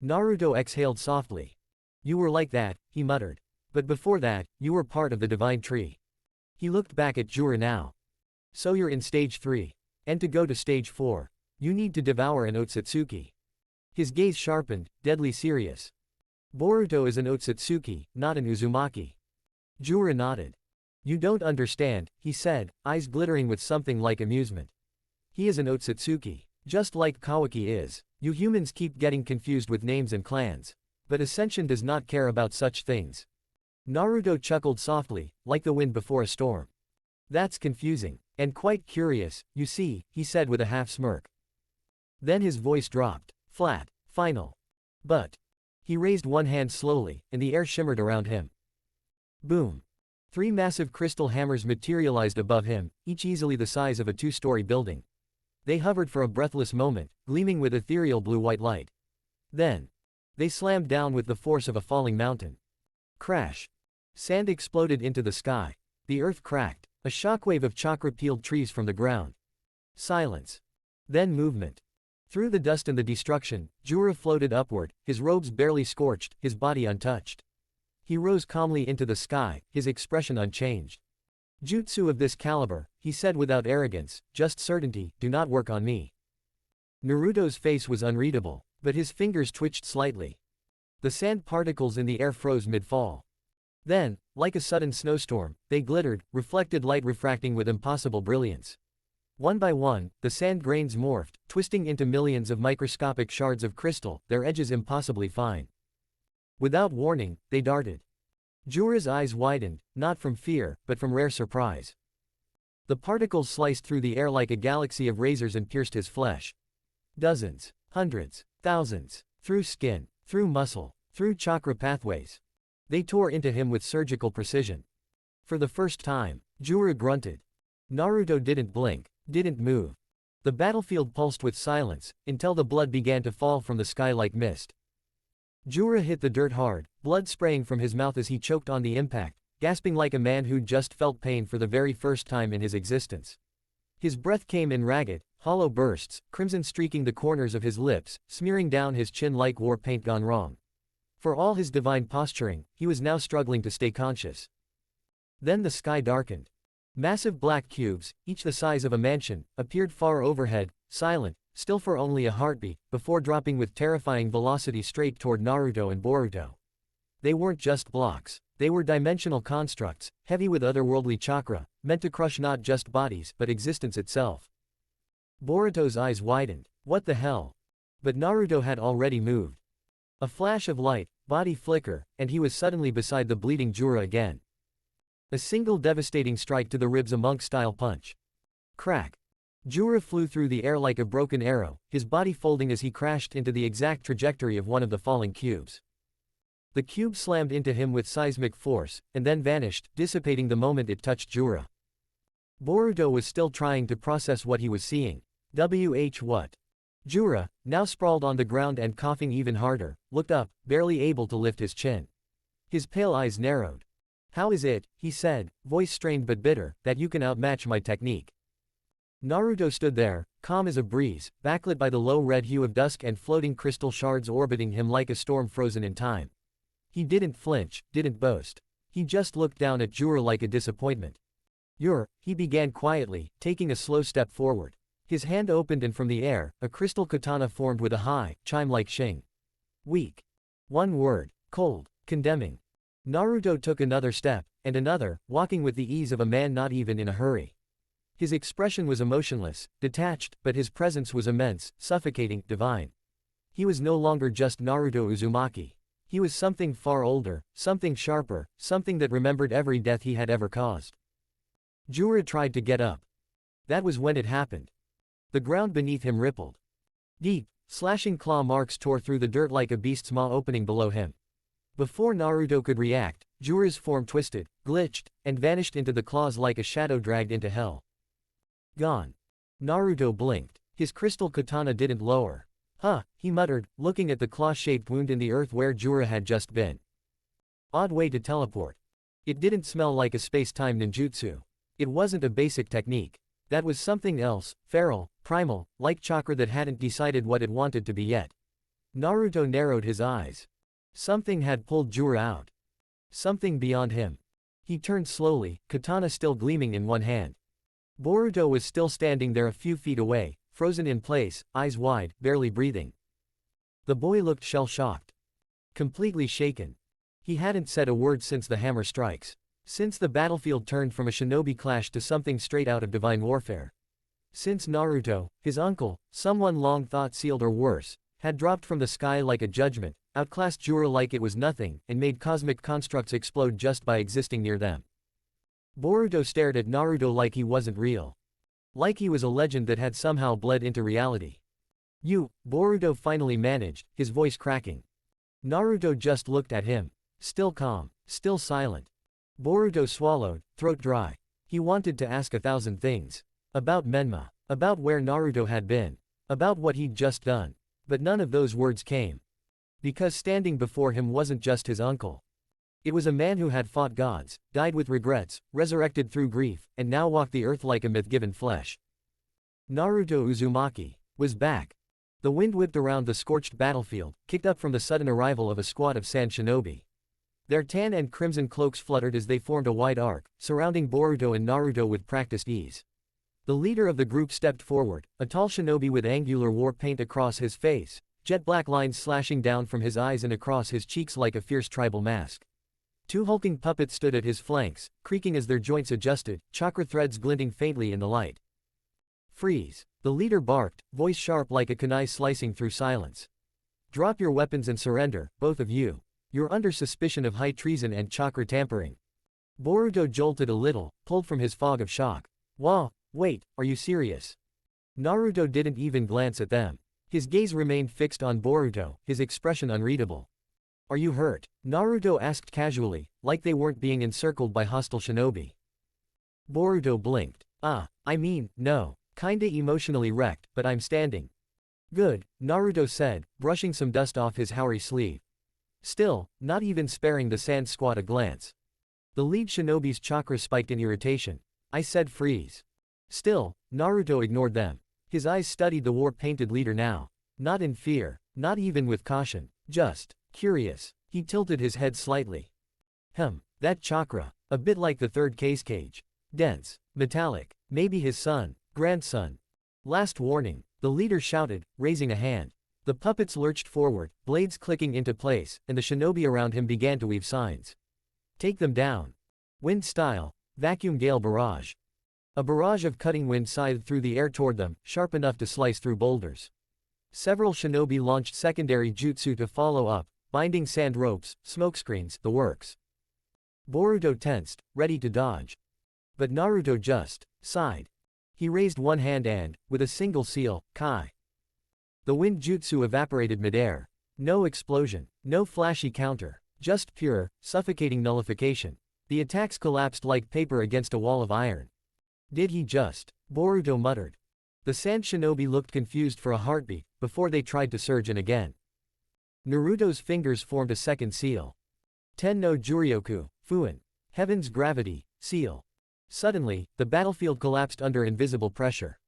Naruto exhaled softly. You were like that, he muttered. But before that, you were part of the divine tree. He looked back at Jura now. So you're in stage 3. And to go to stage 4, you need to devour an Otsutsuki. His gaze sharpened, deadly serious. Boruto is an Otsutsuki, not an Uzumaki. Jura nodded. You don't understand, he said, eyes glittering with something like amusement. He is an Otsutsuki, just like Kawaki is. You humans keep getting confused with names and clans. But Ascension does not care about such things. Naruto chuckled softly, like the wind before a storm. That's confusing. And quite curious, you see, he said with a half smirk. Then his voice dropped. Flat. Final. But. He raised one hand slowly, and the air shimmered around him. Boom. 3 massive crystal hammers materialized above him, each easily the size of a 2-story building. They hovered for a breathless moment, gleaming with ethereal blue-white light. Then. They slammed down with the force of a falling mountain. Crash. Sand exploded into the sky. The earth cracked. A shockwave of chakra peeled trees from the ground. Silence. Then movement. Through the dust and the destruction, Jura floated upward, his robes barely scorched, his body untouched. He rose calmly into the sky, his expression unchanged. Jutsu of this caliber, he said without arrogance, just certainty, do not work on me. Naruto's face was unreadable, but his fingers twitched slightly. The sand particles in the air froze mid-fall. Then, like a sudden snowstorm, they glittered, reflected light refracting with impossible brilliance. One by one, the sand grains morphed, twisting into millions of microscopic shards of crystal, their edges impossibly fine. Without warning, they darted. Jura's eyes widened, not from fear, but from rare surprise. The particles sliced through the air like a galaxy of razors and pierced his flesh. Dozens, hundreds, thousands, through skin, through muscle, through chakra pathways. They tore into him with surgical precision. For the first time, Jura grunted. Naruto didn't blink, didn't move. The battlefield pulsed with silence, until the blood began to fall from the sky like mist. Jura hit the dirt hard, blood spraying from his mouth as he choked on the impact, gasping like a man who'd just felt pain for the very first time in his existence. His breath came in ragged, hollow bursts, crimson streaking the corners of his lips, smearing down his chin like war paint gone wrong. For all his divine posturing, he was now struggling to stay conscious. Then the sky darkened. Massive black cubes, each the size of a mansion, appeared far overhead, silent, still for only a heartbeat, before dropping with terrifying velocity straight toward Naruto and Boruto. They weren't just blocks. They were dimensional constructs, heavy with otherworldly chakra, meant to crush not just bodies, but existence itself. Boruto's eyes widened. What the hell? But Naruto had already moved. A flash of light, body flicker, and he was suddenly beside the bleeding Jura again. A single devastating strike to the ribs, a monk-style punch. Crack. Jura flew through the air like a broken arrow, his body folding as he crashed into the exact trajectory of one of the falling cubes. The cube slammed into him with seismic force, and then vanished, dissipating the moment it touched Jura. Boruto was still trying to process what he was seeing. What? Jura, now sprawled on the ground and coughing even harder, looked up, barely able to lift his chin. His pale eyes narrowed. How is it, he said, voice strained but bitter, that you can outmatch my technique? Naruto stood there, calm as a breeze, backlit by the low red hue of dusk and floating crystal shards orbiting him like a storm frozen in time. He didn't flinch, didn't boast. He just looked down at Jura like a disappointment. He began quietly, taking a slow step forward. His hand opened and from the air, a crystal katana formed with a high, chime-like shing. Weak. One word. Cold. Condemning. Naruto took another step, and another, walking with the ease of a man not even in a hurry. His expression was emotionless, detached, but his presence was immense, suffocating, divine. He was no longer just Naruto Uzumaki. He was something far older, something sharper, something that remembered every death he had ever caused. Jura tried to get up. That was when it happened. The ground beneath him rippled. Deep, slashing claw marks tore through the dirt like a beast's maw opening below him. Before Naruto could react, Jura's form twisted, glitched, and vanished into the claws like a shadow dragged into hell. Gone. Naruto blinked. His crystal katana didn't lower. He muttered, looking at the claw-shaped wound in the earth where Jura had just been. Odd way to teleport. It didn't smell like a space-time ninjutsu. It wasn't a basic technique. That was something else, feral, primal, like chakra that hadn't decided what it wanted to be yet. Naruto narrowed his eyes. Something had pulled Jura out. Something beyond him. He turned slowly, katana still gleaming in one hand. Boruto was still standing there a few feet away, frozen in place, eyes wide, barely breathing. The boy looked shell-shocked. Completely shaken. He hadn't said a word since the hammer strikes. Since the battlefield turned from a shinobi clash to something straight out of divine warfare. Since Naruto, his uncle, someone long thought sealed or worse, had dropped from the sky like a judgment, outclassed Jura like it was nothing, and made cosmic constructs explode just by existing near them. Boruto stared at Naruto like he wasn't real. Like he was a legend that had somehow bled into reality. "You," Boruto finally managed, his voice cracking. Naruto just looked at him. Still calm, still silent. Boruto swallowed, throat dry. He wanted to ask 1,000 things. About Menma. About where Naruto had been. About what he'd just done. But none of those words came. Because standing before him wasn't just his uncle. It was a man who had fought gods, died with regrets, resurrected through grief, and now walked the earth like a myth given flesh. Naruto Uzumaki was back. The wind whipped around the scorched battlefield, kicked up from the sudden arrival of a squad of sand shinobi. Their tan and crimson cloaks fluttered as they formed a wide arc, surrounding Boruto and Naruto with practiced ease. The leader of the group stepped forward, a tall shinobi with angular war paint across his face, jet black lines slashing down from his eyes and across his cheeks like a fierce tribal mask. Two hulking puppets stood at his flanks, creaking as their joints adjusted, chakra threads glinting faintly in the light. "Freeze!" the leader barked, voice sharp like a kunai slicing through silence. "Drop your weapons and surrender, both of you. You're under suspicion of high treason and chakra tampering." Boruto jolted a little, pulled from his fog of shock. Wait, are you serious?" Naruto didn't even glance at them. His gaze remained fixed on Boruto, his expression unreadable. "Are you hurt?" Naruto asked casually, like they weren't being encircled by hostile shinobi. Boruto blinked. No. Kinda emotionally wrecked, but I'm standing." "Good," Naruto said, brushing some dust off his hoary sleeve. Still, not even sparing the sand squad a glance. The lead shinobi's chakra spiked in irritation. "I said freeze." Still, Naruto ignored them. His eyes studied the war-painted leader now. Not in fear, not even with caution, just curious. He tilted his head slightly. That chakra, a bit like the third cage. Dense, metallic, maybe his son, grandson. "Last warning," the leader shouted, raising a hand. The puppets lurched forward, blades clicking into place, and the shinobi around him began to weave signs. "Take them down." Wind style, vacuum gale barrage. A barrage of cutting wind scythed through the air toward them, sharp enough to slice through boulders. Several shinobi launched secondary jutsu to follow up, binding sand ropes, smokescreens, the works. Boruto tensed, ready to dodge. But Naruto just sighed. He raised one hand and, with a single seal, Kai. The wind jutsu evaporated midair. No explosion, no flashy counter, just pure, suffocating nullification. The attacks collapsed like paper against a wall of iron. "Did he just?" Boruto muttered. The sand shinobi looked confused for a heartbeat, before they tried to surge in again. Naruto's fingers formed a second seal. Ten no Juryoku, Fuin. Heaven's gravity, seal. Suddenly, the battlefield collapsed under invisible pressure.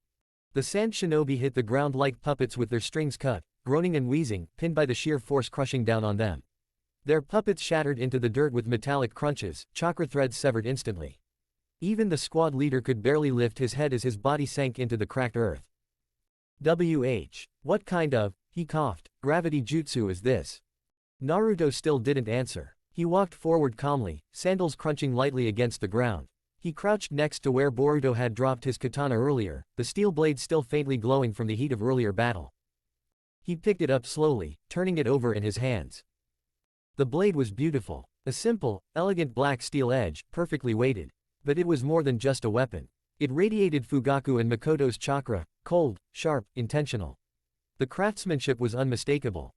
The sand shinobi hit the ground like puppets with their strings cut, groaning and wheezing, pinned by the sheer force crushing down on them. Their puppets shattered into the dirt with metallic crunches, chakra threads severed instantly. Even the squad leader could barely lift his head as his body sank into the cracked earth. What kind of, he coughed, gravity jutsu is this?" Naruto still didn't answer. He walked forward calmly, sandals crunching lightly against the ground. He crouched next to where Boruto had dropped his katana earlier, the steel blade still faintly glowing from the heat of earlier battle. He picked it up slowly, turning it over in his hands. The blade was beautiful. A simple, elegant black steel edge, perfectly weighted. But it was more than just a weapon. It radiated Fugaku and Makoto's chakra, cold, sharp, intentional. The craftsmanship was unmistakable.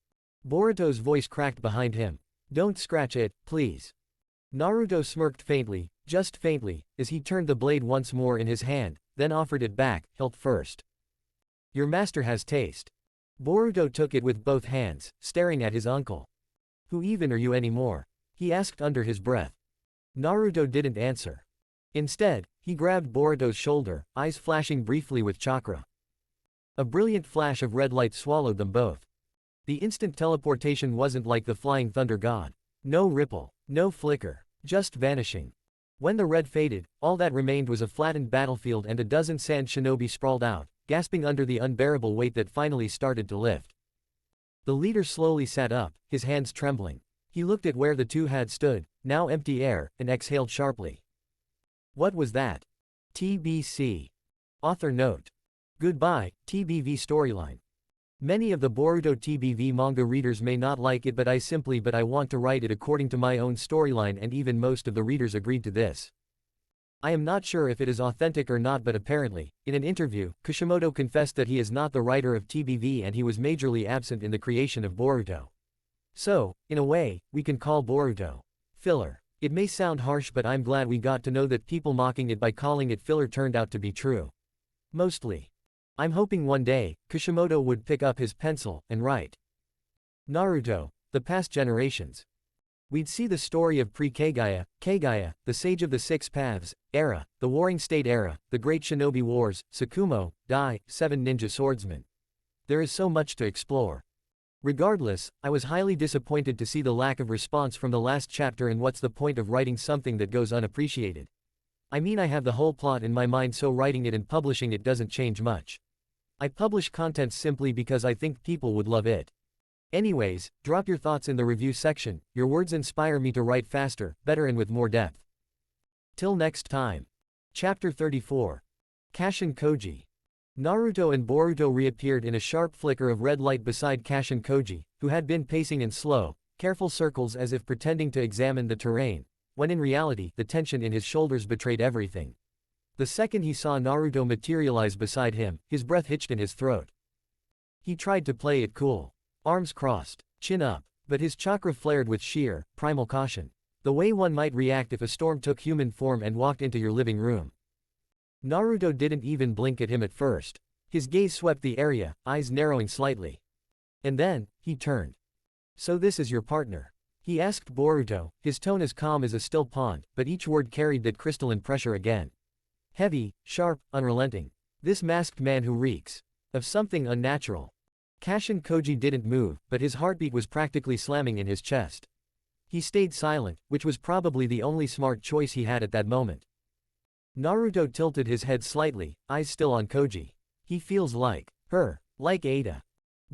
Boruto's voice cracked behind him. "Don't scratch it, please." Naruto smirked faintly, just faintly, as he turned the blade once more in his hand, then offered it back, hilt first. "Your master has taste." Boruto took it with both hands, staring at his uncle. "Who even are you anymore?" he asked under his breath. Naruto didn't answer. Instead, he grabbed Boruto's shoulder, eyes flashing briefly with chakra. A brilliant flash of red light swallowed them both. The instant teleportation wasn't like the flying thunder god. No ripple, no flicker, just vanishing. When the red faded, all that remained was a flattened battlefield and a dozen sand shinobi sprawled out, gasping under the unbearable weight that finally started to lift. The leader slowly sat up, his hands trembling. He looked at where the two had stood, now empty air, and exhaled sharply. What was that? TBC. Author note. Goodbye, TBV storyline. Many of the Boruto TBV manga readers may not like it, but I want to write it according to my own storyline, and even most of the readers agreed to this. I am not sure if it is authentic or not, but apparently, in an interview, Kishimoto confessed that he is not the writer of TBV and he was majorly absent in the creation of Boruto. So, in a way, we can call Boruto filler. It may sound harsh, but I'm glad we got to know that people mocking it by calling it filler turned out to be true. Mostly. I'm hoping one day, Kishimoto would pick up his pencil and write Naruto, the past generations. We'd see the story of pre-Kekkei, the Sage of the Six Paths, era, the Warring State era, the Great Shinobi Wars, Sakumo, Dai, 7 ninja swordsmen. There is so much to explore. Regardless, I was highly disappointed to see the lack of response from the last chapter, and what's the point of writing something that goes unappreciated? I mean, I have the whole plot in my mind, so writing it and publishing it doesn't change much. I publish content simply because I think people would love it. Anyways, drop your thoughts in the review section. Your words inspire me to write faster, better, and with more depth. Till next time. Chapter 34. Kashin Koji. Naruto and Boruto reappeared in a sharp flicker of red light beside Kashin Koji, who had been pacing in slow, careful circles as if pretending to examine the terrain, when in reality, the tension in his shoulders betrayed everything. The second he saw Naruto materialize beside him, his breath hitched in his throat. He tried to play it cool. Arms crossed, chin up, but his chakra flared with sheer, primal caution. The way one might react if a storm took human form and walked into your living room. Naruto didn't even blink at him at first. His gaze swept the area, eyes narrowing slightly. And then, he turned. So this is your partner? He asked Boruto, his tone as calm as a still pond, but each word carried that crystalline pressure again. Heavy, sharp, unrelenting. This masked man who reeks of something unnatural. Kashin Koji didn't move, but his heartbeat was practically slamming in his chest. He stayed silent, which was probably the only smart choice he had at that moment. Naruto tilted his head slightly, eyes still on Koji. He feels like her, like Ada.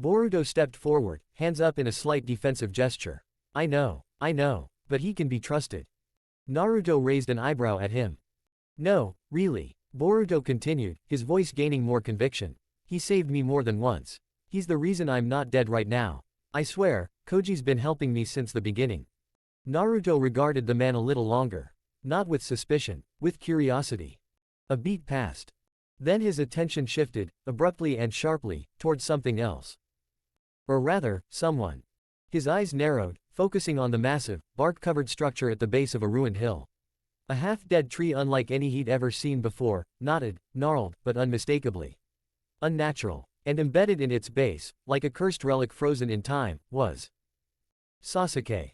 Boruto stepped forward, hands up in a slight defensive gesture. I know, but he can be trusted. Naruto raised an eyebrow at him. No, really. Boruto continued, his voice gaining more conviction. He saved me more than once. He's the reason I'm not dead right now. I swear, Koji's been helping me since the beginning. Naruto regarded the man a little longer. Not with suspicion, with curiosity. A beat passed. Then his attention shifted, abruptly and sharply, towards something else. Or rather, someone. His eyes narrowed, focusing on the massive, bark-covered structure at the base of a ruined hill. A half-dead tree unlike any he'd ever seen before, knotted, gnarled, but unmistakably unnatural. And embedded in its base, like a cursed relic frozen in time, was Sasuke.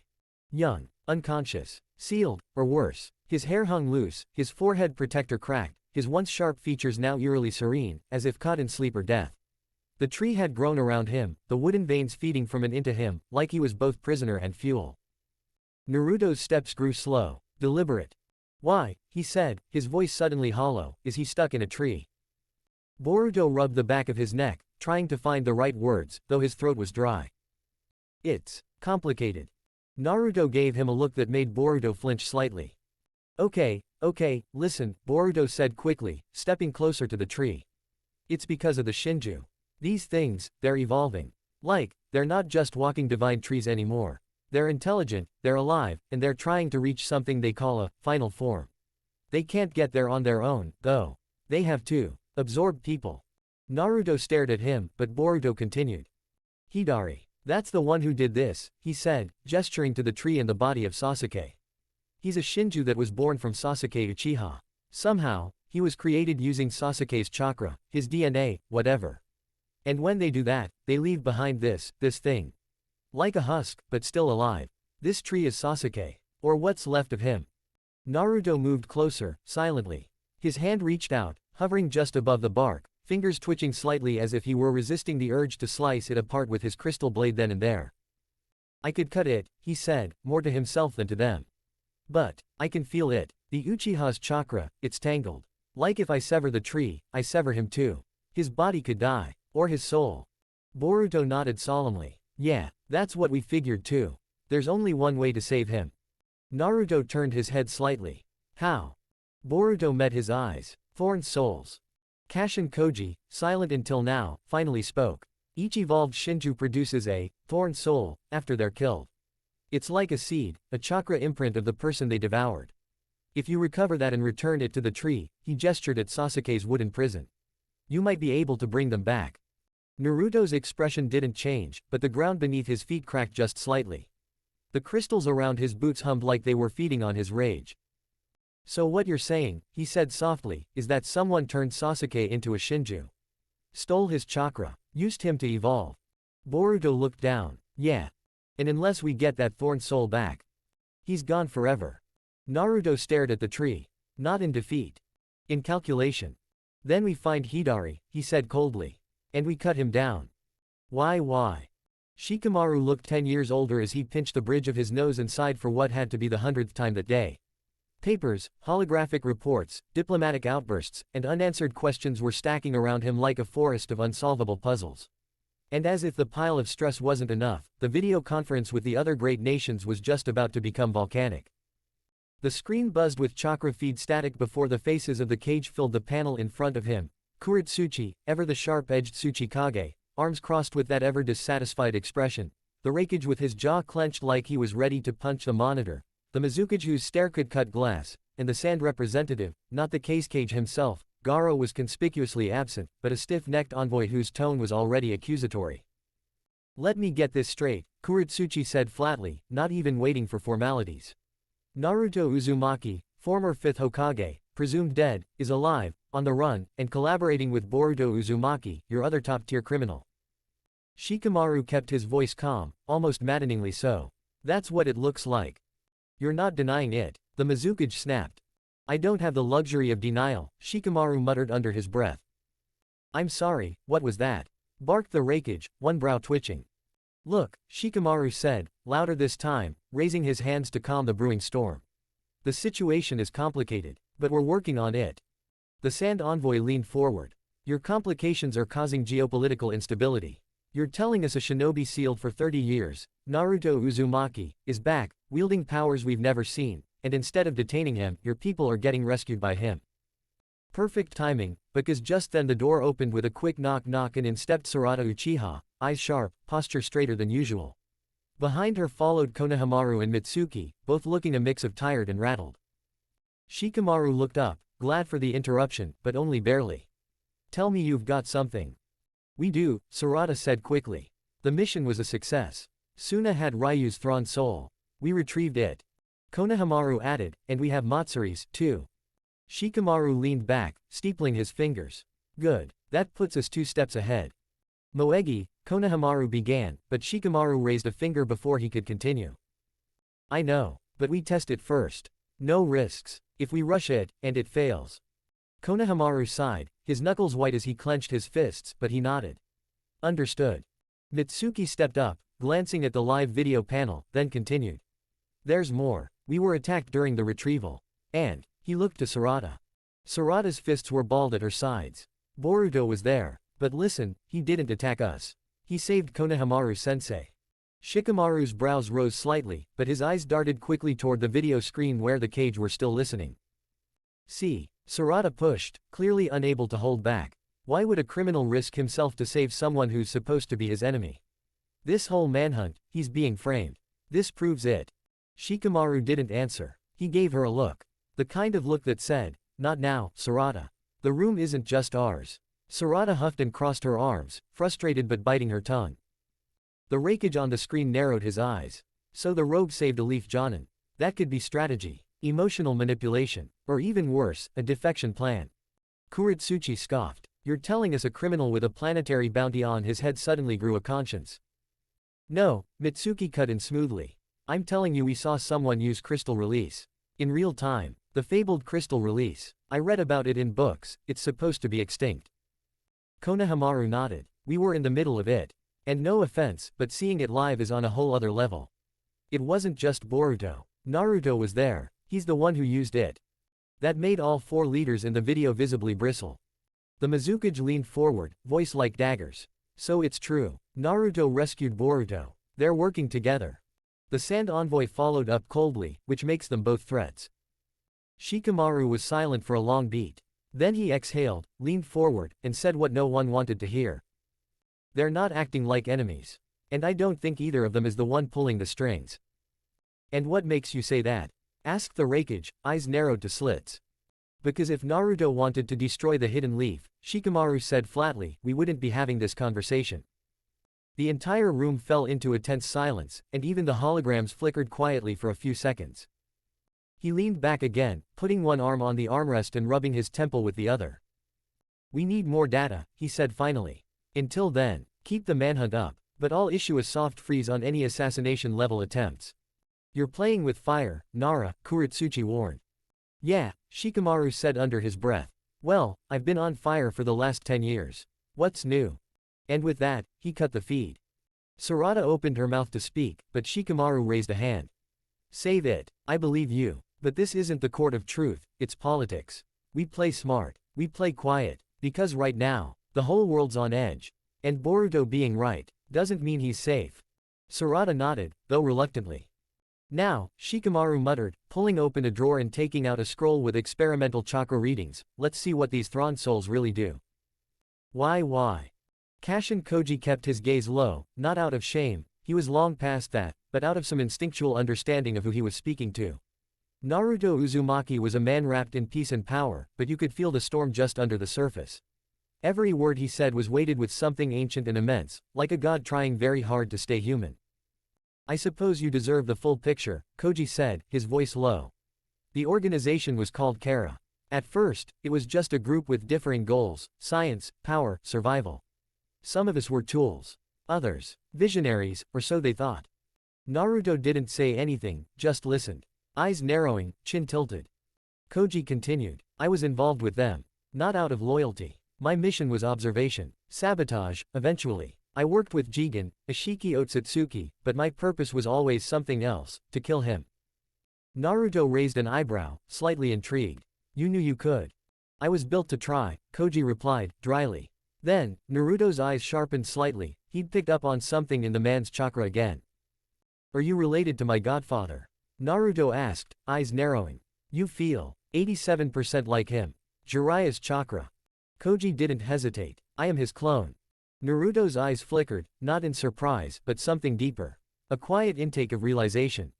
Young, unconscious, sealed, or worse. His hair hung loose, his forehead protector cracked, his once sharp features now eerily serene, as if caught in sleep or death. The tree had grown around him, the wooden veins feeding from it into him, like he was both prisoner and fuel. Naruto's steps grew slow, deliberate. Why, he said, his voice suddenly hollow, is he stuck in a tree? Boruto rubbed the back of his neck, trying to find the right words, though his throat was dry. It's complicated. Naruto gave him a look that made Boruto flinch slightly. Okay, listen, Boruto said quickly, stepping closer to the tree. It's because of the Shinju. These things, they're evolving. Like, they're not just walking divine trees anymore. They're intelligent, they're alive, and they're trying to reach something they call a final form. They can't get there on their own, though. They have to absorb people. Naruto stared at him, but Boruto continued. Hidari. That's the one who did this, he said, gesturing to the tree and the body of Sasuke. He's a Shinju that was born from Sasuke Uchiha. Somehow, he was created using Sasuke's chakra, his DNA, whatever. And when they do that, they leave behind this thing. Like a husk, but still alive. This tree is Sasuke. Or what's left of him. Naruto moved closer, silently. His hand reached out, hovering just above the bark, fingers twitching slightly as if he were resisting the urge to slice it apart with his crystal blade then and there. I could cut it, he said, more to himself than to them. But, I can feel it, the Uchiha's chakra, it's tangled. Like if I sever the tree, I sever him too. His body could die. Or his soul. Boruto nodded solemnly. Yeah, that's what we figured too. There's only one way to save him. Naruto turned his head slightly. How? Boruto met his eyes. Foreign souls. Kashin Koji, silent until now, finally spoke. Each evolved Shinju produces a thorn soul after they're killed. It's like a seed, a chakra imprint of the person they devoured. If you recover that and return it to the tree, he gestured at Sasuke's wooden prison. You might be able to bring them back. Naruto's expression didn't change, but the ground beneath his feet cracked just slightly. The crystals around his boots hummed like they were feeding on his rage. So what you're saying, he said softly, is that someone turned Sasuke into a Shinju. Stole his chakra, used him to evolve. Boruto looked down. Yeah. And unless we get that thorn soul back, he's gone forever. Naruto stared at the tree. Not in defeat. In calculation. Then we find Hidari, he said coldly. And we cut him down. Why? Shikamaru looked 10 years older as he pinched the bridge of his nose and sighed for what had to be the 100th time that day. Papers, holographic reports, diplomatic outbursts, and unanswered questions were stacking around him like a forest of unsolvable puzzles. And as if the pile of stress wasn't enough, the video conference with the other great nations was just about to become volcanic. The screen buzzed with chakra feed static before the faces of the cage filled the panel in front of him. Kuretsuchi, ever the sharp-edged Tsuchikage, arms crossed with that ever dissatisfied expression, the Raikage with his jaw clenched like he was ready to punch the monitor, the Mizukage whose stare could cut glass, and the sand representative, not the cage himself. Garo was conspicuously absent, but a stiff-necked envoy whose tone was already accusatory. Let me get this straight, Kuretsuchi said flatly, not even waiting for formalities. Naruto Uzumaki, former 5th Hokage, presumed dead, is alive, on the run, and collaborating with Boruto Uzumaki, your other top-tier criminal. Shikamaru kept his voice calm, almost maddeningly so. That's what it looks like. You're not denying it, the Mizukage snapped. I don't have the luxury of denial, Shikamaru muttered under his breath. I'm sorry, what was that? Barked the Raikage, one brow twitching. Look, Shikamaru said, louder this time, raising his hands to calm the brewing storm. The situation is complicated, but we're working on it. The Sand Envoy leaned forward. Your complications are causing geopolitical instability. You're telling us a shinobi sealed for 30 years, Naruto Uzumaki, is back, wielding powers we've never seen, and instead of detaining him, your people are getting rescued by him. Perfect timing, because just then the door opened with a quick knock-knock and in stepped Sarada Uchiha, eyes sharp, posture straighter than usual. Behind her followed Konohamaru and Mitsuki, both looking a mix of tired and rattled. Shikamaru looked up, glad for the interruption, but only barely. Tell me you've got something. We do, Sarada said quickly. The mission was a success. Suna had Ryu's thrawn soul. We retrieved it. Konohamaru added, and we have Matsuri's, too. Shikamaru leaned back, steepling his fingers. Good. That puts us 2 steps ahead. Moegi, Konohamaru began, but Shikamaru raised a finger before he could continue. I know, but we test it first. No risks. If we rush it, and it fails. Konohamaru sighed, his knuckles white as he clenched his fists, but he nodded. Understood. Mitsuki stepped up, glancing at the live video panel, then continued. There's more. We were attacked during the retrieval. And, he looked to Sarada. Sarada's fists were balled at her sides. Boruto was there. But listen, he didn't attack us. He saved Konohamaru-sensei. Shikamaru's brows rose slightly, but his eyes darted quickly toward the video screen where the cage were still listening. See, Sarada pushed, clearly unable to hold back. Why would a criminal risk himself to save someone who's supposed to be his enemy? This whole manhunt, he's being framed. This proves it. Shikamaru didn't answer. He gave her a look. The kind of look that said, not now, Sarada. The room isn't just ours. Sarada huffed and crossed her arms, frustrated but biting her tongue. The Raikage on the screen narrowed his eyes. So the rogue saved a Leaf Jonin. That could be strategy, emotional manipulation, or even worse, a defection plan. Kuretsuchi scoffed. You're telling us a criminal with a planetary bounty on his head suddenly grew a conscience. No, Mitsuki cut in smoothly. I'm telling you we saw someone use crystal release. In real time, the fabled crystal release. I read about it in books, it's supposed to be extinct. Konohamaru nodded. We were in the middle of it. And no offense, but seeing it live is on a whole other level. It wasn't just Boruto. Naruto was there. He's the one who used it. That made all 4 leaders in the video visibly bristle. The Mizukage leaned forward, voice like daggers. So it's true. Naruto rescued Boruto. They're working together. The Sand Envoy followed up coldly, which makes them both threats. Shikamaru was silent for a long beat. Then he exhaled, leaned forward, and said what no one wanted to hear. They're not acting like enemies. And I don't think either of them is the one pulling the strings. And what makes you say that? Asked the Hokage, eyes narrowed to slits. Because if Naruto wanted to destroy the hidden leaf, Shikamaru said flatly, we wouldn't be having this conversation. The entire room fell into a tense silence, and even the holograms flickered quietly for a few seconds. He leaned back again, putting one arm on the armrest and rubbing his temple with the other. We need more data, he said finally. Until then, keep the manhunt up, but I'll issue a soft freeze on any assassination-level attempts. You're playing with fire, Nara, Kuritsuchi warned. Yeah, Shikamaru said under his breath. Well, I've been on fire for the last 10 years. What's new? And with that, he cut the feed. Sarada opened her mouth to speak, but Shikamaru raised a hand. Save it, I believe you. But this isn't the court of truth, it's politics. We play smart, we play quiet, because right now, the whole world's on edge. And Boruto being right, doesn't mean he's safe. Sarada nodded, though reluctantly. Now, Shikamaru muttered, pulling open a drawer and taking out a scroll with experimental chakra readings, let's see what these Thrawn souls really do. Why? Kashin Koji kept his gaze low, not out of shame, he was long past that, but out of some instinctual understanding of who he was speaking to. Naruto Uzumaki was a man wrapped in peace and power, but you could feel the storm just under the surface. Every word he said was weighted with something ancient and immense, like a god trying very hard to stay human. I suppose you deserve the full picture, Koji said, his voice low. The organization was called Kara. At first, it was just a group with differing goals, science, power, survival. Some of us were tools. Others, visionaries, or so they thought. Naruto didn't say anything, just listened. Eyes narrowing, chin tilted. Koji continued, I was involved with them. Not out of loyalty. My mission was observation, sabotage, eventually. I worked with Jigen, Ashiki Otsutsuki, but my purpose was always something else, to kill him. Naruto raised an eyebrow, slightly intrigued. You knew you could. I was built to try, Koji replied, dryly. Then, Naruto's eyes sharpened slightly, he'd picked up on something in the man's chakra again. Are you related to my godfather? Naruto asked, eyes narrowing. You feel 87% like him. Jiraiya's chakra. Koji didn't hesitate. I am his clone. Naruto's eyes flickered, not in surprise, but something deeper. A quiet intake of realization.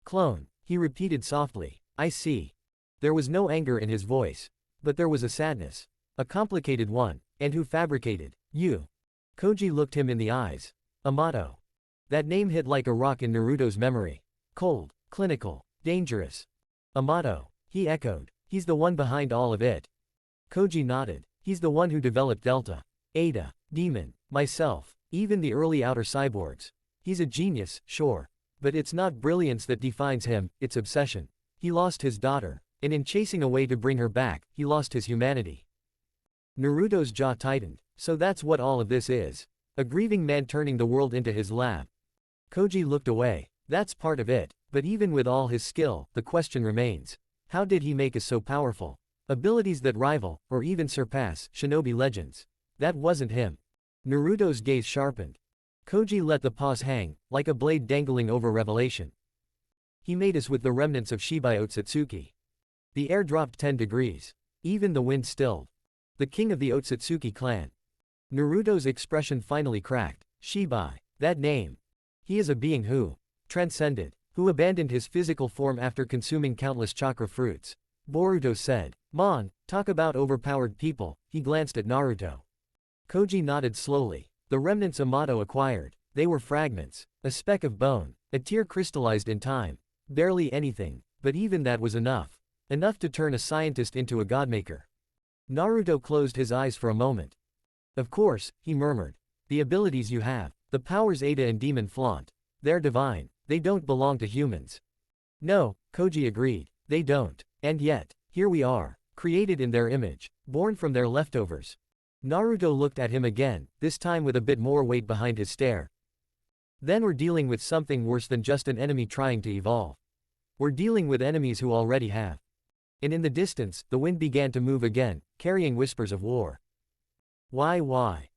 Clone, he repeated softly. I see. There was no anger in his voice. But there was a sadness. A complicated one. And who fabricated you? Koji looked him in the eyes. Amato. That name hit like a rock in Naruto's memory. Cold, clinical, dangerous. Amato, he echoed. He's the one behind all of it. Koji nodded. He's the one who developed Delta, Ada, Demon, myself, even the early outer cyborgs. He's a genius, sure. But it's not brilliance that defines him, it's obsession. He lost his daughter, and in chasing a way to bring her back, he lost his humanity. Naruto's jaw tightened. So that's what all of this is. A grieving man turning the world into his lab. Koji looked away. That's part of it, but even with all his skill, the question remains. How did he make us so powerful? Abilities that rival, or even surpass, shinobi legends. That wasn't him. Naruto's gaze sharpened. Koji let the pause hang, like a blade dangling over revelation. He made us with the remnants of Shibai Otsutsuki. The air dropped 10 degrees. Even the wind stilled. The king of the Otsutsuki clan. Naruto's expression finally cracked. Shibai. That name. He is a being who transcended, who abandoned his physical form after consuming countless chakra fruits. Boruto said. Mon, talk about overpowered people, he glanced at Naruto. Koji nodded slowly. The remnants Amato acquired. They were fragments. A speck of bone. A tear crystallized in time. Barely anything, but even that was enough. Enough to turn a scientist into a godmaker. Naruto closed his eyes for a moment. Of course, he murmured. The abilities you have, the powers Ada and Demon flaunt. They're divine. They don't belong to humans. No, Koji agreed. They don't. And yet, here we are, created in their image, born from their leftovers. Naruto looked at him again, this time with a bit more weight behind his stare. Then we're dealing with something worse than just an enemy trying to evolve. We're dealing with enemies who already have. And in the distance, the wind began to move again, carrying whispers of war. Why?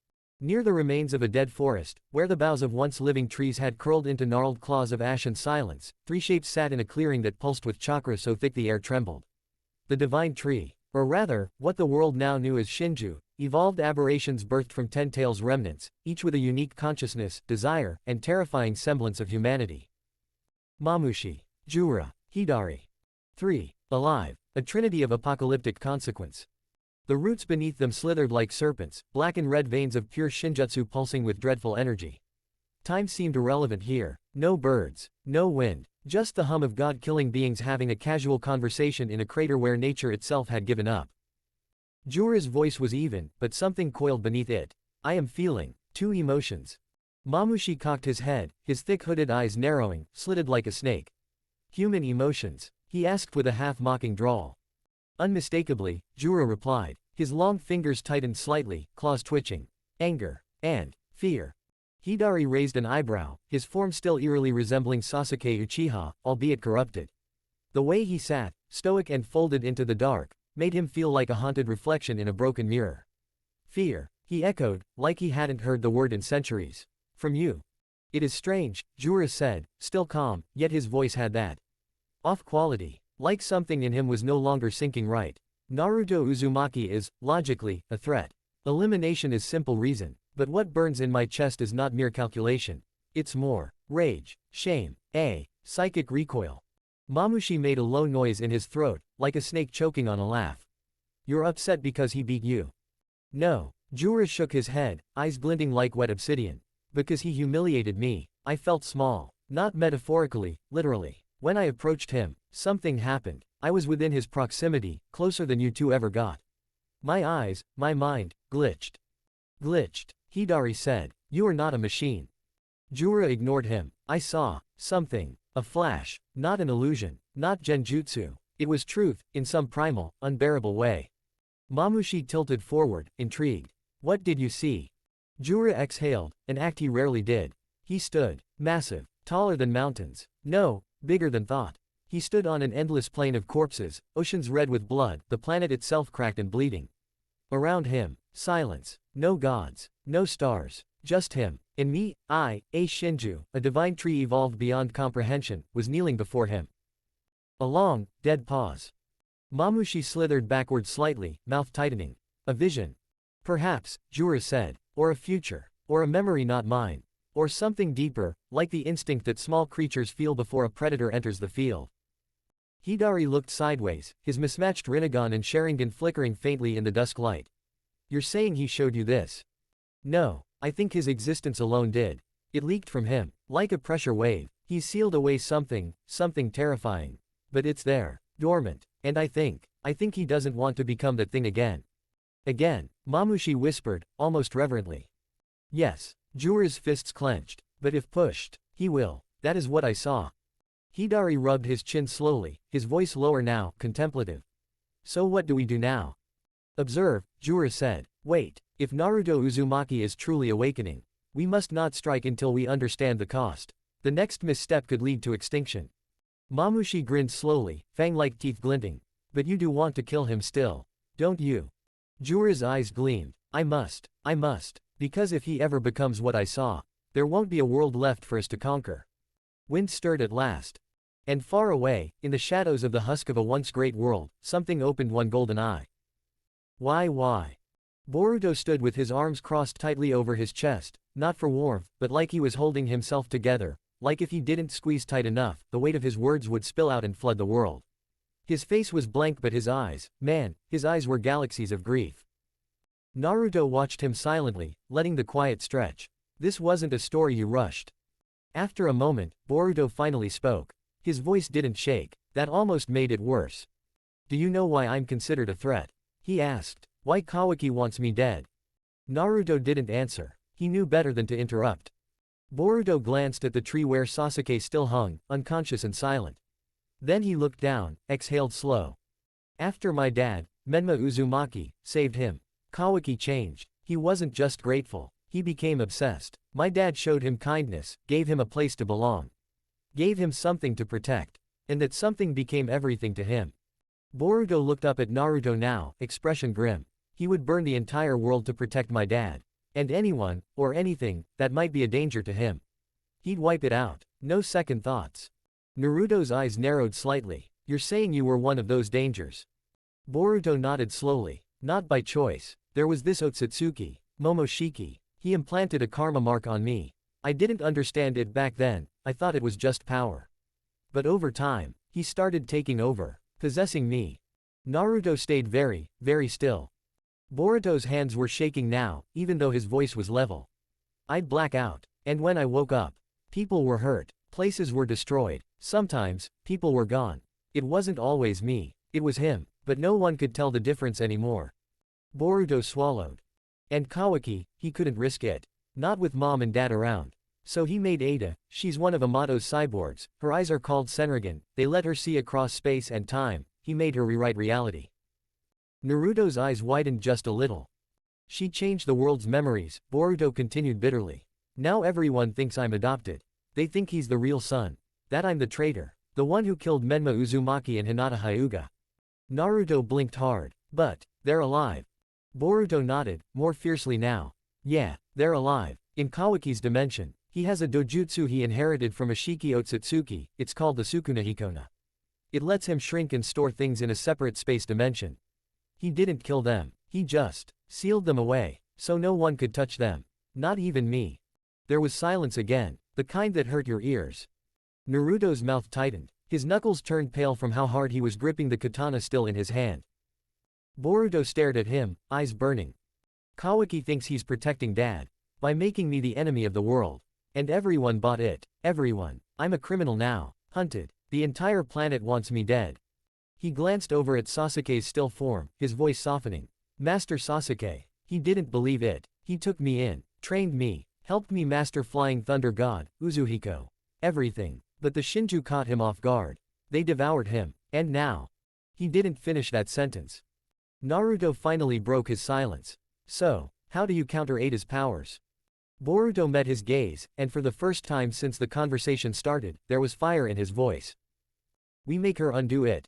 Near the remains of a dead forest, where the boughs of once living trees had curled into gnarled claws of ash and silence, three shapes sat in a clearing that pulsed with chakra so thick the air trembled. The divine tree. Or rather, what the world now knew as Shinju, Evolved aberrations birthed from Ten Tails remnants, each with a unique consciousness, desire, and terrifying semblance of humanity. Mamushi, Jura, Hidari. 3. Alive, a trinity of apocalyptic consequence. The roots beneath them slithered like serpents, black and red veins of pure shinjutsu pulsing with dreadful energy. Time seemed irrelevant here. No birds, no wind, just the hum of god-killing beings having a casual conversation in a crater where nature itself had given up. Jura's voice was even, but something coiled beneath it. I am feeling two emotions. Mamushi cocked his head, his thick hooded eyes narrowing, slitted like a snake. Human emotions? He asked with a half-mocking drawl. Unmistakably, Jura replied. His long fingers tightened slightly, claws twitching. Anger. And fear. Hidari raised an eyebrow, his form still eerily resembling Sasuke Uchiha, albeit corrupted. The way he sat, stoic and folded into the dark, made him feel like a haunted reflection in a broken mirror. Fear, he echoed, like he hadn't heard the word in centuries. From you. It is strange, Jura said, still calm, yet his voice had that off quality, like something in him was no longer sinking right. Naruto Uzumaki is, logically, a threat. Elimination is simple reason, but what burns in my chest is not mere calculation. It's more rage, shame, a psychic recoil. Mamushi made a low noise in his throat, like a snake choking on a laugh. You're upset because he beat you? No. Jura shook his head, eyes glinting like wet obsidian. Because he humiliated me. I felt small. Not metaphorically, literally. When I approached him, something happened. I was within his proximity, closer than you two ever got. My eyes, my mind, glitched. Glitched, Hidari said. You are not a machine. Jura ignored him. I saw something. A flash. Not an illusion. Not genjutsu. It was truth, in some primal, unbearable way. Mamushi tilted forward, intrigued. What did you see? Jura exhaled, an act he rarely did. He stood. Massive. Taller than mountains. No, bigger than thought. He stood on an endless plain of corpses, oceans red with blood, the planet itself cracked and bleeding. Around him, silence. No gods. No stars. Just him. And me, I, a Shinju, a divine tree evolved beyond comprehension, was kneeling before him. A long, dead pause. Mamushi slithered backward slightly, mouth tightening. A vision. Perhaps, Jura said. Or a future. Or a memory not mine. Or something deeper, like the instinct that small creatures feel before a predator enters the field. Hidari looked sideways, his mismatched Rinnegan and Sharingan flickering faintly in the dusk light. You're saying he showed you this? No, I think his existence alone did. It leaked from him, like a pressure wave. He sealed away something terrifying. But it's there, dormant, and I think he doesn't want to become that thing again. Again, Mamushi whispered, almost reverently. Yes, Jura's fists clenched, but if pushed, he will. That is what I saw. Hidari rubbed his chin slowly, his voice lower now, contemplative. So what do we do now? Observe, Jura said. Wait, if Naruto Uzumaki is truly awakening, we must not strike until we understand the cost. The next misstep could lead to extinction. Mamushi grinned slowly, fang-like teeth glinting. But you do want to kill him still, don't you? Jura's eyes gleamed. I must, because if he ever becomes what I saw, there won't be a world left for us to conquer. Wind stirred at last. And far away, in the shadows of the husk of a once great world, something opened one golden eye. Why? Boruto stood with his arms crossed tightly over his chest, not for warmth, but like he was holding himself together, like if he didn't squeeze tight enough, the weight of his words would spill out and flood the world. His face was blank but his eyes, man, his eyes were galaxies of grief. Naruto watched him silently, letting the quiet stretch. This wasn't a story he rushed. After a moment, Boruto finally spoke. His voice didn't shake. That almost made it worse. Do you know why I'm considered a threat? He asked. Why Kawaki wants me dead? Naruto didn't answer. He knew better than to interrupt. Boruto glanced at the tree where Sasuke still hung, unconscious and silent. Then he looked down, exhaled slow. After my dad, Menma Uzumaki, saved him, Kawaki changed. He wasn't just grateful. He became obsessed. My dad showed him kindness, gave him a place to belong. Gave him something to protect. And that something became everything to him. Boruto looked up at Naruto now, expression grim. He would burn the entire world to protect my dad. And anyone, or anything, that might be a danger to him. He'd wipe it out. No second thoughts. Naruto's eyes narrowed slightly. You're saying you were one of those dangers? Boruto nodded slowly. Not by choice. There was this Otsutsuki, Momoshiki. He implanted a karma mark on me. I didn't understand it back then, I thought it was just power. But over time, he started taking over, possessing me. Naruto stayed very, very still. Boruto's hands were shaking now, even though his voice was level. I'd black out, and when I woke up, people were hurt, places were destroyed, sometimes, people were gone. It wasn't always me, it was him, but no one could tell the difference anymore. Boruto swallowed. And Kawaki, he couldn't risk it. Not with mom and dad around. So he made Ada, she's one of Amato's cyborgs, her eyes are called Senrigan, they let her see across space and time, he made her rewrite reality. Naruto's eyes widened just a little. She changed the world's memories, Boruto continued bitterly. Now everyone thinks I'm adopted. They think he's the real son. That I'm the traitor. The one who killed Menma Uzumaki and Hinata Hyuga. Naruto blinked hard. But, they're alive. Boruto nodded, more fiercely now. Yeah, they're alive. In Kawaki's dimension, he has a dojutsu he inherited from Ashiki Otsutsuki, it's called the Sukunahikona. It lets him shrink and store things in a separate space dimension. He didn't kill them, he just sealed them away, so no one could touch them. Not even me. There was silence again, the kind that hurt your ears. Naruto's mouth tightened. His knuckles turned pale from how hard he was gripping the katana still in his hand. Boruto stared at him, eyes burning. Kawaki thinks he's protecting dad. By making me the enemy of the world. And everyone bought it. Everyone. I'm a criminal now. Hunted. The entire planet wants me dead. He glanced over at Sasuke's still form, his voice softening. Master Sasuke. He didn't believe it. He took me in. Trained me. Helped me master Flying Thunder God, Uzuhiko. Everything. But the Shinju caught him off guard. They devoured him. And now. He didn't finish that sentence. Naruto finally broke his silence. So, how do you counter Ada's powers? Boruto met his gaze, and for the first time since the conversation started, there was fire in his voice. We make her undo it.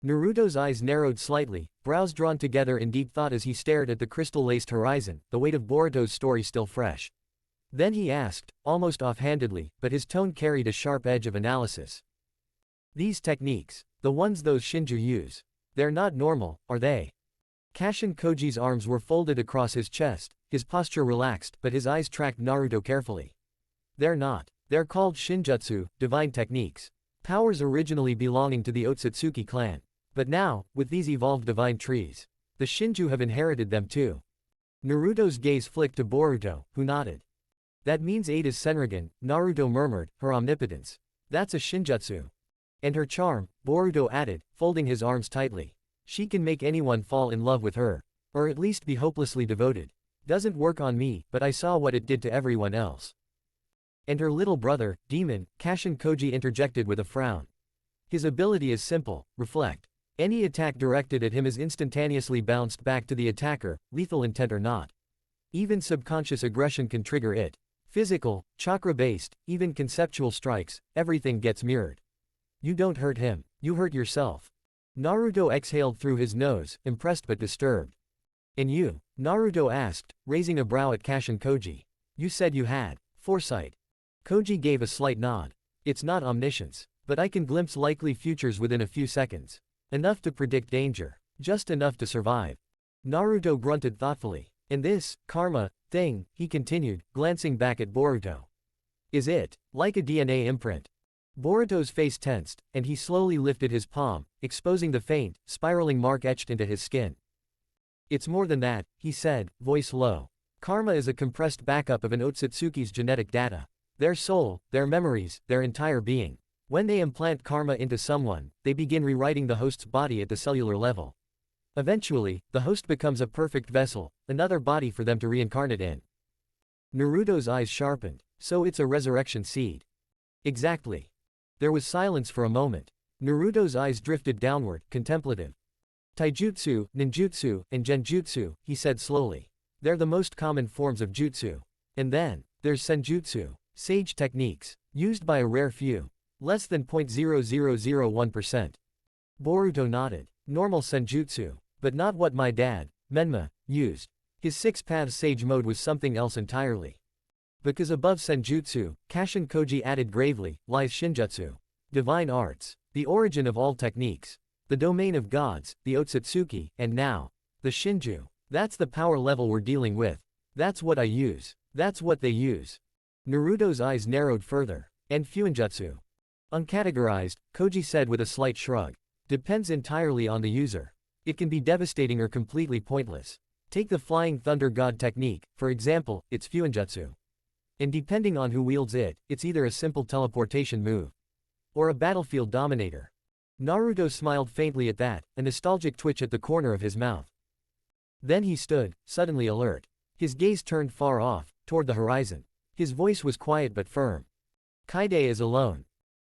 Naruto's eyes narrowed slightly, brows drawn together in deep thought as he stared at the crystal-laced horizon, the weight of Boruto's story still fresh. Then he asked, almost offhandedly, but his tone carried a sharp edge of analysis. These techniques, the ones those Shinju use, they're not normal, are they? Kashin Koji's arms were folded across his chest, his posture relaxed, but his eyes tracked Naruto carefully. They're not. They're called Shinjutsu, divine techniques. Powers originally belonging to the Otsutsuki clan. But now, with these evolved divine trees, the Shinju have inherited them too. Naruto's gaze flicked to Boruto, who nodded. That means Ada's Senrigan, Naruto murmured, her omnipotence. That's a Shinjutsu. And her charm, Boruto added, folding his arms tightly. She can make anyone fall in love with her. Or at least be hopelessly devoted. Doesn't work on me, but I saw what it did to everyone else. And her little brother, Demon, Kashin Koji interjected with a frown. His ability is simple, reflect. Any attack directed at him is instantaneously bounced back to the attacker, lethal intent or not. Even subconscious aggression can trigger it. Physical, chakra-based, even conceptual strikes, everything gets mirrored. You don't hurt him, you hurt yourself. Naruto exhaled through his nose, impressed but disturbed. And you? Naruto asked, raising a brow at Kashin Koji. You said you had foresight. Koji gave a slight nod. It's not omniscience, but I can glimpse likely futures within a few seconds. Enough to predict danger. Just enough to survive. Naruto grunted thoughtfully. And this, karma, thing, he continued, glancing back at Boruto. Is it, like a DNA imprint? Boruto's face tensed, and he slowly lifted his palm, exposing the faint, spiraling mark etched into his skin. It's more than that, he said, voice low. Karma is a compressed backup of an Otsutsuki's genetic data. Their soul, their memories, their entire being. When they implant karma into someone, they begin rewriting the host's body at the cellular level. Eventually, the host becomes a perfect vessel, another body for them to reincarnate in. Naruto's eyes sharpened. So it's a resurrection seed. Exactly. There was silence for a moment. Naruto's eyes drifted downward, contemplative. Taijutsu, ninjutsu, and genjutsu, he said slowly. They're the most common forms of jutsu. And then, there's senjutsu, sage techniques, used by a rare few. Less than 0.0001%. Boruto nodded. Normal senjutsu. But not what my dad, Menma, used. His six-path sage mode was something else entirely. Because above senjutsu, Kashin Koji added gravely, lies shinjutsu. Divine arts. The origin of all techniques. The domain of gods, the Otsutsuki, and now, the Shinju. That's the power level we're dealing with. That's what I use. That's what they use. Naruto's eyes narrowed further. And Fuinjutsu? Uncategorized, Koji said with a slight shrug. Depends entirely on the user. It can be devastating or completely pointless. Take the Flying Thunder God technique, for example, it's Fuinjutsu. And depending on who wields it, it's either a simple teleportation move or a battlefield dominator. Naruto smiled faintly at that, a nostalgic twitch at the corner of his mouth. Then he stood, suddenly alert. His gaze turned far off, toward the horizon. His voice was quiet but firm. Kaide is alone.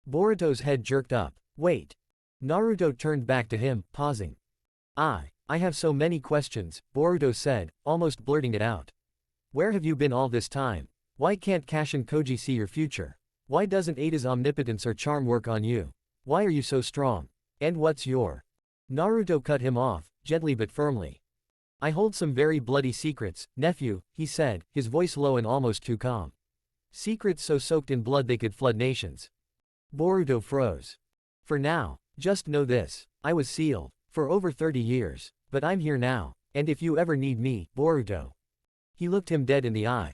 Boruto's head jerked up. Wait. Naruto turned back to him, pausing. I have so many questions, Boruto said, almost blurting it out. Where have you been all this time? Why can't Kashin Koji see your future? Why doesn't Ada's omnipotence or charm work on you? Why are you so strong? And what's your? Naruto cut him off, gently but firmly. I hold some very bloody secrets, nephew, he said, his voice low and almost too calm. Secrets so soaked in blood they could flood nations. Boruto froze. For now, just know this, I was sealed, for over 30 years, but I'm here now, and if you ever need me, Boruto. He looked him dead in the eye.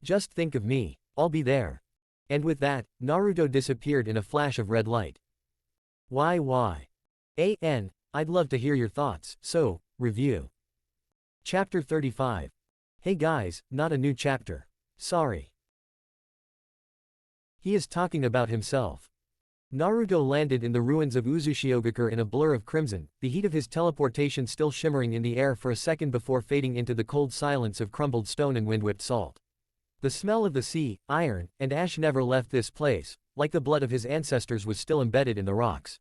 Just think of me, I'll be there. And with that, Naruto disappeared in a flash of red light. Why? I'd love to hear your thoughts, so, review. Chapter 35. Hey guys, not a new chapter. Sorry. He is talking about himself. Naruto landed in the ruins of Uzushiogakure in a blur of crimson, the heat of his teleportation still shimmering in the air for a second before fading into the cold silence of crumbled stone and wind-whipped salt. The smell of the sea, iron, and ash never left this place, like the blood of his ancestors was still embedded in the rocks.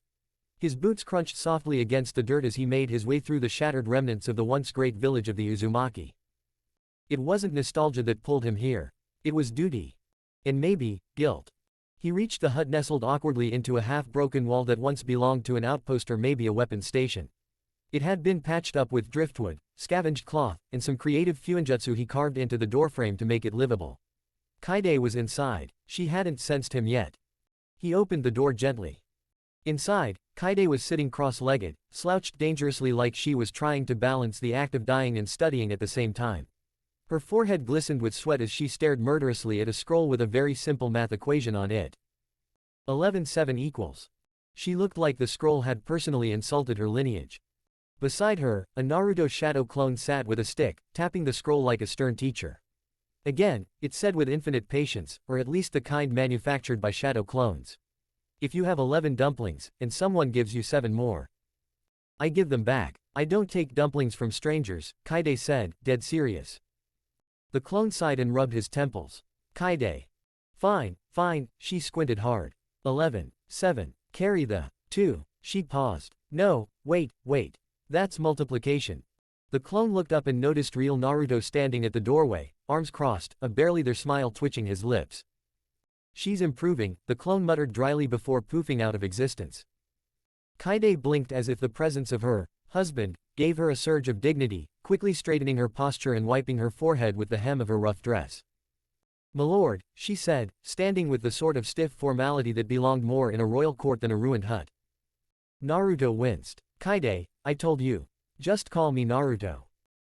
His boots crunched softly against the dirt as he made his way through the shattered remnants of the once great village of the Uzumaki. It wasn't nostalgia that pulled him here. It was duty. And maybe, guilt. He reached the hut nestled awkwardly into a half-broken wall that once belonged to an outpost or maybe a weapon station. It had been patched up with driftwood, scavenged cloth, and some creative fuinjutsu he carved into the doorframe to make it livable. Kaide was inside. She hadn't sensed him yet. He opened the door gently. Inside, Kaide was sitting cross-legged, slouched dangerously like she was trying to balance the act of dying and studying at the same time. Her forehead glistened with sweat as she stared murderously at a scroll with a very simple math equation on it. 11/7 equals. She looked like the scroll had personally insulted her lineage. Beside her, a Naruto shadow clone sat with a stick, tapping the scroll like a stern teacher. Again, it said with infinite patience, or at least the kind manufactured by shadow clones. If you have 11 dumplings, and someone gives you 7 more, I give them back. I don't take dumplings from strangers, Kaide said, dead serious. The clone sighed and rubbed his temples. Kaide. Fine, she squinted hard. 11/7. Carry the 2. She paused. No, wait. That's multiplication. The clone looked up and noticed real Naruto standing at the doorway, arms crossed, a barely there smile twitching his lips. She's improving, the clone muttered dryly before poofing out of existence. Kaide blinked as if the presence of her husband gave her a surge of dignity, quickly straightening her posture and wiping her forehead with the hem of her rough dress. "Milord," she said, standing with the sort of stiff formality that belonged more in a royal court than a ruined hut. Naruto winced. "Kaide, I told you. Just call me Naruto."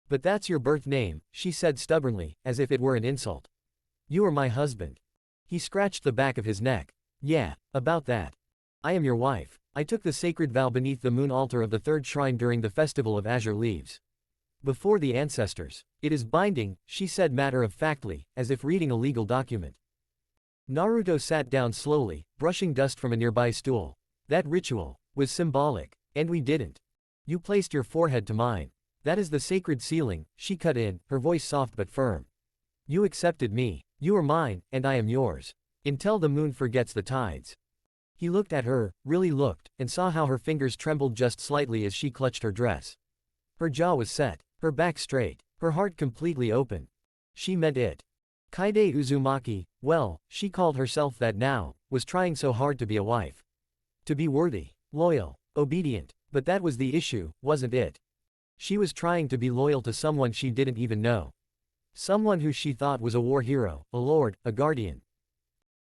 "But that's your birth name," she said stubbornly, as if it were an insult. "You are my husband." He scratched the back of his neck. "Yeah, about that. I am your wife. I took the sacred vow beneath the moon altar of the third shrine during the festival of azure leaves. Before the ancestors. It is binding," she said matter-of-factly, as if reading a legal document. Naruto sat down slowly, brushing dust from a nearby stool. "That ritual was symbolic. And we didn't. You placed your forehead to mine. That is the sacred sealing," she cut in, her voice soft but firm. "You accepted me. You are mine, and I am yours. Until the moon forgets the tides." He looked at her, really looked, and saw how her fingers trembled just slightly as she clutched her dress. Her jaw was set, her back straight, her heart completely open. She meant it. Kaide Uzumaki, well, she called herself that now, was trying so hard to be a wife. To be worthy, loyal, obedient, but that was the issue, wasn't it? She was trying to be loyal to someone she didn't even know. Someone who she thought was a war hero, a lord, a guardian.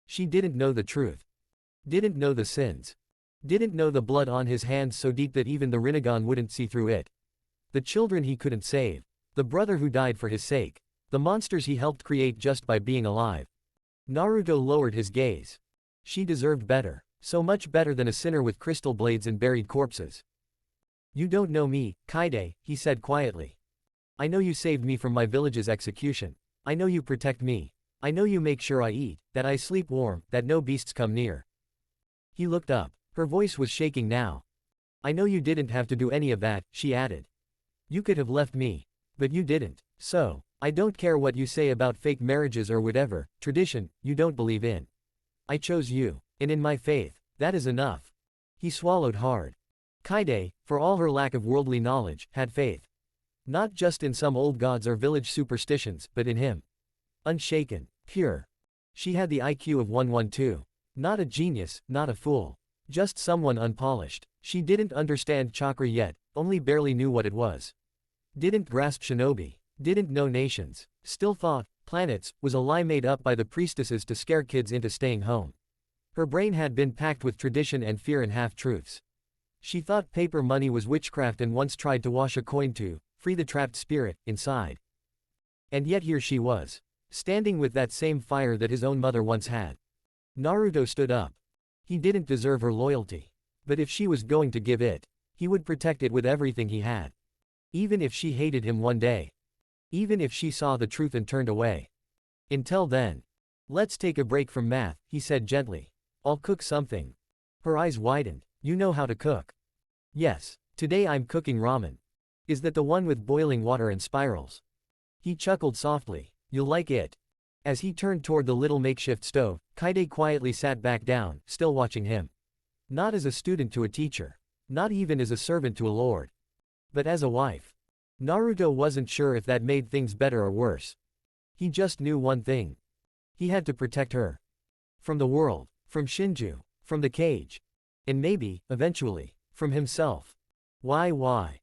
She didn't know the truth. Didn't know the sins. Didn't know the blood on his hands so deep that even the Rinnegan wouldn't see through it. The children he couldn't save. The brother who died for his sake. The monsters he helped create just by being alive. Naruto lowered his gaze. She deserved better. So much better than a sinner with crystal blades and buried corpses. You don't know me, Kaide, he said quietly. I know you saved me from my village's execution. I know you protect me. I know you make sure I eat, that I sleep warm, that no beasts come near. He looked up. Her voice was shaking now. I know you didn't have to do any of that, she added. You could have left me. But you didn't. So, I don't care what you say about fake marriages or whatever, tradition, you don't believe in. I chose you, and in my faith, that is enough. He swallowed hard. Kaide, for all her lack of worldly knowledge, had faith. Not just in some old gods or village superstitions, but in him. Unshaken, pure. She had the IQ of 112. Not a genius, not a fool. Just someone unpolished. She didn't understand chakra yet, only barely knew what it was. Didn't grasp shinobi. Didn't know nations. Still thought, planets, was a lie made up by the priestesses to scare kids into staying home. Her brain had been packed with tradition and fear and half-truths. She thought paper money was witchcraft and once tried to wash a coin to free the trapped spirit inside. And yet here she was, standing with that same fire that his own mother once had. Naruto stood up. He didn't deserve her loyalty. But if she was going to give it, he would protect it with everything he had. Even if she hated him one day. Even if she saw the truth and turned away. Until then. Let's take a break from math, he said gently. I'll cook something. Her eyes widened. You know how to cook. Yes, today I'm cooking ramen. Is that the one with boiling water and spirals? He chuckled softly. You'll like it. As he turned toward the little makeshift stove, Kaide quietly sat back down, still watching him. Not as a student to a teacher. Not even as a servant to a lord. But as a wife. Naruto wasn't sure if that made things better or worse. He just knew one thing. He had to protect her. From the world. From Shinju. From the cage. And maybe, eventually, from himself. Why?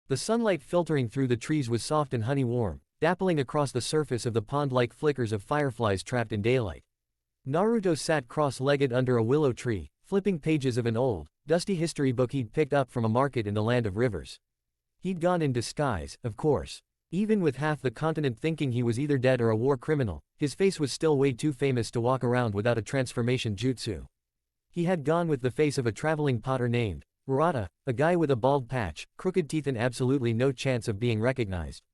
The sunlight filtering through the trees was soft and honey-warm, dappling across the surface of the pond like flickers of fireflies trapped in daylight. Naruto sat cross-legged under a willow tree, flipping pages of an old, dusty history book he'd picked up from a market in the land of rivers. He'd gone in disguise, of course. Even with half the continent thinking he was either dead or a war criminal, his face was still way too famous to walk around without a transformation jutsu. He had gone with the face of a traveling potter named Murata, a guy with a bald patch, crooked teeth and absolutely no chance of being recognized.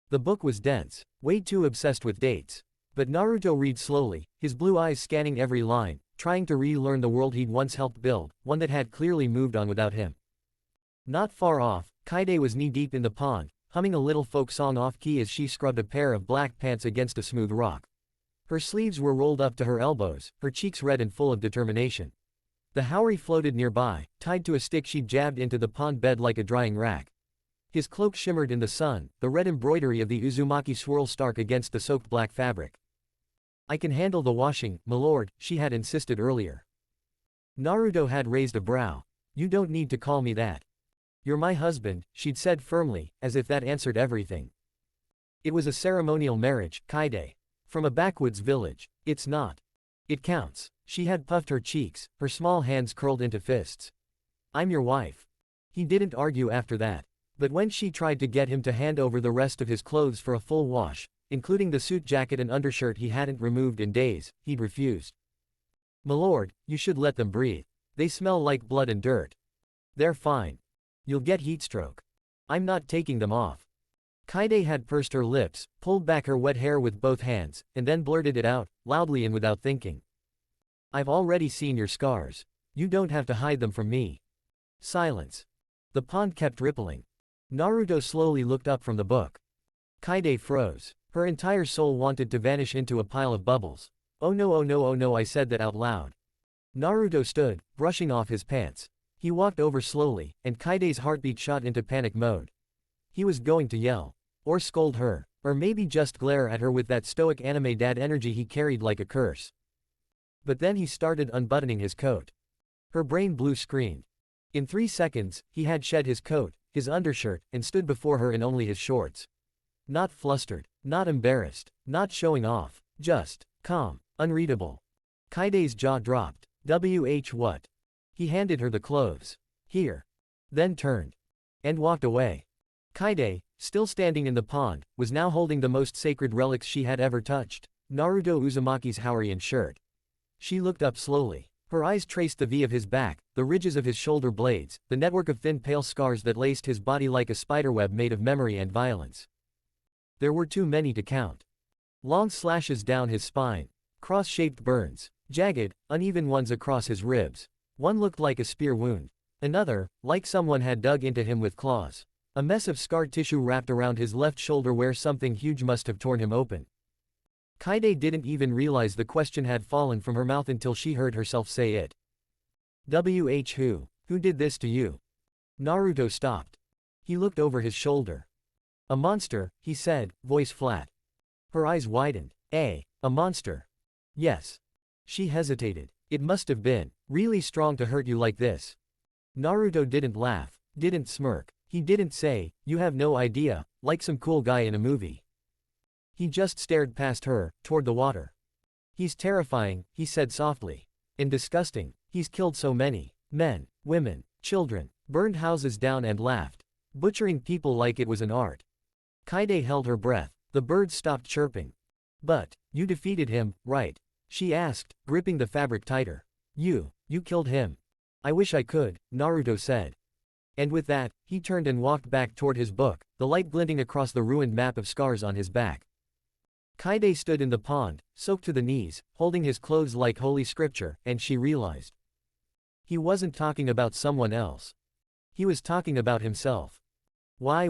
The book was dense, way too obsessed with dates. But Naruto read slowly, his blue eyes scanning every line, trying to relearn the world he'd once helped build, one that had clearly moved on without him. Not far off, Kaide was knee-deep in the pond, humming a little folk song off-key as she scrubbed a pair of black pants against a smooth rock. Her sleeves were rolled up to her elbows, her cheeks red and full of determination. The Haori floated nearby, tied to a stick she'd jabbed into the pond bed like a drying rack. His cloak shimmered in the sun, the red embroidery of the Uzumaki swirl stark against the soaked black fabric. I can handle the washing, milord, she had insisted earlier. Naruto had raised a brow. You don't need to call me that. You're my husband, she'd said firmly, as if that answered everything. It was a ceremonial marriage, Kaide. From a backwoods village. It's not. It counts. She had puffed her cheeks, her small hands curled into fists. I'm your wife. He didn't argue after that. But when she tried to get him to hand over the rest of his clothes for a full wash, including the suit jacket and undershirt he hadn't removed in days, he'd refused. Milord, you should let them breathe. They smell like blood and dirt. They're fine. You'll get heatstroke. I'm not taking them off. Kaide had pursed her lips, pulled back her wet hair with both hands, and then blurted it out, loudly and without thinking. I've already seen your scars. You don't have to hide them from me. Silence. The pond kept rippling. Naruto slowly looked up from the book. Kaide froze. Her entire soul wanted to vanish into a pile of bubbles. Oh no, I said that out loud. Naruto stood, brushing off his pants. He walked over slowly, and Kaide's heartbeat shot into panic mode. He was going to yell. Or scold her. Or maybe just glare at her with that stoic anime dad energy he carried like a curse. But then he started unbuttoning his coat. Her brain blue screamed. In 3 seconds, he had shed his coat, his undershirt, and stood before her in only his shorts. Not flustered, not embarrassed, not showing off, just calm, unreadable. Kaide's jaw dropped. What? He handed her the clothes. Here. Then turned. And walked away. Kaide, still standing in the pond, was now holding the most sacred relics she had ever touched, Naruto Uzumaki's Hawaiian shirt. She looked up slowly. Her eyes traced the V of his back, the ridges of his shoulder blades, the network of thin pale scars that laced his body like a spiderweb made of memory and violence. There were too many to count. Long slashes down his spine. Cross-shaped burns. Jagged, uneven ones across his ribs. One looked like a spear wound. Another, like someone had dug into him with claws. A mess of scar tissue wrapped around his left shoulder where something huge must have torn him open. Kaede didn't even realize the question had fallen from her mouth until she heard herself say it. Who? Who did this to you? Naruto stopped. He looked over his shoulder. A monster, he said, voice flat. Her eyes widened. A monster. Yes. She hesitated. It must have been really strong to hurt you like this. Naruto didn't laugh, didn't smirk. He didn't say, you have no idea, like some cool guy in a movie. He just stared past her, toward the water. He's terrifying, he said softly. And disgusting. He's killed so many men, women, children, burned houses down and laughed. Butchering people like it was an art. Kaede held her breath. The birds stopped chirping. But, you defeated him, right? She asked, gripping the fabric tighter. You killed him. I wish I could, Naruto said. And with that, he turned and walked back toward his book, the light glinting across the ruined map of scars on his back. Kaede stood in the pond, soaked to the knees, holding his clothes like holy scripture, and she realized. He wasn't talking about someone else. He was talking about himself. Why?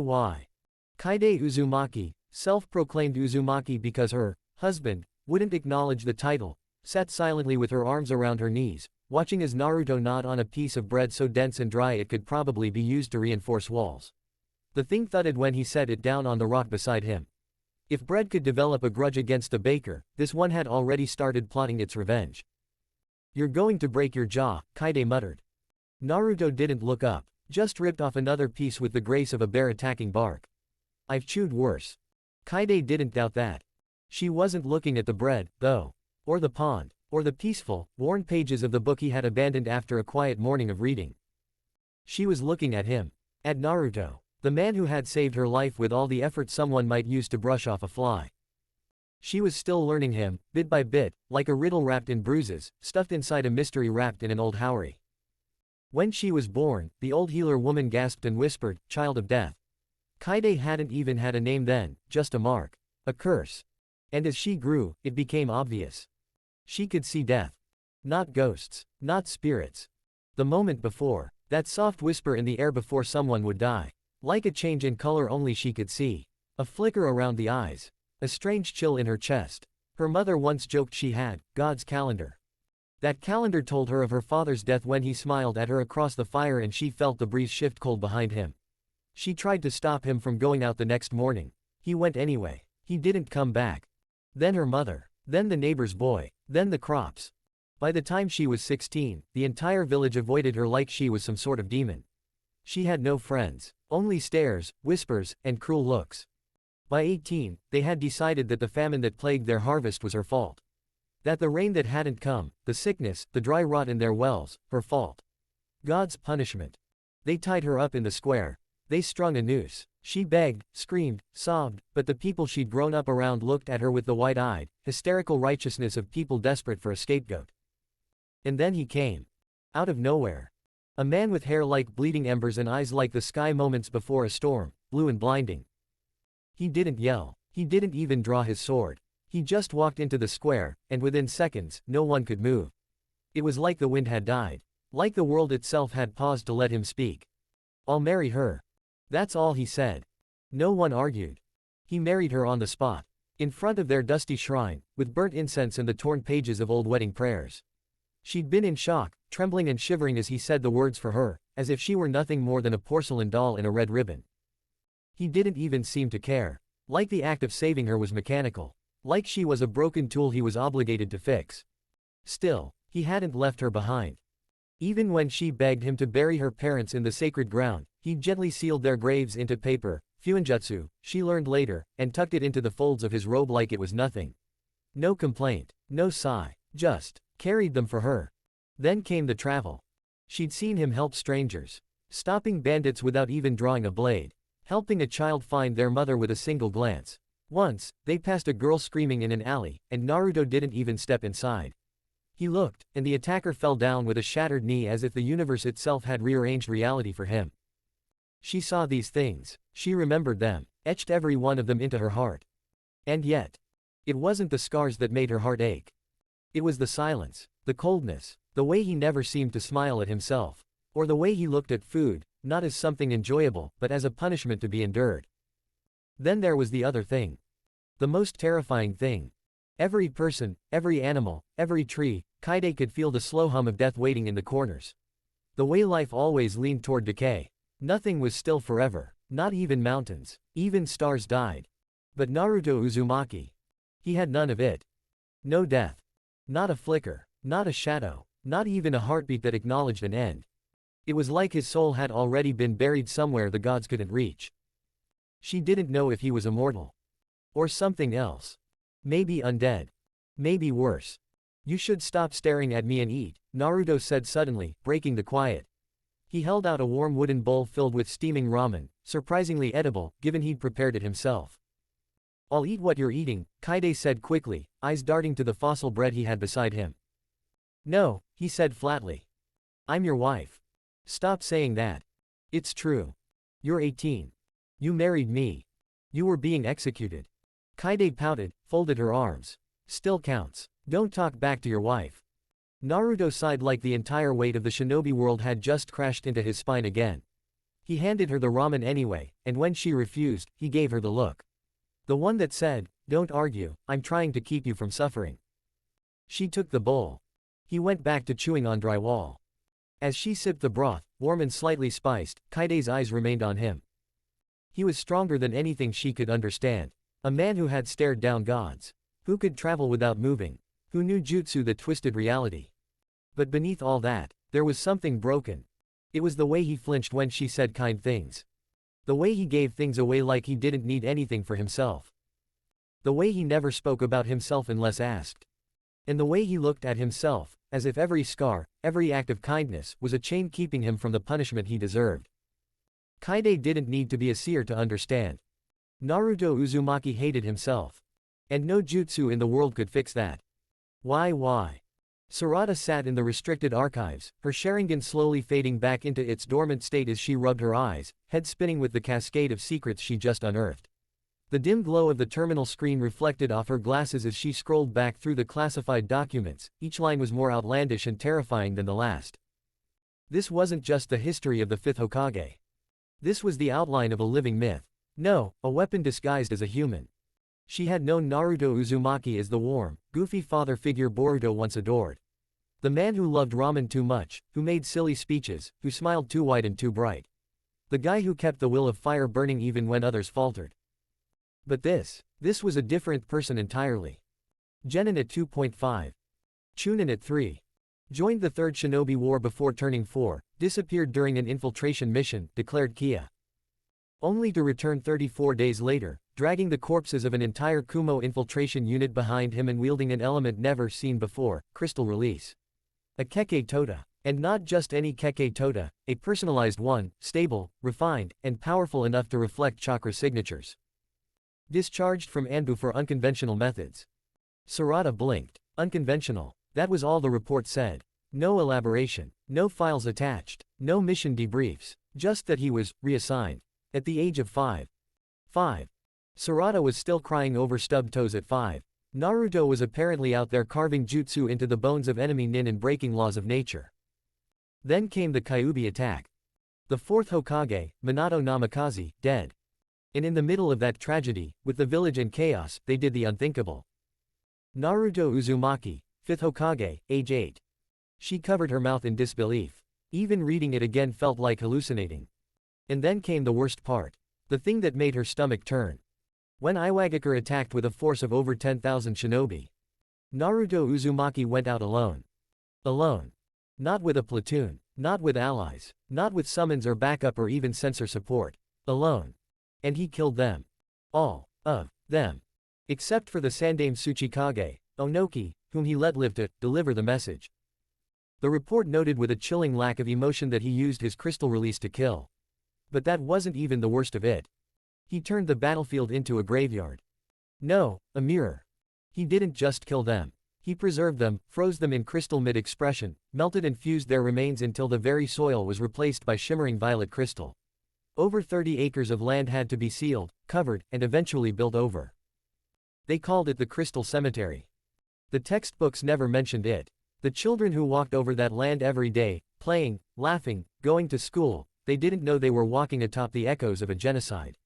Kaede Uzumaki, self-proclaimed Uzumaki because her husband wouldn't acknowledge the title, sat silently with her arms around her knees, watching as Naruto gnawed on a piece of bread so dense and dry it could probably be used to reinforce walls. The thing thudded when he set it down on the rock beside him. If bread could develop a grudge against a baker, this one had already started plotting its revenge. You're going to break your jaw, Kaede muttered. Naruto didn't look up, just ripped off another piece with the grace of a bear attacking bark. I've chewed worse. Kaede didn't doubt that. She wasn't looking at the bread, though. Or the pond. Or the peaceful, worn pages of the book he had abandoned after a quiet morning of reading. She was looking at him. At Naruto. The man who had saved her life with all the effort someone might use to brush off a fly. She was still learning him, bit by bit, like a riddle wrapped in bruises, stuffed inside a mystery wrapped in an old Haori. When she was born, the old healer woman gasped and whispered, child of death. Kaede hadn't even had a name then, just a mark. A curse. And as she grew, it became obvious. She could see death. Not ghosts. Not spirits. The moment before. That soft whisper in the air before someone would die. Like a change in color only she could see. A flicker around the eyes. A strange chill in her chest. Her mother once joked she had God's calendar. That calendar told her of her father's death when he smiled at her across the fire and she felt the breeze shift cold behind him. She tried to stop him from going out the next morning. He went anyway. He didn't come back. Then her mother. Then the neighbor's boy. Then the crops. By the time she was 16, the entire village avoided her like she was some sort of demon. She had no friends. Only stares, whispers, and cruel looks. By 18, they had decided that the famine that plagued their harvest was her fault. That the rain that hadn't come, the sickness, the dry rot in their wells, her fault. God's punishment. They tied her up in the square. They strung a noose. She begged, screamed, sobbed, but the people she'd grown up around looked at her with the wide-eyed, hysterical righteousness of people desperate for a scapegoat. And then he came. Out of nowhere. A man with hair like bleeding embers and eyes like the sky moments before a storm, blue and blinding. He didn't yell. He didn't even draw his sword. He just walked into the square, and within seconds, no one could move. It was like the wind had died. Like the world itself had paused to let him speak. I'll marry her. That's all he said. No one argued. He married her on the spot. In front of their dusty shrine, with burnt incense and the torn pages of old wedding prayers. She'd been in shock, trembling and shivering as he said the words for her, as if she were nothing more than a porcelain doll in a red ribbon. He didn't even seem to care. Like the act of saving her was mechanical. Like she was a broken tool he was obligated to fix. Still, he hadn't left her behind. Even when she begged him to bury her parents in the sacred ground, he gently sealed their graves into paper, fuinjutsu, she learned later, and tucked it into the folds of his robe like it was nothing. No complaint, no sigh, just carried them for her. Then came the travel. She'd seen him help strangers. Stopping bandits without even drawing a blade. helping a child find their mother with a single glance. Once, they passed a girl screaming in an alley, and Naruto didn't even step inside. He looked, and the attacker fell down with a shattered knee as if the universe itself had rearranged reality for him. She saw these things. She remembered them, etched every one of them into her heart. And yet, it wasn't the scars that made her heart ache. It was the silence, the coldness, the way he never seemed to smile at himself. Or the way he looked at food, not as something enjoyable, but as a punishment to be endured. Then there was the other thing. The most terrifying thing. Every person, every animal, every tree, Kaide could feel the slow hum of death waiting in the corners. The way life always leaned toward decay. Nothing was still forever, not even mountains, even stars died. But Naruto Uzumaki. He had none of it. No death. Not a flicker, not a shadow, not even a heartbeat that acknowledged an end. It was like his soul had already been buried somewhere the gods couldn't reach. She didn't know if he was immortal. Or something else. Maybe undead. Maybe worse. You should stop staring at me and eat, Naruto said suddenly, breaking the quiet. He held out a warm wooden bowl filled with steaming ramen, surprisingly edible, given he'd prepared it himself. I'll eat what you're eating, Kaide said quickly, eyes darting to the fossil bread he had beside him. No, he said flatly. I'm your wife. Stop saying that. It's true. You're 18. You married me. You were being executed. Kaide pouted, folded her arms. Still counts. Don't talk back to your wife. Naruto sighed like the entire weight of the shinobi world had just crashed into his spine again. He handed her the ramen anyway, and when she refused, he gave her the look. The one that said, don't argue, I'm trying to keep you from suffering. She took the bowl. He went back to chewing on drywall. As she sipped the broth, warm and slightly spiced, Kaide's eyes remained on him. He was stronger than anything she could understand. A man who had stared down gods. Who could travel without moving. Who knew jutsu that twisted reality. But beneath all that, there was something broken. It was the way he flinched when she said kind things. The way he gave things away like he didn't need anything for himself. The way he never spoke about himself unless asked. And the way he looked at himself, as if every scar, every act of kindness, was a chain keeping him from the punishment he deserved. Kaide didn't need to be a seer to understand. Naruto Uzumaki hated himself. And no jutsu in the world could fix that. Why? Sarada sat in the restricted archives, her Sharingan slowly fading back into its dormant state as she rubbed her eyes, head spinning with the cascade of secrets she just unearthed. The dim glow of the terminal screen reflected off her glasses as she scrolled back through the classified documents, each line was more outlandish and terrifying than the last. This wasn't just the history of the fifth Hokage. This was the outline of a living myth. No, a weapon disguised as a human. She had known Naruto Uzumaki as the warm, goofy father figure Boruto once adored. The man who loved ramen too much, who made silly speeches, who smiled too wide and too bright. The guy who kept the will of fire burning even when others faltered. But this was a different person entirely. Genin at 2.5. Chunin at 3. Joined the Third Shinobi War before turning 4, disappeared during an infiltration mission, declared Kia. Only to return 34 days later, dragging the corpses of an entire Kumo infiltration unit behind him and wielding an element never seen before, crystal release. A Kekkei Tōta. And not just any Kekkei Tōta, a personalized one, stable, refined, and powerful enough to reflect chakra signatures. Discharged from Anbu for unconventional methods. Sarada blinked. Unconventional. That was all the report said. No elaboration. No files attached. No mission debriefs. Just that he was reassigned. At the age of 5. Sarada was still crying over stubbed toes at 5. Naruto was apparently out there carving jutsu into the bones of enemy nin and breaking laws of nature. Then came the Kyuubi attack. The fourth Hokage, Minato Namikaze, dead. And in the middle of that tragedy, with the village in chaos, they did the unthinkable. Naruto Uzumaki, fifth Hokage, age 8. She covered her mouth in disbelief. Even reading it again felt like hallucinating. And then came the worst part. The thing that made her stomach turn. When Iwagakure attacked with a force of over 10,000 shinobi. Naruto Uzumaki went out alone. Alone. Not with a platoon. Not with allies. Not with summons or backup or even sensor support. Alone. And he killed them. All of them. Except for the Sandame Tsuchikage, Onoki, whom he let live to deliver the message. The report noted with a chilling lack of emotion that he used his crystal release to kill. But that wasn't even the worst of it. He turned the battlefield into a graveyard. No, a mirror. He didn't just kill them. He preserved them, froze them in crystal mid-expression, melted and fused their remains until the very soil was replaced by shimmering violet crystal. Over 30 acres of land had to be sealed, covered, and eventually built over. They called it the Crystal Cemetery. The textbooks never mentioned it. The children who walked over that land every day, playing, laughing, going to school, they didn't know they were walking atop the echoes of a genocide.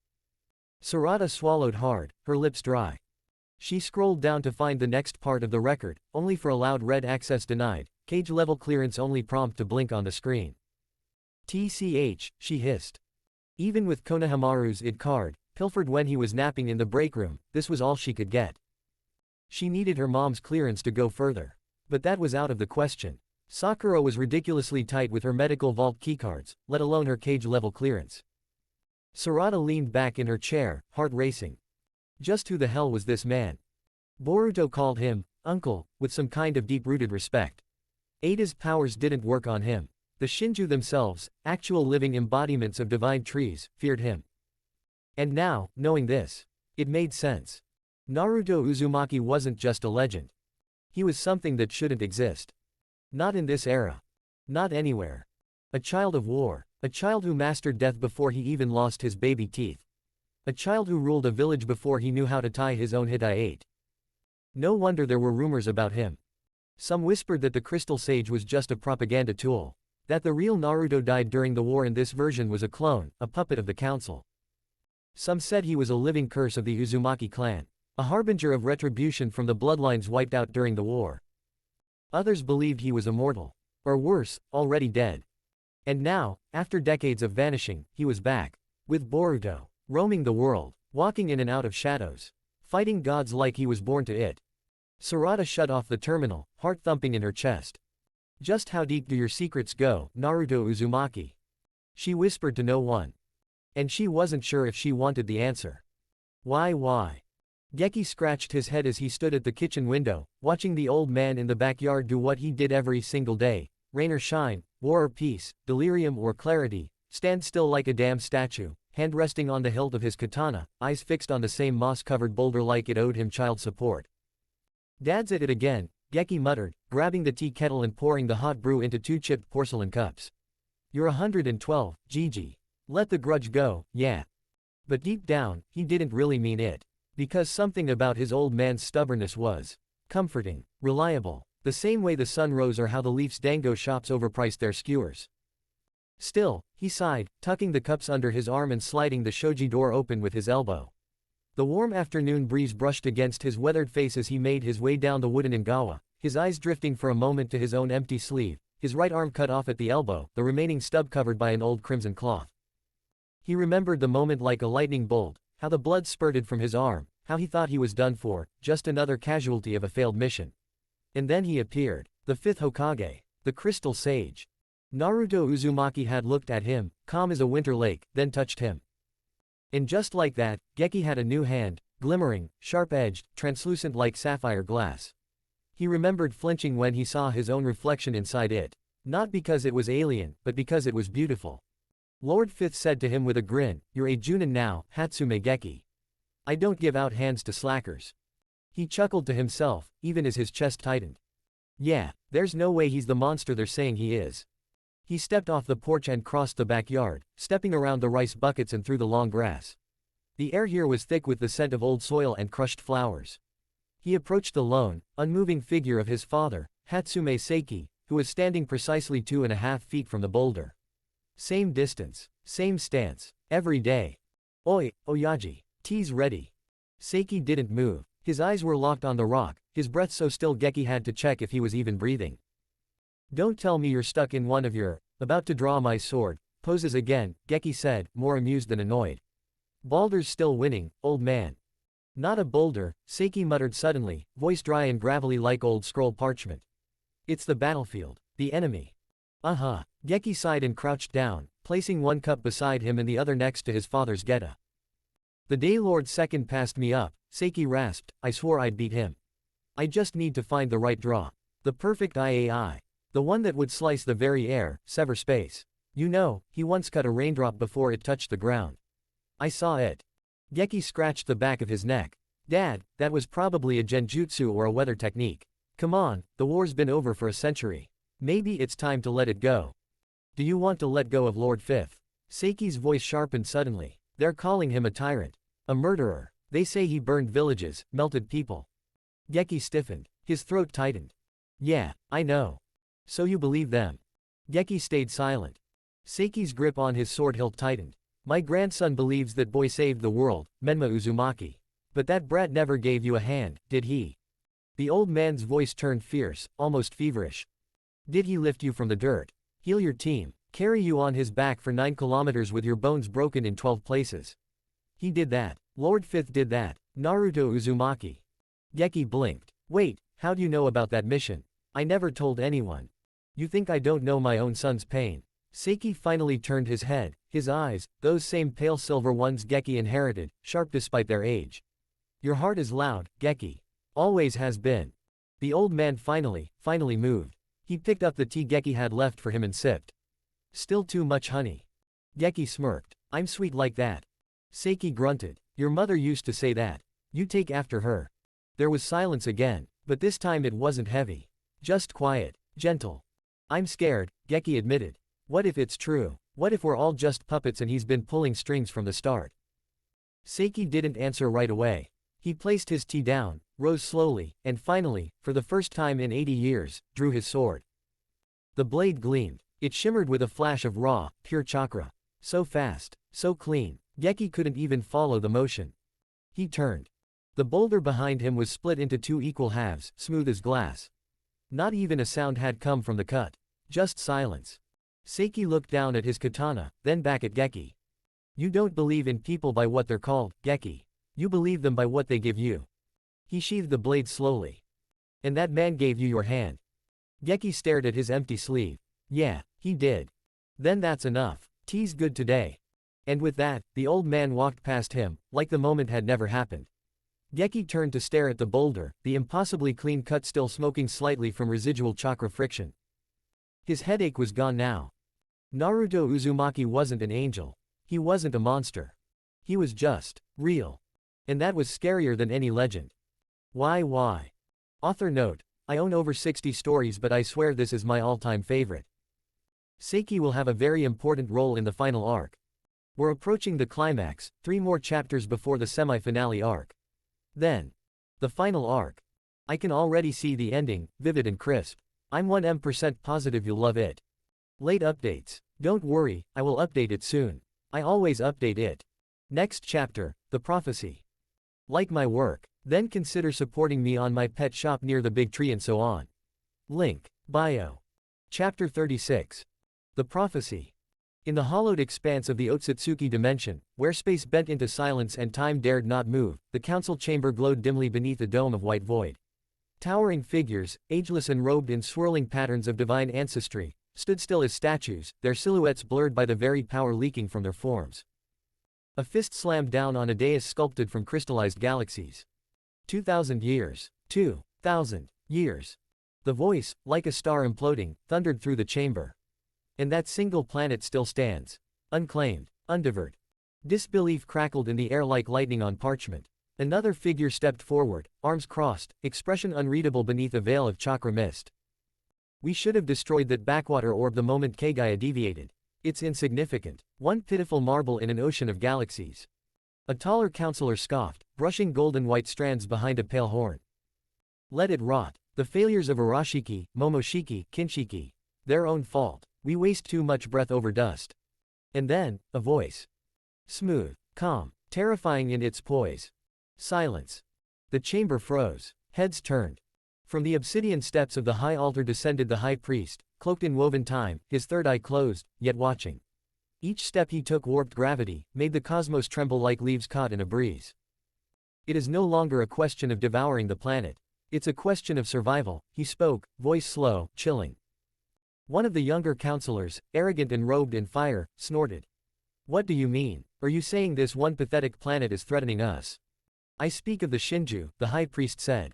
Sarada swallowed hard, her lips dry. She scrolled down to find the next part of the record, only for a loud red access denied, cage level clearance only prompt to blink on the screen. TCH, she hissed. Even with Konohamaru's ID card, pilfered when he was napping in the break room, this was all she could get. She needed her mom's clearance to go further. But that was out of the question. Sakura was ridiculously tight with her medical vault keycards, let alone her cage level clearance. Sarada leaned back in her chair, heart racing. Just who the hell was this man? Boruto called him, uncle, with some kind of deep-rooted respect. Ada's powers didn't work on him. The Shinju themselves, actual living embodiments of divine trees, feared him. And now, knowing this, it made sense. Naruto Uzumaki wasn't just a legend. He was something that shouldn't exist. Not in this era. Not anywhere. A child of war. A child who mastered death before he even lost his baby teeth. A child who ruled a village before he knew how to tie his own hitai. No wonder there were rumors about him. Some whispered that the Crystal Sage was just a propaganda tool. That the real Naruto died during the war and this version was a clone, a puppet of the council. Some said he was a living curse of the Uzumaki clan. A harbinger of retribution from the bloodlines wiped out during the war. Others believed he was immortal. Or worse, already dead. And now, after decades of vanishing, he was back. With Boruto. Roaming the world. Walking in and out of shadows. Fighting gods like he was born to it. Sarada shut off the terminal, heart thumping in her chest. Just how deep do your secrets go, Naruto Uzumaki? She whispered to no one. And she wasn't sure if she wanted the answer. Why? Kekkei scratched his head as he stood at the kitchen window, watching the old man in the backyard do what he did every single day, rain or shine, war or peace, delirium or clarity, stand still like a damn statue, hand resting on the hilt of his katana, eyes fixed on the same moss-covered boulder like it owed him child support. Dad's at it again, Kekkei muttered, grabbing the tea kettle and pouring the hot brew into 2 chipped porcelain cups. You're 112, Gigi. Let the grudge go, yeah. But deep down, he didn't really mean it. Because something about his old man's stubbornness was comforting, reliable, the same way the sun rose or how the Leafs dango shops overpriced their skewers. Still, he sighed, tucking the cups under his arm and sliding the shoji door open with his elbow. The warm afternoon breeze brushed against his weathered face as he made his way down the wooden ingawa, his eyes drifting for a moment to his own empty sleeve, his right arm cut off at the elbow, the remaining stub covered by an old crimson cloth. He remembered the moment like a lightning bolt, how the blood spurted from his arm, how he thought he was done for, just another casualty of a failed mission. And then he appeared, the 5th Hokage, the Crystal Sage. Naruto Uzumaki had looked at him, calm as a winter lake, then touched him. And just like that, Kekkei had a new hand, glimmering, sharp-edged, translucent like sapphire glass. He remembered flinching when he saw his own reflection inside it. Not because it was alien, but because it was beautiful. Lord Fifth said to him with a grin, "You're a Junin now, Hatsume Kekkei. I don't give out hands to slackers." He chuckled to himself, even as his chest tightened. Yeah, there's no way he's the monster they're saying he is. He stepped off the porch and crossed the backyard, stepping around the rice buckets and through the long grass. The air here was thick with the scent of old soil and crushed flowers. He approached the lone, unmoving figure of his father, Hatsume Seiki, who was standing precisely 2.5 feet from the boulder. Same distance, same stance, every day. Oi, Oyaji, tea's ready. Seiki didn't move. His eyes were locked on the rock, his breath so still Kekkei had to check if he was even breathing. Don't tell me you're stuck in one of your, about to draw my sword, poses again, Kekkei said, more amused than annoyed. Baldur's still winning, old man. Not a boulder, Seiki muttered suddenly, voice dry and gravelly like old scroll parchment. It's the battlefield, the enemy. Kekkei sighed and crouched down, placing one cup beside him and the other next to his father's geta. The Daylord second passed me up, Seiki rasped, I swore I'd beat him. I just need to find the right draw. The perfect IAI. The one that would slice the very air, sever space. You know, he once cut a raindrop before it touched the ground. I saw it. Gekkei scratched the back of his neck. Dad, that was probably a genjutsu or a weather technique. Come on, the war's been over for a century. Maybe it's time to let it go. Do you want to let go of Lord Fifth? Seiki's voice sharpened suddenly. They're calling him a tyrant. A murderer. They say he burned villages, melted people. Gekkei stiffened. His throat tightened. Yeah, I know. So you believe them? Gekkei stayed silent. Seiki's grip on his sword hilt tightened. My grandson believes that boy saved the world, Menma Uzumaki. But that brat never gave you a hand, did he? The old man's voice turned fierce, almost feverish. Did he lift you from the dirt? Heal your team, carry you on his back for 9 kilometers with your bones broken in 12 places? He did that. Lord Fifth did that. Naruto Uzumaki. Gekkei blinked. Wait, how do you know about that mission? I never told anyone. You think I don't know my own son's pain? Seiki finally turned his head, his eyes, those same pale silver ones Gekkei inherited, sharp despite their age. Your heart is loud, Gekkei. Always has been. The old man finally moved. He picked up the tea Gekkei had left for him and sipped. Still too much honey. Gekkei smirked. I'm sweet like that. Seiki grunted. Your mother used to say that. You take after her. There was silence again, but this time it wasn't heavy. Just quiet, gentle. I'm scared, Gekkei admitted. What if it's true? What if we're all just puppets and he's been pulling strings from the start? Seiki didn't answer right away. He placed his tea down, rose slowly, and finally, for the first time in 80 years, drew his sword. The blade gleamed. It shimmered with a flash of raw, pure chakra. So fast, so clean, Gekkei couldn't even follow the motion. He turned. The boulder behind him was split into 2 equal halves, smooth as glass. Not even a sound had come from the cut. Just silence. Seiki looked down at his katana, then back at Gekkei. You don't believe in people by what they're called, Gekkei. You believe them by what they give you. He sheathed the blade slowly. And that man gave you your hand. Gekkei stared at his empty sleeve. Yeah, he did. Then that's enough. Tea's good today. And with that, the old man walked past him, like the moment had never happened. Gekkei turned to stare at the boulder, the impossibly clean cut still smoking slightly from residual chakra friction. His headache was gone now. Naruto Uzumaki wasn't an angel. He wasn't a monster. He was just real. And that was scarier than any legend. Why? Author note. I own over 60 stories, but I swear this is my all-time favorite. Seiki will have a very important role in the final arc. We're approaching the climax, 3 more chapters before the semi-finale arc. Then, the final arc. I can already see the ending, vivid and crisp. I'm 100% positive you'll love it. Late updates. Don't worry, I will update it soon. I always update it. Next chapter, The Prophecy. Like my work? Then consider supporting me on my pet shop near the big tree and so on. Link. Bio. Chapter 36. The Prophecy. In the hollowed expanse of the Otsutsuki dimension, where space bent into silence and time dared not move, the council chamber glowed dimly beneath a dome of white void. Towering figures, ageless and robed in swirling patterns of divine ancestry, stood still as statues, their silhouettes blurred by the very power leaking from their forms. A fist slammed down on a dais sculpted from crystallized galaxies. 2,000 years. 2,000 years. The voice, like a star imploding, thundered through the chamber. And that single planet still stands. Unclaimed. Undevoured. Disbelief crackled in the air like lightning on parchment. Another figure stepped forward, arms crossed, expression unreadable beneath a veil of chakra mist. We should have destroyed that backwater orb the moment Kekkei deviated. It's insignificant. One pitiful marble in an ocean of galaxies. A taller counselor scoffed, brushing golden white strands behind a pale horn. Let it rot. The failures of Arashiki, Momoshiki, Kinshiki. Their own fault. We waste too much breath over dust. And then, a voice. Smooth, calm, terrifying in its poise. Silence. The chamber froze. Heads turned. From the obsidian steps of the high altar descended the high priest, cloaked in woven time, his third eye closed, yet watching. Each step he took warped gravity, made the cosmos tremble like leaves caught in a breeze. It is no longer a question of devouring the planet. It's a question of survival, he spoke, voice slow, chilling. One of the younger counselors, arrogant and robed in fire, snorted. What do you mean? Are you saying this one pathetic planet is threatening us? I speak of the Shinju, the high priest said.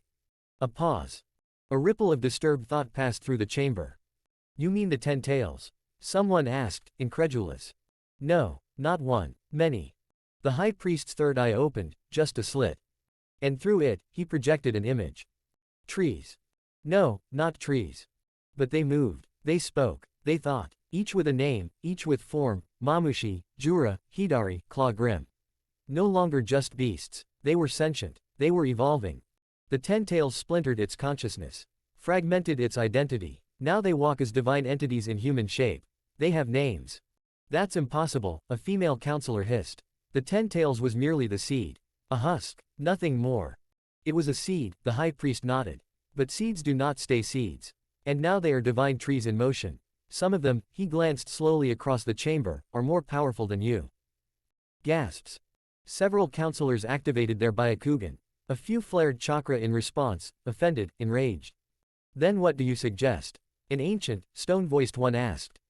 A pause. A ripple of disturbed thought passed through the chamber. You mean the 10 tails? Someone asked, incredulous. No, not one, many. The high priest's third eye opened, just a slit. And through it, he projected an image. Trees. No, not trees. But they moved, they spoke, they thought, each with a name, each with form: Mamushi, Jura, Hidari, Claw Grim. No longer just beasts, they were sentient, they were evolving. The Ten Tails splintered its consciousness, fragmented its identity. Now they walk as divine entities in human shape. They have names. That's impossible, a female counselor hissed. The Ten Tails was merely the seed. A husk, nothing more. It was a seed, the high priest nodded. But seeds do not stay seeds. And now they are divine trees in motion. Some of them, he glanced slowly across the chamber, are more powerful than you. Gasps. Several counselors activated their Byakugan. A few flared chakra in response, offended, enraged. Then what do you suggest? An ancient, stone-voiced one asked.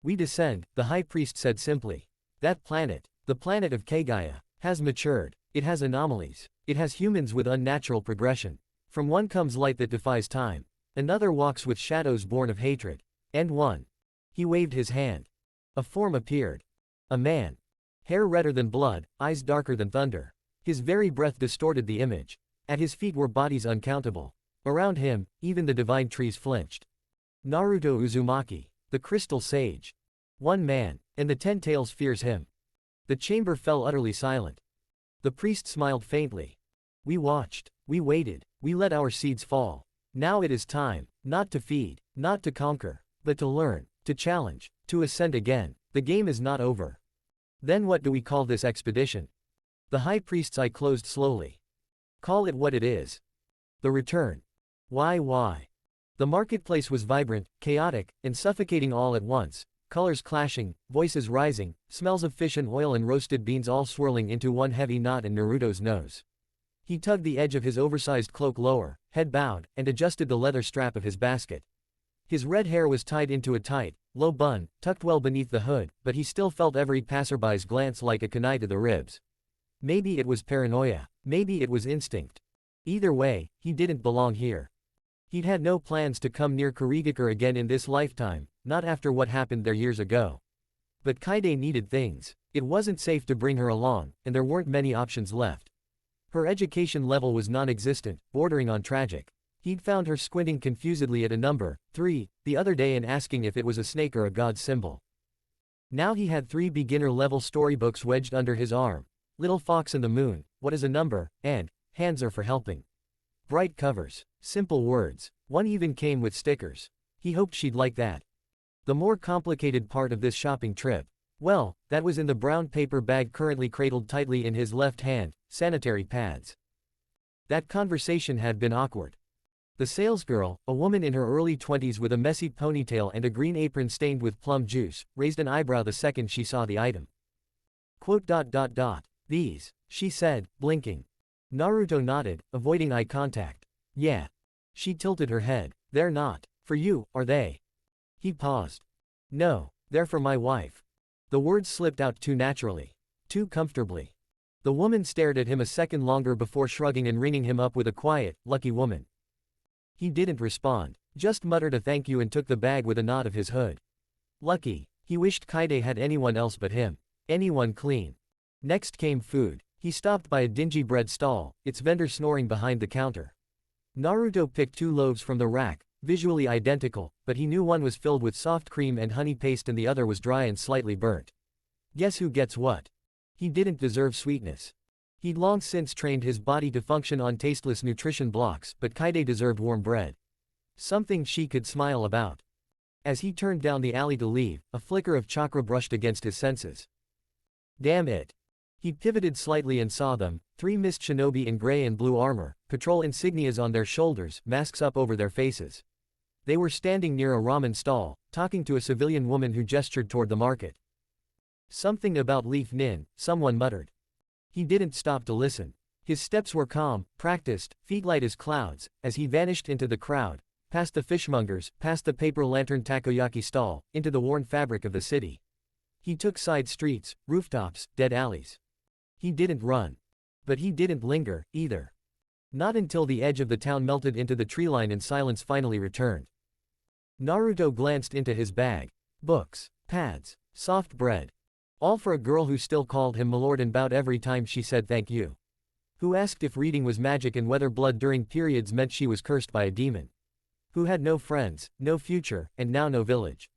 We descend, the high priest said simply. That planet, the planet of Kekkei, has matured. It has anomalies. It has humans with unnatural progression. From one comes light that defies time. Another walks with shadows born of hatred. And one. He waved his hand. A form appeared. A man. Hair redder than blood, eyes darker than thunder. His very breath distorted the image. At his feet were bodies uncountable. Around him, even the divine trees flinched. Naruto Uzumaki, the crystal sage. One man, and the Ten Tails fears him. The chamber fell utterly silent. The priest smiled faintly. We watched, we waited, we let our seeds fall. Now it is time, not to feed, not to conquer, but to learn, to challenge, to ascend again. The game is not over. Then what do we call this expedition? The high priest's eye closed slowly. Call it what it is. The return. Why? The marketplace was vibrant, chaotic, and suffocating all at once. Colors clashing, voices rising, smells of fish and oil and roasted beans all swirling into one heavy knot in Naruto's nose. He tugged the edge of his oversized cloak lower, head bowed, and adjusted the leather strap of his basket. His red hair was tied into a tight, low bun, tucked well beneath the hood, but he still felt every passerby's glance like a kunai to the ribs. Maybe it was paranoia, maybe it was instinct. Either way, he didn't belong here. He'd had no plans to come near Kurigakure again in this lifetime, not after what happened there years ago. But Kaide needed things. It wasn't safe to bring her along, and there weren't many options left. Her education level was non-existent, bordering on tragic. He'd found her squinting confusedly at a number, 3, the other day and asking if it was a snake or a god's symbol. Now he had 3 beginner-level storybooks wedged under his arm. Little Fox and the Moon, What is a Number, and Hands Are for Helping. Bright covers, simple words, one even came with stickers. He hoped she'd like that. The more complicated part of this shopping trip, well, that was in the brown paper bag currently cradled tightly in his left hand: sanitary pads. That conversation had been awkward. The salesgirl, a woman in her early 20s with a messy ponytail and a green apron stained with plum juice, raised an eyebrow the second she saw the item. These, she said, blinking. Naruto nodded, avoiding eye contact. Yeah. She tilted her head. They're not for you, are they? He paused. No, they're for my wife. The words slipped out too naturally. Too comfortably. The woman stared at him a second longer before shrugging and ringing him up with a quiet, lucky woman. He didn't respond, just muttered a thank you and took the bag with a nod of his hood. Lucky. He wished Kaide had anyone else but him. Anyone clean. Next came food. He stopped by a dingy bread stall, its vendor snoring behind the counter. Naruto picked 2 loaves from the rack, visually identical, but he knew one was filled with soft cream and honey paste and the other was dry and slightly burnt. Guess who gets what? He didn't deserve sweetness. He'd long since trained his body to function on tasteless nutrition blocks, but Kaide deserved warm bread. Something she could smile about. As he turned down the alley to leave, a flicker of chakra brushed against his senses. Damn it. He pivoted slightly and saw them, 3 mist shinobi in gray and blue armor, patrol insignias on their shoulders, masks up over their faces. They were standing near a ramen stall, talking to a civilian woman who gestured toward the market. Something about Leaf Nin, someone muttered. He didn't stop to listen. His steps were calm, practiced, feet light as clouds, as he vanished into the crowd, past the fishmongers, past the paper lantern takoyaki stall, into the worn fabric of the city. He took side streets, rooftops, dead alleys. He didn't run. But he didn't linger, either. Not until the edge of the town melted into the treeline and silence finally returned. Naruto glanced into his bag. Books, pads, soft bread. All for a girl who still called him milord and bowed every time she said thank you. Who asked if reading was magic and whether blood during periods meant she was cursed by a demon. Who had no friends, no future, and now no village.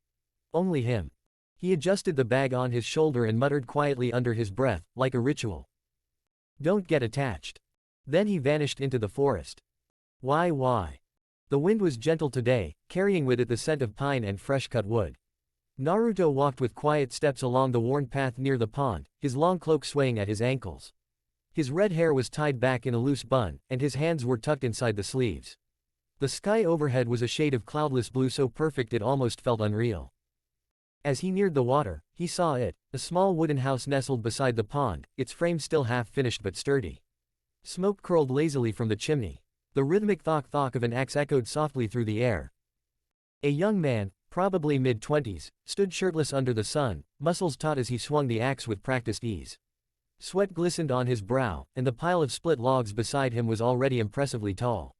Only him. He adjusted the bag on his shoulder and muttered quietly under his breath, like a ritual. Don't get attached. Then he vanished into the forest. Why? The wind was gentle today, carrying with it the scent of pine and fresh-cut wood. Naruto walked with quiet steps along the worn path near the pond, his long cloak swaying at his ankles. His red hair was tied back in a loose bun, and his hands were tucked inside the sleeves. The sky overhead was a shade of cloudless blue so perfect it almost felt unreal. As he neared the water, he saw it, a small wooden house nestled beside the pond, its frame still half-finished but sturdy. Smoke curled lazily from the chimney. The rhythmic thok-thok of an axe echoed softly through the air. A young man, probably mid-20s, stood shirtless under the sun, muscles taut as he swung the axe with practiced ease. Sweat glistened on his brow, and the pile of split logs beside him was already impressively tall.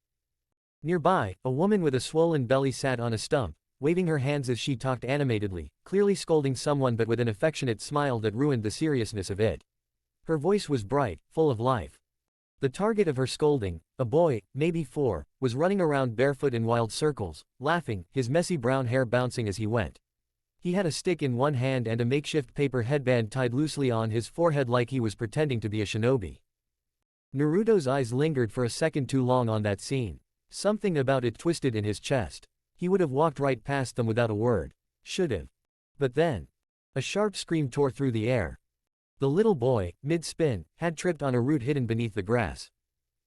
Nearby, a woman with a swollen belly sat on a stump, waving her hands as she talked animatedly, clearly scolding someone but with an affectionate smile that ruined the seriousness of it. Her voice was bright, full of life. The target of her scolding, a boy, maybe 4, was running around barefoot in wild circles, laughing, his messy brown hair bouncing as he went. He had a stick in one hand and a makeshift paper headband tied loosely on his forehead like he was pretending to be a shinobi. Naruto's eyes lingered for a second too long on that scene. Something about it twisted in his chest. He would have walked right past them without a word. Should have. But then. A sharp scream tore through the air. The little boy, mid-spin, had tripped on a root hidden beneath the grass.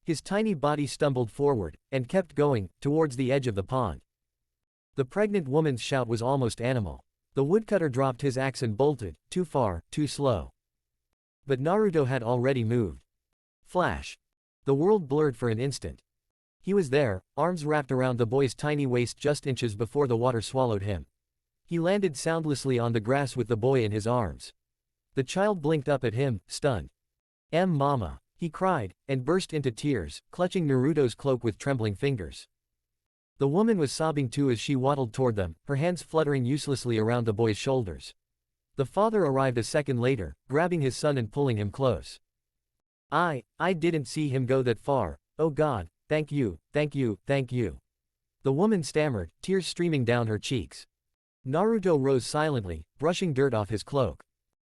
His tiny body stumbled forward, and kept going, towards the edge of the pond. The pregnant woman's shout was almost animal. The woodcutter dropped his axe and bolted, too far, too slow. But Naruto had already moved. Flash. The world blurred for an instant. He was there, arms wrapped around the boy's tiny waist just inches before the water swallowed him. He landed soundlessly on the grass with the boy in his arms. The child blinked up at him, stunned. Mama, he cried, and burst into tears, clutching Naruto's cloak with trembling fingers. The woman was sobbing too as she waddled toward them, her hands fluttering uselessly around the boy's shoulders. The father arrived a second later, grabbing his son and pulling him close. I didn't see him go that far, oh God, thank you. The woman stammered, tears streaming down her cheeks. Naruto rose silently, brushing dirt off his cloak.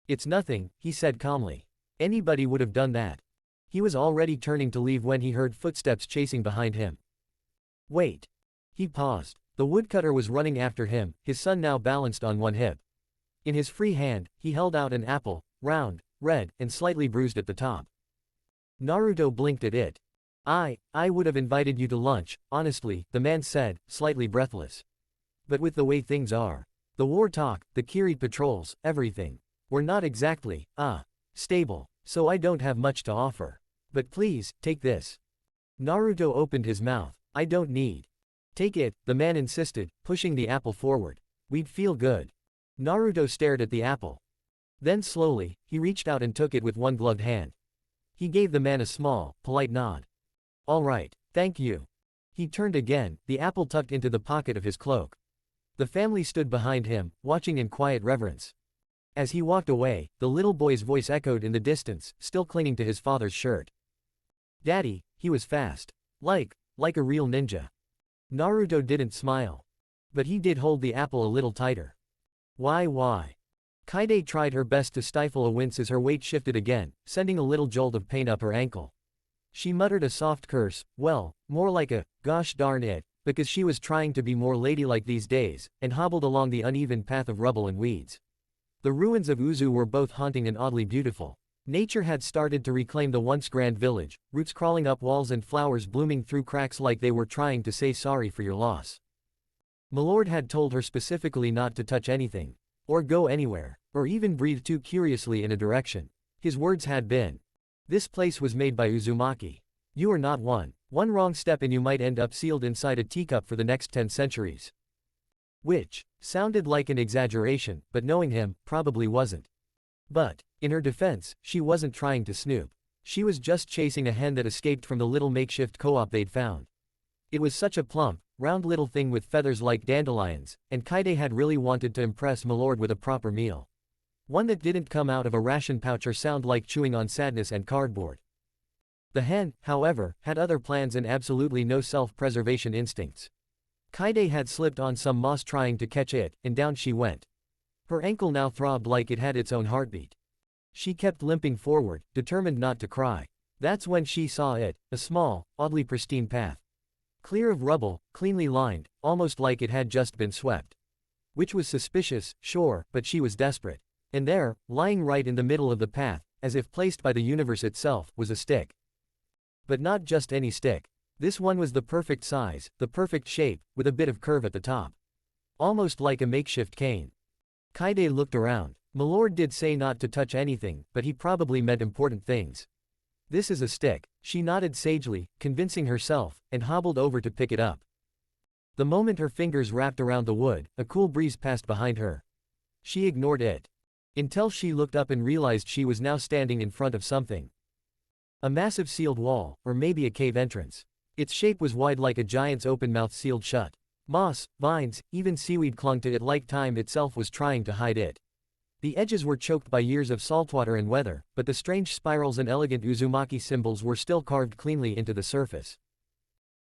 It's nothing, he said calmly. Anybody would have done that. He was already turning to leave when he heard footsteps chasing behind him. Wait. He paused. The woodcutter was running after him, his son now balanced on one hip. In his free hand, he held out an apple, round, red, and slightly bruised at the top. Naruto blinked at it. I would have invited you to lunch, honestly, the man said, slightly breathless. But with the way things are, the war talk, the Kirit patrols, everything, we're not exactly, stable, so I don't have much to offer. But please, take this. Naruto opened his mouth. I don't need. Take it, the man insisted, pushing the apple forward. We'd feel good. Naruto stared at the apple. Then slowly, he reached out and took it with one gloved hand. He gave the man a small, polite nod. All right, thank you. He turned again, the apple tucked into the pocket of his cloak. The family stood behind him, watching in quiet reverence. As he walked away, the little boy's voice echoed in the distance, still clinging to his father's shirt. Daddy, he was fast. Like a real ninja. Naruto didn't smile. But he did hold the apple a little tighter. Why? Kaede tried her best to stifle a wince as her weight shifted again, sending a little jolt of pain up her ankle. She muttered a soft curse, well, more like a, gosh darn it, because she was trying to be more ladylike these days, and hobbled along the uneven path of rubble and weeds. The ruins of Uzu were both haunting and oddly beautiful. Nature had started to reclaim the once grand village, roots crawling up walls and flowers blooming through cracks like they were trying to say sorry for your loss. Milord had told her specifically not to touch anything, or go anywhere, or even breathe too curiously in a direction. His words had been, "This place was made by Uzumaki. You are not one. One wrong step and you might end up sealed inside a teacup for the next 10 centuries. Which sounded like an exaggeration, but knowing him, probably wasn't. But, in her defense, she wasn't trying to snoop. She was just chasing a hen that escaped from the little makeshift co-op they'd found. It was such a plump, round little thing with feathers like dandelions, and Kaede had really wanted to impress Milord with a proper meal. One that didn't come out of a ration pouch or sound like chewing on sadness and cardboard. The hen, however, had other plans and absolutely no self-preservation instincts. Kaide had slipped on some moss trying to catch it, and down she went. Her ankle now throbbed like it had its own heartbeat. She kept limping forward, determined not to cry. That's when she saw it, a small, oddly pristine path. Clear of rubble, cleanly lined, almost like it had just been swept. Which was suspicious, sure, but she was desperate. And there, lying right in the middle of the path, as if placed by the universe itself, was a stick. But not just any stick. This one was the perfect size, the perfect shape, with a bit of curve at the top. Almost like a makeshift cane. Kaide looked around. Milord did say not to touch anything, but he probably meant important things. This is a stick, she nodded sagely, convincing herself, and hobbled over to pick it up. The moment her fingers wrapped around the wood, a cool breeze passed behind her. She ignored it. Until she looked up and realized she was now standing in front of something. A massive sealed wall, or maybe a cave entrance. Its shape was wide like a giant's open mouth sealed shut. Moss, vines, even seaweed clung to it like time itself was trying to hide it. The edges were choked by years of saltwater and weather, but the strange spirals and elegant Uzumaki symbols were still carved cleanly into the surface.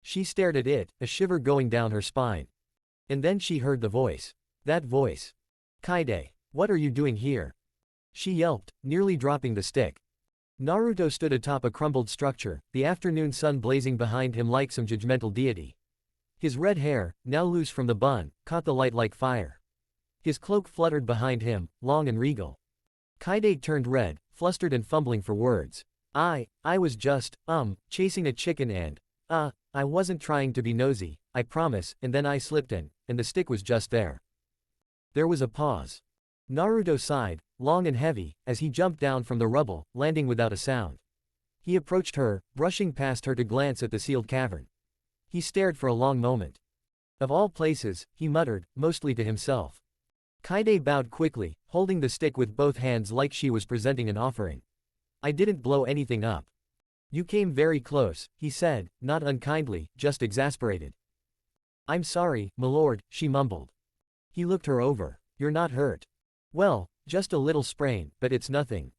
She stared at it, a shiver going down her spine. And then she heard the voice. That voice. Kaide, what are you doing here? She yelped, nearly dropping the stick. Naruto stood atop a crumbled structure, the afternoon sun blazing behind him like some judgmental deity. His red hair, now loose from the bun, caught the light like fire. His cloak fluttered behind him, long and regal. Kaide turned red, flustered and fumbling for words. I was just, chasing a chicken and, I wasn't trying to be nosy, I promise, and then I slipped in, and the stick was just there. There was a pause. Naruto sighed, long and heavy, as he jumped down from the rubble, landing without a sound. He approached her, brushing past her to glance at the sealed cavern. He stared for a long moment. Of all places, he muttered, mostly to himself. Kaide bowed quickly, holding the stick with both hands like she was presenting an offering. I didn't blow anything up. You came very close, he said, not unkindly, just exasperated. I'm sorry, milord, she mumbled. He looked her over. You're not hurt. Well, just a little sprain, but it's nothing.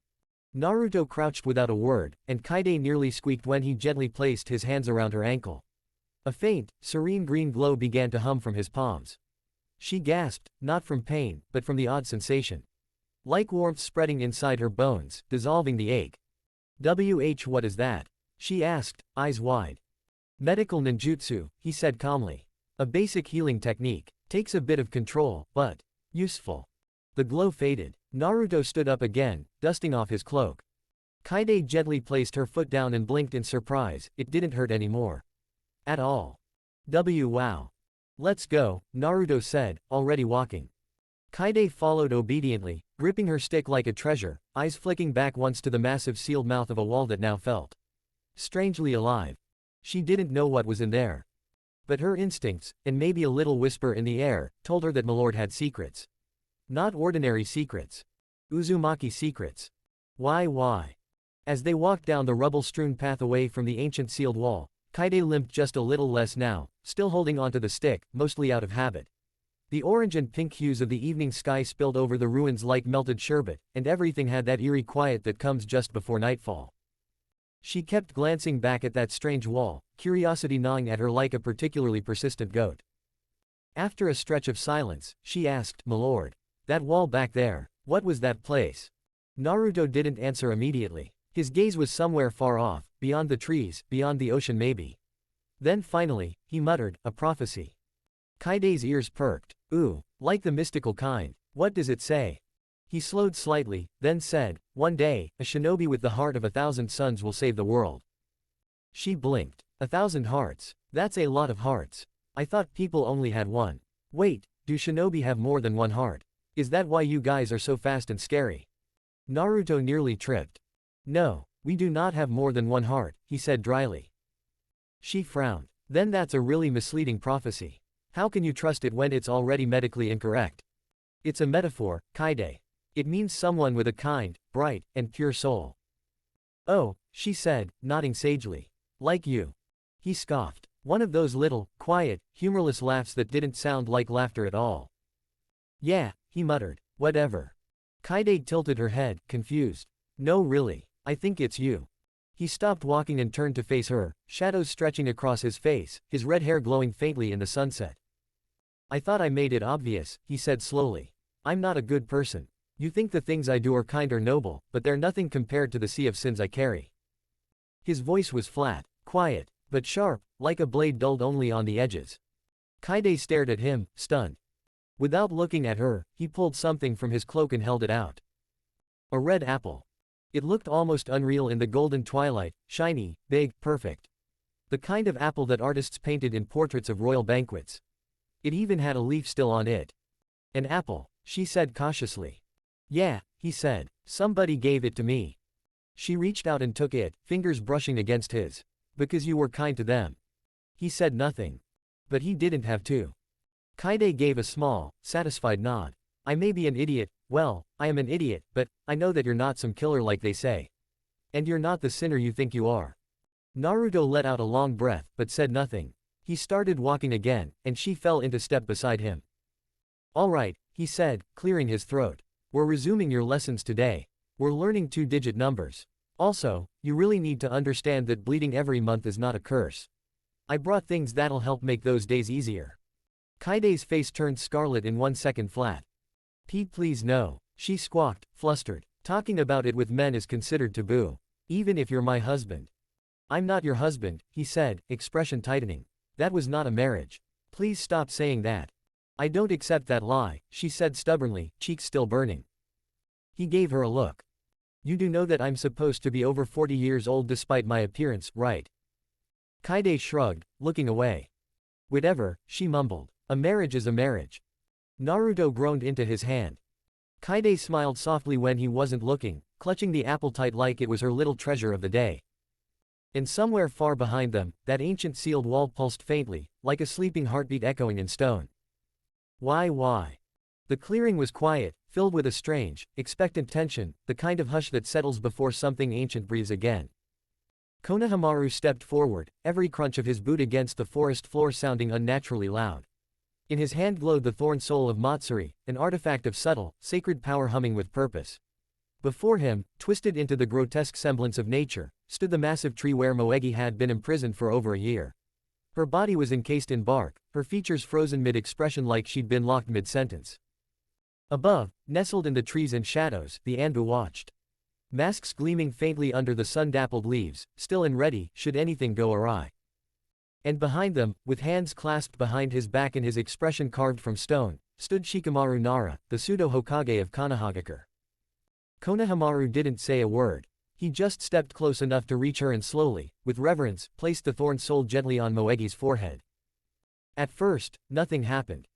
Naruto crouched without a word, and Kaide nearly squeaked when he gently placed his hands around her ankle. A faint, serene green glow began to hum from his palms. She gasped, not from pain, but from the odd sensation. Like warmth spreading inside her bones, dissolving the ache. What is that? She asked, eyes wide. Medical ninjutsu, he said calmly. A basic healing technique. Takes a bit of control, but useful. The glow faded. Naruto stood up again, dusting off his cloak. Kaide gently placed her foot down and blinked in surprise. It didn't hurt anymore. At all. Wow. Let's go, Naruto said, already walking. Kaide followed obediently, gripping her stick like a treasure, eyes flicking back once to the massive sealed mouth of a wall that now felt strangely alive. She didn't know what was in there. But her instincts, and maybe a little whisper in the air, told her that milord had secrets. Not ordinary secrets. Uzumaki secrets. Why? As they walked down the rubble-strewn path away from the ancient sealed wall, Kaide limped just a little less now, still holding onto the stick, mostly out of habit. The orange and pink hues of the evening sky spilled over the ruins like melted sherbet, and everything had that eerie quiet that comes just before nightfall. She kept glancing back at that strange wall, curiosity gnawing at her like a particularly persistent goat. After a stretch of silence, she asked, milord, that wall back there, what was that place? Naruto didn't answer immediately. His gaze was somewhere far off, beyond the trees, beyond the ocean maybe. Then finally, he muttered, a prophecy. Kaide's ears perked. Ooh, like the mystical kind. What does it say? He slowed slightly, then said, one day, a shinobi with the heart of 1,000 suns will save the world. She blinked. 1,000 hearts. That's a lot of hearts. I thought people only had one. Wait, do shinobi have more than one heart? Is that why you guys are so fast and scary? Naruto nearly tripped. No, we do not have more than one heart, he said dryly. She frowned. Then that's a really misleading prophecy. How can you trust it when it's already medically incorrect? It's a metaphor, Kaide. It means someone with a kind, bright, and pure soul. Oh, she said, nodding sagely. Like you. He scoffed. One of those little, quiet, humorless laughs that didn't sound like laughter at all. Yeah, he muttered. Whatever. Kaide tilted her head, confused. No really, I think it's you. He stopped walking and turned to face her, shadows stretching across his face, his red hair glowing faintly in the sunset. I thought I made it obvious, he said slowly. I'm not a good person. You think the things I do are kind or noble, but they're nothing compared to the sea of sins I carry. His voice was flat, quiet, but sharp, like a blade dulled only on the edges. Kaide stared at him, stunned. Without looking at her, he pulled something from his cloak and held it out. A red apple. It looked almost unreal in the golden twilight, shiny, big, perfect. The kind of apple that artists painted in portraits of royal banquets. It even had a leaf still on it. An apple, she said cautiously. Yeah, he said. Somebody gave it to me. She reached out and took it, fingers brushing against his. Because you were kind to them. He said nothing. But he didn't have to. Kaide gave a small, satisfied nod. I may be an idiot, well, I am an idiot, but I know that you're not some killer like they say. And you're not the sinner you think you are. Naruto let out a long breath, but said nothing. He started walking again, and she fell into step beside him. All right, he said, clearing his throat. We're resuming your lessons today. We're learning 2-digit numbers. Also, you really need to understand that bleeding every month is not a curse. I brought things that'll help make those days easier. Kaide's face turned scarlet in 1 second flat. Pete, please no, she squawked, flustered. Talking about it with men is considered taboo. Even if you're my husband. I'm not your husband, he said, expression tightening. That was not a marriage. Please stop saying that. I don't accept that lie, she said stubbornly, cheeks still burning. He gave her a look. You do know that I'm supposed to be over 40 years old despite my appearance, right? Kaide shrugged, looking away. Whatever, she mumbled. A marriage is a marriage. Naruto groaned into his hand. Kaide smiled softly when he wasn't looking, clutching the apple tight like it was her little treasure of the day. And somewhere far behind them, that ancient sealed wall pulsed faintly, like a sleeping heartbeat echoing in stone. Why? The clearing was quiet, filled with a strange, expectant tension, the kind of hush that settles before something ancient breathes again. Konohamaru stepped forward, every crunch of his boot against the forest floor sounding unnaturally loud. In his hand glowed the thorn soul of Matsuri, an artifact of subtle, sacred power humming with purpose. Before him, twisted into the grotesque semblance of nature, stood the massive tree where Moegi had been imprisoned for over a year. Her body was encased in bark, her features frozen mid-expression like she'd been locked mid-sentence. Above, nestled in the trees and shadows, the Anbu watched. Masks gleaming faintly under the sun-dappled leaves, still and ready, should anything go awry. And behind them, with hands clasped behind his back and his expression carved from stone, stood Shikamaru Nara, the pseudo-Hokage of Konohagakure. Konohamaru didn't say a word. He just stepped close enough to reach her and slowly, with reverence, placed the thorn soul gently on Moegi's forehead. At first, nothing happened.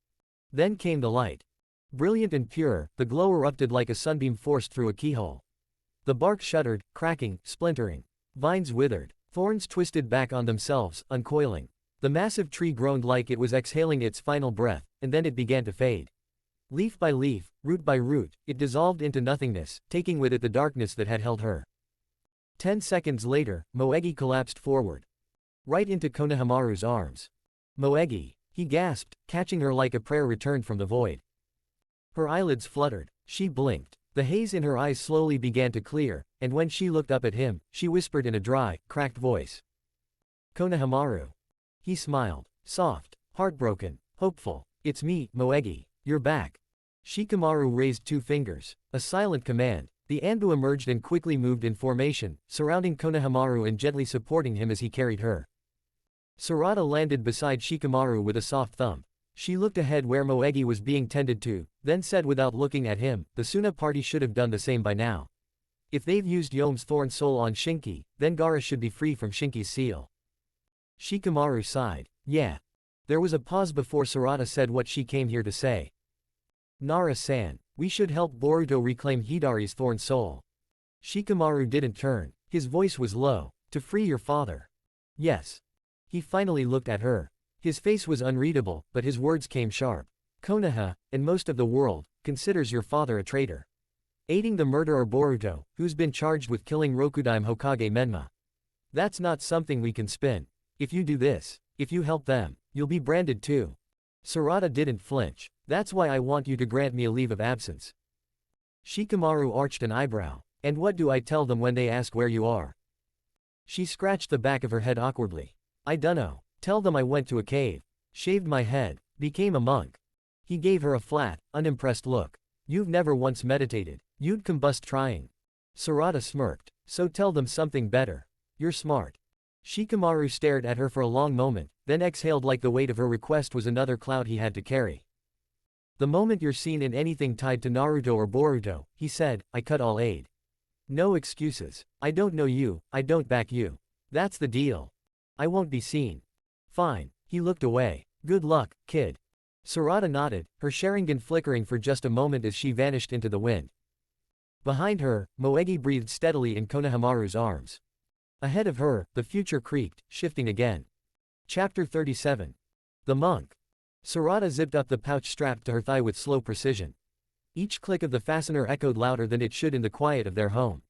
Then came the light. Brilliant and pure, the glow erupted like a sunbeam forced through a keyhole. The bark shuddered, cracking, splintering. Vines withered. Thorns twisted back on themselves, uncoiling. The massive tree groaned like it was exhaling its final breath, and then it began to fade. Leaf by leaf, root by root, it dissolved into nothingness, taking with it the darkness that had held her. 10 seconds later, Moegi collapsed forward. Right into Konohamaru's arms. Moegi, he gasped, catching her like a prayer returned from the void. Her eyelids fluttered. She blinked. The haze in her eyes slowly began to clear, and when she looked up at him, she whispered in a dry, cracked voice. Konohamaru. He smiled. Soft, heartbroken, hopeful. It's me, Moegi. You're back. Shikamaru raised 2 fingers. A silent command. The Anbu emerged and quickly moved in formation, surrounding Konohamaru and gently supporting him as he carried her. Sarada landed beside Shikamaru with a soft thump. She looked ahead where Moegi was being tended to, then said without looking at him, the Suna party should have done the same by now. If they've used Yome's thorn soul on Shinki, then Gaara should be free from Shinki's seal. Shikamaru sighed. Yeah. There was a pause before Sarada said what she came here to say. Nara-san, we should help Boruto reclaim Hidari's thorn soul. Shikamaru didn't turn. His voice was low. To free your father. Yes. He finally looked at her. His face was unreadable, but his words came sharp. Konoha, and most of the world, considers your father a traitor. Aiding the murderer Boruto, who's been charged with killing Rokudaime Hokage Menma. That's not something we can spin. If you do this, if you help them, you'll be branded too. Sarada didn't flinch. That's why I want you to grant me a leave of absence. Shikamaru arched an eyebrow. And what do I tell them when they ask where you are? She scratched the back of her head awkwardly. I dunno. Tell them I went to a cave. Shaved my head. Became a monk. He gave her a flat, unimpressed look. You've never once meditated. You'd combust trying. Sarada smirked. So tell them something better. You're smart. Shikamaru stared at her for a long moment, then exhaled like the weight of her request was another cloud he had to carry. The moment you're seen in anything tied to Naruto or Boruto, he said, I cut all aid. No excuses. I don't know you, I don't back you. That's the deal. I won't be seen. Fine. He looked away. Good luck, kid. Sarada nodded, her Sharingan flickering for just a moment as she vanished into the wind. Behind her, Moegi breathed steadily in Konohamaru's arms. Ahead of her, the future creaked, shifting again. Chapter 37. The Monk. Sarada zipped up the pouch strapped to her thigh with slow precision. Each click of the fastener echoed louder than it should in the quiet of their home.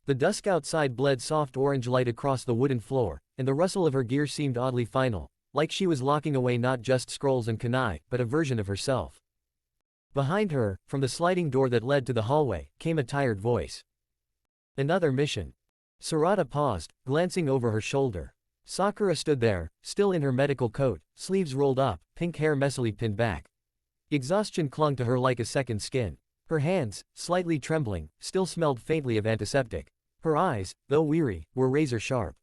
The dusk outside bled soft orange light across the wooden floor, and the rustle of her gear seemed oddly final, like she was locking away not just scrolls and kunai, but a version of herself. Behind her, from the sliding door that led to the hallway, came a tired voice. Another mission. Sarada paused, glancing over her shoulder. Sakura stood there, still in her medical coat, sleeves rolled up, pink hair messily pinned back. Exhaustion clung to her like a second skin. Her hands, slightly trembling, still smelled faintly of antiseptic. Her eyes, though weary, were razor-sharp.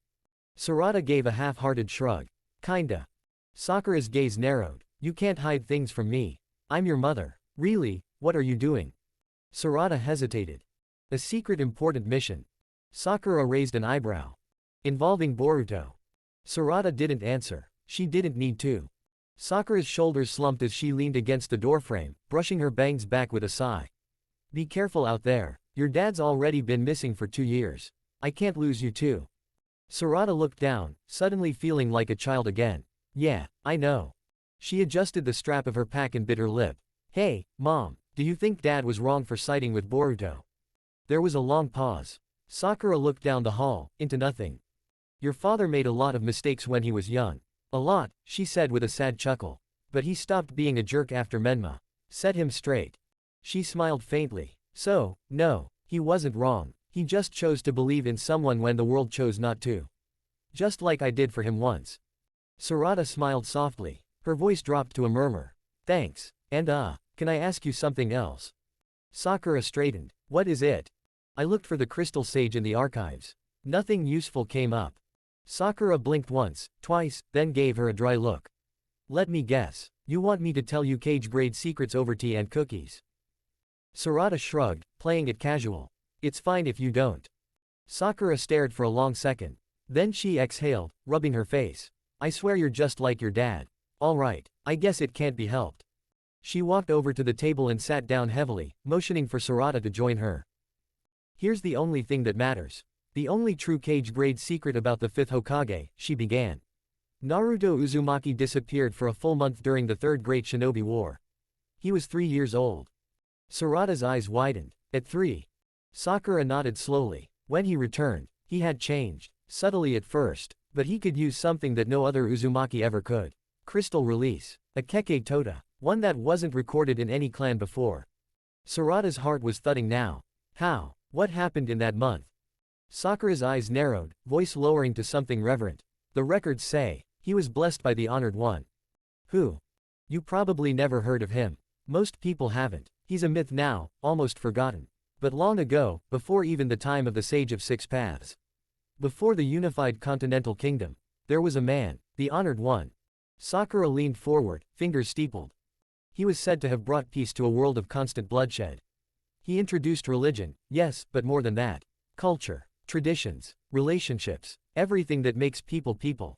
Sarada gave a half-hearted shrug. Kinda. Sakura's gaze narrowed. You can't hide things from me. I'm your mother. Really, what are you doing? Sarada hesitated. A secret important mission. Sakura raised an eyebrow. Involving Boruto. Sarada didn't answer. She didn't need to. Sakura's shoulders slumped as she leaned against the doorframe, brushing her bangs back with a sigh. Be careful out there. Your dad's already been missing for 2 years. I can't lose you too. Sarada looked down, suddenly feeling like a child again. Yeah, I know. She adjusted the strap of her pack and bit her lip. Hey, Mom, do you think Dad was wrong for siding with Boruto? There was a long pause. Sakura looked down the hall, into nothing. Your father made a lot of mistakes when he was young. A lot, she said with a sad chuckle. But he stopped being a jerk after Menma. Set him straight. She smiled faintly. So, no, he wasn't wrong. He just chose to believe in someone when the world chose not to. Just like I did for him once. Sarada smiled softly. Her voice dropped to a murmur. Thanks. And can I ask you something else? Sakura straightened. What is it? I looked for the crystal sage in the archives. Nothing useful came up. Sakura blinked once, twice, then gave her a dry look. Let me guess. You want me to tell you Hokage-grade secrets over tea and cookies? Sarada shrugged, playing it casual. It's fine if you don't. Sakura stared for a long second. Then she exhaled, rubbing her face. I swear you're just like your dad. All right, I guess it can't be helped. She walked over to the table and sat down heavily, motioning for Sarada to join her. Here's the only thing that matters. The only true Hokage-grade secret about the 5th Hokage, she began. Naruto Uzumaki disappeared for a full month during the Third Great Shinobi War. He was 3 years old. Sarada's eyes widened. At 3. Sakura nodded slowly. When he returned, he had changed, subtly at first, but he could use something that no other Uzumaki ever could. Crystal release. A Kekkei Tōta. One that wasn't recorded in any clan before. Sarada's heart was thudding now. How? What happened in that month? Sakura's eyes narrowed, voice lowering to something reverent. The records say, he was blessed by the Honored One. Who? You probably never heard of him. Most people haven't. He's a myth now, almost forgotten. But long ago, before even the time of the Sage of Six Paths. Before the unified continental kingdom, there was a man, the Honored One. Sakura leaned forward, fingers steepled. He was said to have brought peace to a world of constant bloodshed. He introduced religion, yes, but more than that. Culture, traditions, relationships, everything that makes people people.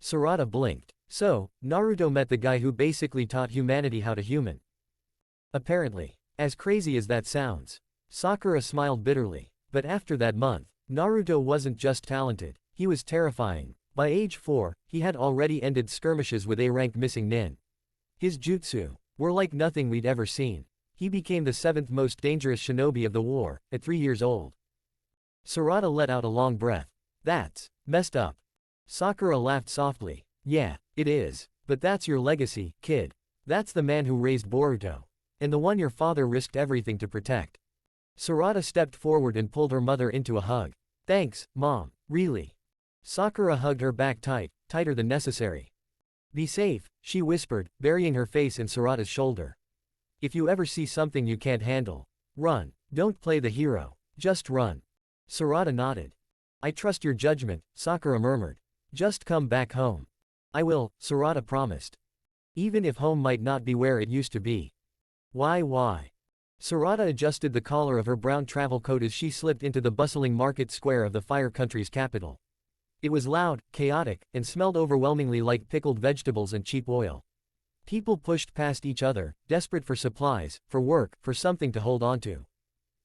Sarada blinked. So, Naruto met the guy who basically taught humanity how to human. Apparently. As crazy as that sounds. Sakura smiled bitterly. But after that month, Naruto wasn't just talented, he was terrifying. By age 4, he had already ended skirmishes with A-rank missing nin. His jutsu were like nothing we'd ever seen. He became the 7th most dangerous shinobi of the war, at 3 years old. Sarada let out a long breath. That's messed up. Sakura laughed softly. Yeah, it is. But that's your legacy, kid. That's the man who raised Boruto. And the one your father risked everything to protect. Sarada stepped forward and pulled her mother into a hug. Thanks, Mom, really. Sakura hugged her back tighter than necessary. Be safe, she whispered, burying her face in Sarada's shoulder. If you ever see something you can't handle, run. Don't play the hero. Just run. Sarada nodded. I trust your judgment, Sakura murmured. Just come back home. I will, Sarada promised. Even if home might not be where it used to be. Why? Sarada adjusted the collar of her brown travel coat as she slipped into the bustling market square of the Fire Country's capital. It was loud, chaotic, and smelled overwhelmingly like pickled vegetables and cheap oil. People pushed past each other, desperate for supplies, for work, for something to hold onto.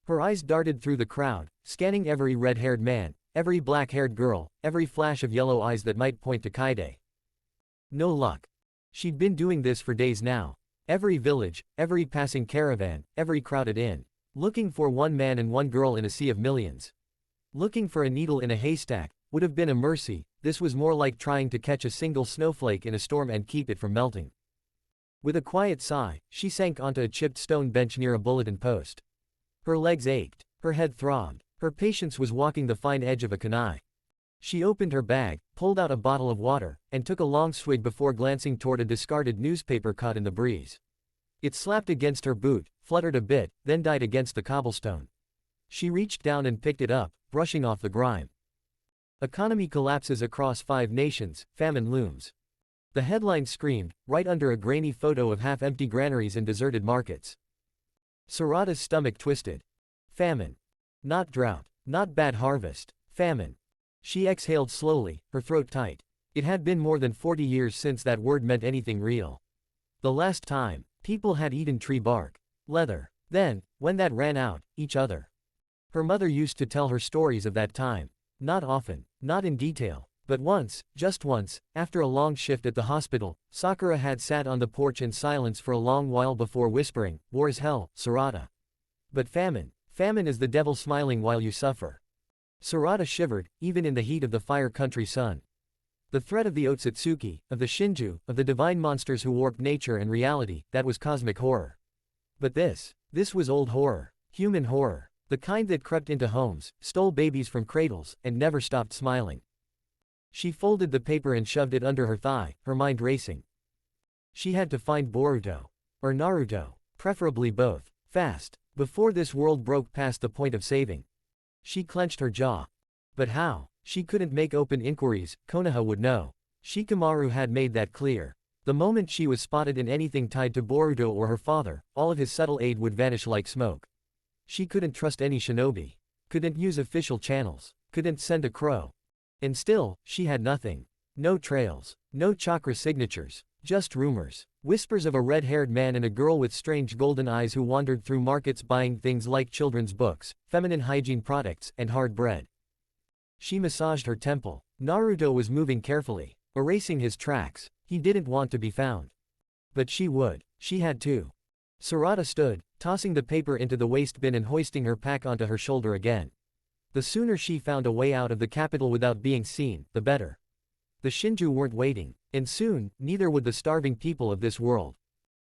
Her eyes darted through the crowd, scanning every red-haired man, every black-haired girl, every flash of yellow eyes that might point to Kaide. No luck. She'd been doing this for days now. Every village, every passing caravan, every crowded inn. Looking for one man and one girl in a sea of millions. Looking for a needle in a haystack would have been a mercy. This was more like trying to catch a single snowflake in a storm and keep it from melting. With a quiet sigh, she sank onto a chipped stone bench near a bulletin post. Her legs ached, her head throbbed, her patience was walking the fine edge of a kunai. She opened her bag, pulled out a bottle of water, and took a long swig before glancing toward a discarded newspaper caught in the breeze. It slapped against her boot, fluttered a bit, then died against the cobblestone. She reached down and picked it up, brushing off the grime. Economy collapses across 5 nations, famine looms. The headline screamed, right under a grainy photo of half-empty granaries and deserted markets. Sarada's stomach twisted. Famine. Not drought. Not bad harvest. Famine. She exhaled slowly, her throat tight. It had been more than 40 years since that word meant anything real. The last time, people had eaten tree bark. Leather. Then, when that ran out, each other. Her mother used to tell her stories of that time. Not often, not in detail, but once, just once, after a long shift at the hospital, Sakura had sat on the porch in silence for a long while before whispering, "War is hell, Sarada." But famine is the devil smiling while you suffer. Sarada shivered, even in the heat of the Fire Country sun. The threat of the Otsutsuki, of the Shinju, of the divine monsters who warped nature and reality, that was cosmic horror. But this was old horror, human horror, the kind that crept into homes, stole babies from cradles, and never stopped smiling. She folded the paper and shoved it under her thigh, her mind racing. She had to find Boruto. Or Naruto. Preferably both. Fast. Before this world broke past the point of saving. She clenched her jaw. But how? She couldn't make open inquiries, Konoha would know. Shikamaru had made that clear. The moment she was spotted in anything tied to Boruto or her father, all of his subtle aid would vanish like smoke. She couldn't trust any shinobi. Couldn't use official channels. Couldn't send a crow. And still, she had nothing. No trails. No chakra signatures. Just rumors. Whispers of a red-haired man and a girl with strange golden eyes who wandered through markets buying things like children's books, feminine hygiene products, and hard bread. She massaged her temple. Naruto was moving carefully, erasing his tracks. He didn't want to be found. But she would. She had to. Sarada stood, tossing the paper into the waste bin and hoisting her pack onto her shoulder again. The sooner she found a way out of the capital without being seen, the better. The Shinju weren't waiting, and soon, neither would the starving people of this world.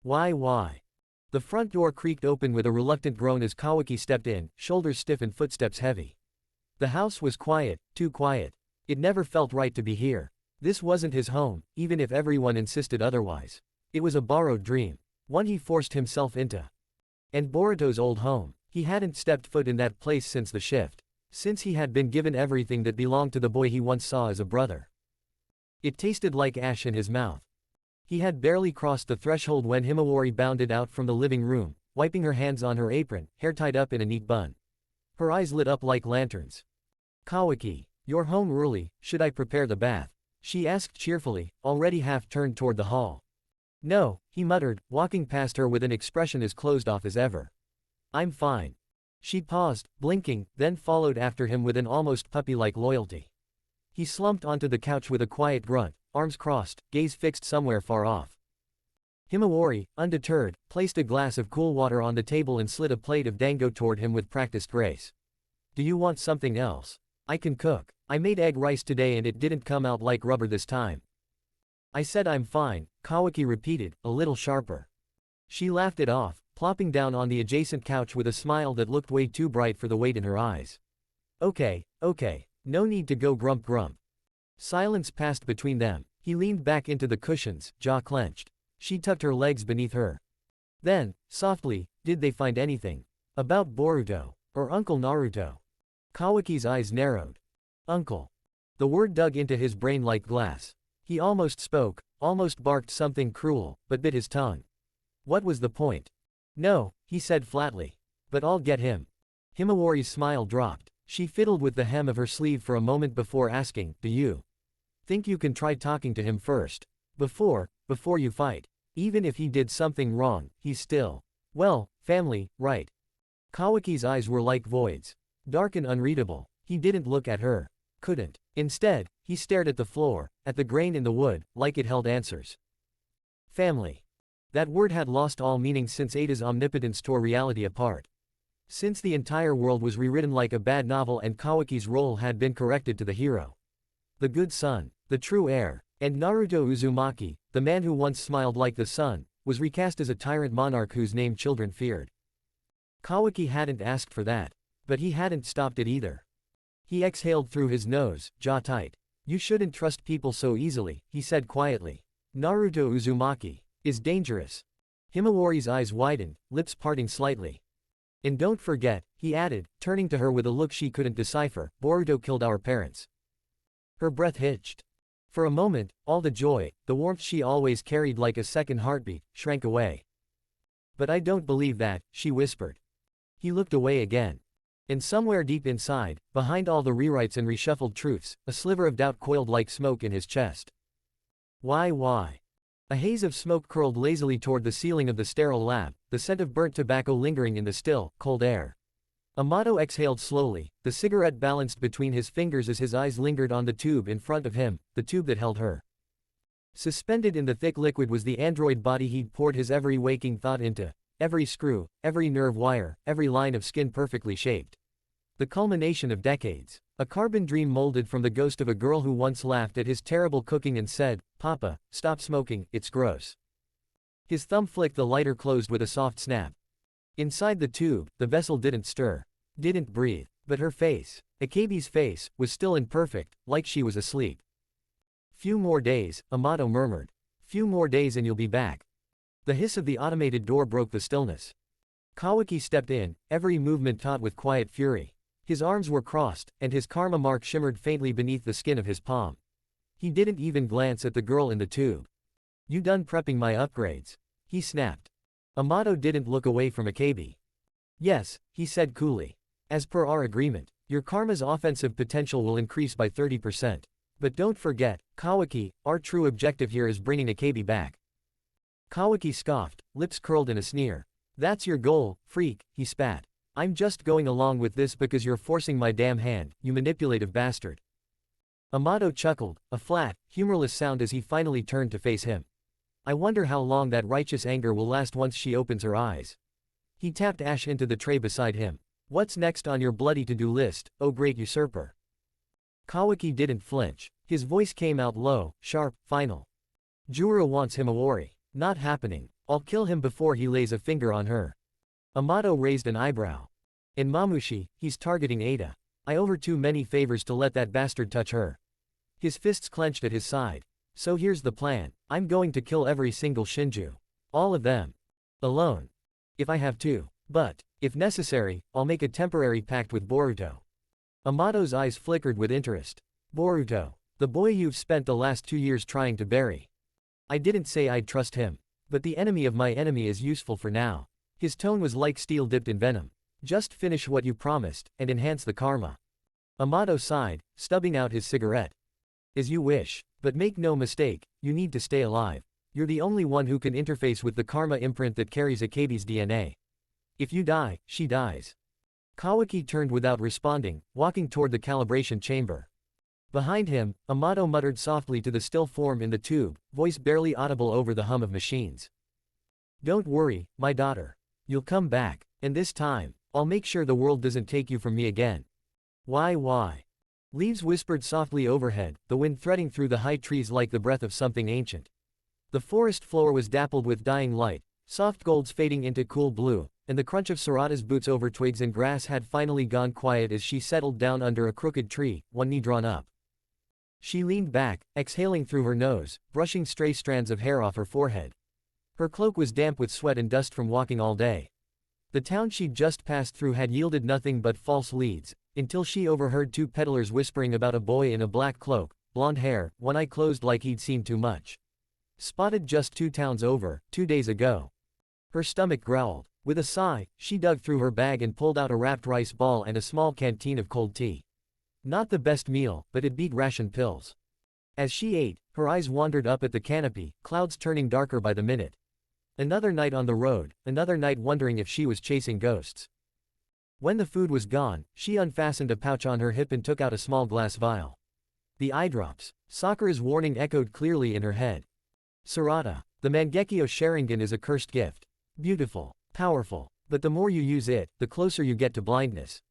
Why? The front door creaked open with a reluctant groan as Kawaki stepped in, shoulders stiff and footsteps heavy. The house was quiet, too quiet. It never felt right to be here. This wasn't his home, even if everyone insisted otherwise. It was a borrowed dream. One he forced himself into. And Boruto's old home. He hadn't stepped foot in that place since the shift. Since he had been given everything that belonged to the boy he once saw as a brother. It tasted like ash in his mouth. He had barely crossed the threshold when Himawari bounded out from the living room, wiping her hands on her apron, hair tied up in a neat bun. Her eyes lit up like lanterns. "Kawaki, you're home early, should I prepare the bath?" she asked cheerfully, already half turned toward the hall. "No," he muttered, walking past her with an expression as closed off as ever. "I'm fine." She paused, blinking, then followed after him with an almost puppy-like loyalty. He slumped onto the couch with a quiet grunt, arms crossed, gaze fixed somewhere far off. Himawari, undeterred, placed a glass of cool water on the table and slid a plate of dango toward him with practiced grace. "Do you want something else? I can cook. I made egg rice today and it didn't come out like rubber this time." "I said I'm fine," Kawaki repeated, a little sharper. She laughed it off, plopping down on the adjacent couch with a smile that looked way too bright for the weight in her eyes. Okay, no need to go grump grump. Silence passed between them. He leaned back into the cushions, jaw clenched. She tucked her legs beneath her. Then, softly, did they find anything? About Boruto, or Uncle Naruto? Kawaki's eyes narrowed. Uncle. The word dug into his brain like glass. He almost spoke, almost barked something cruel, but bit his tongue. What was the point? No, he said flatly. But I'll get him. Himawari's smile dropped. She fiddled with the hem of her sleeve for a moment before asking, do you think you can try talking to him first? Before you fight. Even if he did something wrong, he's still, well, family, right? Kawaki's eyes were like voids. Dark and unreadable. He didn't look at her. Couldn't. Instead, he stared at the floor, at the grain in the wood, like it held answers. Family. That word had lost all meaning since Ada's omnipotence tore reality apart. Since the entire world was rewritten like a bad novel and Kawaki's role had been corrected to the hero. The good son, the true heir, and Naruto Uzumaki, the man who once smiled like the sun, was recast as a tyrant monarch whose name children feared. Kawaki hadn't asked for that. But he hadn't stopped it either. He exhaled through his nose, jaw tight. You shouldn't trust people so easily, he said quietly. Naruto Uzumaki is dangerous. Himawari's eyes widened, lips parting slightly. And don't forget, he added, turning to her with a look she couldn't decipher, Boruto killed our parents. Her breath hitched. For a moment, all the joy, the warmth she always carried like a second heartbeat, shrank away. But I don't believe that, she whispered. He looked away again. And somewhere deep inside, behind all the rewrites and reshuffled truths, a sliver of doubt coiled like smoke in his chest. Why? A haze of smoke curled lazily toward the ceiling of the sterile lab, the scent of burnt tobacco lingering in the still, cold air. Amato exhaled slowly, the cigarette balanced between his fingers as his eyes lingered on the tube in front of him, the tube that held her. Suspended in the thick liquid was the android body he'd poured his every waking thought into. Every screw, every nerve wire, every line of skin perfectly shaped. The culmination of decades. A carbon dream molded from the ghost of a girl who once laughed at his terrible cooking and said, "Papa, stop smoking, it's gross." His thumb flicked the lighter closed with a soft snap. Inside the tube, the vessel didn't stir. Didn't breathe. But her face, Akabe's face, was still imperfect, like she was asleep. Few more days, Amato murmured. Few more days and you'll be back. The hiss of the automated door broke the stillness. Kawaki stepped in, every movement taut with quiet fury. His arms were crossed, and his karma mark shimmered faintly beneath the skin of his palm. He didn't even glance at the girl in the tube. You done prepping my upgrades? He snapped. Amato didn't look away from Akabe. Yes, he said coolly. As per our agreement, your karma's offensive potential will increase by 30%. But don't forget, Kawaki, our true objective here is bringing Akabe back. Kawaki scoffed, lips curled in a sneer. That's your goal, freak, he spat. I'm just going along with this because you're forcing my damn hand, you manipulative bastard. Amato chuckled, a flat, humorless sound as he finally turned to face him. I wonder how long that righteous anger will last once she opens her eyes. He tapped ash into the tray beside him. What's next on your bloody to-do list, oh great usurper? Kawaki didn't flinch. His voice came out low, sharp, final. Juro wants Himawari. Not happening. I'll kill him before he lays a finger on her. Amato raised an eyebrow. In Mamushi, he's targeting Ada. I owe her too many favors to let that bastard touch her. His fists clenched at his side. So here's the plan. I'm going to kill every single Shinju. All of them. Alone. If I have to. But, if necessary, I'll make a temporary pact with Boruto. Amato's eyes flickered with interest. Boruto. The boy you've spent the last 2 years trying to bury. I didn't say I'd trust him. But the enemy of my enemy is useful for now. His tone was like steel dipped in venom. Just finish what you promised, and enhance the karma. Amato sighed, stubbing out his cigarette. As you wish. But make no mistake, you need to stay alive. You're the only one who can interface with the karma imprint that carries Akabe's DNA. If you die, she dies. Kawaki turned without responding, walking toward the calibration chamber. Behind him, Amato muttered softly to the still form in the tube, voice barely audible over the hum of machines. Don't worry, my daughter. You'll come back, and this time, I'll make sure the world doesn't take you from me again. Why? Leaves whispered softly overhead, the wind threading through the high trees like the breath of something ancient. The forest floor was dappled with dying light, soft golds fading into cool blue, and the crunch of Sarada's boots over twigs and grass had finally gone quiet as she settled down under a crooked tree, one knee drawn up. She leaned back, exhaling through her nose, brushing stray strands of hair off her forehead. Her cloak was damp with sweat and dust from walking all day. The town she'd just passed through had yielded nothing but false leads, until she overheard two peddlers whispering about a boy in a black cloak, blonde hair, one eye closed like he'd seen too much. Spotted just 2 towns over, 2 days ago. Her stomach growled. With a sigh, she dug through her bag and pulled out a wrapped rice ball and a small canteen of cold tea. Not the best meal, but it beat ration pills. As she ate, her eyes wandered up at the canopy, clouds turning darker by the minute. Another night on the road, another night wondering if she was chasing ghosts. When the food was gone, she unfastened a pouch on her hip and took out a small glass vial. The eye drops. Sakura's warning echoed clearly in her head. Sarada, the Mangekyo Sharingan is a cursed gift. Beautiful, powerful, but the more you use it, the closer you get to blindness.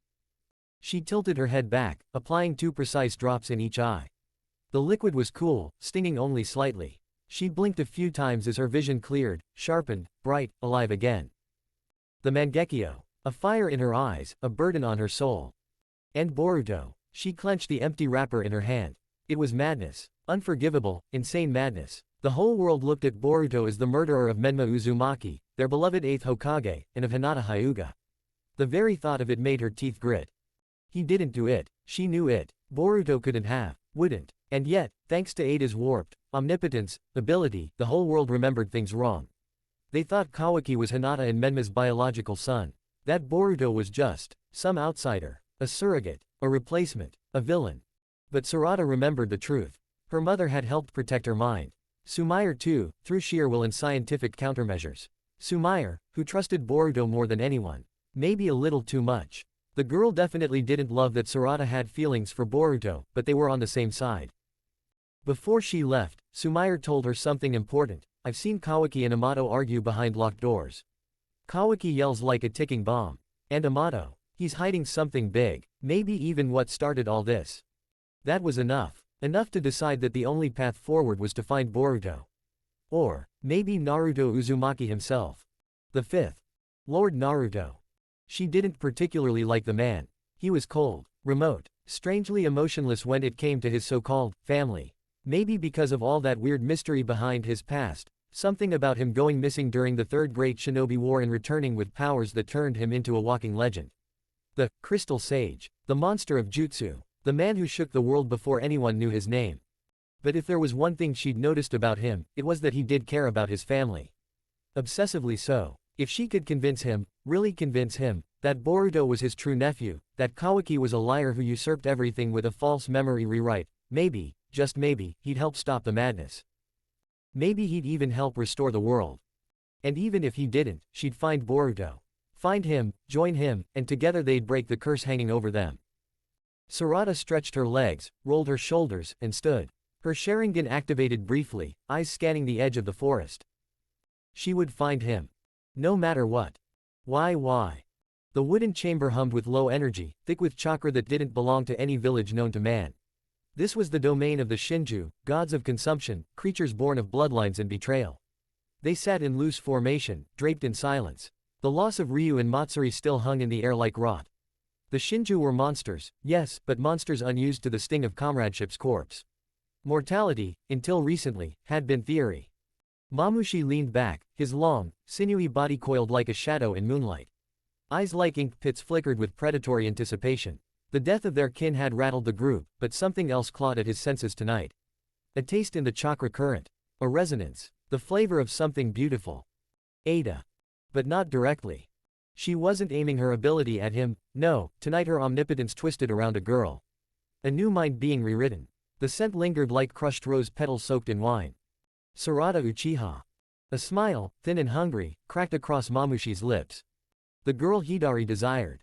She tilted her head back, applying 2 precise drops in each eye. The liquid was cool, stinging only slightly. She blinked a few times as her vision cleared, sharpened, bright, alive again. The Mangekyo, a fire in her eyes, a burden on her soul. And Boruto. She clenched the empty wrapper in her hand. It was madness. Unforgivable, insane madness. The whole world looked at Boruto as the murderer of Menma Uzumaki, their beloved 8th Hokage, and of Hinata Hyuga. The very thought of it made her teeth grit. He didn't do it. She knew it. Boruto couldn't have, wouldn't. And yet, thanks to Ada's warped omnipotence, ability, the whole world remembered things wrong. They thought Kawaki was Hinata and Menma's biological son. That Boruto was just some outsider, a surrogate, a replacement, a villain. But Sarada remembered the truth. Her mother had helped protect her mind. Sumair too, through sheer will and scientific countermeasures. Sumair, who trusted Boruto more than anyone. Maybe a little too much. The girl definitely didn't love that Sarada had feelings for Boruto, but they were on the same side. Before she left, Sumair told her something important. I've seen Kawaki and Amato argue behind locked doors. Kawaki yells like a ticking bomb. And Amato, he's hiding something big, maybe even what started all this. That was enough. Enough to decide that the only path forward was to find Boruto. Or, maybe Naruto Uzumaki himself. The 5th. Lord Naruto. She didn't particularly like the man. He was cold, remote, strangely emotionless when it came to his so-called family. Maybe because of all that weird mystery behind his past, something about him going missing during the Third Great Shinobi War and returning with powers that turned him into a walking legend. The Crystal Sage. The monster of Jutsu. The man who shook the world before anyone knew his name. But if there was one thing she'd noticed about him, it was that he did care about his family. Obsessively so. If she could convince him, really convince him, that Boruto was his true nephew, that Kawaki was a liar who usurped everything with a false memory rewrite, maybe, just maybe, he'd help stop the madness. Maybe he'd even help restore the world. And even if he didn't, she'd find Boruto. Find him, join him, and together they'd break the curse hanging over them. Sarada stretched her legs, rolled her shoulders, and stood. Her Sharingan activated briefly, eyes scanning the edge of the forest. She would find him. No matter what. Why? The wooden chamber hummed with low energy, thick with chakra that didn't belong to any village known to man. This was the domain of the Shinju, gods of consumption, creatures born of bloodlines and betrayal. They sat in loose formation, draped in silence. The loss of Ryu and Matsuri still hung in the air like rot. The Shinju were monsters, yes, but monsters unused to the sting of comradeship's corpse. Mortality, until recently, had been theory. Mamushi leaned back, his long, sinewy body coiled like a shadow in moonlight. Eyes like ink pits flickered with predatory anticipation. The death of their kin had rattled the group, but something else clawed at his senses tonight. A taste in the chakra current. A resonance. The flavor of something beautiful. Ada. But not directly. She wasn't aiming her ability at him, no, tonight her omnipotence twisted around a girl. A new mind being rewritten. The scent lingered like crushed rose petals soaked in wine. Sarada Uchiha. A smile, thin and hungry, cracked across Mamushi's lips. The girl Hidari desired.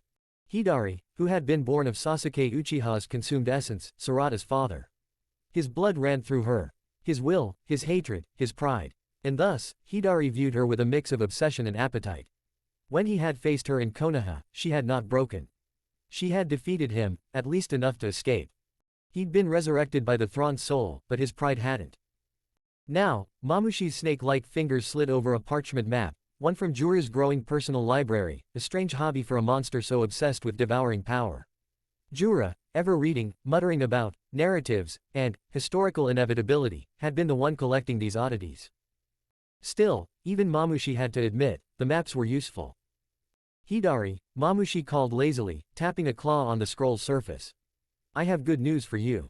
Hidari, who had been born of Sasuke Uchiha's consumed essence, Sarada's father. His blood ran through her. His will, his hatred, his pride. And thus, Hidari viewed her with a mix of obsession and appetite. When he had faced her in Konoha, she had not broken. She had defeated him, at least enough to escape. He'd been resurrected by the Thrawn's soul, but his pride hadn't. Now, Mamushi's snake-like fingers slid over a parchment map, One from Jura's growing personal library, a strange hobby for a monster so obsessed with devouring power. Jura, ever reading, muttering about narratives and historical inevitability, had been the one collecting these oddities. Still, even Mamushi had to admit, the maps were useful. Hidari, Mamushi called lazily, tapping a claw on the scroll's surface. I have good news for you.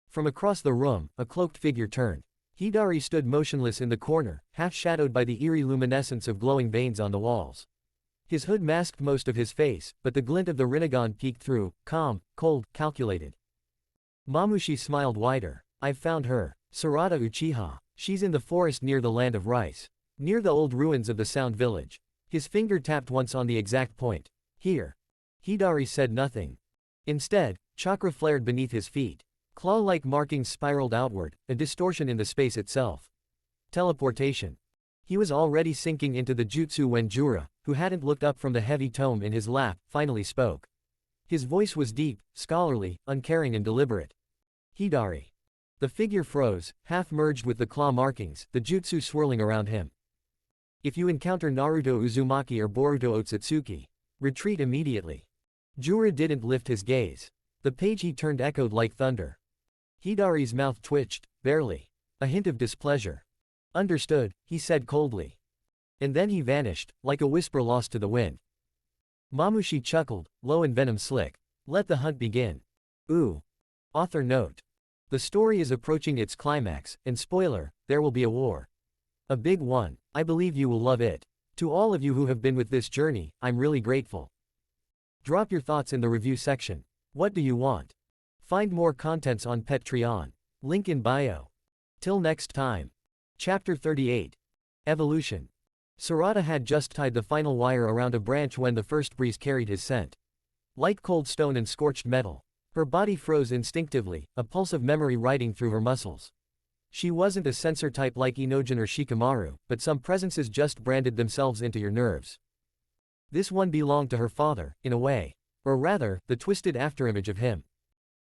From across the room, a cloaked figure turned. Hidari stood motionless in the corner, half-shadowed by the eerie luminescence of glowing veins on the walls. His hood masked most of his face, but the glint of the Rinnegan peeked through, calm, cold, calculated. Mamushi smiled wider. I've found her. Sarada Uchiha. She's in the forest near the land of rice. Near the old ruins of the Sound Village. His finger tapped once on the exact point. Here. Hidari said nothing. Instead, chakra flared beneath his feet. Claw-like markings spiraled outward, a distortion in the space itself. Teleportation. He was already sinking into the jutsu when Jura, who hadn't looked up from the heavy tome in his lap, finally spoke. His voice was deep, scholarly, uncaring and deliberate. Hidari. The figure froze, half merged with the claw markings, the jutsu swirling around him. If you encounter Naruto Uzumaki or Boruto Otsutsuki, retreat immediately. Jura didn't lift his gaze. The page he turned echoed like thunder. Hidari's mouth twitched, barely. A hint of displeasure. Understood, he said coldly. And then he vanished, like a whisper lost to the wind. Mamushi chuckled, low and venom-slick. Let the hunt begin. Ooh. Author note. The story is approaching its climax, and spoiler, there will be a war. A big one. I believe you will love it. To all of you who have been with this journey, I'm really grateful. Drop your thoughts in the review section. What do you want? Find more contents on Patreon. Link in bio. Till next time. Chapter 38. Evolution. Sarada had just tied the final wire around a branch when the first breeze carried his scent. Like cold stone and scorched metal. Her body froze instinctively, a pulse of memory riding through her muscles. She wasn't a sensor type like Inojin or Shikamaru, but some presences just branded themselves into your nerves. This one belonged to her father, in a way. Or rather, the twisted afterimage of him.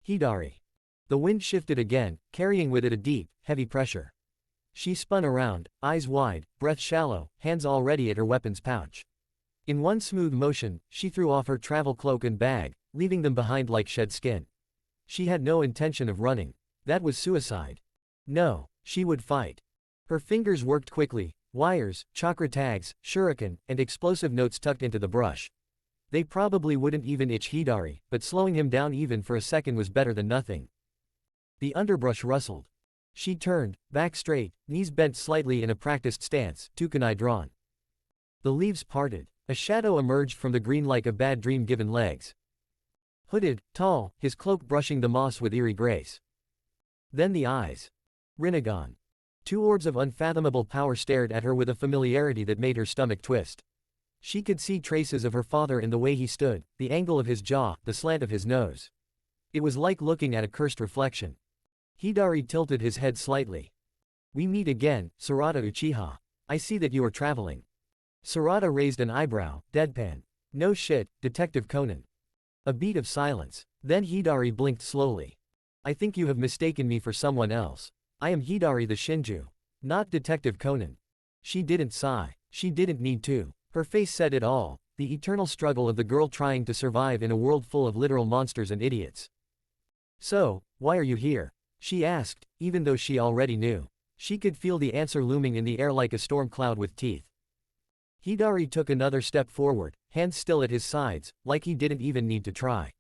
Hidari. The wind shifted again, carrying with it a deep, heavy pressure. She spun around, eyes wide, breath shallow, hands already at her weapon's pouch. In one smooth motion, she threw off her travel cloak and bag, leaving them behind like shed skin. She had no intention of running. That was suicide. No, she would fight. Her fingers worked quickly, wires, chakra tags, shuriken, and explosive notes tucked into the brush. They probably wouldn't even itch Hidari, but slowing him down even for a second was better than nothing. The underbrush rustled. She turned, back straight, knees bent slightly in a practiced stance, two kunai drawn. The leaves parted. A shadow emerged from the green like a bad dream given legs. Hooded, tall, his cloak brushing the moss with eerie grace. Then the eyes. Rinnegan. Two orbs of unfathomable power stared at her with a familiarity that made her stomach twist. She could see traces of her father in the way he stood, the angle of his jaw, the slant of his nose. It was like looking at a cursed reflection. Hidari tilted his head slightly. We meet again, Sarada Uchiha. I see that you are traveling. Sarada raised an eyebrow, deadpan. No shit, Detective Conan. A beat of silence. Then Hidari blinked slowly. I think you have mistaken me for someone else. I am Hidari the Shinju. Not Detective Conan. She didn't sigh. She didn't need to. Her face said it all, the eternal struggle of the girl trying to survive in a world full of literal monsters and idiots. So, why are you here? She asked, even though she already knew. She could feel the answer looming in the air like a storm cloud with teeth. Hidari took another step forward, hands still at his sides, like he didn't even need to try.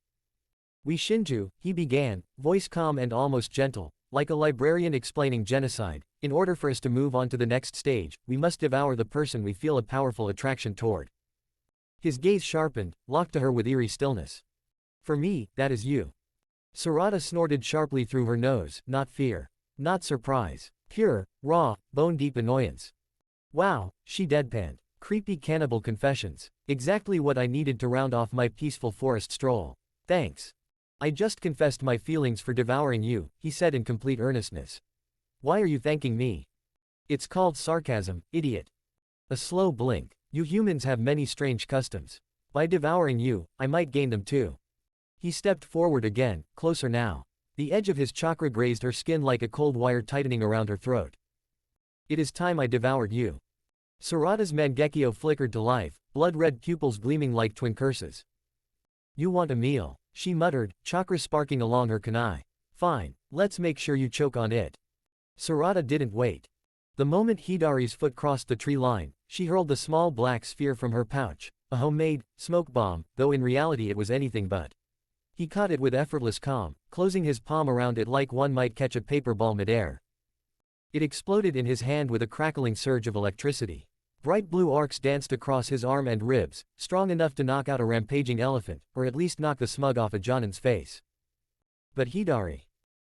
We Shinju, he began, voice calm and almost gentle, like a librarian explaining genocide. In order for us to move on to the next stage, we must devour the person we feel a powerful attraction toward. His gaze sharpened, locked to her with eerie stillness. For me, that is you. Sarada snorted sharply through her nose, not fear. Not surprise. Pure, raw, bone-deep annoyance. Wow, she deadpanned. Creepy cannibal confessions. Exactly what I needed to round off my peaceful forest stroll. Thanks. I just confessed my feelings for devouring you, he said in complete earnestness. Why are you thanking me? It's called sarcasm, idiot. A slow blink. You humans have many strange customs. By devouring you, I might gain them too. He stepped forward again, closer now. The edge of his chakra grazed her skin like a cold wire tightening around her throat. It is time I devoured you. Sarada's Mangekyo flickered to life, blood-red pupils gleaming like twin curses. You want a meal, she muttered, chakra sparking along her kunai. Fine, let's make sure you choke on it. Sarada didn't wait. The moment Hidari's foot crossed the tree line, she hurled the small black sphere from her pouch, a homemade, smoke bomb, though in reality it was anything but. He caught it with effortless calm, closing his palm around it like one might catch a paper ball midair. It exploded in his hand with a crackling surge of electricity. Bright blue arcs danced across his arm and ribs, strong enough to knock out a rampaging elephant, or at least knock the smug off a Jonin's face. But Hidari.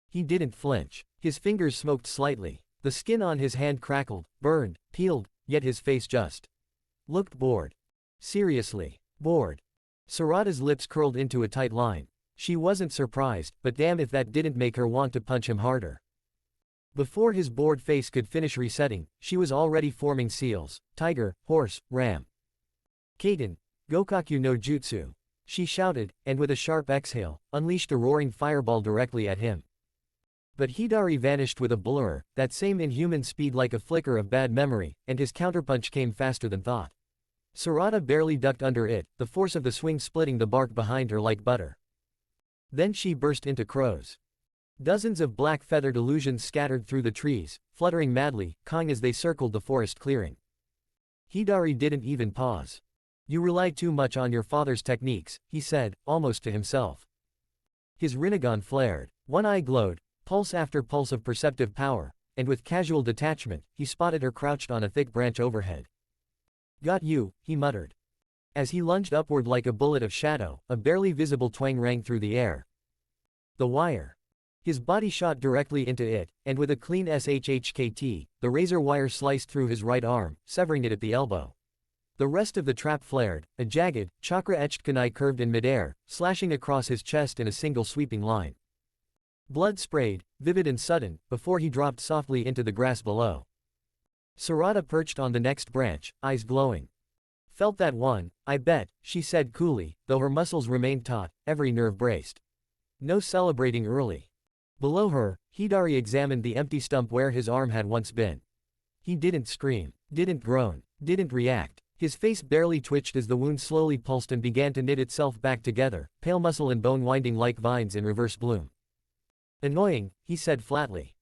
He didn't flinch. His fingers smoked slightly. The skin on his hand crackled, burned, peeled, yet his face just looked bored. Seriously, bored. Sarada's lips curled into a tight line. She wasn't surprised, but damn if that didn't make her want to punch him harder. Before his bored face could finish resetting, she was already forming seals, tiger, horse, ram. Kaiten, Gokaku no Jutsu. She shouted, and with a sharp exhale, unleashed a roaring fireball directly at him. But Hidari vanished with a blur, that same inhuman speed like a flicker of bad memory, and his counterpunch came faster than thought. Sarada barely ducked under it, the force of the swing splitting the bark behind her like butter. Then she burst into crows. Dozens of black feathered illusions scattered through the trees, fluttering madly, cawing as they circled the forest clearing. Hidari didn't even pause. You rely too much on your father's techniques, he said, almost to himself. His Rinnegan flared. One eye glowed, pulse after pulse of perceptive power, and with casual detachment, he spotted her crouched on a thick branch overhead. Got you, he muttered. As he lunged upward like a bullet of shadow, a barely visible twang rang through the air. The wire. His body shot directly into it, and with a clean shhkt, the razor wire sliced through his right arm, severing it at the elbow. The rest of the trap flared, a jagged, chakra-etched kunai curved in midair, slashing across his chest in a single sweeping line. Blood sprayed, vivid and sudden, before he dropped softly into the grass below. Sarada perched on the next branch, eyes glowing. Felt that one, I bet, she said coolly, though her muscles remained taut, every nerve braced. No celebrating early. Below her, Hidari examined the empty stump where his arm had once been. He didn't scream, didn't groan, didn't react. His face barely twitched as the wound slowly pulsed and began to knit itself back together, pale muscle and bone winding like vines in reverse bloom. Annoying, he said flatly.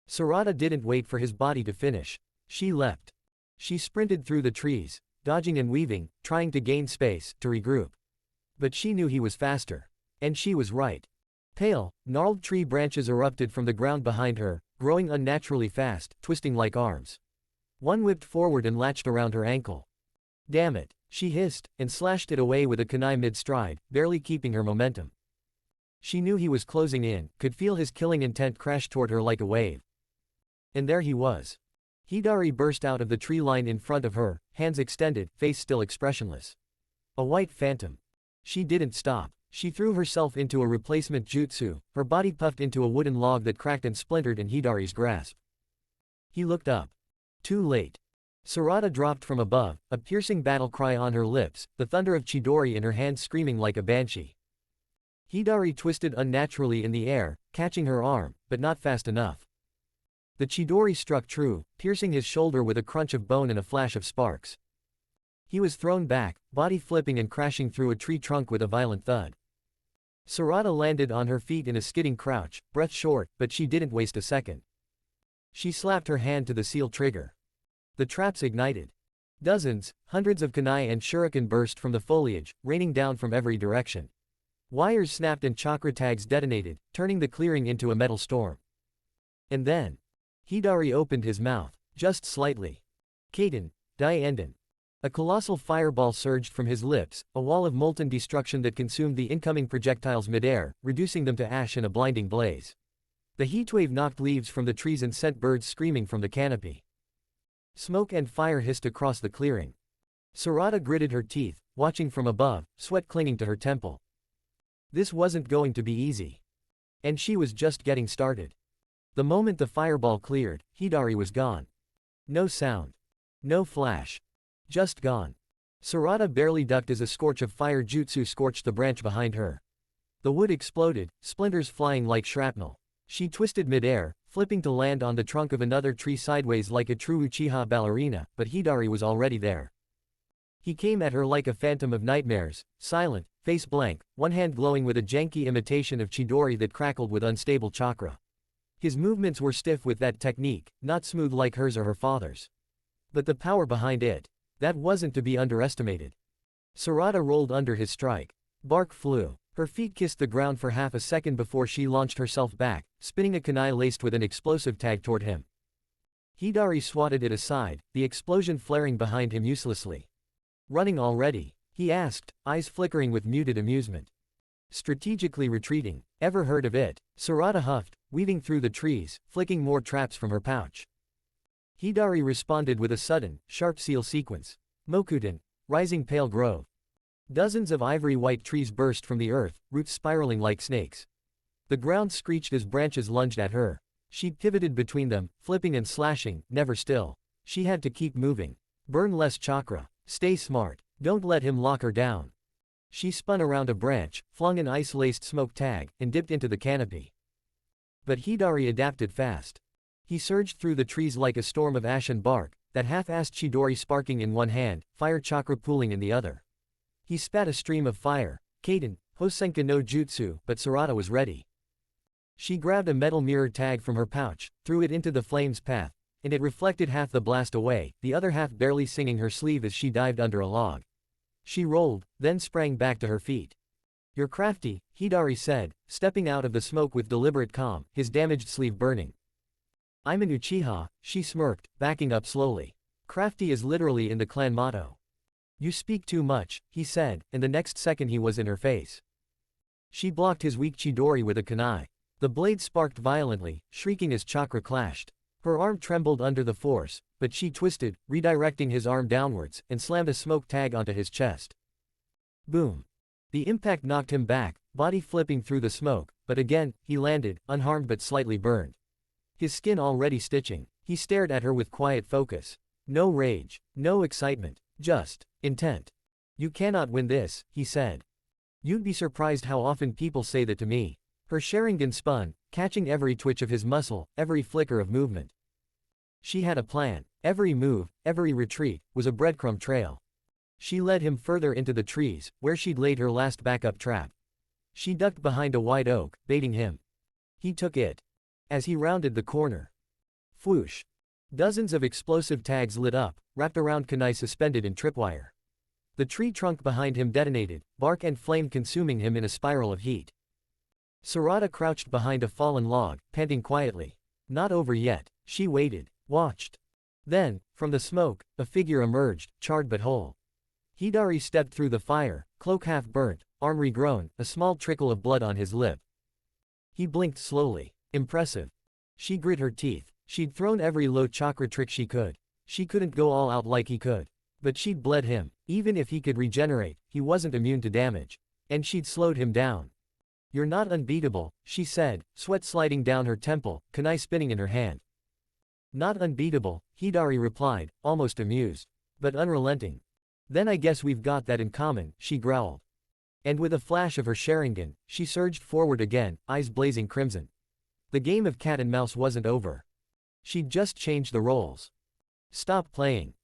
Sarada didn't wait for his body to finish. She leapt. She sprinted through the trees, dodging and weaving, trying to gain space, to regroup. But she knew he was faster. And she was right. Pale, gnarled tree branches erupted from the ground behind her, growing unnaturally fast, twisting like arms. One whipped forward and latched around her ankle. Damn it, she hissed, and slashed it away with a kunai mid-stride, barely keeping her momentum. She knew he was closing in, could feel his killing intent crash toward her like a wave. And there he was. Hidari burst out of the tree line in front of her, hands extended, face still expressionless. A white phantom. She didn't stop. She threw herself into a replacement jutsu, her body puffed into a wooden log that cracked and splintered in Hidari's grasp. He looked up. Too late. Sarada dropped from above, a piercing battle cry on her lips, the thunder of Chidori in her hand screaming like a banshee. Hidari twisted unnaturally in the air, catching her arm, but not fast enough. The Chidori struck true, piercing his shoulder with a crunch of bone and a flash of sparks. He was thrown back, body flipping and crashing through a tree trunk with a violent thud. Sarada landed on her feet in a skidding crouch, breath short, but she didn't waste a second. She slapped her hand to the seal trigger. The traps ignited. Dozens, hundreds of kunai and shuriken burst from the foliage, raining down from every direction. Wires snapped and chakra tags detonated, turning the clearing into a metal storm. And then, Hidari opened his mouth, just slightly. Kaiten, Dai Enden. A colossal fireball surged from his lips, a wall of molten destruction that consumed the incoming projectiles midair, reducing them to ash in a blinding blaze. The heatwave knocked leaves from the trees and sent birds screaming from the canopy. Smoke and fire hissed across the clearing. Sarada gritted her teeth, watching from above, sweat clinging to her temple. This wasn't going to be easy. And she was just getting started. The moment the fireball cleared, Hidari was gone. No sound. No flash. Just gone. Sarada barely ducked as a scorch of fire jutsu scorched the branch behind her. The wood exploded, splinters flying like shrapnel. She twisted midair, flipping to land on the trunk of another tree sideways like a true Uchiha ballerina, but Hidari was already there. He came at her like a phantom of nightmares, silent, face blank, one hand glowing with a janky imitation of Chidori that crackled with unstable chakra. His movements were stiff with that technique, not smooth like hers or her father's. But the power behind it, that wasn't to be underestimated. Sarada rolled under his strike. Bark flew. Her feet kissed the ground for half a second before she launched herself back, spinning a kunai laced with an explosive tag toward him. Hidari swatted it aside, the explosion flaring behind him uselessly. Running already? He asked, eyes flickering with muted amusement. Strategically retreating. Ever heard of it? Sarada huffed, weaving through the trees, flicking more traps from her pouch. Hidari responded with a sudden, sharp seal sequence. Mokuten. Rising pale grove. Dozens of ivory-white trees burst from the earth, roots spiraling like snakes. The ground screeched as branches lunged at her. She pivoted between them, flipping and slashing, never still. She had to keep moving. Burn less chakra. Stay smart. Don't let him lock her down. She spun around a branch, flung an ice-laced smoke tag, and dipped into the canopy. But Hidari adapted fast. He surged through the trees like a storm of ash and bark, that half-assed Chidori sparking in one hand, fire chakra pooling in the other. He spat a stream of fire. Kaden, Hosenka no Jutsu, but Sarada was ready. She grabbed a metal mirror tag from her pouch, threw it into the flame's path, and it reflected half the blast away, the other half barely singing her sleeve as she dived under a log. She rolled, then sprang back to her feet. You're crafty, Hidari said, stepping out of the smoke with deliberate calm, his damaged sleeve burning. I'm an Uchiha, she smirked, backing up slowly. Crafty is literally in the clan motto. You speak too much, he said, and the next second he was in her face. She blocked his weak Chidori with a kunai. The blade sparked violently, shrieking as chakra clashed. Her arm trembled under the force, but she twisted, redirecting his arm downwards, and slammed a smoke tag onto his chest. Boom. The impact knocked him back, body flipping through the smoke, but again, he landed, unharmed but slightly burned. His skin already stitching. He stared at her with quiet focus. No rage, no excitement, just intent. You cannot win this, he said. You'd be surprised how often people say that to me. Her Sharingan spun, catching every twitch of his muscle, every flicker of movement. She had a plan. Every move, every retreat, was a breadcrumb trail. She led him further into the trees, where she'd laid her last backup trap. She ducked behind a white oak, baiting him. He took it. As he rounded the corner. Whoosh. Dozens of explosive tags lit up, wrapped around kunai suspended in tripwire. The tree trunk behind him detonated, bark and flame consuming him in a spiral of heat. Sarada crouched behind a fallen log, panting quietly. Not over yet. She waited, watched. Then, from the smoke, a figure emerged, charred but whole. Hidari stepped through the fire, cloak half burnt, arm regrown, a small trickle of blood on his lip. He blinked slowly. Impressive. She grit her teeth. She'd thrown every low chakra trick she could. She couldn't go all out like he could. But she'd bled him. Even if he could regenerate, he wasn't immune to damage. And she'd slowed him down. You're not unbeatable, she said, sweat sliding down her temple, kunai spinning in her hand. Not unbeatable, Hidari replied, almost amused. But unrelenting. Then I guess we've got that in common, she growled. And with a flash of her Sharingan, she surged forward again, eyes blazing crimson. The game of cat and mouse wasn't over. She'd just changed the roles. Stop playing.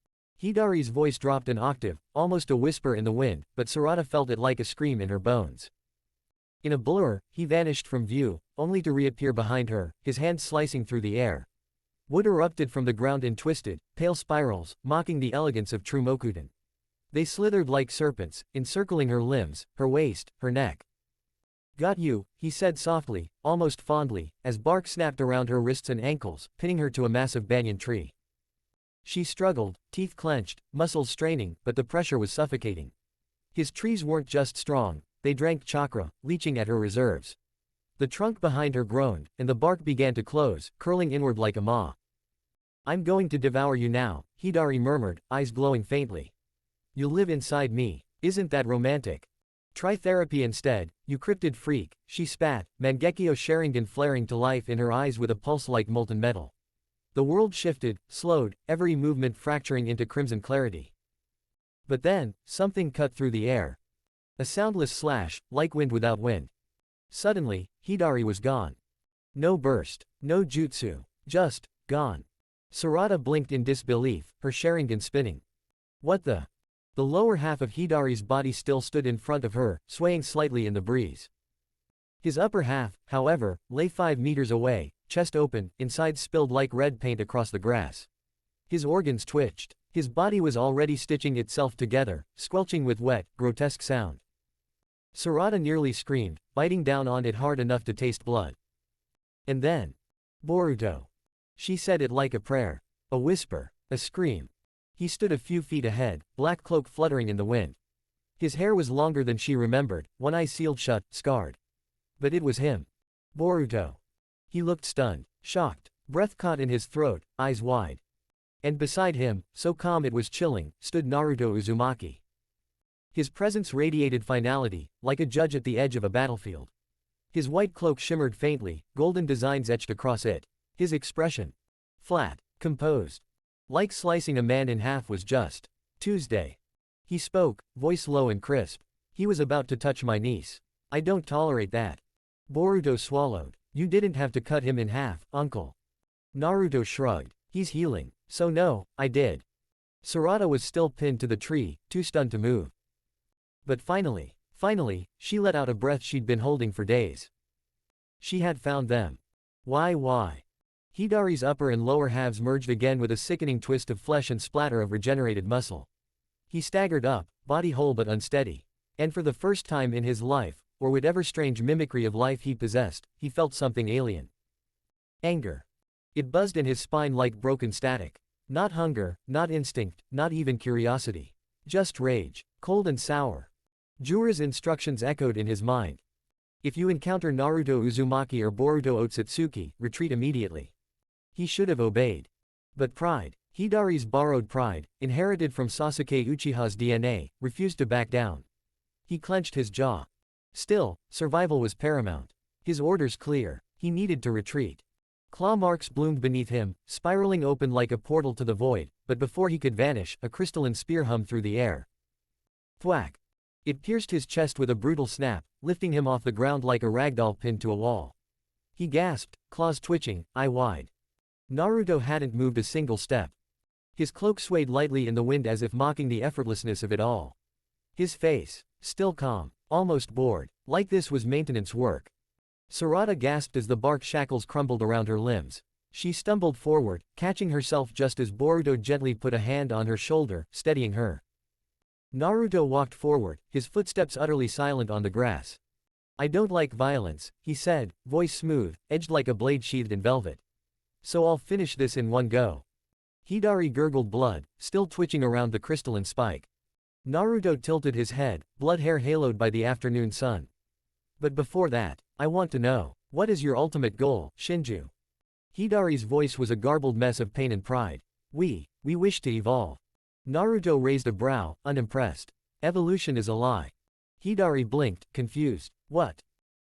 Hidari's voice dropped an octave, almost a whisper in the wind, but Sarada felt it like a scream in her bones. In a blur, he vanished from view, only to reappear behind her, his hand slicing through the air. Wood erupted from the ground in twisted, pale spirals, mocking the elegance of true Mokuten. They slithered like serpents, encircling her limbs, her waist, her neck. Got you, he said softly, almost fondly, as bark snapped around her wrists and ankles, pinning her to a massive banyan tree. She struggled, teeth clenched, muscles straining, but the pressure was suffocating. His trees weren't just strong, they drank chakra, leaching at her reserves. The trunk behind her groaned, and the bark began to close, curling inward like a maw. I'm going to devour you now, Hidari murmured, eyes glowing faintly. You live inside me. Isn't that romantic? Try therapy instead, you cryptid freak, she spat, Mangekyo Sharingan flaring to life in her eyes with a pulse like molten metal. The world shifted, slowed, every movement fracturing into crimson clarity. But then, something cut through the air. A soundless slash, like wind without wind. Suddenly, Hidari was gone. No burst, no jutsu. Just, gone. Sarada blinked in disbelief, her Sharingan spinning. What the? The lower half of Hidari's body still stood in front of her, swaying slightly in the breeze. His upper half, however, lay 5 meters away, chest open, inside spilled like red paint across the grass. His organs twitched. His body was already stitching itself together, squelching with wet, grotesque sound. Sarada nearly screamed, biting down on it hard enough to taste blood. And then, Boruto. She said it like a prayer. A whisper, a scream. He stood a few feet ahead, black cloak fluttering in the wind. His hair was longer than she remembered, one eye sealed shut, scarred. But it was him. Boruto. He looked stunned, shocked, breath caught in his throat, eyes wide. And beside him, so calm it was chilling, stood Naruto Uzumaki. His presence radiated finality, like a judge at the edge of a battlefield. His white cloak shimmered faintly, golden designs etched across it. His expression. Flat, composed. Like slicing a man in half was just. Tuesday. He spoke, voice low and crisp. He was about to touch my niece. I don't tolerate that. Boruto swallowed. You didn't have to cut him in half, uncle. Naruto shrugged. He's healing. So no, I did. Sarada was still pinned to the tree, too stunned to move. But finally, she let out a breath she'd been holding for days. She had found them. Why? Hidari's upper and lower halves merged again with a sickening twist of flesh and splatter of regenerated muscle. He staggered up, body whole but unsteady. And for the first time in his life, or whatever strange mimicry of life he possessed, he felt something alien. Anger. It buzzed in his spine like broken static. Not hunger, not instinct, not even curiosity. Just rage, cold and sour. Jura's instructions echoed in his mind. If you encounter Naruto Uzumaki or Boruto Otsutsuki, retreat immediately. He should have obeyed. But pride, Hidari's borrowed pride, inherited from Sasuke Uchiha's DNA, refused to back down. He clenched his jaw. Still, survival was paramount. His orders clear. He needed to retreat. Claw marks bloomed beneath him, spiraling open like a portal to the void, but before he could vanish, a crystalline spear hummed through the air. Thwack! It pierced his chest with a brutal snap, lifting him off the ground like a ragdoll pinned to a wall. He gasped, claws twitching, eye wide. Naruto hadn't moved a single step. His cloak swayed lightly in the wind as if mocking the effortlessness of it all. His face, still calm, almost bored, like this was maintenance work. Sarada gasped as the bark shackles crumbled around her limbs. She stumbled forward, catching herself just as Boruto gently put a hand on her shoulder, steadying her. Naruto walked forward, his footsteps utterly silent on the grass. I don't like violence, he said, voice smooth, edged like a blade sheathed in velvet. So I'll finish this in one go. Hidari gurgled blood, still twitching around the crystalline spike. Naruto tilted his head, blood hair haloed by the afternoon sun. But before that, I want to know, what is your ultimate goal, Shinju? Hidari's voice was a garbled mess of pain and pride. We wish to evolve. Naruto raised a brow, unimpressed. Evolution is a lie. Hidari blinked, confused. What?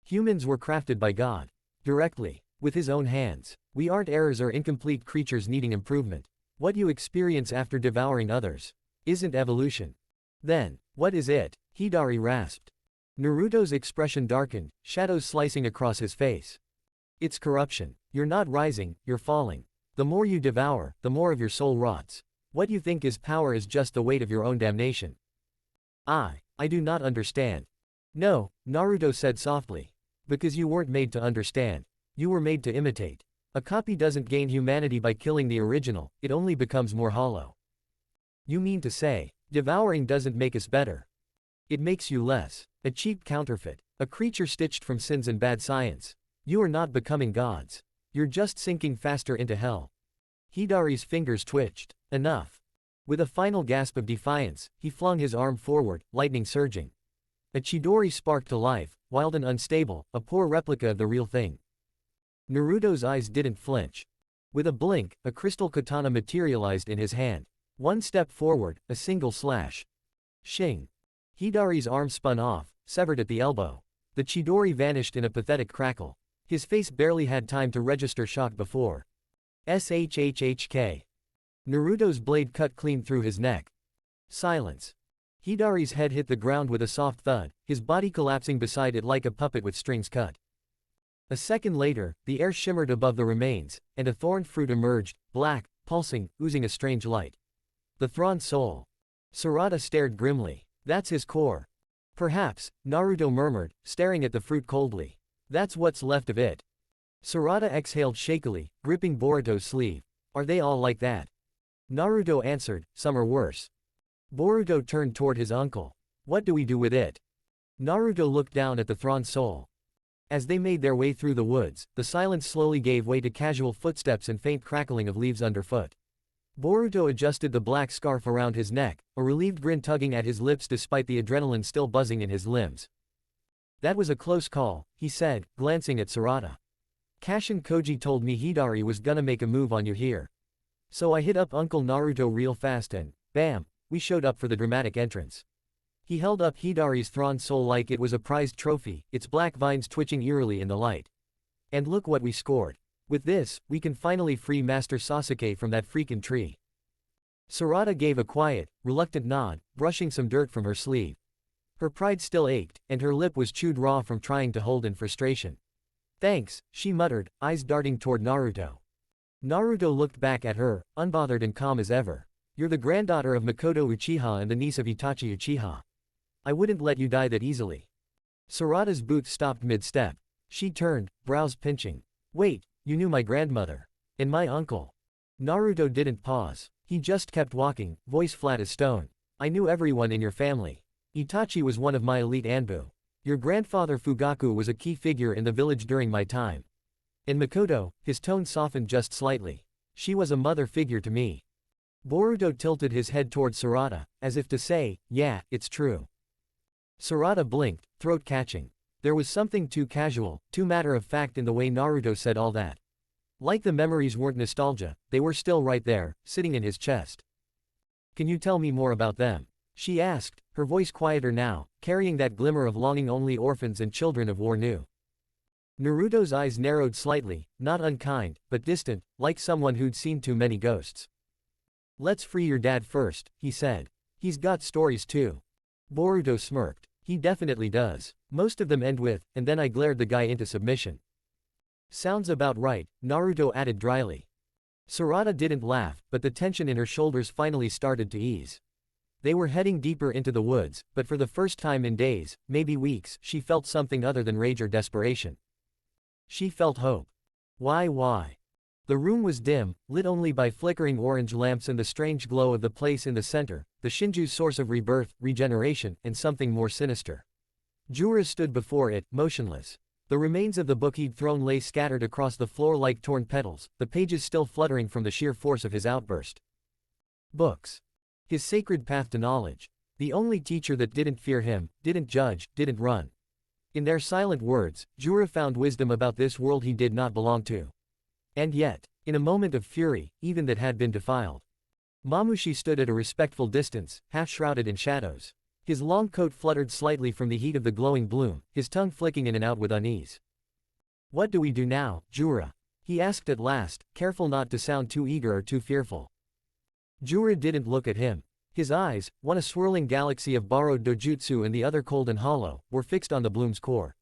Humans were crafted by God. Directly. With his own hands. We aren't errors or incomplete creatures needing improvement. What you experience after devouring others isn't evolution. Then, what is it? Hidari rasped. Naruto's expression darkened, shadows slicing across his face. It's corruption. You're not rising, you're falling. The more you devour, the more of your soul rots. What you think is power is just the weight of your own damnation. I do not understand. No, Naruto said softly. Because you weren't made to understand. You were made to imitate. A copy doesn't gain humanity by killing the original, it only becomes more hollow. You mean to say, devouring doesn't make us better. It makes you less. A cheap counterfeit. A creature stitched from sins and bad science. You are not becoming gods. You're just sinking faster into hell. Hidari's fingers twitched. Enough. With a final gasp of defiance, he flung his arm forward, lightning surging. A Chidori sparked to life, wild and unstable, a poor replica of the real thing. Naruto's eyes didn't flinch. With a blink, a crystal katana materialized in his hand. One step forward, a single slash. Shing. Hidari's arm spun off, severed at the elbow. The Chidori vanished in a pathetic crackle. His face barely had time to register shock before. SHHHK. Naruto's blade cut clean through his neck. Silence. Hidari's head hit the ground with a soft thud, his body collapsing beside it like a puppet with strings cut. A second later, the air shimmered above the remains, and a thorned fruit emerged, black, pulsing, oozing a strange light. The Thrawn soul. Sarada stared grimly. That's his core. Perhaps, Naruto murmured, staring at the fruit coldly. That's what's left of it. Sarada exhaled shakily, gripping Boruto's sleeve. Are they all like that? Naruto answered, some are worse. Boruto turned toward his uncle. What do we do with it? Naruto looked down at the Thrawn soul. As they made their way through the woods, the silence slowly gave way to casual footsteps and faint crackling of leaves underfoot. Boruto adjusted the black scarf around his neck, a relieved grin tugging at his lips despite the adrenaline still buzzing in his limbs. That was a close call, he said, glancing at Sarada. Kashin Koji told me Hidari was gonna make a move on you here. So I hit up Uncle Naruto real fast and, bam, we showed up for the dramatic entrance. He held up Hidari's Thrawn soul like it was a prized trophy, its black vines twitching eerily in the light. And look what we scored. With this, we can finally free Master Sasuke from that freakin' tree. Sarada gave a quiet, reluctant nod, brushing some dirt from her sleeve. Her pride still ached, and her lip was chewed raw from trying to hold in frustration. Thanks, she muttered, eyes darting toward Naruto. Naruto looked back at her, unbothered and calm as ever. You're the granddaughter of Makoto Uchiha and the niece of Itachi Uchiha. I wouldn't let you die that easily. Sarada's boot stopped mid-step. She turned, brows pinching. Wait, you knew my grandmother. And my uncle. Naruto didn't pause. He just kept walking, voice flat as stone. I knew everyone in your family. Itachi was one of my elite Anbu. Your grandfather Fugaku was a key figure in the village during my time. And Makoto, his tone softened just slightly. She was a mother figure to me. Boruto tilted his head toward Sarada, as if to say, yeah, it's true. Sarada blinked, throat catching. There was something too casual, too matter-of-fact in the way Naruto said all that. Like the memories weren't nostalgia, they were still right there, sitting in his chest. Can you tell me more about them? She asked, her voice quieter now, carrying that glimmer of longing only orphans and children of war knew. Naruto's eyes narrowed slightly, not unkind, but distant, like someone who'd seen too many ghosts. Let's free your dad first, he said. He's got stories too. Boruto smirked. He definitely does. Most of them end with, and then I glared the guy into submission. Sounds about right, Naruto added dryly. Sarada didn't laugh, but the tension in her shoulders finally started to ease. They were heading deeper into the woods, but for the first time in days, maybe weeks, she felt something other than rage or desperation. She felt hope. Why? The room was dim, lit only by flickering orange lamps and the strange glow of the place in the center, the Shinju's source of rebirth, regeneration, and something more sinister. Jura stood before it, motionless. The remains of the book he'd thrown lay scattered across the floor like torn petals, the pages still fluttering from the sheer force of his outburst. Books. His sacred path to knowledge. The only teacher that didn't fear him, didn't judge, didn't run. In their silent words, Jura found wisdom about this world he did not belong to. And yet, in a moment of fury, even that had been defiled. Mamushi stood at a respectful distance, half shrouded in shadows. His long coat fluttered slightly from the heat of the glowing bloom, his tongue flicking in and out with unease. What do we do now, Jura? He asked at last, careful not to sound too eager or too fearful. Jura didn't look at him. His eyes, one a swirling galaxy of borrowed dojutsu and the other cold and hollow, were fixed on the bloom's core.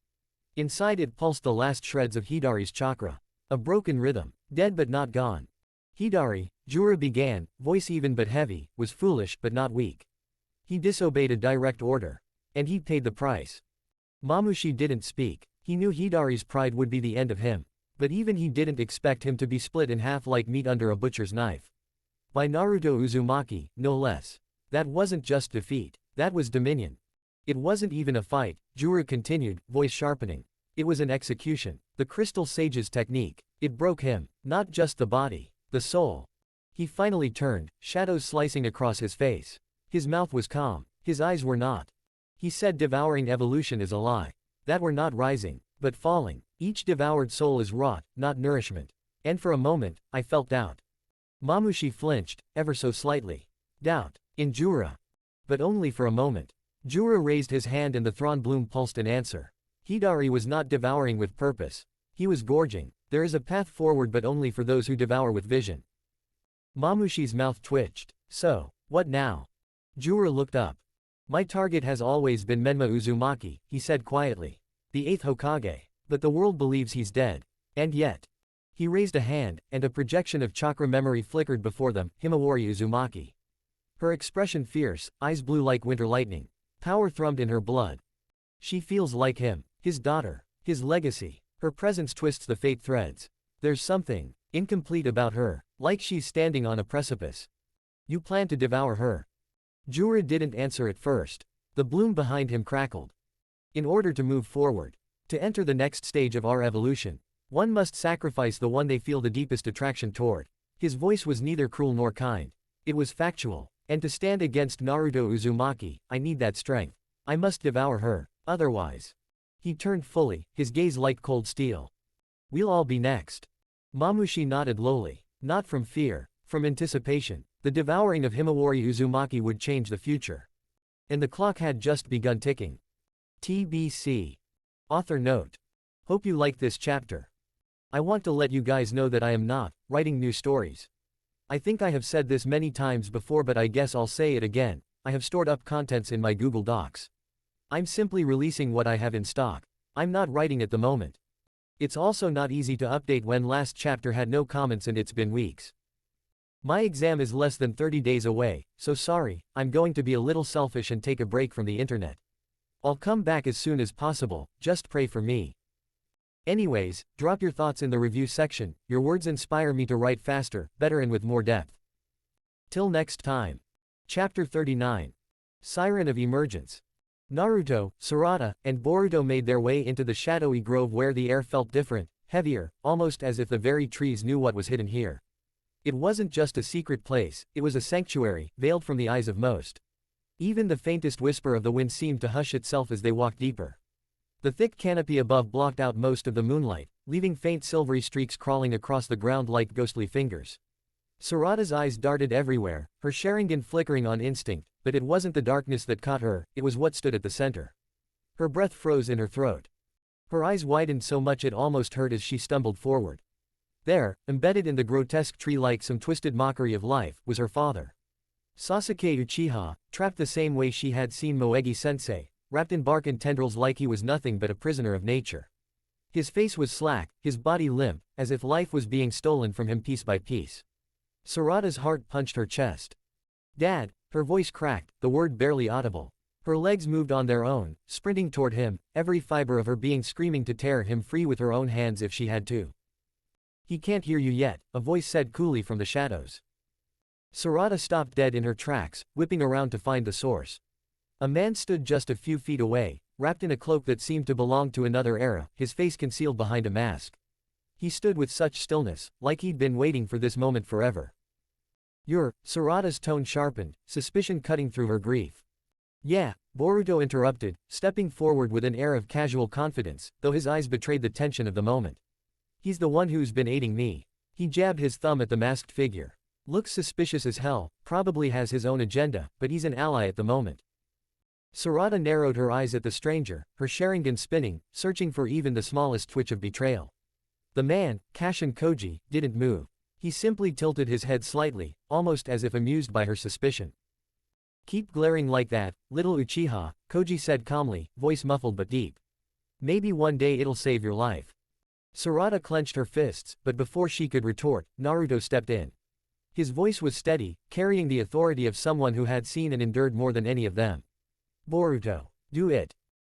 Inside it pulsed the last shreds of Hidari's chakra. A broken rhythm, dead but not gone. Hidari, Jura began, voice even but heavy, was foolish but not weak. He disobeyed a direct order. And he paid the price. Mamushi didn't speak. He knew Hidari's pride would be the end of him. But even he didn't expect him to be split in half like meat under a butcher's knife. By Naruto Uzumaki, no less. That wasn't just defeat. That was dominion. It wasn't even a fight, Jura continued, voice sharpening. It was an execution. The Crystal Sage's technique. It broke him. Not just the body. The soul. He finally turned, shadows slicing across his face. His mouth was calm. His eyes were not. He said devouring evolution is a lie. That we're not rising, but falling. Each devoured soul is rot, not nourishment. And for a moment, I felt doubt. Mamushi flinched, ever so slightly. Doubt. In Jura. But only for a moment. Jura raised his hand and the Thrawn bloom pulsed in answer. Hidari was not devouring with purpose. He was gorging. There is a path forward but only for those who devour with vision. Mamushi's mouth twitched. So, what now? Jura looked up. My target has always been Menma Uzumaki, he said quietly. The 8th Hokage. But the world believes he's dead. And yet. He raised a hand, and a projection of chakra memory flickered before them, Himawari Uzumaki. Her expression fierce, eyes blue like winter lightning. Power thrummed in her blood. She feels like him, his daughter, his legacy. Her presence twists the fate threads. There's something incomplete about her, like she's standing on a precipice. You plan to devour her. Jura didn't answer at first. The bloom behind him crackled. In order to move forward, to enter the next stage of our evolution, one must sacrifice the one they feel the deepest attraction toward. His voice was neither cruel nor kind. It was factual. And to stand against Naruto Uzumaki, I need that strength. I must devour her, otherwise. He turned fully, his gaze like cold steel. We'll all be next. Mamushi nodded lowly. Not from fear, from anticipation. The devouring of Himawari Uzumaki would change the future. And the clock had just begun ticking. TBC. Author note. Hope you like this chapter. I want to let you guys know that I am not writing new stories. I think I have said this many times before, but I guess I'll say it again. I have stored up contents in my Google Docs. I'm simply releasing what I have in stock. I'm not writing at the moment. It's also not easy to update when last chapter had no comments and it's been weeks. My exam is less than 30 days away, so sorry, I'm going to be a little selfish and take a break from the internet. I'll come back as soon as possible, just pray for me. Anyways, drop your thoughts in the review section. Your words inspire me to write faster, better and with more depth. Till next time. Chapter 39. Siren of Emergence. Naruto, Sarada, and Boruto made their way into the shadowy grove where the air felt different, heavier, almost as if the very trees knew what was hidden here. It wasn't just a secret place, it was a sanctuary, veiled from the eyes of most. Even the faintest whisper of the wind seemed to hush itself as they walked deeper. The thick canopy above blocked out most of the moonlight, leaving faint silvery streaks crawling across the ground like ghostly fingers. Sarada's eyes darted everywhere, her Sharingan flickering on instinct, but it wasn't the darkness that caught her, it was what stood at the center. Her breath froze in her throat. Her eyes widened so much it almost hurt as she stumbled forward. There, embedded in the grotesque tree like some twisted mockery of life, was her father. Sasuke Uchiha, trapped the same way she had seen Moegi-sensei, wrapped in bark and tendrils like he was nothing but a prisoner of nature. His face was slack, his body limp, as if life was being stolen from him piece by piece. Sarada's heart punched her chest. Dad, her voice cracked, the word barely audible. Her legs moved on their own, sprinting toward him, every fiber of her being screaming to tear him free with her own hands if she had to. He can't hear you yet, a voice said coolly from the shadows. Sarada stopped dead in her tracks, whipping around to find the source. A man stood just a few feet away, wrapped in a cloak that seemed to belong to another era, his face concealed behind a mask. He stood with such stillness, like he'd been waiting for this moment forever. You're, Sarada's tone sharpened, suspicion cutting through her grief. Yeah, Boruto interrupted, stepping forward with an air of casual confidence, though his eyes betrayed the tension of the moment. He's the one who's been aiding me. He jabbed his thumb at the masked figure. Looks suspicious as hell, probably has his own agenda, but he's an ally at the moment. Sarada narrowed her eyes at the stranger, her Sharingan spinning, searching for even the smallest twitch of betrayal. The man, Kashin Koji, didn't move. He simply tilted his head slightly, almost as if amused by her suspicion. Keep glaring like that, little Uchiha, Koji said calmly, voice muffled but deep. Maybe one day it'll save your life. Sarada clenched her fists, but before she could retort, Naruto stepped in. His voice was steady, carrying the authority of someone who had seen and endured more than any of them. Boruto, do it.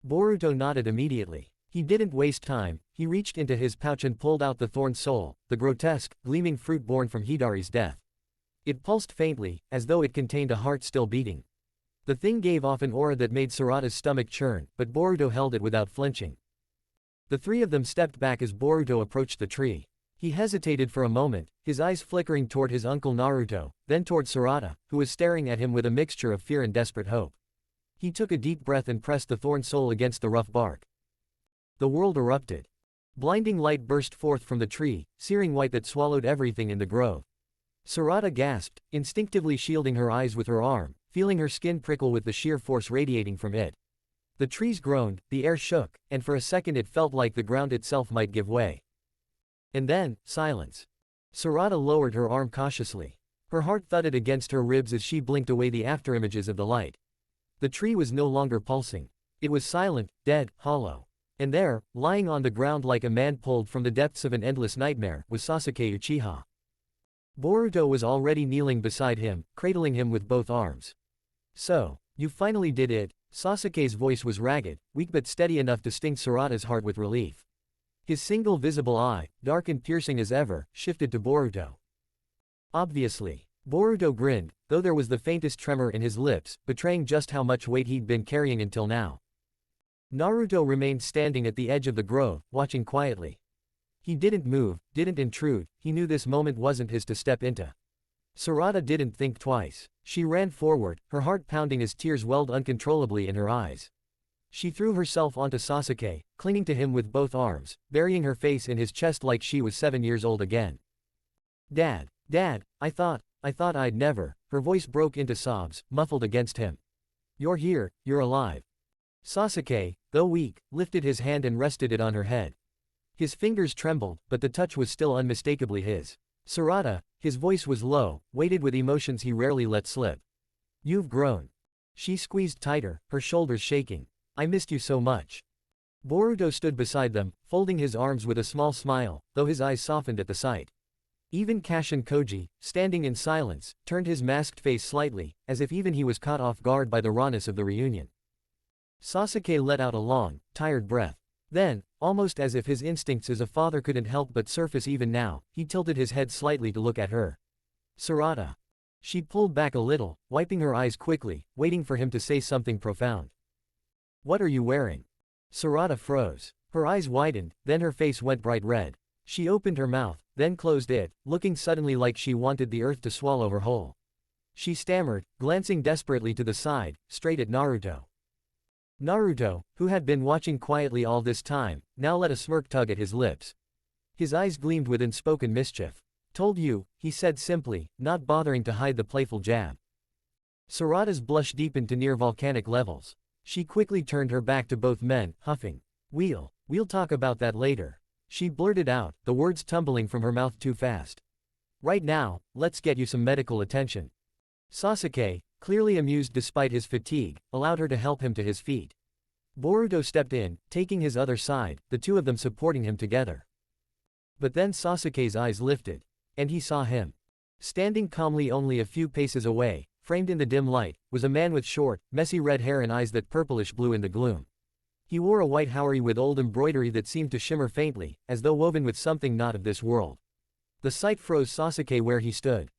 Boruto nodded immediately. He didn't waste time, he reached into his pouch and pulled out the thorn soul, the grotesque, gleaming fruit born from Hidari's death. It pulsed faintly, as though it contained a heart still beating. The thing gave off an aura that made Sarada's stomach churn, but Boruto held it without flinching. The three of them stepped back as Boruto approached the tree. He hesitated for a moment, his eyes flickering toward his uncle Naruto, then toward Sarada, who was staring at him with a mixture of fear and desperate hope. He took a deep breath and pressed the thorn soul against the rough bark. The world erupted. Blinding light burst forth from the tree, searing white that swallowed everything in the grove. Sarada gasped, instinctively shielding her eyes with her arm, feeling her skin prickle with the sheer force radiating from it. The trees groaned, the air shook, and for a second it felt like the ground itself might give way. And then, silence. Sarada lowered her arm cautiously. Her heart thudded against her ribs as she blinked away the afterimages of the light. The tree was no longer pulsing. It was silent, dead, hollow. And there, lying on the ground like a man pulled from the depths of an endless nightmare, was Sasuke Uchiha. Boruto was already kneeling beside him, cradling him with both arms. "So, you finally did it." Sasuke's voice was ragged, weak but steady enough to sting Sarada's heart with relief. His single visible eye, dark and piercing as ever, shifted to Boruto. "Obviously." Boruto grinned, though there was the faintest tremor in his lips, betraying just how much weight he'd been carrying until now. Naruto remained standing at the edge of the grove, watching quietly. He didn't move, didn't intrude, he knew this moment wasn't his to step into. Sarada didn't think twice. She ran forward, her heart pounding as tears welled uncontrollably in her eyes. She threw herself onto Sasuke, clinging to him with both arms, burying her face in his chest like she was 7 years old again. Dad, I thought I'd never." Her voice broke into sobs, muffled against him. "You're here, you're alive." Sasuke, though weak, lifted his hand and rested it on her head. His fingers trembled, but the touch was still unmistakably his. "Sarada," his voice was low, weighted with emotions he rarely let slip. "You've grown." She squeezed tighter, her shoulders shaking. "I missed you so much." Boruto stood beside them, folding his arms with a small smile, though his eyes softened at the sight. Even Kashin Koji, standing in silence, turned his masked face slightly, as if even he was caught off guard by the rawness of the reunion. Sasuke let out a long, tired breath. Then, almost as if his instincts as a father couldn't help but surface even now, he tilted his head slightly to look at her. "Sarada." She pulled back a little, wiping her eyes quickly, waiting for him to say something profound. "What are you wearing?" Sarada froze. Her eyes widened, then her face went bright red. She opened her mouth, then closed it, looking suddenly like she wanted the earth to swallow her whole. She stammered, glancing desperately to the side, straight at Naruto. Naruto, who had been watching quietly all this time, now let a smirk tug at his lips. His eyes gleamed with unspoken mischief. "Told you," he said simply, not bothering to hide the playful jab. Sarada's blush deepened to near volcanic levels. She quickly turned her back to both men, huffing. We'll talk about that later." She blurted out, the words tumbling from her mouth too fast. "Right now, let's get you some medical attention." Sasuke, clearly amused despite his fatigue, allowed her to help him to his feet. Boruto stepped in, taking his other side, the two of them supporting him together. But then Sasuke's eyes lifted. And he saw him. Standing calmly only a few paces away, framed in the dim light, was a man with short, messy red hair and eyes that purplish blue in the gloom. He wore a white haori with old embroidery that seemed to shimmer faintly, as though woven with something not of this world. The sight froze Sasuke where he stood.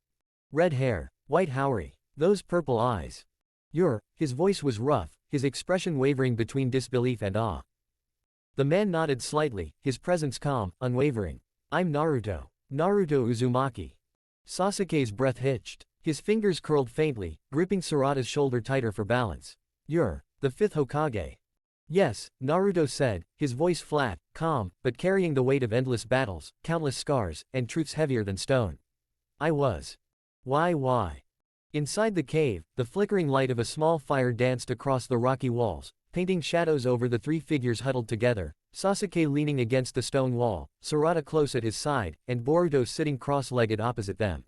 Red hair, white haori, those purple eyes. His voice was rough, his expression wavering between disbelief and awe. The man nodded slightly, his presence calm, unwavering. "I'm Naruto Uzumaki." Sasuke's breath hitched. His fingers curled faintly, gripping Sarada's shoulder tighter for balance. "You're the 5th Hokage." "Yes," Naruto said, his voice flat, calm, but carrying the weight of endless battles, countless scars, and truths heavier than stone. "I was." Why? Inside the cave, the flickering light of a small fire danced across the rocky walls, painting shadows over the three figures huddled together, Sasuke leaning against the stone wall, Sarada close at his side, and Boruto sitting cross-legged opposite them.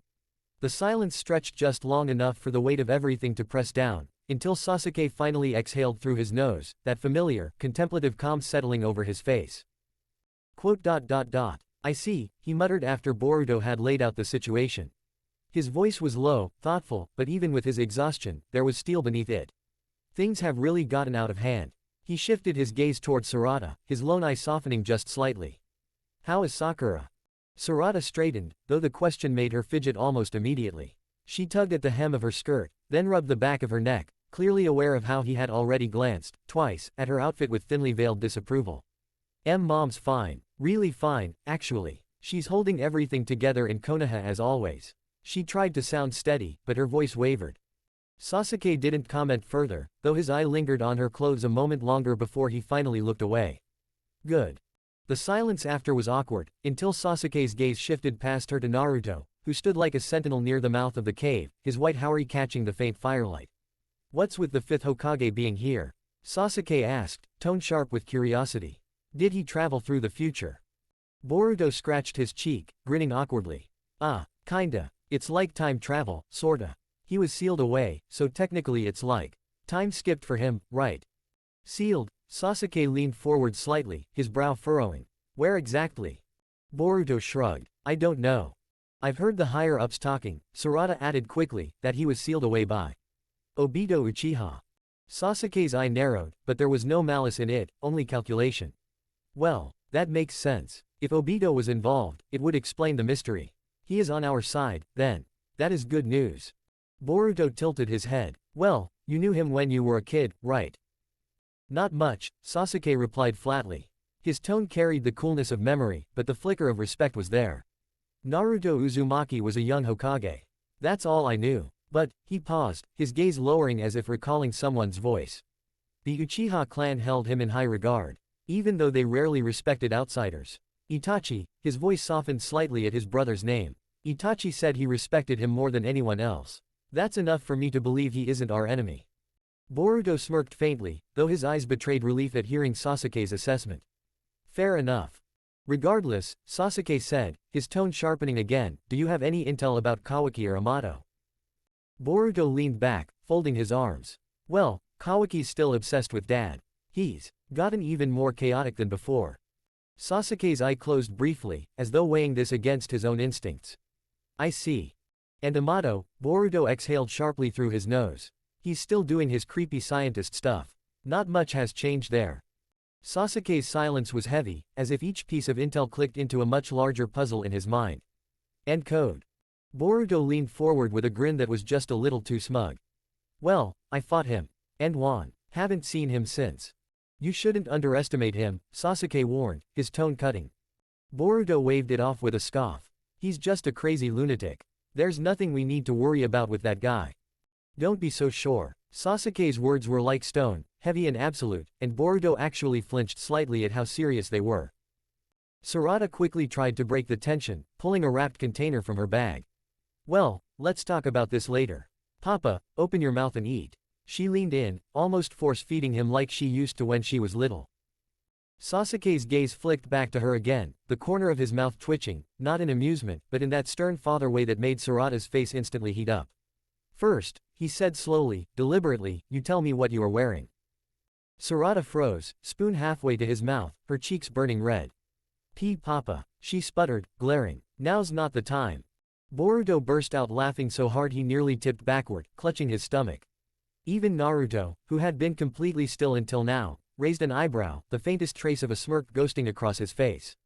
The silence stretched just long enough for the weight of everything to press down, until Sasuke finally exhaled through his nose, that familiar, contemplative calm settling over his face. "I see," he muttered after Boruto had laid out the situation. His voice was low, thoughtful, but even with his exhaustion, there was steel beneath it. "Things have really gotten out of hand." He shifted his gaze toward Sarada, his lone eye softening just slightly. "How is Sakura?" Sarada straightened, though the question made her fidget almost immediately. She tugged at the hem of her skirt, then rubbed the back of her neck, clearly aware of how he had already glanced, twice, at her outfit with thinly veiled disapproval. Mom's fine. Really fine, actually. She's holding everything together in Konoha as always." She tried to sound steady, but her voice wavered. Sasuke didn't comment further, though his eye lingered on her clothes a moment longer before he finally looked away. "Good." The silence after was awkward, until Sasuke's gaze shifted past her to Naruto, who stood like a sentinel near the mouth of the cave, his white haori catching the faint firelight. "What's with the 5th Hokage being here?" Sasuke asked, tone sharp with curiosity. "Did he travel through the future?" Boruto scratched his cheek, grinning awkwardly. Kinda. It's like time travel, sorta. He was sealed away, so technically it's like time skipped for him, right?" Sealed, Sasuke leaned forward slightly, his brow furrowing. Where exactly? Boruto shrugged. I don't know. I've heard the higher-ups talking. Sarada added quickly, that he was sealed away by Obito Uchiha. Sasuke's eye narrowed, but there was no malice in it, only calculation. Well, that makes sense. If Obito was involved, it would explain the mystery. He is on our side, then. That is good news. Boruto tilted his head. Well, you knew him when you were a kid, right? Not much, Sasuke replied flatly. His tone carried the coolness of memory, but the flicker of respect was there. Naruto Uzumaki was a young Hokage. That's all I knew. But, he paused, his gaze lowering as if recalling someone's voice. The Uchiha clan held him in high regard, even though they rarely respected outsiders. Itachi, his voice softened slightly at his brother's name. Itachi said he respected him more than anyone else. That's enough for me to believe he isn't our enemy. Boruto smirked faintly, though his eyes betrayed relief at hearing Sasuke's assessment. Fair enough. Regardless, Sasuke said, his tone sharpening again, do you have any intel about Kawaki or Amato? Boruto leaned back, folding his arms. Well, Kawaki's still obsessed with Dad. He's gotten even more chaotic than before. Sasuke's eye closed briefly, as though weighing this against his own instincts. I see. And Amato, Boruto exhaled sharply through his nose. He's still doing his creepy scientist stuff. Not much has changed there. Sasuke's silence was heavy, as if each piece of intel clicked into a much larger puzzle in his mind. End code. Boruto leaned forward with a grin that was just a little too smug. Well, I fought him. And won. Haven't seen him since. You shouldn't underestimate him, Sasuke warned, his tone cutting. Boruto waved it off with a scoff. He's just a crazy lunatic. There's nothing we need to worry about with that guy. Don't be so sure. Sasuke's words were like stone, heavy and absolute, and Boruto actually flinched slightly at how serious they were. Sarada quickly tried to break the tension, pulling a wrapped container from her bag. Well, let's talk about this later. Papa, open your mouth and eat. She leaned in, almost force-feeding him like she used to when she was little. Sasuke's gaze flicked back to her again, the corner of his mouth twitching, not in amusement, but in that stern father way that made Sarada's face instantly heat up. First, he said slowly, deliberately, you tell me what you are wearing. Sarada froze, spoon halfway to his mouth, her cheeks burning red. Papa, she sputtered, glaring. Now's not the time. Boruto burst out laughing so hard he nearly tipped backward, clutching his stomach. Even Naruto, who had been completely still until now, raised an eyebrow, the faintest trace of a smirk ghosting across his face.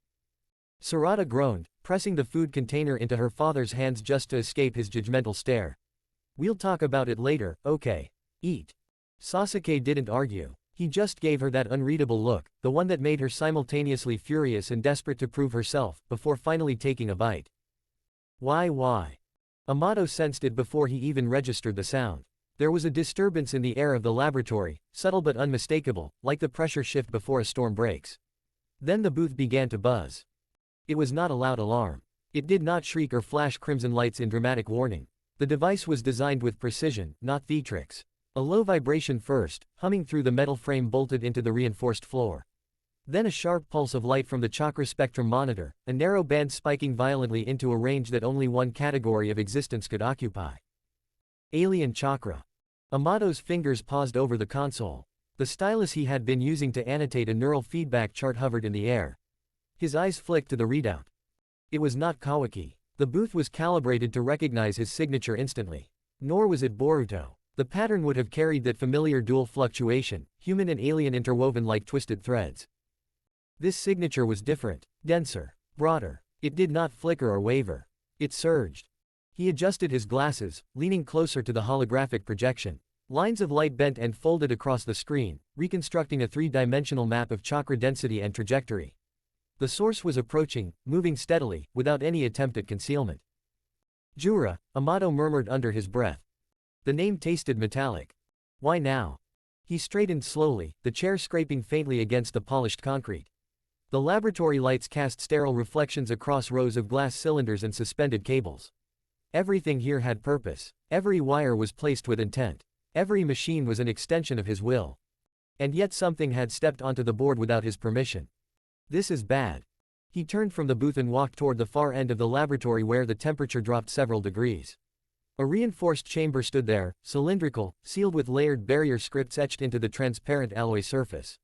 Sarada groaned, pressing the food container into her father's hands just to escape his judgmental stare. We'll talk about it later, okay? Eat. Sasuke didn't argue. He just gave her that unreadable look, the one that made her simultaneously furious and desperate to prove herself, before finally taking a bite. Why? Amato sensed it before he even registered the sound. There was a disturbance in the air of the laboratory, subtle but unmistakable, like the pressure shift before a storm breaks. Then the booth began to buzz. It was not a loud alarm. It did not shriek or flash crimson lights in dramatic warning. The device was designed with precision, not theatrics. A low vibration first, humming through the metal frame bolted into the reinforced floor. Then a sharp pulse of light from the chakra spectrum monitor, a narrow band spiking violently into a range that only one category of existence could occupy. Alien chakra. Amato's fingers paused over the console. The stylus he had been using to annotate a neural feedback chart hovered in the air. His eyes flicked to the readout. It was not Kawaki. The booth was calibrated to recognize his signature instantly. Nor was it Boruto. The pattern would have carried that familiar dual fluctuation, human and alien interwoven like twisted threads. This signature was different, denser, broader. It did not flicker or waver. It surged. He adjusted his glasses, leaning closer to the holographic projection. Lines of light bent and folded across the screen, reconstructing a three-dimensional map of chakra density and trajectory. The source was approaching, moving steadily, without any attempt at concealment. Jura, Amato murmured under his breath. The name tasted metallic. Why now? He straightened slowly, the chair scraping faintly against the polished concrete. The laboratory lights cast sterile reflections across rows of glass cylinders and suspended cables. Everything here had purpose. Every wire was placed with intent. Every machine was an extension of his will. And yet something had stepped onto the board without his permission. This is bad. He turned from the booth and walked toward the far end of the laboratory where the temperature dropped several degrees. A reinforced chamber stood there, cylindrical, sealed with layered barrier scripts etched into the transparent alloy surface.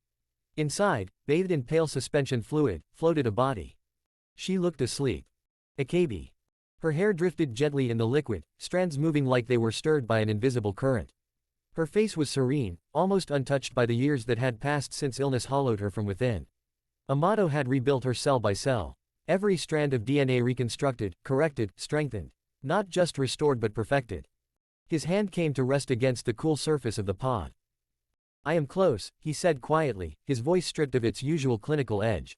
Inside, bathed in pale suspension fluid, floated a body. She looked asleep. Akebi. Her hair drifted gently in the liquid, strands moving like they were stirred by an invisible current. Her face was serene, almost untouched by the years that had passed since illness hollowed her from within. Amato had rebuilt her cell by cell. Every strand of DNA reconstructed, corrected, strengthened. Not just restored but perfected. His hand came to rest against the cool surface of the pod. "I am close," he said quietly, his voice stripped of its usual clinical edge.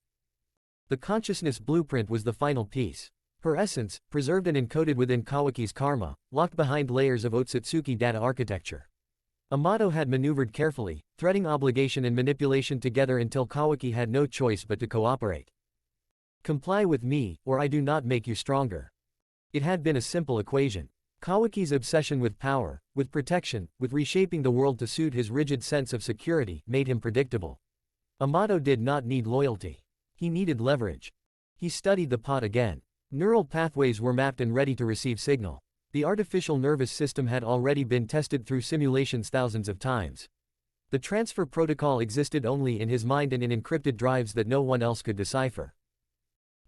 The consciousness blueprint was the final piece. Her essence, preserved and encoded within Kawaki's karma, locked behind layers of Otsutsuki data architecture. Amato had maneuvered carefully, threading obligation and manipulation together until Kawaki had no choice but to cooperate. "Comply with me, or I do not make you stronger." It had been a simple equation. Kawaki's obsession with power, with protection, with reshaping the world to suit his rigid sense of security, made him predictable. Amato did not need loyalty. He needed leverage. He studied the pod again. Neural pathways were mapped and ready to receive signal. The artificial nervous system had already been tested through simulations thousands of times. The transfer protocol existed only in his mind and in encrypted drives that no one else could decipher.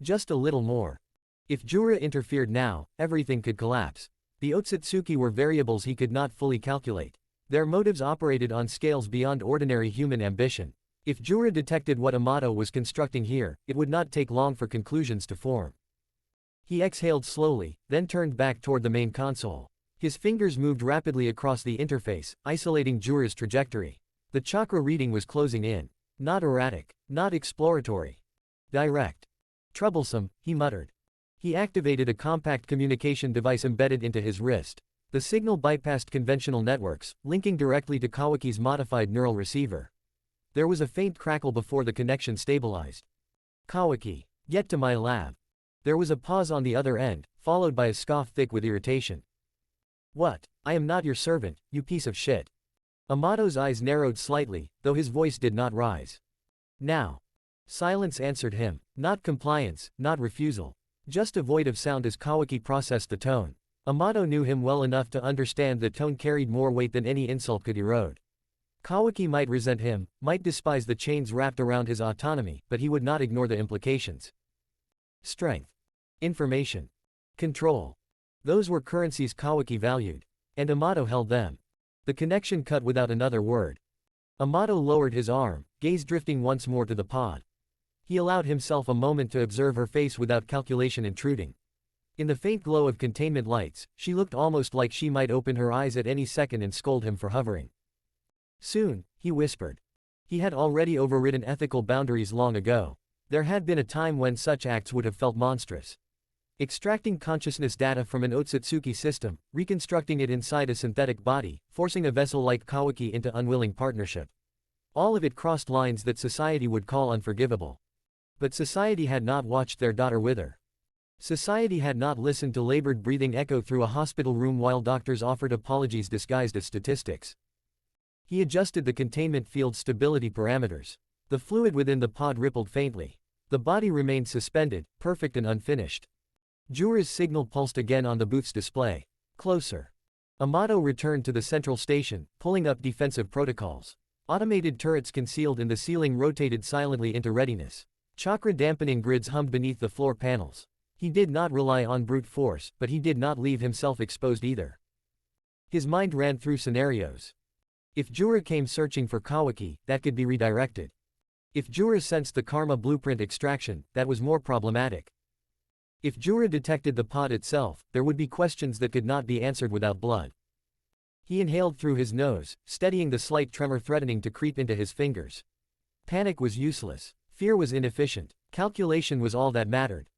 Just a little more. If Jura interfered now, everything could collapse. The Otsutsuki were variables he could not fully calculate. Their motives operated on scales beyond ordinary human ambition. If Jura detected what Amato was constructing here, it would not take long for conclusions to form. He exhaled slowly, then turned back toward the main console. His fingers moved rapidly across the interface, isolating Jura's trajectory. The chakra reading was closing in. Not erratic, not exploratory. Direct. Troublesome, he muttered. He activated a compact communication device embedded into his wrist. The signal bypassed conventional networks, linking directly to Kawaki's modified neural receiver. There was a faint crackle before the connection stabilized. "Kawaki, get to my lab." There was a pause on the other end, followed by a scoff thick with irritation. "What? I am not your servant, you piece of shit." Amato's eyes narrowed slightly, though his voice did not rise. "Now." Silence answered him, not compliance, not refusal. Just a void of sound as Kawaki processed the tone. Amato knew him well enough to understand that tone carried more weight than any insult could erode. Kawaki might resent him, might despise the chains wrapped around his autonomy, but he would not ignore the implications. Strength. Information. Control. Those were currencies Kawaki valued. And Amato held them. The connection cut without another word. Amato lowered his arm, gaze drifting once more to the pod. He allowed himself a moment to observe her face without calculation intruding. In the faint glow of containment lights, she looked almost like she might open her eyes at any second and scold him for hovering. "Soon," he whispered. He had already overridden ethical boundaries long ago. There had been a time when such acts would have felt monstrous. Extracting consciousness data from an Otsutsuki system, reconstructing it inside a synthetic body, forcing a vessel like Kawaki into unwilling partnership. All of it crossed lines that society would call unforgivable. But society had not watched their daughter wither. Society had not listened to labored breathing echo through a hospital room while doctors offered apologies disguised as statistics. He adjusted the containment field's stability parameters. The fluid within the pod rippled faintly. The body remained suspended, perfect and unfinished. Jura's signal pulsed again on the booth's display. Closer. Amato returned to the central station, pulling up defensive protocols. Automated turrets concealed in the ceiling rotated silently into readiness. Chakra dampening grids hummed beneath the floor panels. He did not rely on brute force, but he did not leave himself exposed either. His mind ran through scenarios. If Jura came searching for Kawaki, that could be redirected. If Jura sensed the karma blueprint extraction, that was more problematic. If Jura detected the pod itself, there would be questions that could not be answered without blood. He inhaled through his nose, steadying the slight tremor threatening to creep into his fingers. Panic was useless. Fear was inefficient. Calculation was all that mattered.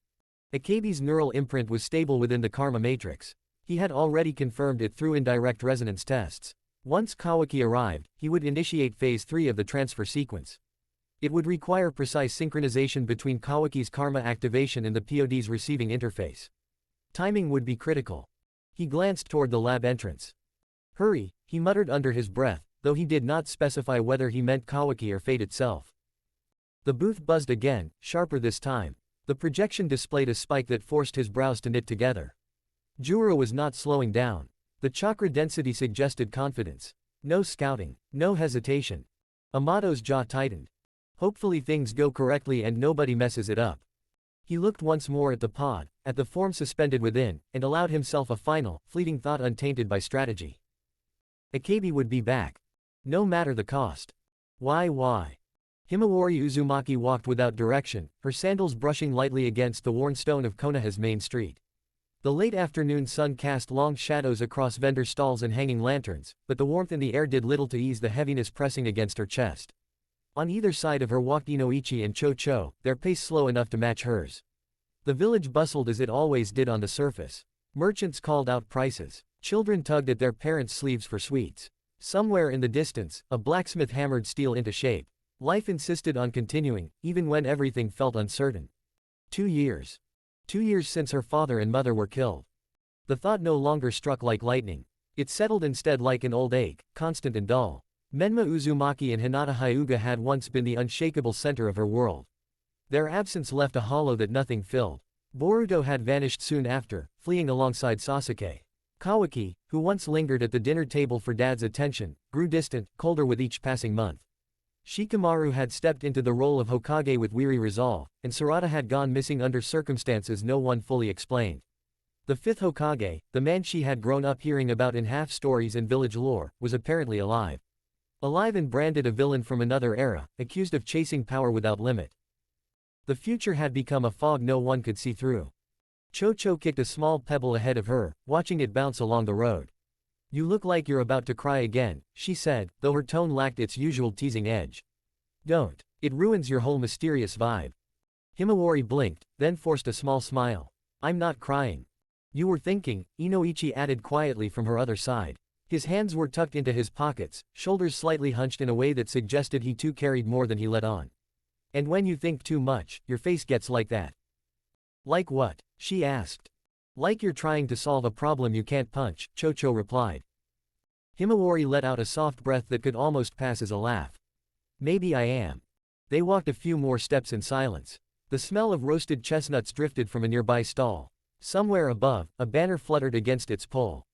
Akebi's neural imprint was stable within the karma matrix. He had already confirmed it through indirect resonance tests. Once Kawaki arrived, he would initiate phase 3 of the transfer sequence. It would require precise synchronization between Kawaki's karma activation and the POD's receiving interface. Timing would be critical. He glanced toward the lab entrance. "Hurry," he muttered under his breath, though he did not specify whether he meant Kawaki or fate itself. The booth buzzed again, sharper this time. The projection displayed a spike that forced his brows to knit together. Jura was not slowing down. The chakra density suggested confidence. No scouting, no hesitation. Amato's jaw tightened. Hopefully things go correctly and nobody messes it up. He looked once more at the pod, at the form suspended within, and allowed himself a final, fleeting thought untainted by strategy. Akabe would be back. No matter the cost. Why? Himawari Uzumaki walked without direction, her sandals brushing lightly against the worn stone of Konoha's main street. The late afternoon sun cast long shadows across vendor stalls and hanging lanterns, but the warmth in the air did little to ease the heaviness pressing against her chest. On either side of her walked Inoichi and Cho-Cho, their pace slow enough to match hers. The village bustled as it always did on the surface. Merchants called out prices. Children tugged at their parents' sleeves for sweets. Somewhere in the distance, a blacksmith hammered steel into shape. Life insisted on continuing, even when everything felt uncertain. 2 years. 2 years since her father and mother were killed. The thought no longer struck like lightning. It settled instead like an old ache, constant and dull. Menma Uzumaki and Hinata Hyuga had once been the unshakable center of her world. Their absence left a hollow that nothing filled. Boruto had vanished soon after, fleeing alongside Sasuke. Kawaki, who once lingered at the dinner table for Dad's attention, grew distant, colder with each passing month. Shikamaru had stepped into the role of Hokage with weary resolve, and Sarada had gone missing under circumstances no one fully explained. The fifth Hokage, the man she had grown up hearing about in half-stories and village lore, was apparently alive. Alive and branded a villain from another era, accused of chasing power without limit. The future had become a fog no one could see through. Cho-Cho kicked a small pebble ahead of her, watching it bounce along the road. "You look like you're about to cry again," she said, though her tone lacked its usual teasing edge. "Don't. It ruins your whole mysterious vibe." Himawari blinked, then forced a small smile. "I'm not crying." "You were thinking," Inoichi added quietly from her other side. His hands were tucked into his pockets, shoulders slightly hunched in a way that suggested he too carried more than he let on. "And when you think too much, your face gets like that." "Like what?" she asked. "Like you're trying to solve a problem you can't punch," Cho-Cho replied. Himawari let out a soft breath that could almost pass as a laugh. "Maybe I am." They walked a few more steps in silence. The smell of roasted chestnuts drifted from a nearby stall. Somewhere above, a banner fluttered against its pole.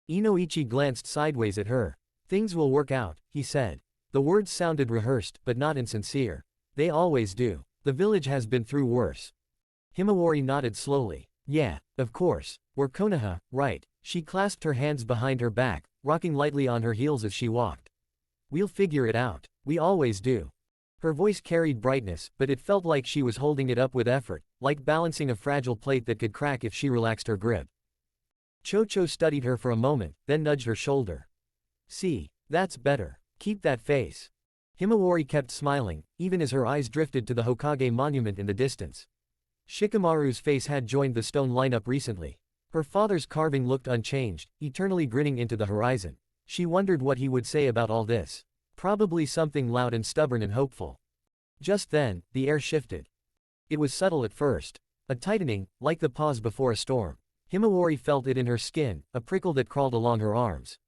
Inoichi glanced sideways at her. "Things will work out," he said. The words sounded rehearsed, but not insincere. "They always do. The village has been through worse." Himawari nodded slowly. "Yeah, of course. We're Konoha, right?" She clasped her hands behind her back, rocking lightly on her heels as she walked. "We'll figure it out. We always do." Her voice carried brightness, but it felt like she was holding it up with effort, like balancing a fragile plate that could crack if she relaxed her grip. Cho-Cho studied her for a moment, then nudged her shoulder. "See, that's better. Keep that face." Himawari kept smiling, even as her eyes drifted to the Hokage monument in the distance. Shikamaru's face had joined the stone lineup recently. Her father's carving looked unchanged, eternally grinning into the horizon. She wondered what he would say about all this. Probably something loud and stubborn and hopeful. Just then, the air shifted. It was subtle at first. A tightening, like the pause before a storm. Himawari felt it in her skin, a prickle that crawled along her arms.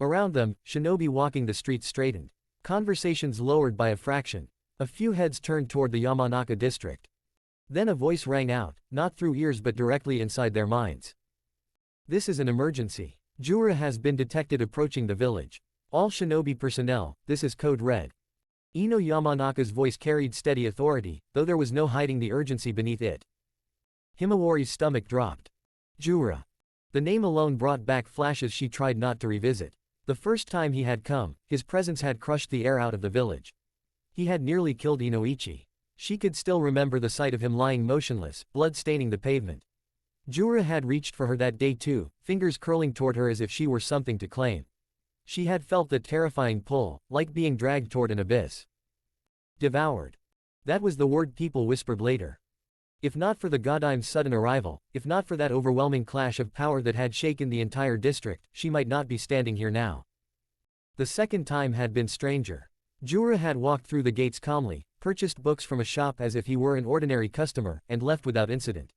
Around them, shinobi walking the streets straightened. Conversations lowered by a fraction. A few heads turned toward the Yamanaka district. Then a voice rang out, not through ears but directly inside their minds. "This is an emergency. Jura has been detected approaching the village. All shinobi personnel, this is code red." Ino Yamanaka's voice carried steady authority, though there was no hiding the urgency beneath it. Himawari's stomach dropped. Jura. The name alone brought back flashes she tried not to revisit. The first time he had come, his presence had crushed the air out of the village. He had nearly killed Inoichi. She could still remember the sight of him lying motionless, blood staining the pavement. Jura had reached for her that day too, fingers curling toward her as if she were something to claim. She had felt that terrifying pull, like being dragged toward an abyss. Devoured. That was the word people whispered later. If not for the Godime's sudden arrival, if not for that overwhelming clash of power that had shaken the entire district, she might not be standing here now. The second time had been stranger. Jura had walked through the gates calmly, purchased books from a shop as if he were an ordinary customer, and left without incident.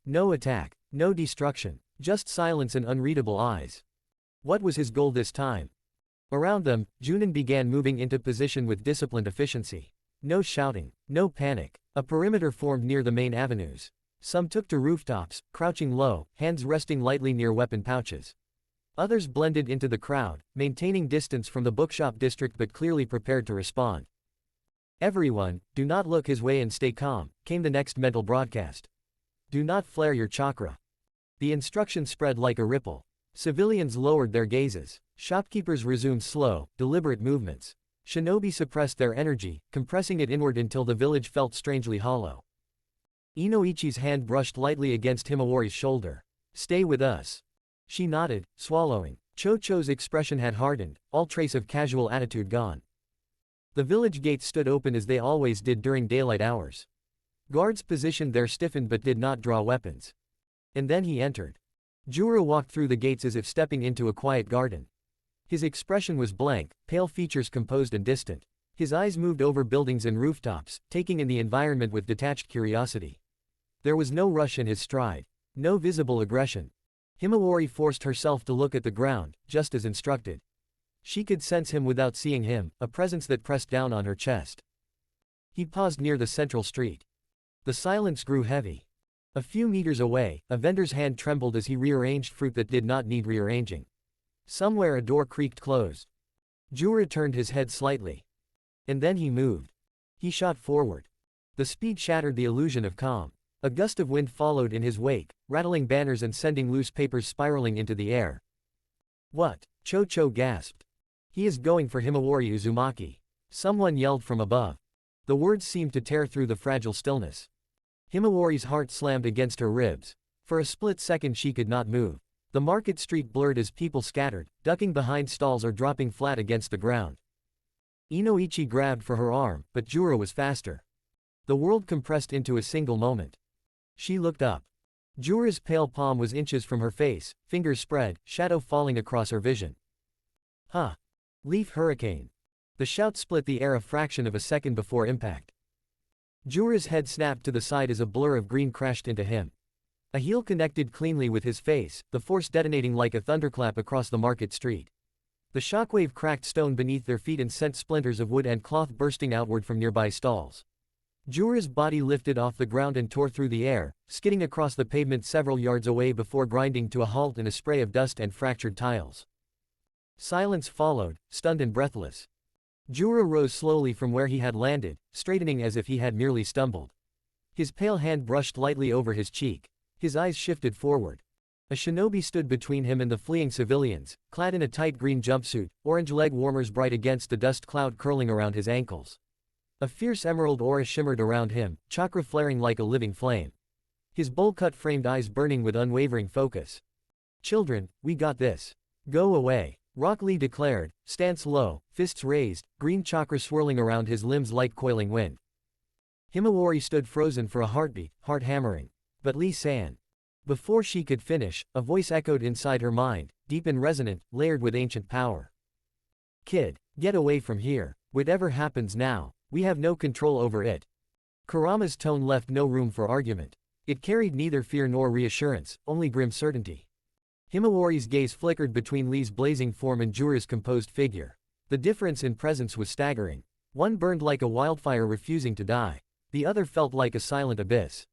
No attack, no destruction, just silence and unreadable eyes. What was his goal this time? Around them, Junin began moving into position with disciplined efficiency. No shouting, no panic. A perimeter formed near the main avenues. Some took to rooftops, crouching low, hands resting lightly near weapon pouches. Others blended into the crowd, maintaining distance from the bookshop district but clearly prepared to respond. Everyone, do not look his way and stay calm, came the next mental broadcast. Do not flare your chakra. The instruction spread like a ripple. Civilians lowered their gazes. Shopkeepers resumed slow, deliberate movements. Shinobi suppressed their energy, compressing it inward until the village felt strangely hollow. Inoichi's hand brushed lightly against Himawari's shoulder. Stay with us. She nodded, swallowing. Cho-Cho's expression had hardened, all trace of casual attitude gone. The village gates stood open as they always did during daylight hours. Guards positioned there stiffened but did not draw weapons. And then he entered. Juro walked through the gates as if stepping into a quiet garden. His expression was blank, pale features composed and distant. His eyes moved over buildings and rooftops, taking in the environment with detached curiosity. There was no rush in his stride. No visible aggression. Himawari forced herself to look at the ground, just as instructed. She could sense him without seeing him, a presence that pressed down on her chest. He paused near the central street. The silence grew heavy. A few meters away, a vendor's hand trembled as he rearranged fruit that did not need rearranging. Somewhere a door creaked closed. Juro turned his head slightly. And then he moved. He shot forward. The speed shattered the illusion of calm. A gust of wind followed in his wake, rattling banners and sending loose papers spiraling into the air. What? Cho-Cho gasped. He is going for Himawari Uzumaki. Someone yelled from above. The words seemed to tear through the fragile stillness. Himawari's heart slammed against her ribs. For a split second she could not move. The market street blurred as people scattered, ducking behind stalls or dropping flat against the ground. Inoichi grabbed for her arm, but Juro was faster. The world compressed into a single moment. She looked up. Juro's pale palm was inches from her face, fingers spread, shadow falling across her vision. Huh. Leaf hurricane. The shout split the air a fraction of a second before impact. Juro's head snapped to the side as a blur of green crashed into him. A heel connected cleanly with his face, the force detonating like a thunderclap across the market street. The shockwave cracked stone beneath their feet and sent splinters of wood and cloth bursting outward from nearby stalls. Juro's body lifted off the ground and tore through the air, skidding across the pavement several yards away before grinding to a halt in a spray of dust and fractured tiles. Silence followed, stunned and breathless. Juro rose slowly from where he had landed, straightening as if he had merely stumbled. His pale hand brushed lightly over his cheek. His eyes shifted forward. A shinobi stood between him and the fleeing civilians, clad in a tight green jumpsuit, orange leg warmers bright against the dust cloud curling around his ankles. A fierce emerald aura shimmered around him, chakra flaring like a living flame. His bowl-cut framed eyes burning with unwavering focus. Children, we got this. Go away. Rock Lee declared, stance low, fists raised, green chakra swirling around his limbs like coiling wind. Himawari stood frozen for a heartbeat, heart hammering. But Lee-san. Before she could finish, a voice echoed inside her mind, deep and resonant, layered with ancient power. Kid, get away from here. Whatever happens now, we have no control over it. Kurama's tone left no room for argument. It carried neither fear nor reassurance, only grim certainty. Himawari's gaze flickered between Lee's blazing form and Juro's composed figure. The difference in presence was staggering. One burned like a wildfire refusing to die. The other felt like a silent abyss.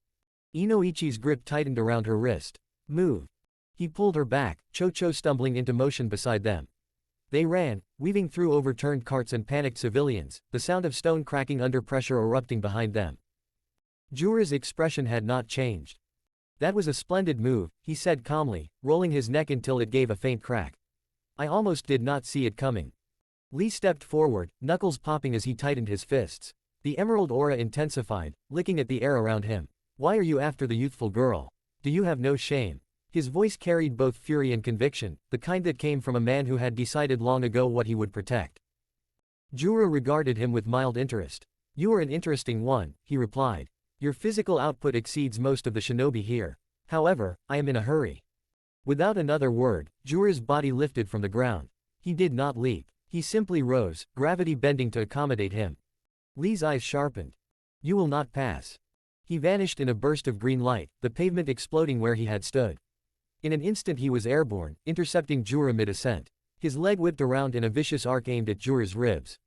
Inoichi's grip tightened around her wrist. Move. He pulled her back, Cho-Cho stumbling into motion beside them. They ran, weaving through overturned carts and panicked civilians, the sound of stone cracking under pressure erupting behind them. Juro's expression had not changed. That was a splendid move, he said calmly, rolling his neck until it gave a faint crack. I almost did not see it coming. Lee stepped forward, knuckles popping as he tightened his fists. The emerald aura intensified, licking at the air around him. Why are you after the youthful girl? Do you have no shame? His voice carried both fury and conviction, the kind that came from a man who had decided long ago what he would protect. Juro regarded him with mild interest. You are an interesting one, he replied. Your physical output exceeds most of the shinobi here. However, I am in a hurry. Without another word, Juro's body lifted from the ground. He did not leap. He simply rose, gravity bending to accommodate him. Lee's eyes sharpened. You will not pass. He vanished in a burst of green light, the pavement exploding where he had stood. In an instant he was airborne, intercepting Juro mid-ascent. His leg whipped around in a vicious arc aimed at Juro's ribs.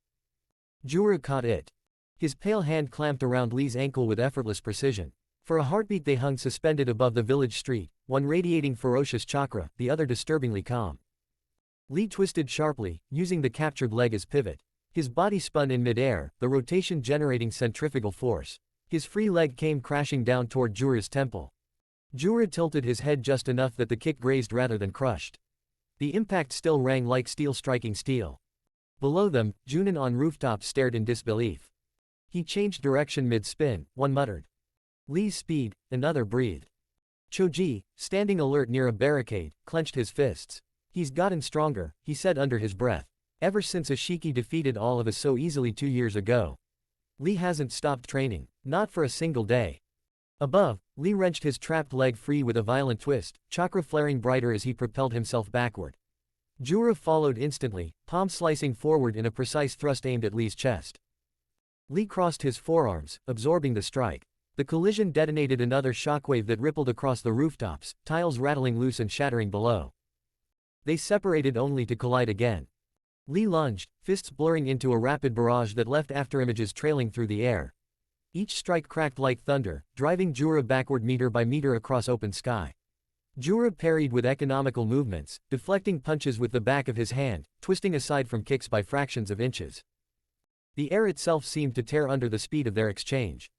Juro caught it. His pale hand clamped around Lee's ankle with effortless precision. For a heartbeat they hung suspended above the village street, one radiating ferocious chakra, the other disturbingly calm. Lee twisted sharply, using the captured leg as pivot. His body spun in midair, the rotation generating centrifugal force. His free leg came crashing down toward Jura's temple. Jura tilted his head just enough that the kick grazed rather than crushed. The impact still rang like steel striking steel. Below them, Junin on rooftop stared in disbelief. He changed direction mid-spin, one muttered. Lee's speed, another breathed. Choji, standing alert near a barricade, clenched his fists. He's gotten stronger, he said under his breath. Ever since Ashiki defeated all of us so easily 2 years ago. Lee hasn't stopped training, not for a single day. Above, Lee wrenched his trapped leg free with a violent twist, chakra flaring brighter as he propelled himself backward. Jura followed instantly, palm slicing forward in a precise thrust aimed at Lee's chest. Lee crossed his forearms, absorbing the strike. The collision detonated another shockwave that rippled across the rooftops, tiles rattling loose and shattering below. They separated only to collide again. Lee lunged, fists blurring into a rapid barrage that left afterimages trailing through the air. Each strike cracked like thunder, driving Jura backward meter by meter across open sky. Jura parried with economical movements, deflecting punches with the back of his hand, twisting aside from kicks by fractions of inches. The air itself seemed to tear under the speed of their exchange.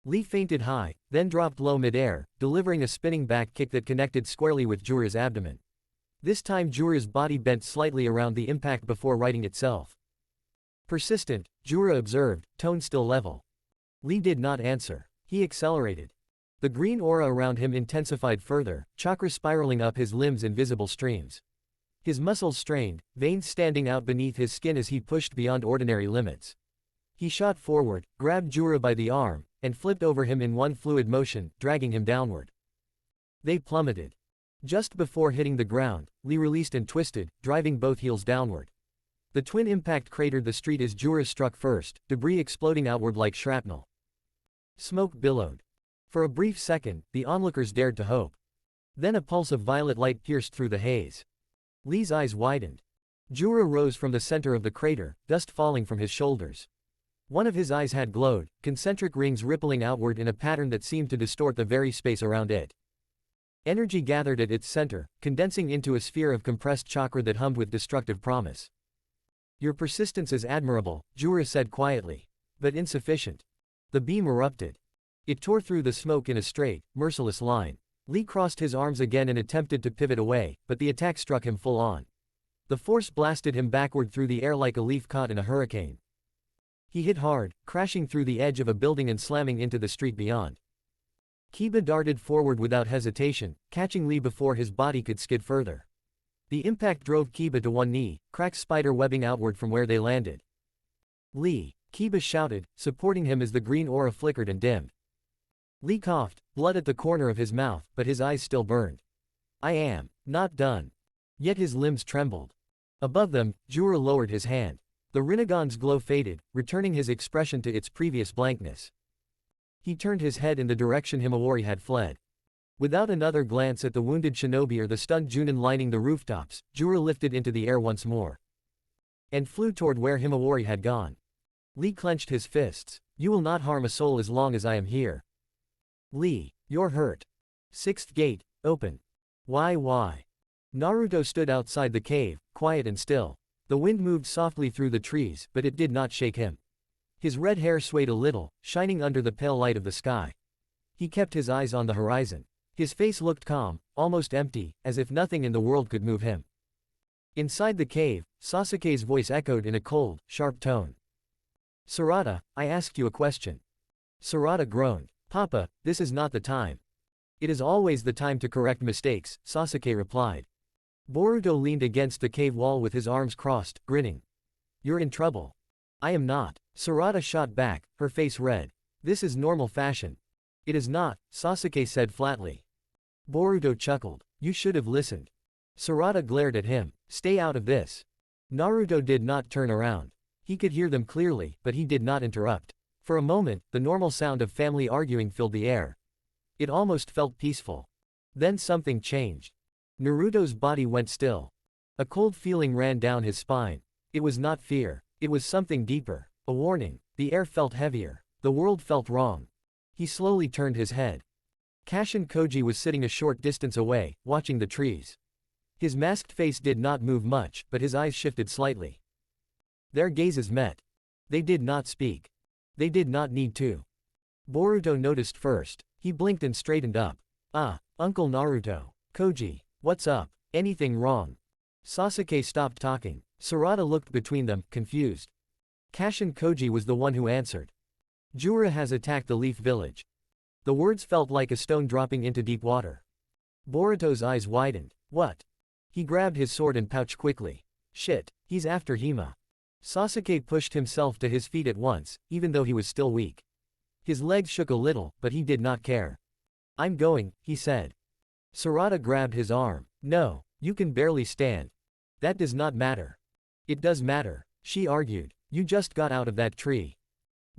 Lee feinted high, then dropped low mid-air, delivering a spinning back kick that connected squarely with Jura's abdomen. This time Jura's body bent slightly around the impact before righting itself. Persistent, Jura observed, tone still level. Lee did not answer. He accelerated. The green aura around him intensified further, chakra spiraling up his limbs in visible streams. His muscles strained, veins standing out beneath his skin as he pushed beyond ordinary limits. He shot forward, grabbed Jura by the arm, and flipped over him in one fluid motion, dragging him downward. They plummeted. Just before hitting the ground, Lee released and twisted, driving both heels downward. The twin impact cratered the street as Jura struck first, debris exploding outward like shrapnel. Smoke billowed. For a brief second, the onlookers dared to hope. Then a pulse of violet light pierced through the haze. Lee's eyes widened. Jura rose from the center of the crater, dust falling from his shoulders. One of his eyes had glowed, concentric rings rippling outward in a pattern that seemed to distort the very space around it. Energy gathered at its center, condensing into a sphere of compressed chakra that hummed with destructive promise. Your persistence is admirable, Jura said quietly. But insufficient. The beam erupted. It tore through the smoke in a straight, merciless line. Lee crossed his arms again and attempted to pivot away, but the attack struck him full on. The force blasted him backward through the air like a leaf caught in a hurricane. He hit hard, crashing through the edge of a building and slamming into the street beyond. Kiba darted forward without hesitation, catching Lee before his body could skid further. The impact drove Kiba to one knee, cracked spider webbing outward from where they landed. Lee, Kiba shouted, supporting him as the green aura flickered and dimmed. Lee coughed, blood at the corner of his mouth, but his eyes still burned. I am not done. Yet his limbs trembled. Above them, Jura lowered his hand. The Rinnegan's glow faded, returning his expression to its previous blankness. He turned his head in the direction Himawari had fled. Without another glance at the wounded shinobi or the stunned Junin lining the rooftops, Jura lifted into the air once more. And flew toward where Himawari had gone. Lee clenched his fists. You will not harm a soul as long as I am here. Lee, you're hurt. Sixth gate, open. Why? Naruto stood outside the cave, quiet and still. The wind moved softly through the trees, but it did not shake him. His red hair swayed a little, shining under the pale light of the sky. He kept his eyes on the horizon. His face looked calm, almost empty, as if nothing in the world could move him. Inside the cave, Sasuke's voice echoed in a cold, sharp tone. Sarada, I asked you a question. Sarada groaned. Papa, this is not the time. It is always the time to correct mistakes, Sasuke replied. Boruto leaned against the cave wall with his arms crossed, grinning. You're in trouble. I am not. Sarada shot back, her face red. This is normal fashion. It is not, Sasuke said flatly. Boruto chuckled. You should have listened. Sarada glared at him. Stay out of this. Naruto did not turn around. He could hear them clearly, but he did not interrupt. For a moment, the normal sound of family arguing filled the air. It almost felt peaceful. Then something changed. Naruto's body went still. A cold feeling ran down his spine. It was not fear. It was something deeper. A warning. The air felt heavier. The world felt wrong. He slowly turned his head. Kashin Koji was sitting a short distance away, watching the trees. His masked face did not move much, but his eyes shifted slightly. Their gazes met. They did not speak. They did not need to. Boruto noticed first. He blinked and straightened up. Ah, Uncle Naruto. Koji. What's up? Anything wrong? Sasuke stopped talking. Sarada looked between them, confused. Kashin Koji was the one who answered. Jura has attacked the Leaf Village. The words felt like a stone dropping into deep water. Boruto's eyes widened. What? He grabbed his sword and pouch quickly. Shit, he's after Hima. Sasuke pushed himself to his feet at once, even though he was still weak. His legs shook a little, but he did not care. I'm going, he said. Sarada grabbed his arm. No, you can barely stand. That does not matter. It does matter, she argued. You just got out of that tree.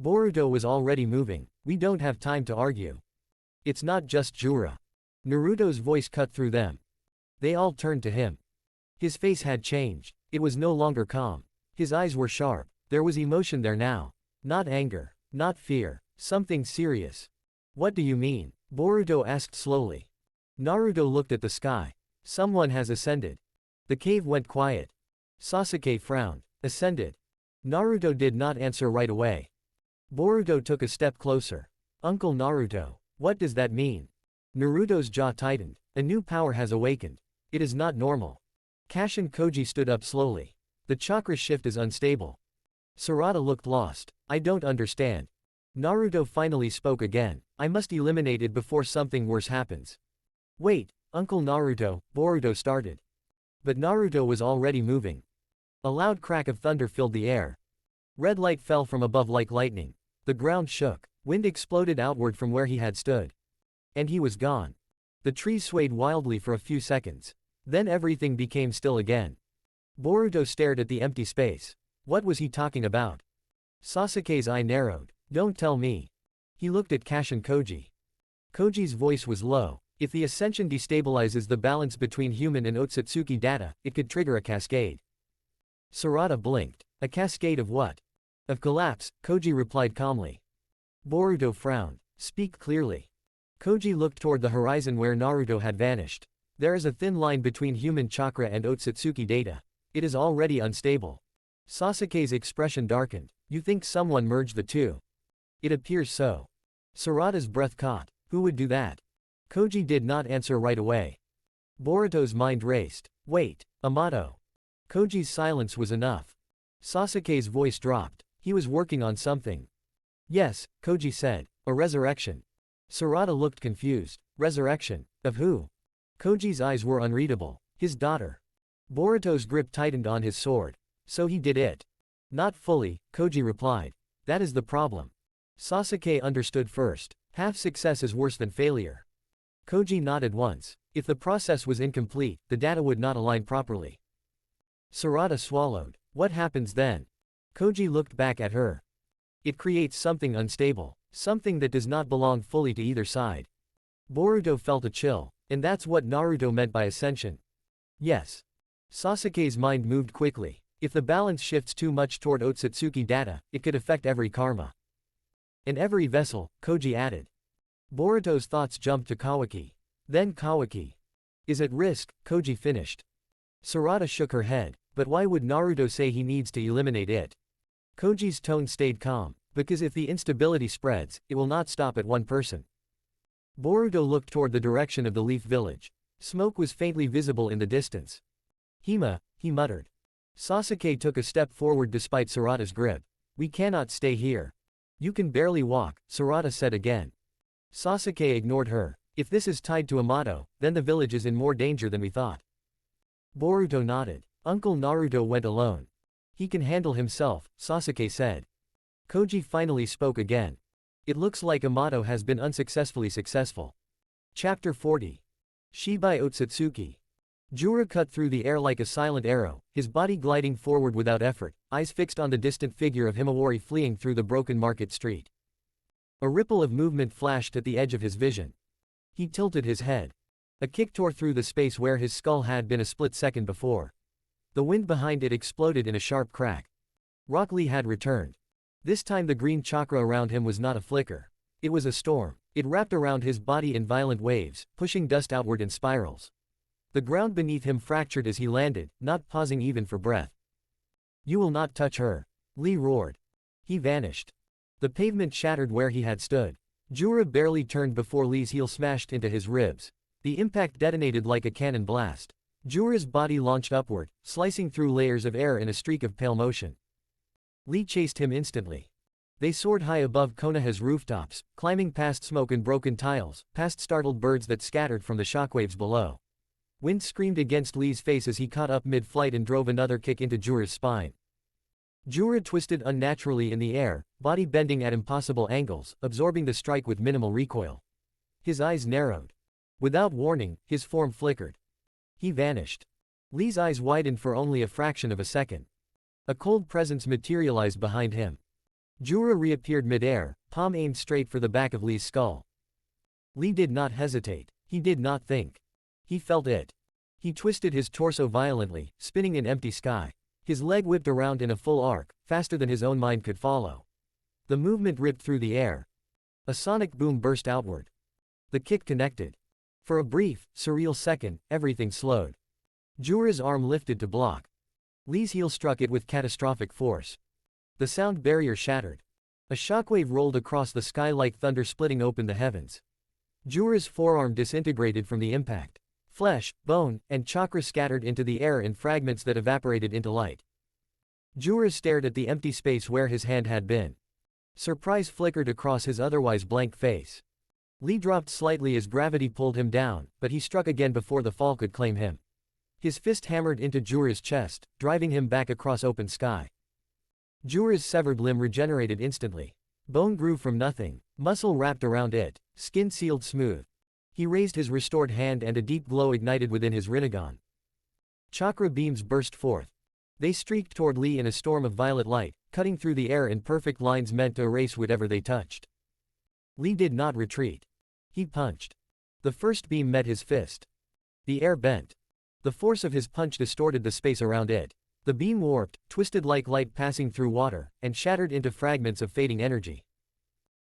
Boruto was already moving. We don't have time to argue. It's not just Jura. Naruto's voice cut through them. They all turned to him. His face had changed. It was no longer calm. His eyes were sharp. There was emotion there now. Not anger. Not fear. Something serious. What do you mean? Boruto asked slowly. Naruto looked at the sky. Someone has ascended. The cave went quiet. Sasuke frowned. Ascended. Naruto did not answer right away. Boruto took a step closer. Uncle Naruto, what does that mean? Naruto's jaw tightened. A new power has awakened. It is not normal. Kashin Koji stood up slowly. The chakra shift is unstable. Sarada looked lost. I don't understand. Naruto finally spoke again. I must eliminate it before something worse happens. Wait, Uncle Naruto, Boruto started. But Naruto was already moving. A loud crack of thunder filled the air. Red light fell from above like lightning. The ground shook. Wind exploded outward from where he had stood. And he was gone. The trees swayed wildly for a few seconds. Then everything became still again. Boruto stared at the empty space. What was he talking about? Sasuke's eye narrowed. Don't tell me. He looked at Kashin Koji. Koji's voice was low. If the ascension destabilizes the balance between human and Otsutsuki data, it could trigger a cascade. Sarada blinked. A cascade of what? Of collapse, Koji replied calmly. Boruto frowned. Speak clearly. Koji looked toward the horizon where Naruto had vanished. There is a thin line between human chakra and Otsutsuki data. It is already unstable. Sasuke's expression darkened. You think someone merged the two? It appears so. Sarada's breath caught. Who would do that? Koji did not answer right away. Boruto's mind raced. Wait, Amato. Koji's silence was enough. Sasuke's voice dropped. He was working on something. Yes, Koji said. A resurrection. Sarada looked confused. Resurrection? Of who? Koji's eyes were unreadable. His daughter. Boruto's grip tightened on his sword. So he did it. Not fully, Koji replied. That is the problem. Sasuke understood first. Half success is worse than failure. Koji nodded once. If the process was incomplete, the data would not align properly. Sarada swallowed. What happens then? Koji looked back at her. It creates something unstable. Something that does not belong fully to either side. Boruto felt a chill. And that's what Naruto meant by ascension. Yes. Sasuke's mind moved quickly. If the balance shifts too much toward Otsutsuki data, it could affect every karma. And every vessel, Koji added. Boruto's thoughts jumped to Kawaki. Then Kawaki is at risk, Koji finished. Sarada shook her head. But why would Naruto say he needs to eliminate it? Koji's tone stayed calm. Because if the instability spreads, it will not stop at one person. Boruto looked toward the direction of the Leaf Village. Smoke was faintly visible in the distance. Hima, he muttered. Sasuke took a step forward despite Sarada's grip. We cannot stay here. You can barely walk, Sarada said again. Sasuke ignored her. If this is tied to Amato, then the village is in more danger than we thought. Boruto nodded. Uncle Naruto went alone. He can handle himself, Sasuke said. Koji finally spoke again. It looks like Amato has been unsuccessfully successful. Chapter 40. Shibai Otsutsuki. Jura cut through the air like a silent arrow, his body gliding forward without effort, eyes fixed on the distant figure of Himawari fleeing through the broken market street. A ripple of movement flashed at the edge of his vision. He tilted his head. A kick tore through the space where his skull had been a split second before. The wind behind it exploded in a sharp crack. Rock Lee had returned. This time the green chakra around him was not a flicker. It was a storm. It wrapped around his body in violent waves, pushing dust outward in spirals. The ground beneath him fractured as he landed, not pausing even for breath. You will not touch her. Lee roared. He vanished. The pavement shattered where he had stood. Jura barely turned before Lee's heel smashed into his ribs. The impact detonated like a cannon blast. Jura's body launched upward, slicing through layers of air in a streak of pale motion. Lee chased him instantly. They soared high above Konoha's rooftops, climbing past smoke and broken tiles, past startled birds that scattered from the shockwaves below. Wind screamed against Lee's face as he caught up mid-flight and drove another kick into Jura's spine. Jura twisted unnaturally in the air, body bending at impossible angles, absorbing the strike with minimal recoil. His eyes narrowed. Without warning, his form flickered. He vanished. Lee's eyes widened for only a fraction of a second. A cold presence materialized behind him. Jura reappeared mid-air, palm aimed straight for the back of Lee's skull. Lee did not hesitate. He did not think. He felt it. He twisted his torso violently, spinning in empty sky. His leg whipped around in a full arc, faster than his own mind could follow. The movement ripped through the air. A sonic boom burst outward. The kick connected. For a brief, surreal second, everything slowed. Jura's arm lifted to block. Lee's heel struck it with catastrophic force. The sound barrier shattered. A shockwave rolled across the sky like thunder splitting open the heavens. Jura's forearm disintegrated from the impact. Flesh, bone, and chakra scattered into the air in fragments that evaporated into light. Jura stared at the empty space where his hand had been. Surprise flickered across his otherwise blank face. Lee dropped slightly as gravity pulled him down, but he struck again before the fall could claim him. His fist hammered into Jura's chest, driving him back across open sky. Jura's severed limb regenerated instantly. Bone grew from nothing, muscle wrapped around it, skin sealed smooth. He raised his restored hand and a deep glow ignited within his Rinnegan. Chakra beams burst forth. They streaked toward Lee in a storm of violet light, cutting through the air in perfect lines meant to erase whatever they touched. Lee did not retreat. He punched. The first beam met his fist. The air bent. The force of his punch distorted the space around it. The beam warped, twisted like light passing through water, and shattered into fragments of fading energy.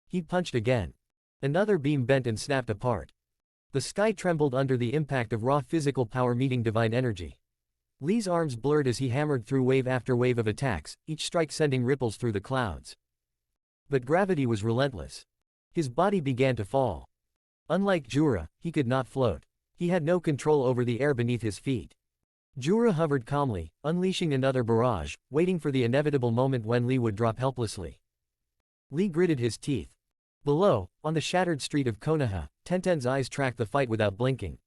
He punched again. Another beam bent and snapped apart. The sky trembled under the impact of raw physical power meeting divine energy. Lee's arms blurred as he hammered through wave after wave of attacks, each strike sending ripples through the clouds. But gravity was relentless. His body began to fall. Unlike Jura, he could not float. He had no control over the air beneath his feet. Jura hovered calmly, unleashing another barrage, waiting for the inevitable moment when Lee would drop helplessly. Lee gritted his teeth. Below, on the shattered street of Konoha, Tenten's eyes tracked the fight without blinking.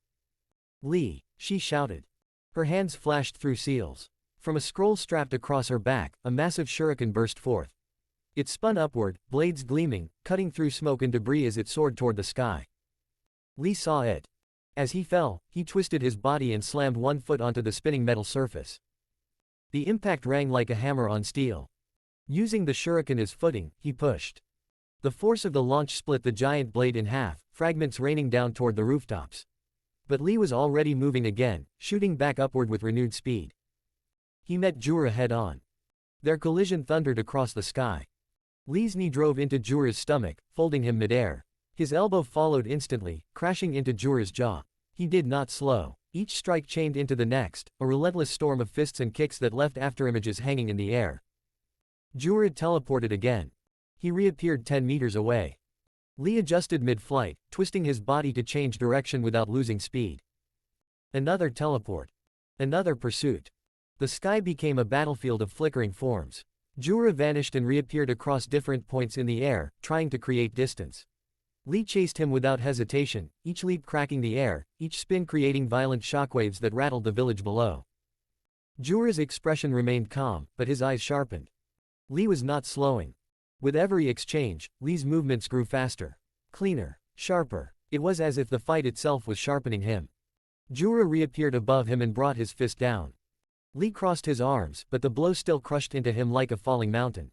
Lee, she shouted. Her hands flashed through seals. From a scroll strapped across her back, a massive shuriken burst forth. It spun upward, blades gleaming, cutting through smoke and debris as it soared toward the sky. Lee saw it. As he fell, he twisted his body and slammed one foot onto the spinning metal surface. The impact rang like a hammer on steel. Using the shuriken as footing, he pushed. The force of the launch split the giant blade in half, fragments raining down toward the rooftops. But Lee was already moving again, shooting back upward with renewed speed. He met Jura head-on. Their collision thundered across the sky. Lee's knee drove into Jura's stomach, folding him midair. His elbow followed instantly, crashing into Jura's jaw. He did not slow. Each strike chained into the next, a relentless storm of fists and kicks that left afterimages hanging in the air. Jura teleported again. He reappeared 10 meters away. Lee adjusted mid-flight, twisting his body to change direction without losing speed. Another teleport. Another pursuit. The sky became a battlefield of flickering forms. Jura vanished and reappeared across different points in the air, trying to create distance. Lee chased him without hesitation, each leap cracking the air, each spin creating violent shockwaves that rattled the village below. Jura's expression remained calm, but his eyes sharpened. Lee was not slowing. With every exchange, Lee's movements grew faster. Cleaner. Sharper. It was as if the fight itself was sharpening him. Jura reappeared above him and brought his fist down. Lee crossed his arms, but the blow still crushed into him like a falling mountain.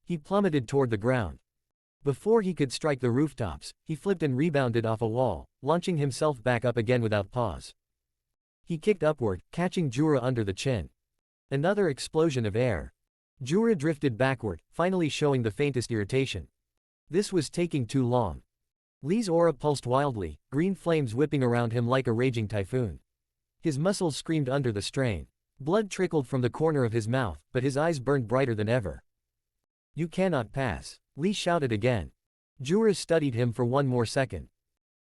He plummeted toward the ground. Before he could strike the rooftops, he flipped and rebounded off a wall, launching himself back up again without pause. He kicked upward, catching Jura under the chin. Another explosion of air. Jura drifted backward, finally showing the faintest irritation. This was taking too long. Lee's aura pulsed wildly, green flames whipping around him like a raging typhoon. His muscles screamed under the strain. Blood trickled from the corner of his mouth, but his eyes burned brighter than ever. You cannot pass, Lee shouted again. Jura studied him for one more second.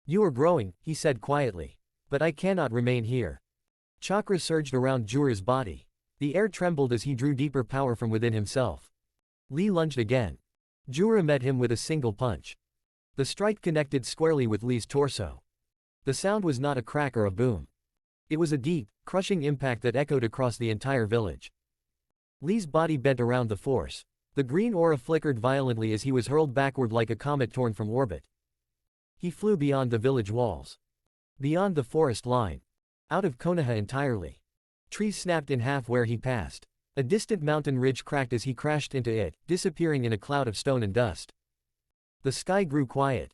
You are growing, he said quietly. But I cannot remain here. Chakra surged around Jura's body. The air trembled as he drew deeper power from within himself. Lee lunged again. Jura met him with a single punch. The strike connected squarely with Lee's torso. The sound was not a crack or a boom. It was a deep, crushing impact that echoed across the entire village. Lee's body bent around the force. The green aura flickered violently as he was hurled backward like a comet torn from orbit. He flew beyond the village walls. Beyond the forest line. Out of Konoha entirely. Trees snapped in half where he passed. A distant mountain ridge cracked as he crashed into it, disappearing in a cloud of stone and dust. The sky grew quiet.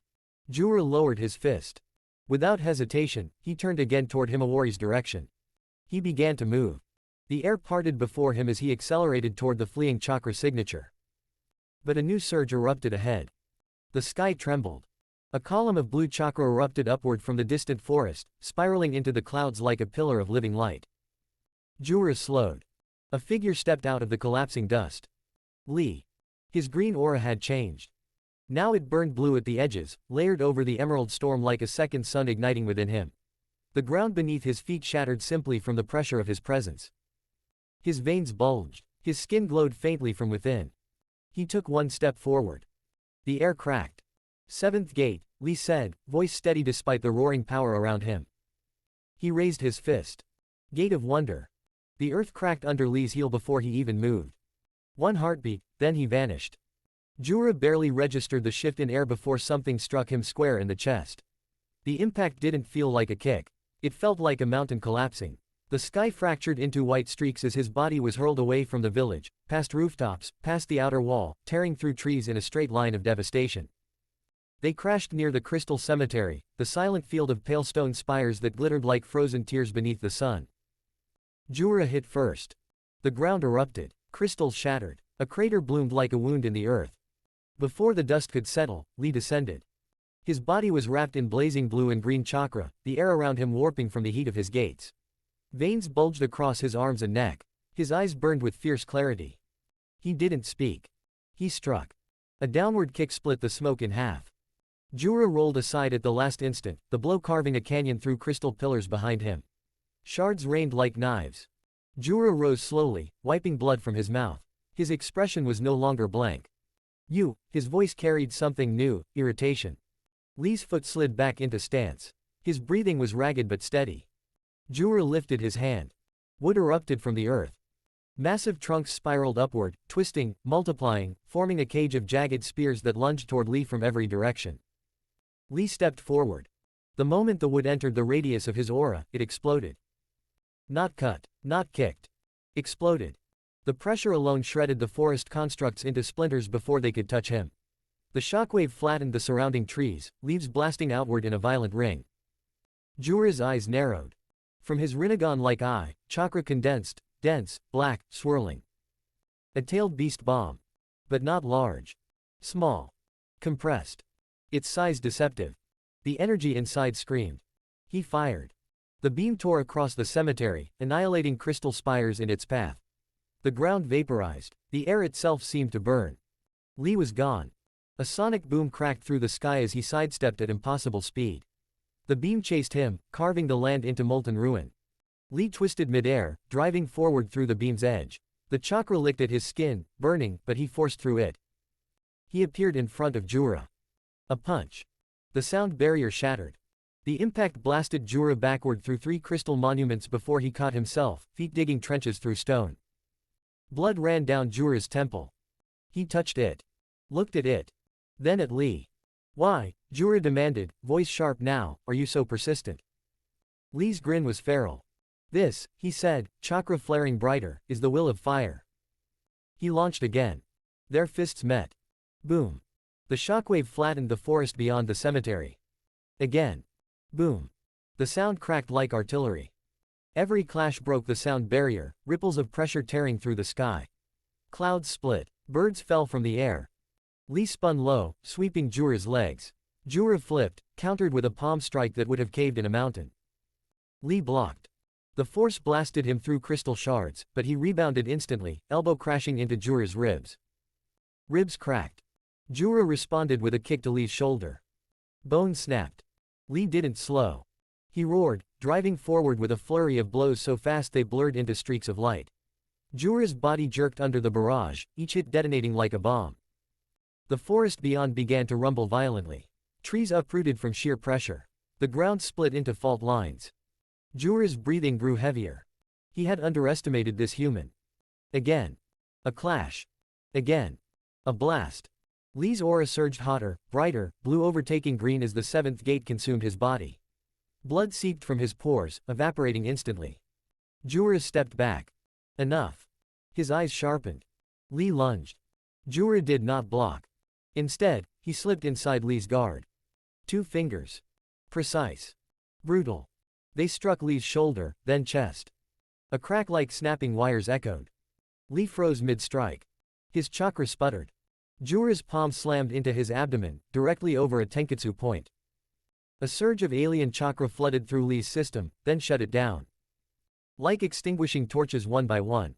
Jura lowered his fist. Without hesitation, he turned again toward Himawari's direction. He began to move. The air parted before him as he accelerated toward the fleeing chakra signature. But a new surge erupted ahead. The sky trembled. A column of blue chakra erupted upward from the distant forest, spiraling into the clouds like a pillar of living light. Jura slowed. A figure stepped out of the collapsing dust. Lee. His green aura had changed. Now it burned blue at the edges, layered over the emerald storm like a second sun igniting within him. The ground beneath his feet shattered simply from the pressure of his presence. His veins bulged. His skin glowed faintly from within. He took one step forward. The air cracked. Seventh gate, Lee said, voice steady despite the roaring power around him. He raised his fist. Gate of wonder. The earth cracked under Lee's heel before he even moved. One heartbeat, then he vanished. Jura barely registered the shift in air before something struck him square in the chest. The impact didn't feel like a kick. It felt like a mountain collapsing. The sky fractured into white streaks as his body was hurled away from the village, past rooftops, past the outer wall, tearing through trees in a straight line of devastation. They crashed near the crystal cemetery, the silent field of pale stone spires that glittered like frozen tears beneath the sun. Jura hit first. The ground erupted. Crystals shattered. A crater bloomed like a wound in the earth. Before the dust could settle, Lee descended. His body was wrapped in blazing blue and green chakra, the air around him warping from the heat of his gates. Veins bulged across his arms and neck. His eyes burned with fierce clarity. He didn't speak. He struck. A downward kick split the smoke in half. Jura rolled aside at the last instant, the blow carving a canyon through crystal pillars behind him. Shards rained like knives. Jura rose slowly, wiping blood from his mouth. His expression was no longer blank. His voice carried something new, irritation. Lee's foot slid back into stance. His breathing was ragged but steady. Jura lifted his hand. Wood erupted from the earth. Massive trunks spiraled upward, twisting, multiplying, forming a cage of jagged spears that lunged toward Lee from every direction. Lee stepped forward. The moment the wood entered the radius of his aura, it exploded. Not cut, not kicked. Exploded. The pressure alone shredded the forest constructs into splinters before they could touch him. The shockwave flattened the surrounding trees, leaves blasting outward in a violent ring. Jura's eyes narrowed. From his Rinnegan-like eye, chakra condensed, dense, black, swirling. A tailed beast bomb. But not large. Small. Compressed. Its size deceptive. The energy inside screamed. He fired. The beam tore across the cemetery, annihilating crystal spires in its path. The ground vaporized. The air itself seemed to burn. Lee was gone. A sonic boom cracked through the sky as he sidestepped at impossible speed. The beam chased him, carving the land into molten ruin. Lee twisted midair, driving forward through the beam's edge. The chakra licked at his skin, burning, but he forced through it. He appeared in front of Jura. A punch. The sound barrier shattered. The impact blasted Jura backward through 3 crystal monuments before he caught himself, feet digging trenches through stone. Blood ran down Jura's temple. He touched it. Looked at it. Then at Lee. Why? Jura demanded, voice sharp now, are you so persistent? Lee's grin was feral. This, he said, chakra flaring brighter, is the will of fire. He launched again. Their fists met. Boom. The shockwave flattened the forest beyond the cemetery. Again. Boom. The sound cracked like artillery. Every clash broke the sound barrier, ripples of pressure tearing through the sky. Clouds split. Birds fell from the air. Lee spun low, sweeping Jura's legs. Jura flipped, countered with a palm strike that would have caved in a mountain. Lee blocked. The force blasted him through crystal shards, but he rebounded instantly, elbow crashing into Jura's ribs. Ribs cracked. Jura responded with a kick to Lee's shoulder. Bone snapped. Lee didn't slow. He roared, driving forward with a flurry of blows so fast they blurred into streaks of light. Jura's body jerked under the barrage, each hit detonating like a bomb. The forest beyond began to rumble violently. Trees uprooted from sheer pressure. The ground split into fault lines. Jura's breathing grew heavier. He had underestimated this human. Again. A clash. Again. A blast. Lee's aura surged hotter, brighter, blue overtaking green as the seventh gate consumed his body. Blood seeped from his pores, evaporating instantly. Jura stepped back. Enough. His eyes sharpened. Lee lunged. Jura did not block. Instead, he slipped inside Lee's guard. 2 fingers. Precise. Brutal. They struck Lee's shoulder, then chest. A crack like snapping wires echoed. Lee froze mid-strike. His chakra sputtered. Jura's palm slammed into his abdomen, directly over a tenketsu point. A surge of alien chakra flooded through Lee's system, then shut it down. Like extinguishing torches one by one.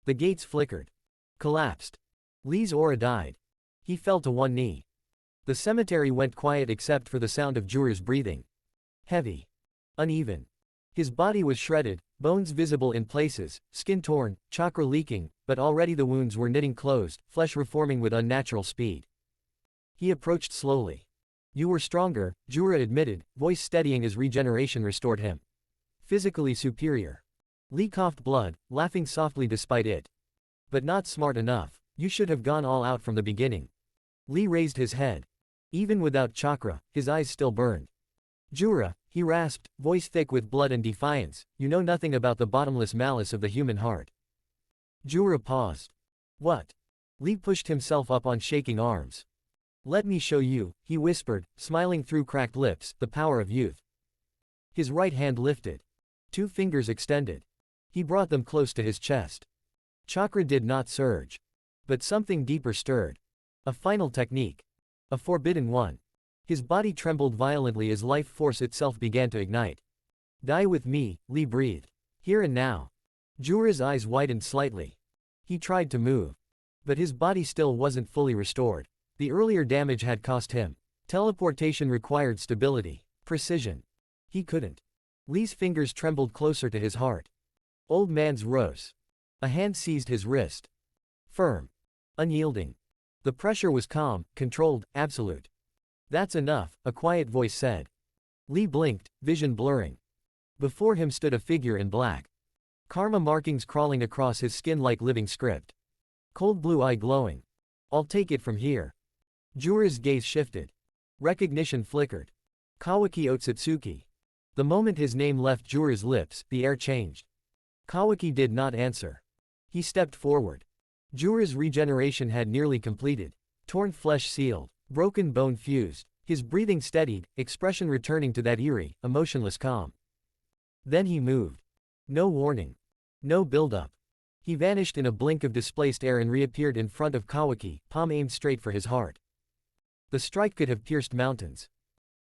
The gates flickered. Collapsed. Lee's aura died. He fell to one knee. The cemetery went quiet except for the sound of Jura's breathing. Heavy. Uneven. His body was shredded, bones visible in places, skin torn, chakra leaking, but already the wounds were knitting closed, flesh reforming with unnatural speed. He approached slowly. You were stronger, Jura admitted, voice steadying as regeneration restored him. Physically superior. Lee coughed blood, laughing softly despite it. But not smart enough. You should have gone all out from the beginning. Lee raised his head. Even without chakra, his eyes still burned. Jura, he rasped, voice thick with blood and defiance, you know nothing about the bottomless malice of the human heart. Jura paused. What? Lee pushed himself up on shaking arms. Let me show you, he whispered, smiling through cracked lips, the power of youth. His right hand lifted. 2 fingers extended. He brought them close to his chest. Chakra did not surge. But something deeper stirred. A final technique. A forbidden one. His body trembled violently as life force itself began to ignite. Die with me, Lee breathed. Here and now. Jura's eyes widened slightly. He tried to move. But his body still wasn't fully restored. The earlier damage had cost him. Teleportation required stability, precision. He couldn't. Lee's fingers trembled closer to his heart. Old man's rose. A hand seized his wrist. Firm. Unyielding. The pressure was calm, controlled, absolute. That's enough, a quiet voice said. Lee blinked, vision blurring. Before him stood a figure in black. Karma markings crawling across his skin like living script. Cold blue eye glowing. I'll take it from here. Jura's gaze shifted. Recognition flickered. Kawaki Otsutsuki. The moment his name left Jura's lips, the air changed. Kawaki did not answer. He stepped forward. Jura's regeneration had nearly completed. Torn flesh sealed. Broken bone fused. His breathing steadied, expression returning to that eerie, emotionless calm. Then he moved. No warning. No build-up. He vanished in a blink of displaced air and reappeared in front of Kawaki, palm aimed straight for his heart. The strike could have pierced mountains.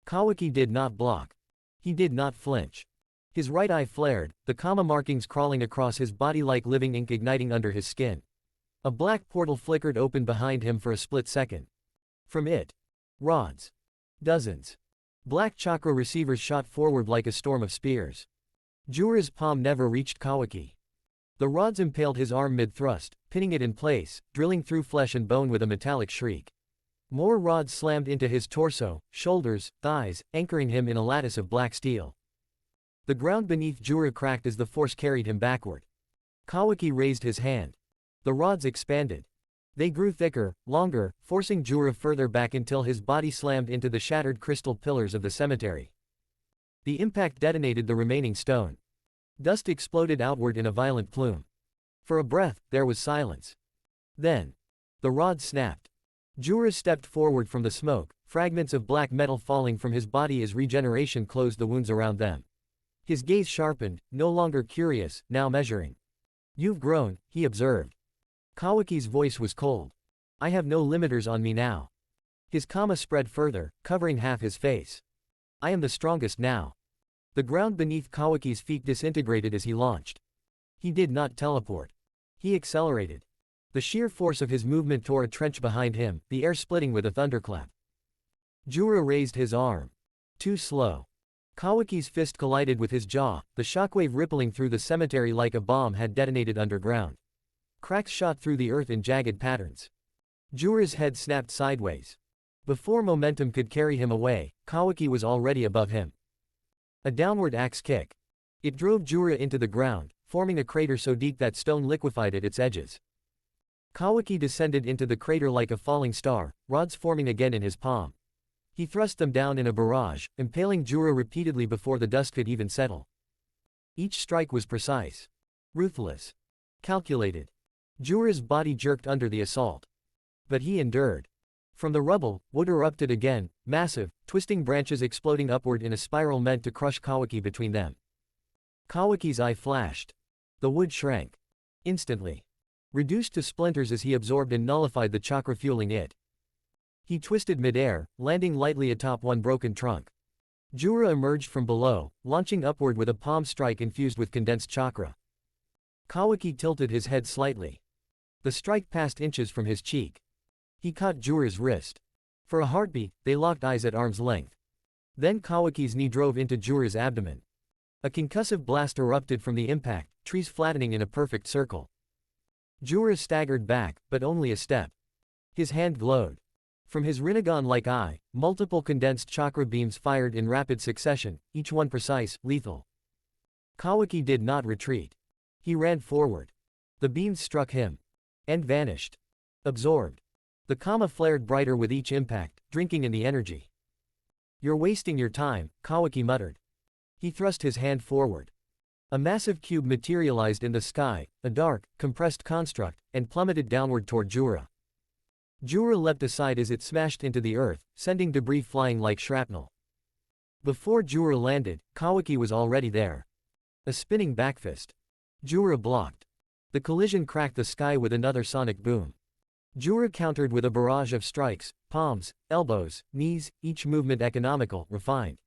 Kawaki did not block. He did not flinch. His right eye flared, the karma markings crawling across his body like living ink igniting under his skin. A black portal flickered open behind him for a split second. From it. Rods. Dozens. Black chakra receivers shot forward like a storm of spears. Jura's palm never reached Kawaki. The rods impaled his arm mid-thrust, pinning it in place, drilling through flesh and bone with a metallic shriek. More rods slammed into his torso, shoulders, thighs, anchoring him in a lattice of black steel. The ground beneath Jura cracked as the force carried him backward. Kawaki raised his hand. The rods expanded. They grew thicker, longer, forcing Jura further back until his body slammed into the shattered crystal pillars of the cemetery. The impact detonated the remaining stone. Dust exploded outward in a violent plume. For a breath, there was silence. Then. The rod snapped. Jura stepped forward from the smoke, fragments of black metal falling from his body as regeneration closed the wounds around them. His gaze sharpened, no longer curious, now measuring. You've grown, he observed. Kawaki's voice was cold. I have no limiters on me now. His kama spread further, covering half his face. I am the strongest now. The ground beneath Kawaki's feet disintegrated as he launched. He did not teleport. He accelerated. The sheer force of his movement tore a trench behind him, the air splitting with a thunderclap. Jura raised his arm. Too slow. Kawaki's fist collided with his jaw, the shockwave rippling through the cemetery like a bomb had detonated underground. Cracks shot through the earth in jagged patterns. Jura's head snapped sideways. Before momentum could carry him away, Kawaki was already above him. A downward axe kick. It drove Jura into the ground, forming a crater so deep that stone liquefied at its edges. Kawaki descended into the crater like a falling star, rods forming again in his palm. He thrust them down in a barrage, impaling Jura repeatedly before the dust could even settle. Each strike was precise. Ruthless. Calculated. Jura's body jerked under the assault. But he endured. From the rubble, wood erupted again, massive, twisting branches exploding upward in a spiral meant to crush Kawaki between them. Kawaki's eye flashed. The wood shrank. Instantly. Reduced to splinters as he absorbed and nullified the chakra fueling it. He twisted midair, landing lightly atop one broken trunk. Jura emerged from below, launching upward with a palm strike infused with condensed chakra. Kawaki tilted his head slightly. The strike passed inches from his cheek. He caught Jura's wrist. For a heartbeat, they locked eyes at arm's length. Then Kawaki's knee drove into Jura's abdomen. A concussive blast erupted from the impact, trees flattening in a perfect circle. Jura staggered back, but only a step. His hand glowed. From his Rinnegan-like eye, multiple condensed chakra beams fired in rapid succession, each one precise, lethal. Kawaki did not retreat. He ran forward. The beams struck him. And vanished. Absorbed. The Kama flared brighter with each impact, drinking in the energy. "You're wasting your time," Kawaki muttered. He thrust his hand forward. A massive cube materialized in the sky, a dark, compressed construct, and plummeted downward toward Jura. Jura leapt aside as it smashed into the earth, sending debris flying like shrapnel. Before Jura landed, Kawaki was already there. A spinning backfist. Jura blocked. The collision cracked the sky with another sonic boom. Jura countered with a barrage of strikes, palms, elbows, knees, each movement economical, refined.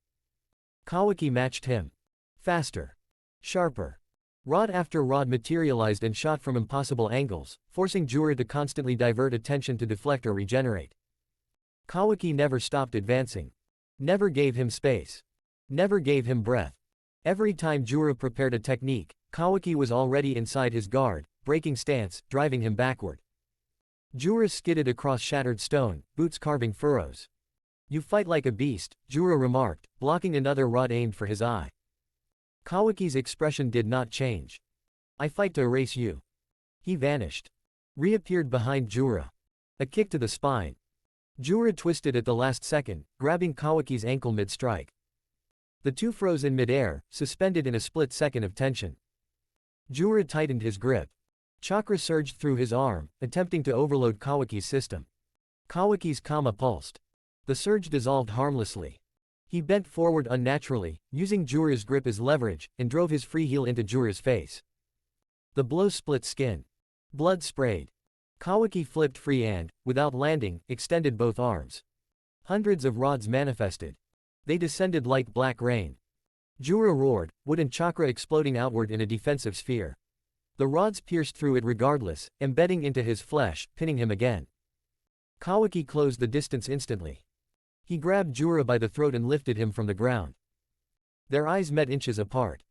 Kawaki matched him. Faster. Sharper. Rod after rod materialized and shot from impossible angles, forcing Jura to constantly divert attention to deflect or regenerate. Kawaki never stopped advancing. Never gave him space. Never gave him breath. Every time Jura prepared a technique, Kawaki was already inside his guard, breaking stance, driving him backward. Jura skidded across shattered stone, boots carving furrows. "You fight like a beast," Jura remarked, blocking another rod aimed for his eye. Kawaki's expression did not change. "I fight to erase you." He vanished. Reappeared behind Jura. A kick to the spine. Jura twisted at the last second, grabbing Kawaki's ankle mid-strike. The two froze in midair, suspended in a split second of tension. Jura tightened his grip. Chakra surged through his arm, attempting to overload Kawaki's system. Kawaki's Kama pulsed. The surge dissolved harmlessly. He bent forward unnaturally, using Jura's grip as leverage, and drove his free heel into Jura's face. The blow split skin. Blood sprayed. Kawaki flipped free and, without landing, extended both arms. Hundreds of rods manifested. They descended like black rain. Jura roared, wood and chakra exploding outward in a defensive sphere. The rods pierced through it regardless, embedding into his flesh, pinning him again. Kawaki closed the distance instantly. He grabbed Jura by the throat and lifted him from the ground. Their eyes met inches apart.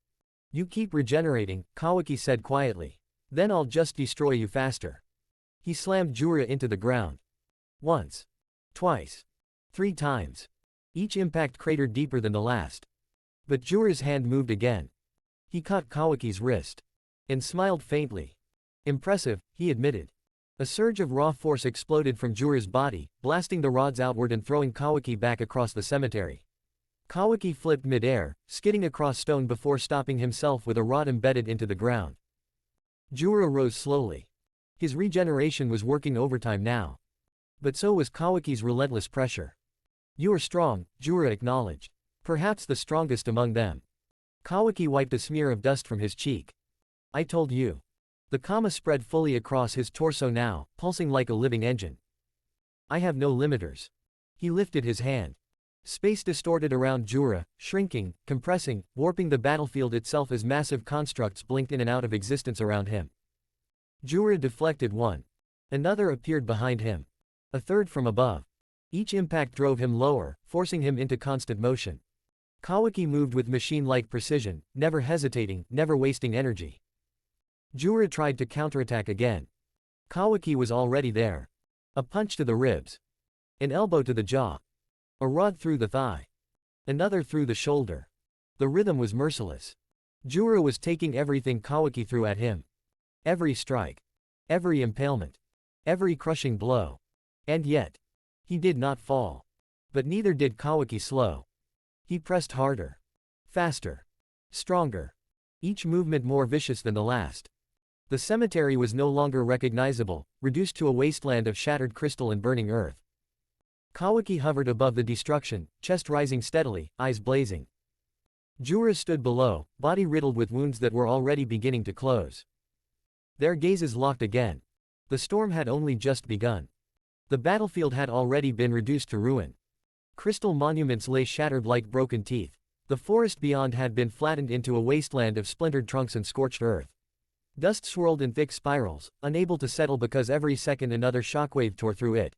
"You keep regenerating," Kawaki said quietly. "Then I'll just destroy you faster." He slammed Jura into the ground. Once. Twice. 3 times. Each impact cratered deeper than the last. But Jura's hand moved again. He caught Kawaki's wrist. And smiled faintly. "Impressive," he admitted. A surge of raw force exploded from Jura's body, blasting the rods outward and throwing Kawaki back across the cemetery. Kawaki flipped mid-air, skidding across stone before stopping himself with a rod embedded into the ground. Jura rose slowly. His regeneration was working overtime now. But so was Kawaki's relentless pressure. "You are strong," Jura acknowledged. "Perhaps the strongest among them." Kawaki wiped a smear of dust from his cheek. "I told you." The Kama spread fully across his torso now, pulsing like a living engine. "I have no limiters." He lifted his hand. Space distorted around Jura, shrinking, compressing, warping the battlefield itself as massive constructs blinked in and out of existence around him. Jura deflected one. Another appeared behind him. A third from above. Each impact drove him lower, forcing him into constant motion. Kawaki moved with machine-like precision, never hesitating, never wasting energy. Jura tried to counterattack again. Kawaki was already there. A punch to the ribs. An elbow to the jaw. A rod through the thigh. Another through the shoulder. The rhythm was merciless. Jura was taking everything Kawaki threw at him. Every strike. Every impalement. Every crushing blow. And yet, he did not fall. But neither did Kawaki slow. He pressed harder. Faster. Stronger. Each movement more vicious than the last. The cemetery was no longer recognizable, reduced to a wasteland of shattered crystal and burning earth. Kawaki hovered above the destruction, chest rising steadily, eyes blazing. Jura stood below, body riddled with wounds that were already beginning to close. Their gazes locked again. The storm had only just begun. The battlefield had already been reduced to ruin. Crystal monuments lay shattered like broken teeth. The forest beyond had been flattened into a wasteland of splintered trunks and scorched earth. Dust swirled in thick spirals, unable to settle because every second another shockwave tore through it.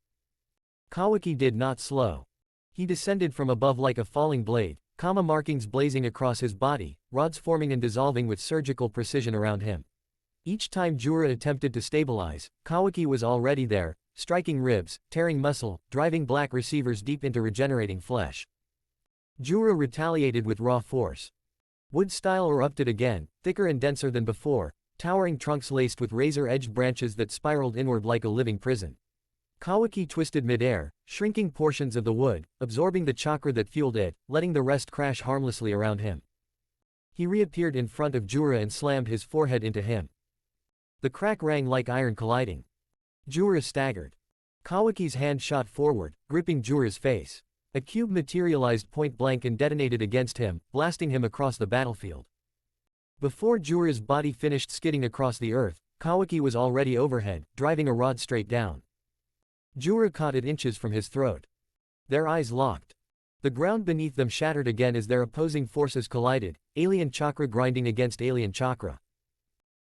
Kawaki did not slow. He descended from above like a falling blade, kama markings blazing across his body, rods forming and dissolving with surgical precision around him. Each time Jura attempted to stabilize, Kawaki was already there, striking ribs, tearing muscle, driving black receivers deep into regenerating flesh. Jura retaliated with raw force. Wood style erupted again, thicker and denser than before, towering trunks laced with razor-edged branches that spiraled inward like a living prison. Kawaki twisted mid-air, shrinking portions of the wood, absorbing the chakra that fueled it, letting the rest crash harmlessly around him. He reappeared in front of Jura and slammed his forehead into him. The crack rang like iron colliding. Jura staggered. Kawaki's hand shot forward, gripping Jura's face. A cube materialized point-blank and detonated against him, blasting him across the battlefield. Before Jura's body finished skidding across the earth, Kawaki was already overhead, driving a rod straight down. Jura caught it inches from his throat. Their eyes locked. The ground beneath them shattered again as their opposing forces collided, alien chakra grinding against alien chakra.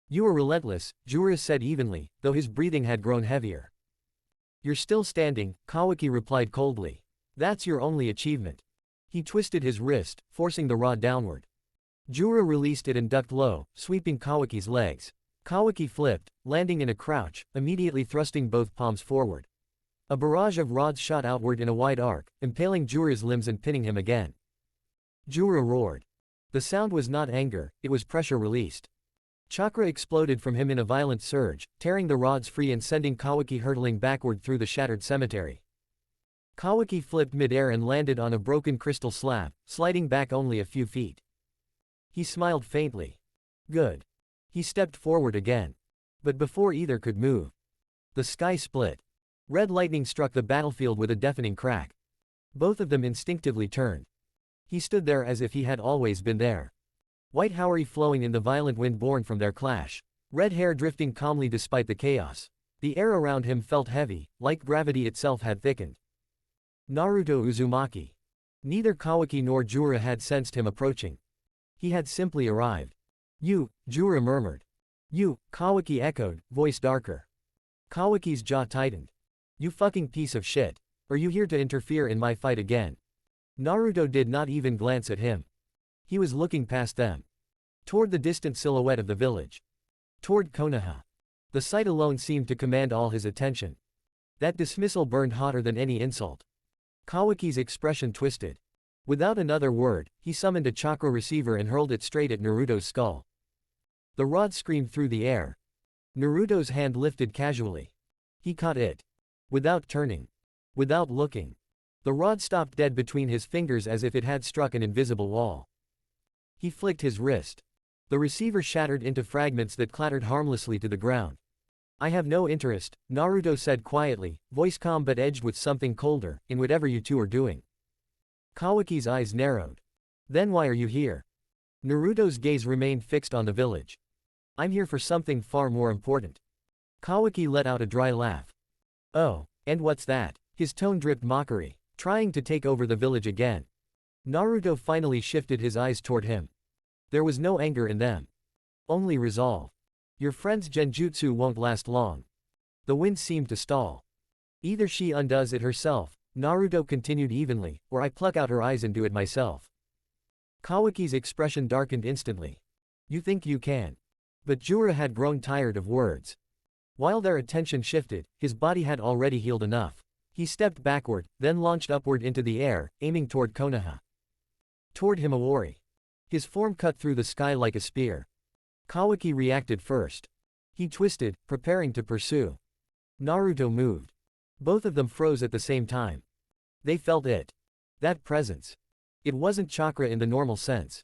"You are relentless," Jura said evenly, though his breathing had grown heavier. "You're still standing," Kawaki replied coldly. "That's your only achievement." He twisted his wrist, forcing the rod downward. Jura released it and ducked low, sweeping Kawaki's legs. Kawaki flipped, landing in a crouch, immediately thrusting both palms forward. A barrage of rods shot outward in a wide arc, impaling Jura's limbs and pinning him again. Jura roared. The sound was not anger, it was pressure released. Chakra exploded from him in a violent surge, tearing the rods free and sending Kawaki hurtling backward through the shattered cemetery. Kawaki flipped mid-air and landed on a broken crystal slab, sliding back only a few feet. He smiled faintly. Good. He stepped forward again. But before either could move, the sky split. Red lightning struck the battlefield with a deafening crack. Both of them instinctively turned. He stood there as if he had always been there. White Haori flowing in the violent wind born from their clash. Red hair drifting calmly despite the chaos. The air around him felt heavy, like gravity itself had thickened. Naruto Uzumaki. Neither Kawaki nor Jura had sensed him approaching. He had simply arrived. "You," Jura murmured. "You," Kawaki echoed, voice darker. Kawaki's jaw tightened. "You fucking piece of shit. Are you here to interfere in my fight again?" Naruto did not even glance at him. He was looking past them. Toward the distant silhouette of the village. Toward Konoha. The sight alone seemed to command all his attention. That dismissal burned hotter than any insult. Kawaki's expression twisted. Without another word, he summoned a chakra receiver and hurled it straight at Naruto's skull. The rod screamed through the air. Naruto's hand lifted casually. He caught it. Without turning. Without looking. The rod stopped dead between his fingers as if it had struck an invisible wall. He flicked his wrist. The receiver shattered into fragments that clattered harmlessly to the ground. "I have no interest," Naruto said quietly, voice calm but edged with something colder, "in whatever you two are doing." Kawaki's eyes narrowed. "Then why are you here?" Naruto's gaze remained fixed on the village. "I'm here for something far more important." Kawaki let out a dry laugh. "Oh, and what's that?" His tone dripped mockery. trying to take over the village again. Naruto finally shifted his eyes toward him. There was no anger in them. Only resolve. Your friend's genjutsu won't last long. The wind seemed to stall. Either she undoes it herself, Naruto continued evenly, or I pluck out her eyes and do it myself. Kawaki's expression darkened instantly. You think you can. But Jura had grown tired of words. While their attention shifted, his body had already healed enough. He stepped backward, then launched upward into the air, aiming toward Konoha. Toward Himawari. His form cut through the sky like a spear. Kawaki reacted first. He twisted, preparing to pursue. Naruto moved. Both of them froze at the same time. They felt it. That presence. It wasn't chakra in the normal sense.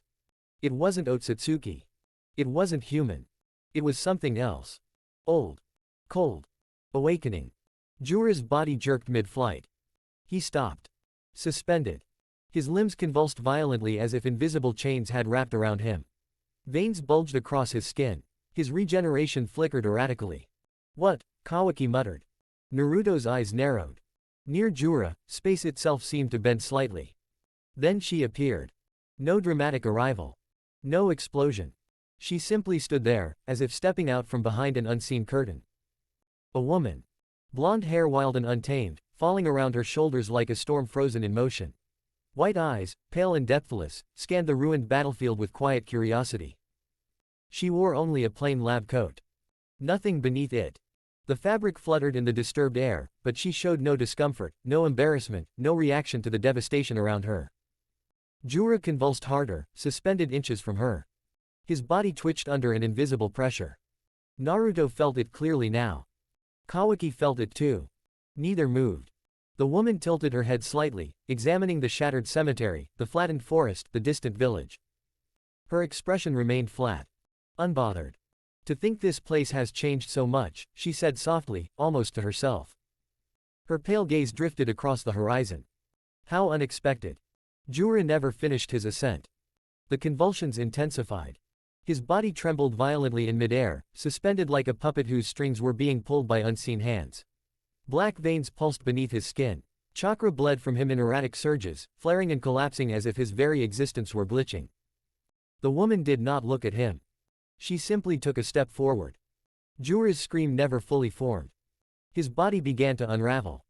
It wasn't Otsutsuki. It wasn't human. It was something else. Old. Cold. Awakening. Jura's body jerked mid-flight. He stopped. Suspended. His limbs convulsed violently as if invisible chains had wrapped around him. Veins bulged across his skin. His regeneration flickered erratically. What? Kawaki muttered. Naruto's eyes narrowed. Near Jura, space itself seemed to bend slightly. Then she appeared. No dramatic arrival. No explosion. She simply stood there, as if stepping out from behind an unseen curtain. A woman. Blonde hair wild and untamed, falling around her shoulders like a storm frozen in motion. White eyes, pale and depthless, scanned the ruined battlefield with quiet curiosity. She wore only a plain lab coat. Nothing beneath it. The fabric fluttered in the disturbed air, but she showed no discomfort, no embarrassment, no reaction to the devastation around her. Jura convulsed harder, suspended inches from her. His body twitched under an invisible pressure. Naruto felt it clearly now. Kawaki felt it too. Neither moved. The woman tilted her head slightly, examining the shattered cemetery, the flattened forest, the distant village. Her expression remained flat. Unbothered. To think this place has changed so much, she said softly, almost to herself. Her pale gaze drifted across the horizon. How unexpected. Jura never finished his ascent. The convulsions intensified. His body trembled violently in midair, suspended like a puppet whose strings were being pulled by unseen hands. Black veins pulsed beneath his skin. Chakra bled from him in erratic surges, flaring and collapsing as if his very existence were glitching. The woman did not look at him. She simply took a step forward. Jura's scream never fully formed. His body began to unravel.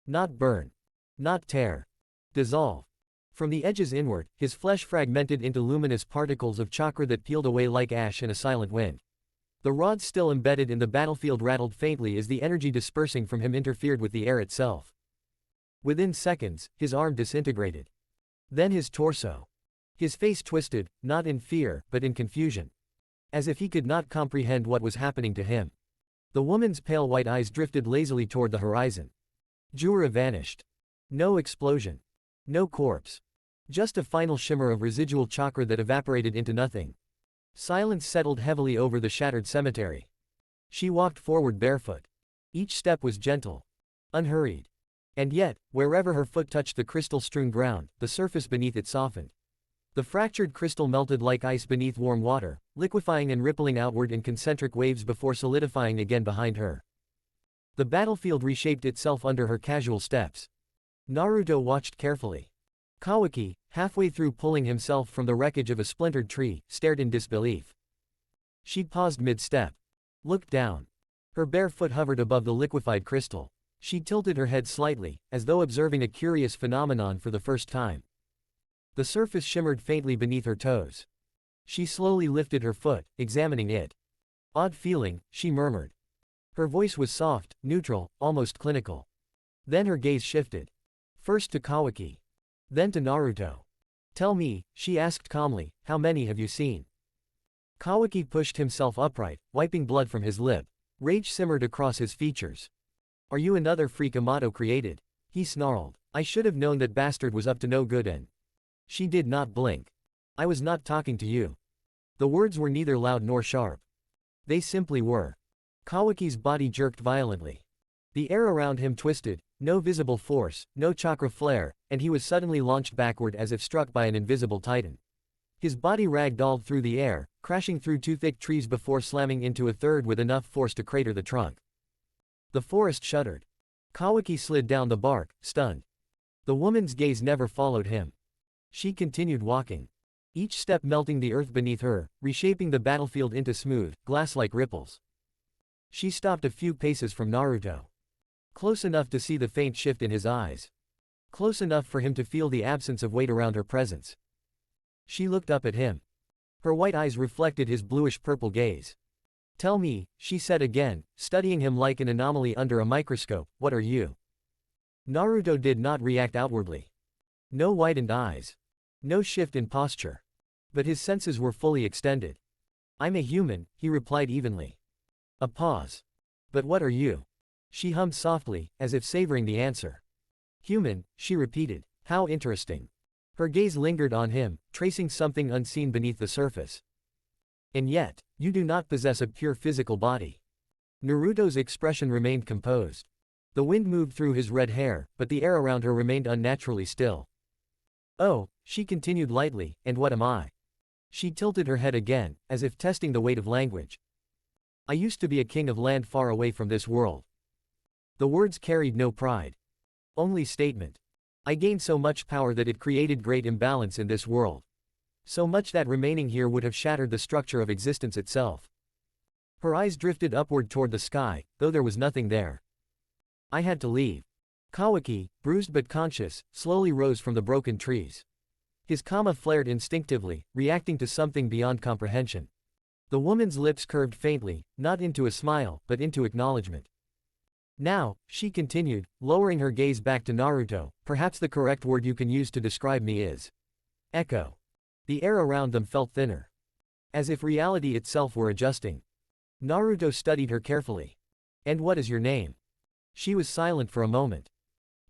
Not burn. Not tear. Dissolve. From the edges inward, his flesh fragmented into luminous particles of chakra that peeled away like ash in a silent wind. The rods still embedded in the battlefield rattled faintly as the energy dispersing from him interfered with the air itself. Within seconds, his arm disintegrated. Then his torso. His face twisted, not in fear, but in confusion. As if he could not comprehend what was happening to him. The woman's pale white eyes drifted lazily toward the horizon. Jura vanished. No explosion. No corpse. Just a final shimmer of residual chakra that evaporated into nothing. Silence settled heavily over the shattered cemetery. She walked forward barefoot. Each step was gentle. Unhurried. And yet, wherever her foot touched the crystal-strewn ground, the surface beneath it softened. The fractured crystal melted like ice beneath warm water, liquefying and rippling outward in concentric waves before solidifying again behind her. The battlefield reshaped itself under her casual steps. Naruto watched carefully. Kawaki, halfway through pulling himself from the wreckage of a splintered tree, stared in disbelief. She paused mid-step. Looked down. Her bare foot hovered above the liquefied crystal. She tilted her head slightly, as though observing a curious phenomenon for the first time. The surface shimmered faintly beneath her toes. She slowly lifted her foot, examining it. Odd feeling, she murmured. Her voice was soft, neutral, almost clinical. Then her gaze shifted. First to Kawaki. Then to Naruto. Tell me, she asked calmly, how many have you seen? Kawaki pushed himself upright, wiping blood from his lip. Rage simmered across his features. Are you another freak Amato created? He snarled. I should have known that bastard was up to no good and. She did not blink. I was not talking to you. The words were neither loud nor sharp. They simply were. Kawaki's body jerked violently. The air around him twisted, no visible force, no chakra flare, and he was suddenly launched backward as if struck by an invisible titan. His body ragdolled through the air, crashing through two thick trees before slamming into a third with enough force to crater the trunk. The forest shuddered. Kawaki slid down the bark, stunned. The woman's gaze never followed him. She continued walking. Each step melting the earth beneath her, reshaping the battlefield into smooth, glass-like ripples. She stopped a few paces from Naruto. Close enough to see the faint shift in his eyes. Close enough for him to feel the absence of weight around her presence. She looked up at him. Her white eyes reflected his bluish-purple gaze. "Tell me," she said again, studying him like an anomaly under a microscope, "what are you?" Naruto did not react outwardly. No widened eyes. No shift in posture. But his senses were fully extended. "I'm a human," he replied evenly. A pause. "But what are you?" She hummed softly, as if savoring the answer. "Human," she repeated. "How interesting." Her gaze lingered on him, tracing something unseen beneath the surface. "And yet, you do not possess a pure physical body." Naruto's expression remained composed. The wind moved through his red hair, but the air around her remained unnaturally still. "Oh," she continued lightly, "and what am I?" She tilted her head again, as if testing the weight of language. "I used to be a king of land far away from this world." The words carried no pride. Only statement. "I gained so much power that it created great imbalance in this world. So much that remaining here would have shattered the structure of existence itself." Her eyes drifted upward toward the sky, though there was nothing there. "I had to leave." Kawaki, bruised but conscious, slowly rose from the broken trees. His kama flared instinctively, reacting to something beyond comprehension. The woman's lips curved faintly, not into a smile, but into acknowledgement. "Now," she continued, lowering her gaze back to Naruto, "perhaps the correct word you can use to describe me is echo." The air around them felt thinner. As if reality itself were adjusting. Naruto studied her carefully. "And what is your name?" She was silent for a moment.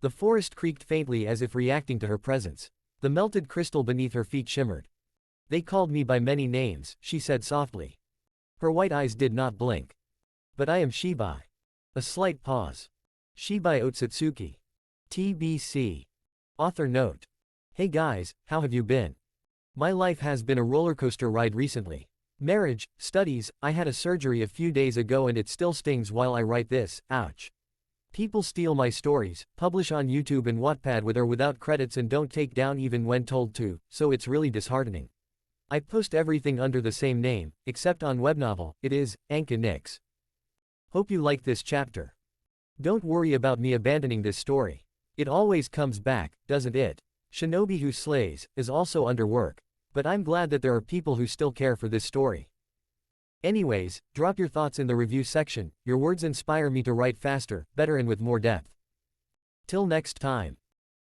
The forest creaked faintly as if reacting to her presence. The melted crystal beneath her feet shimmered. "They called me by many names," she said softly. Her white eyes did not blink. "But I am Shibai." A slight pause. Shibai Otsutsuki. TBC. Author note. "Hey guys, how have you been? My life has been a rollercoaster ride recently. Marriage, studies, I had a surgery a few days ago and it still stings while I write this, ouch. People steal my stories, publish on YouTube and Wattpad with or without credits and don't take down even when told to, so it's really disheartening. I post everything under the same name, except on webnovel, it is, Anka Nix. Hope you like this chapter. Don't worry about me abandoning this story. It always comes back, doesn't it? Shinobi Who Slays is also under work. But I'm glad that there are people who still care for this story. Anyways, drop your thoughts in the review section, your words inspire me to write faster, better and with more depth. Till next time.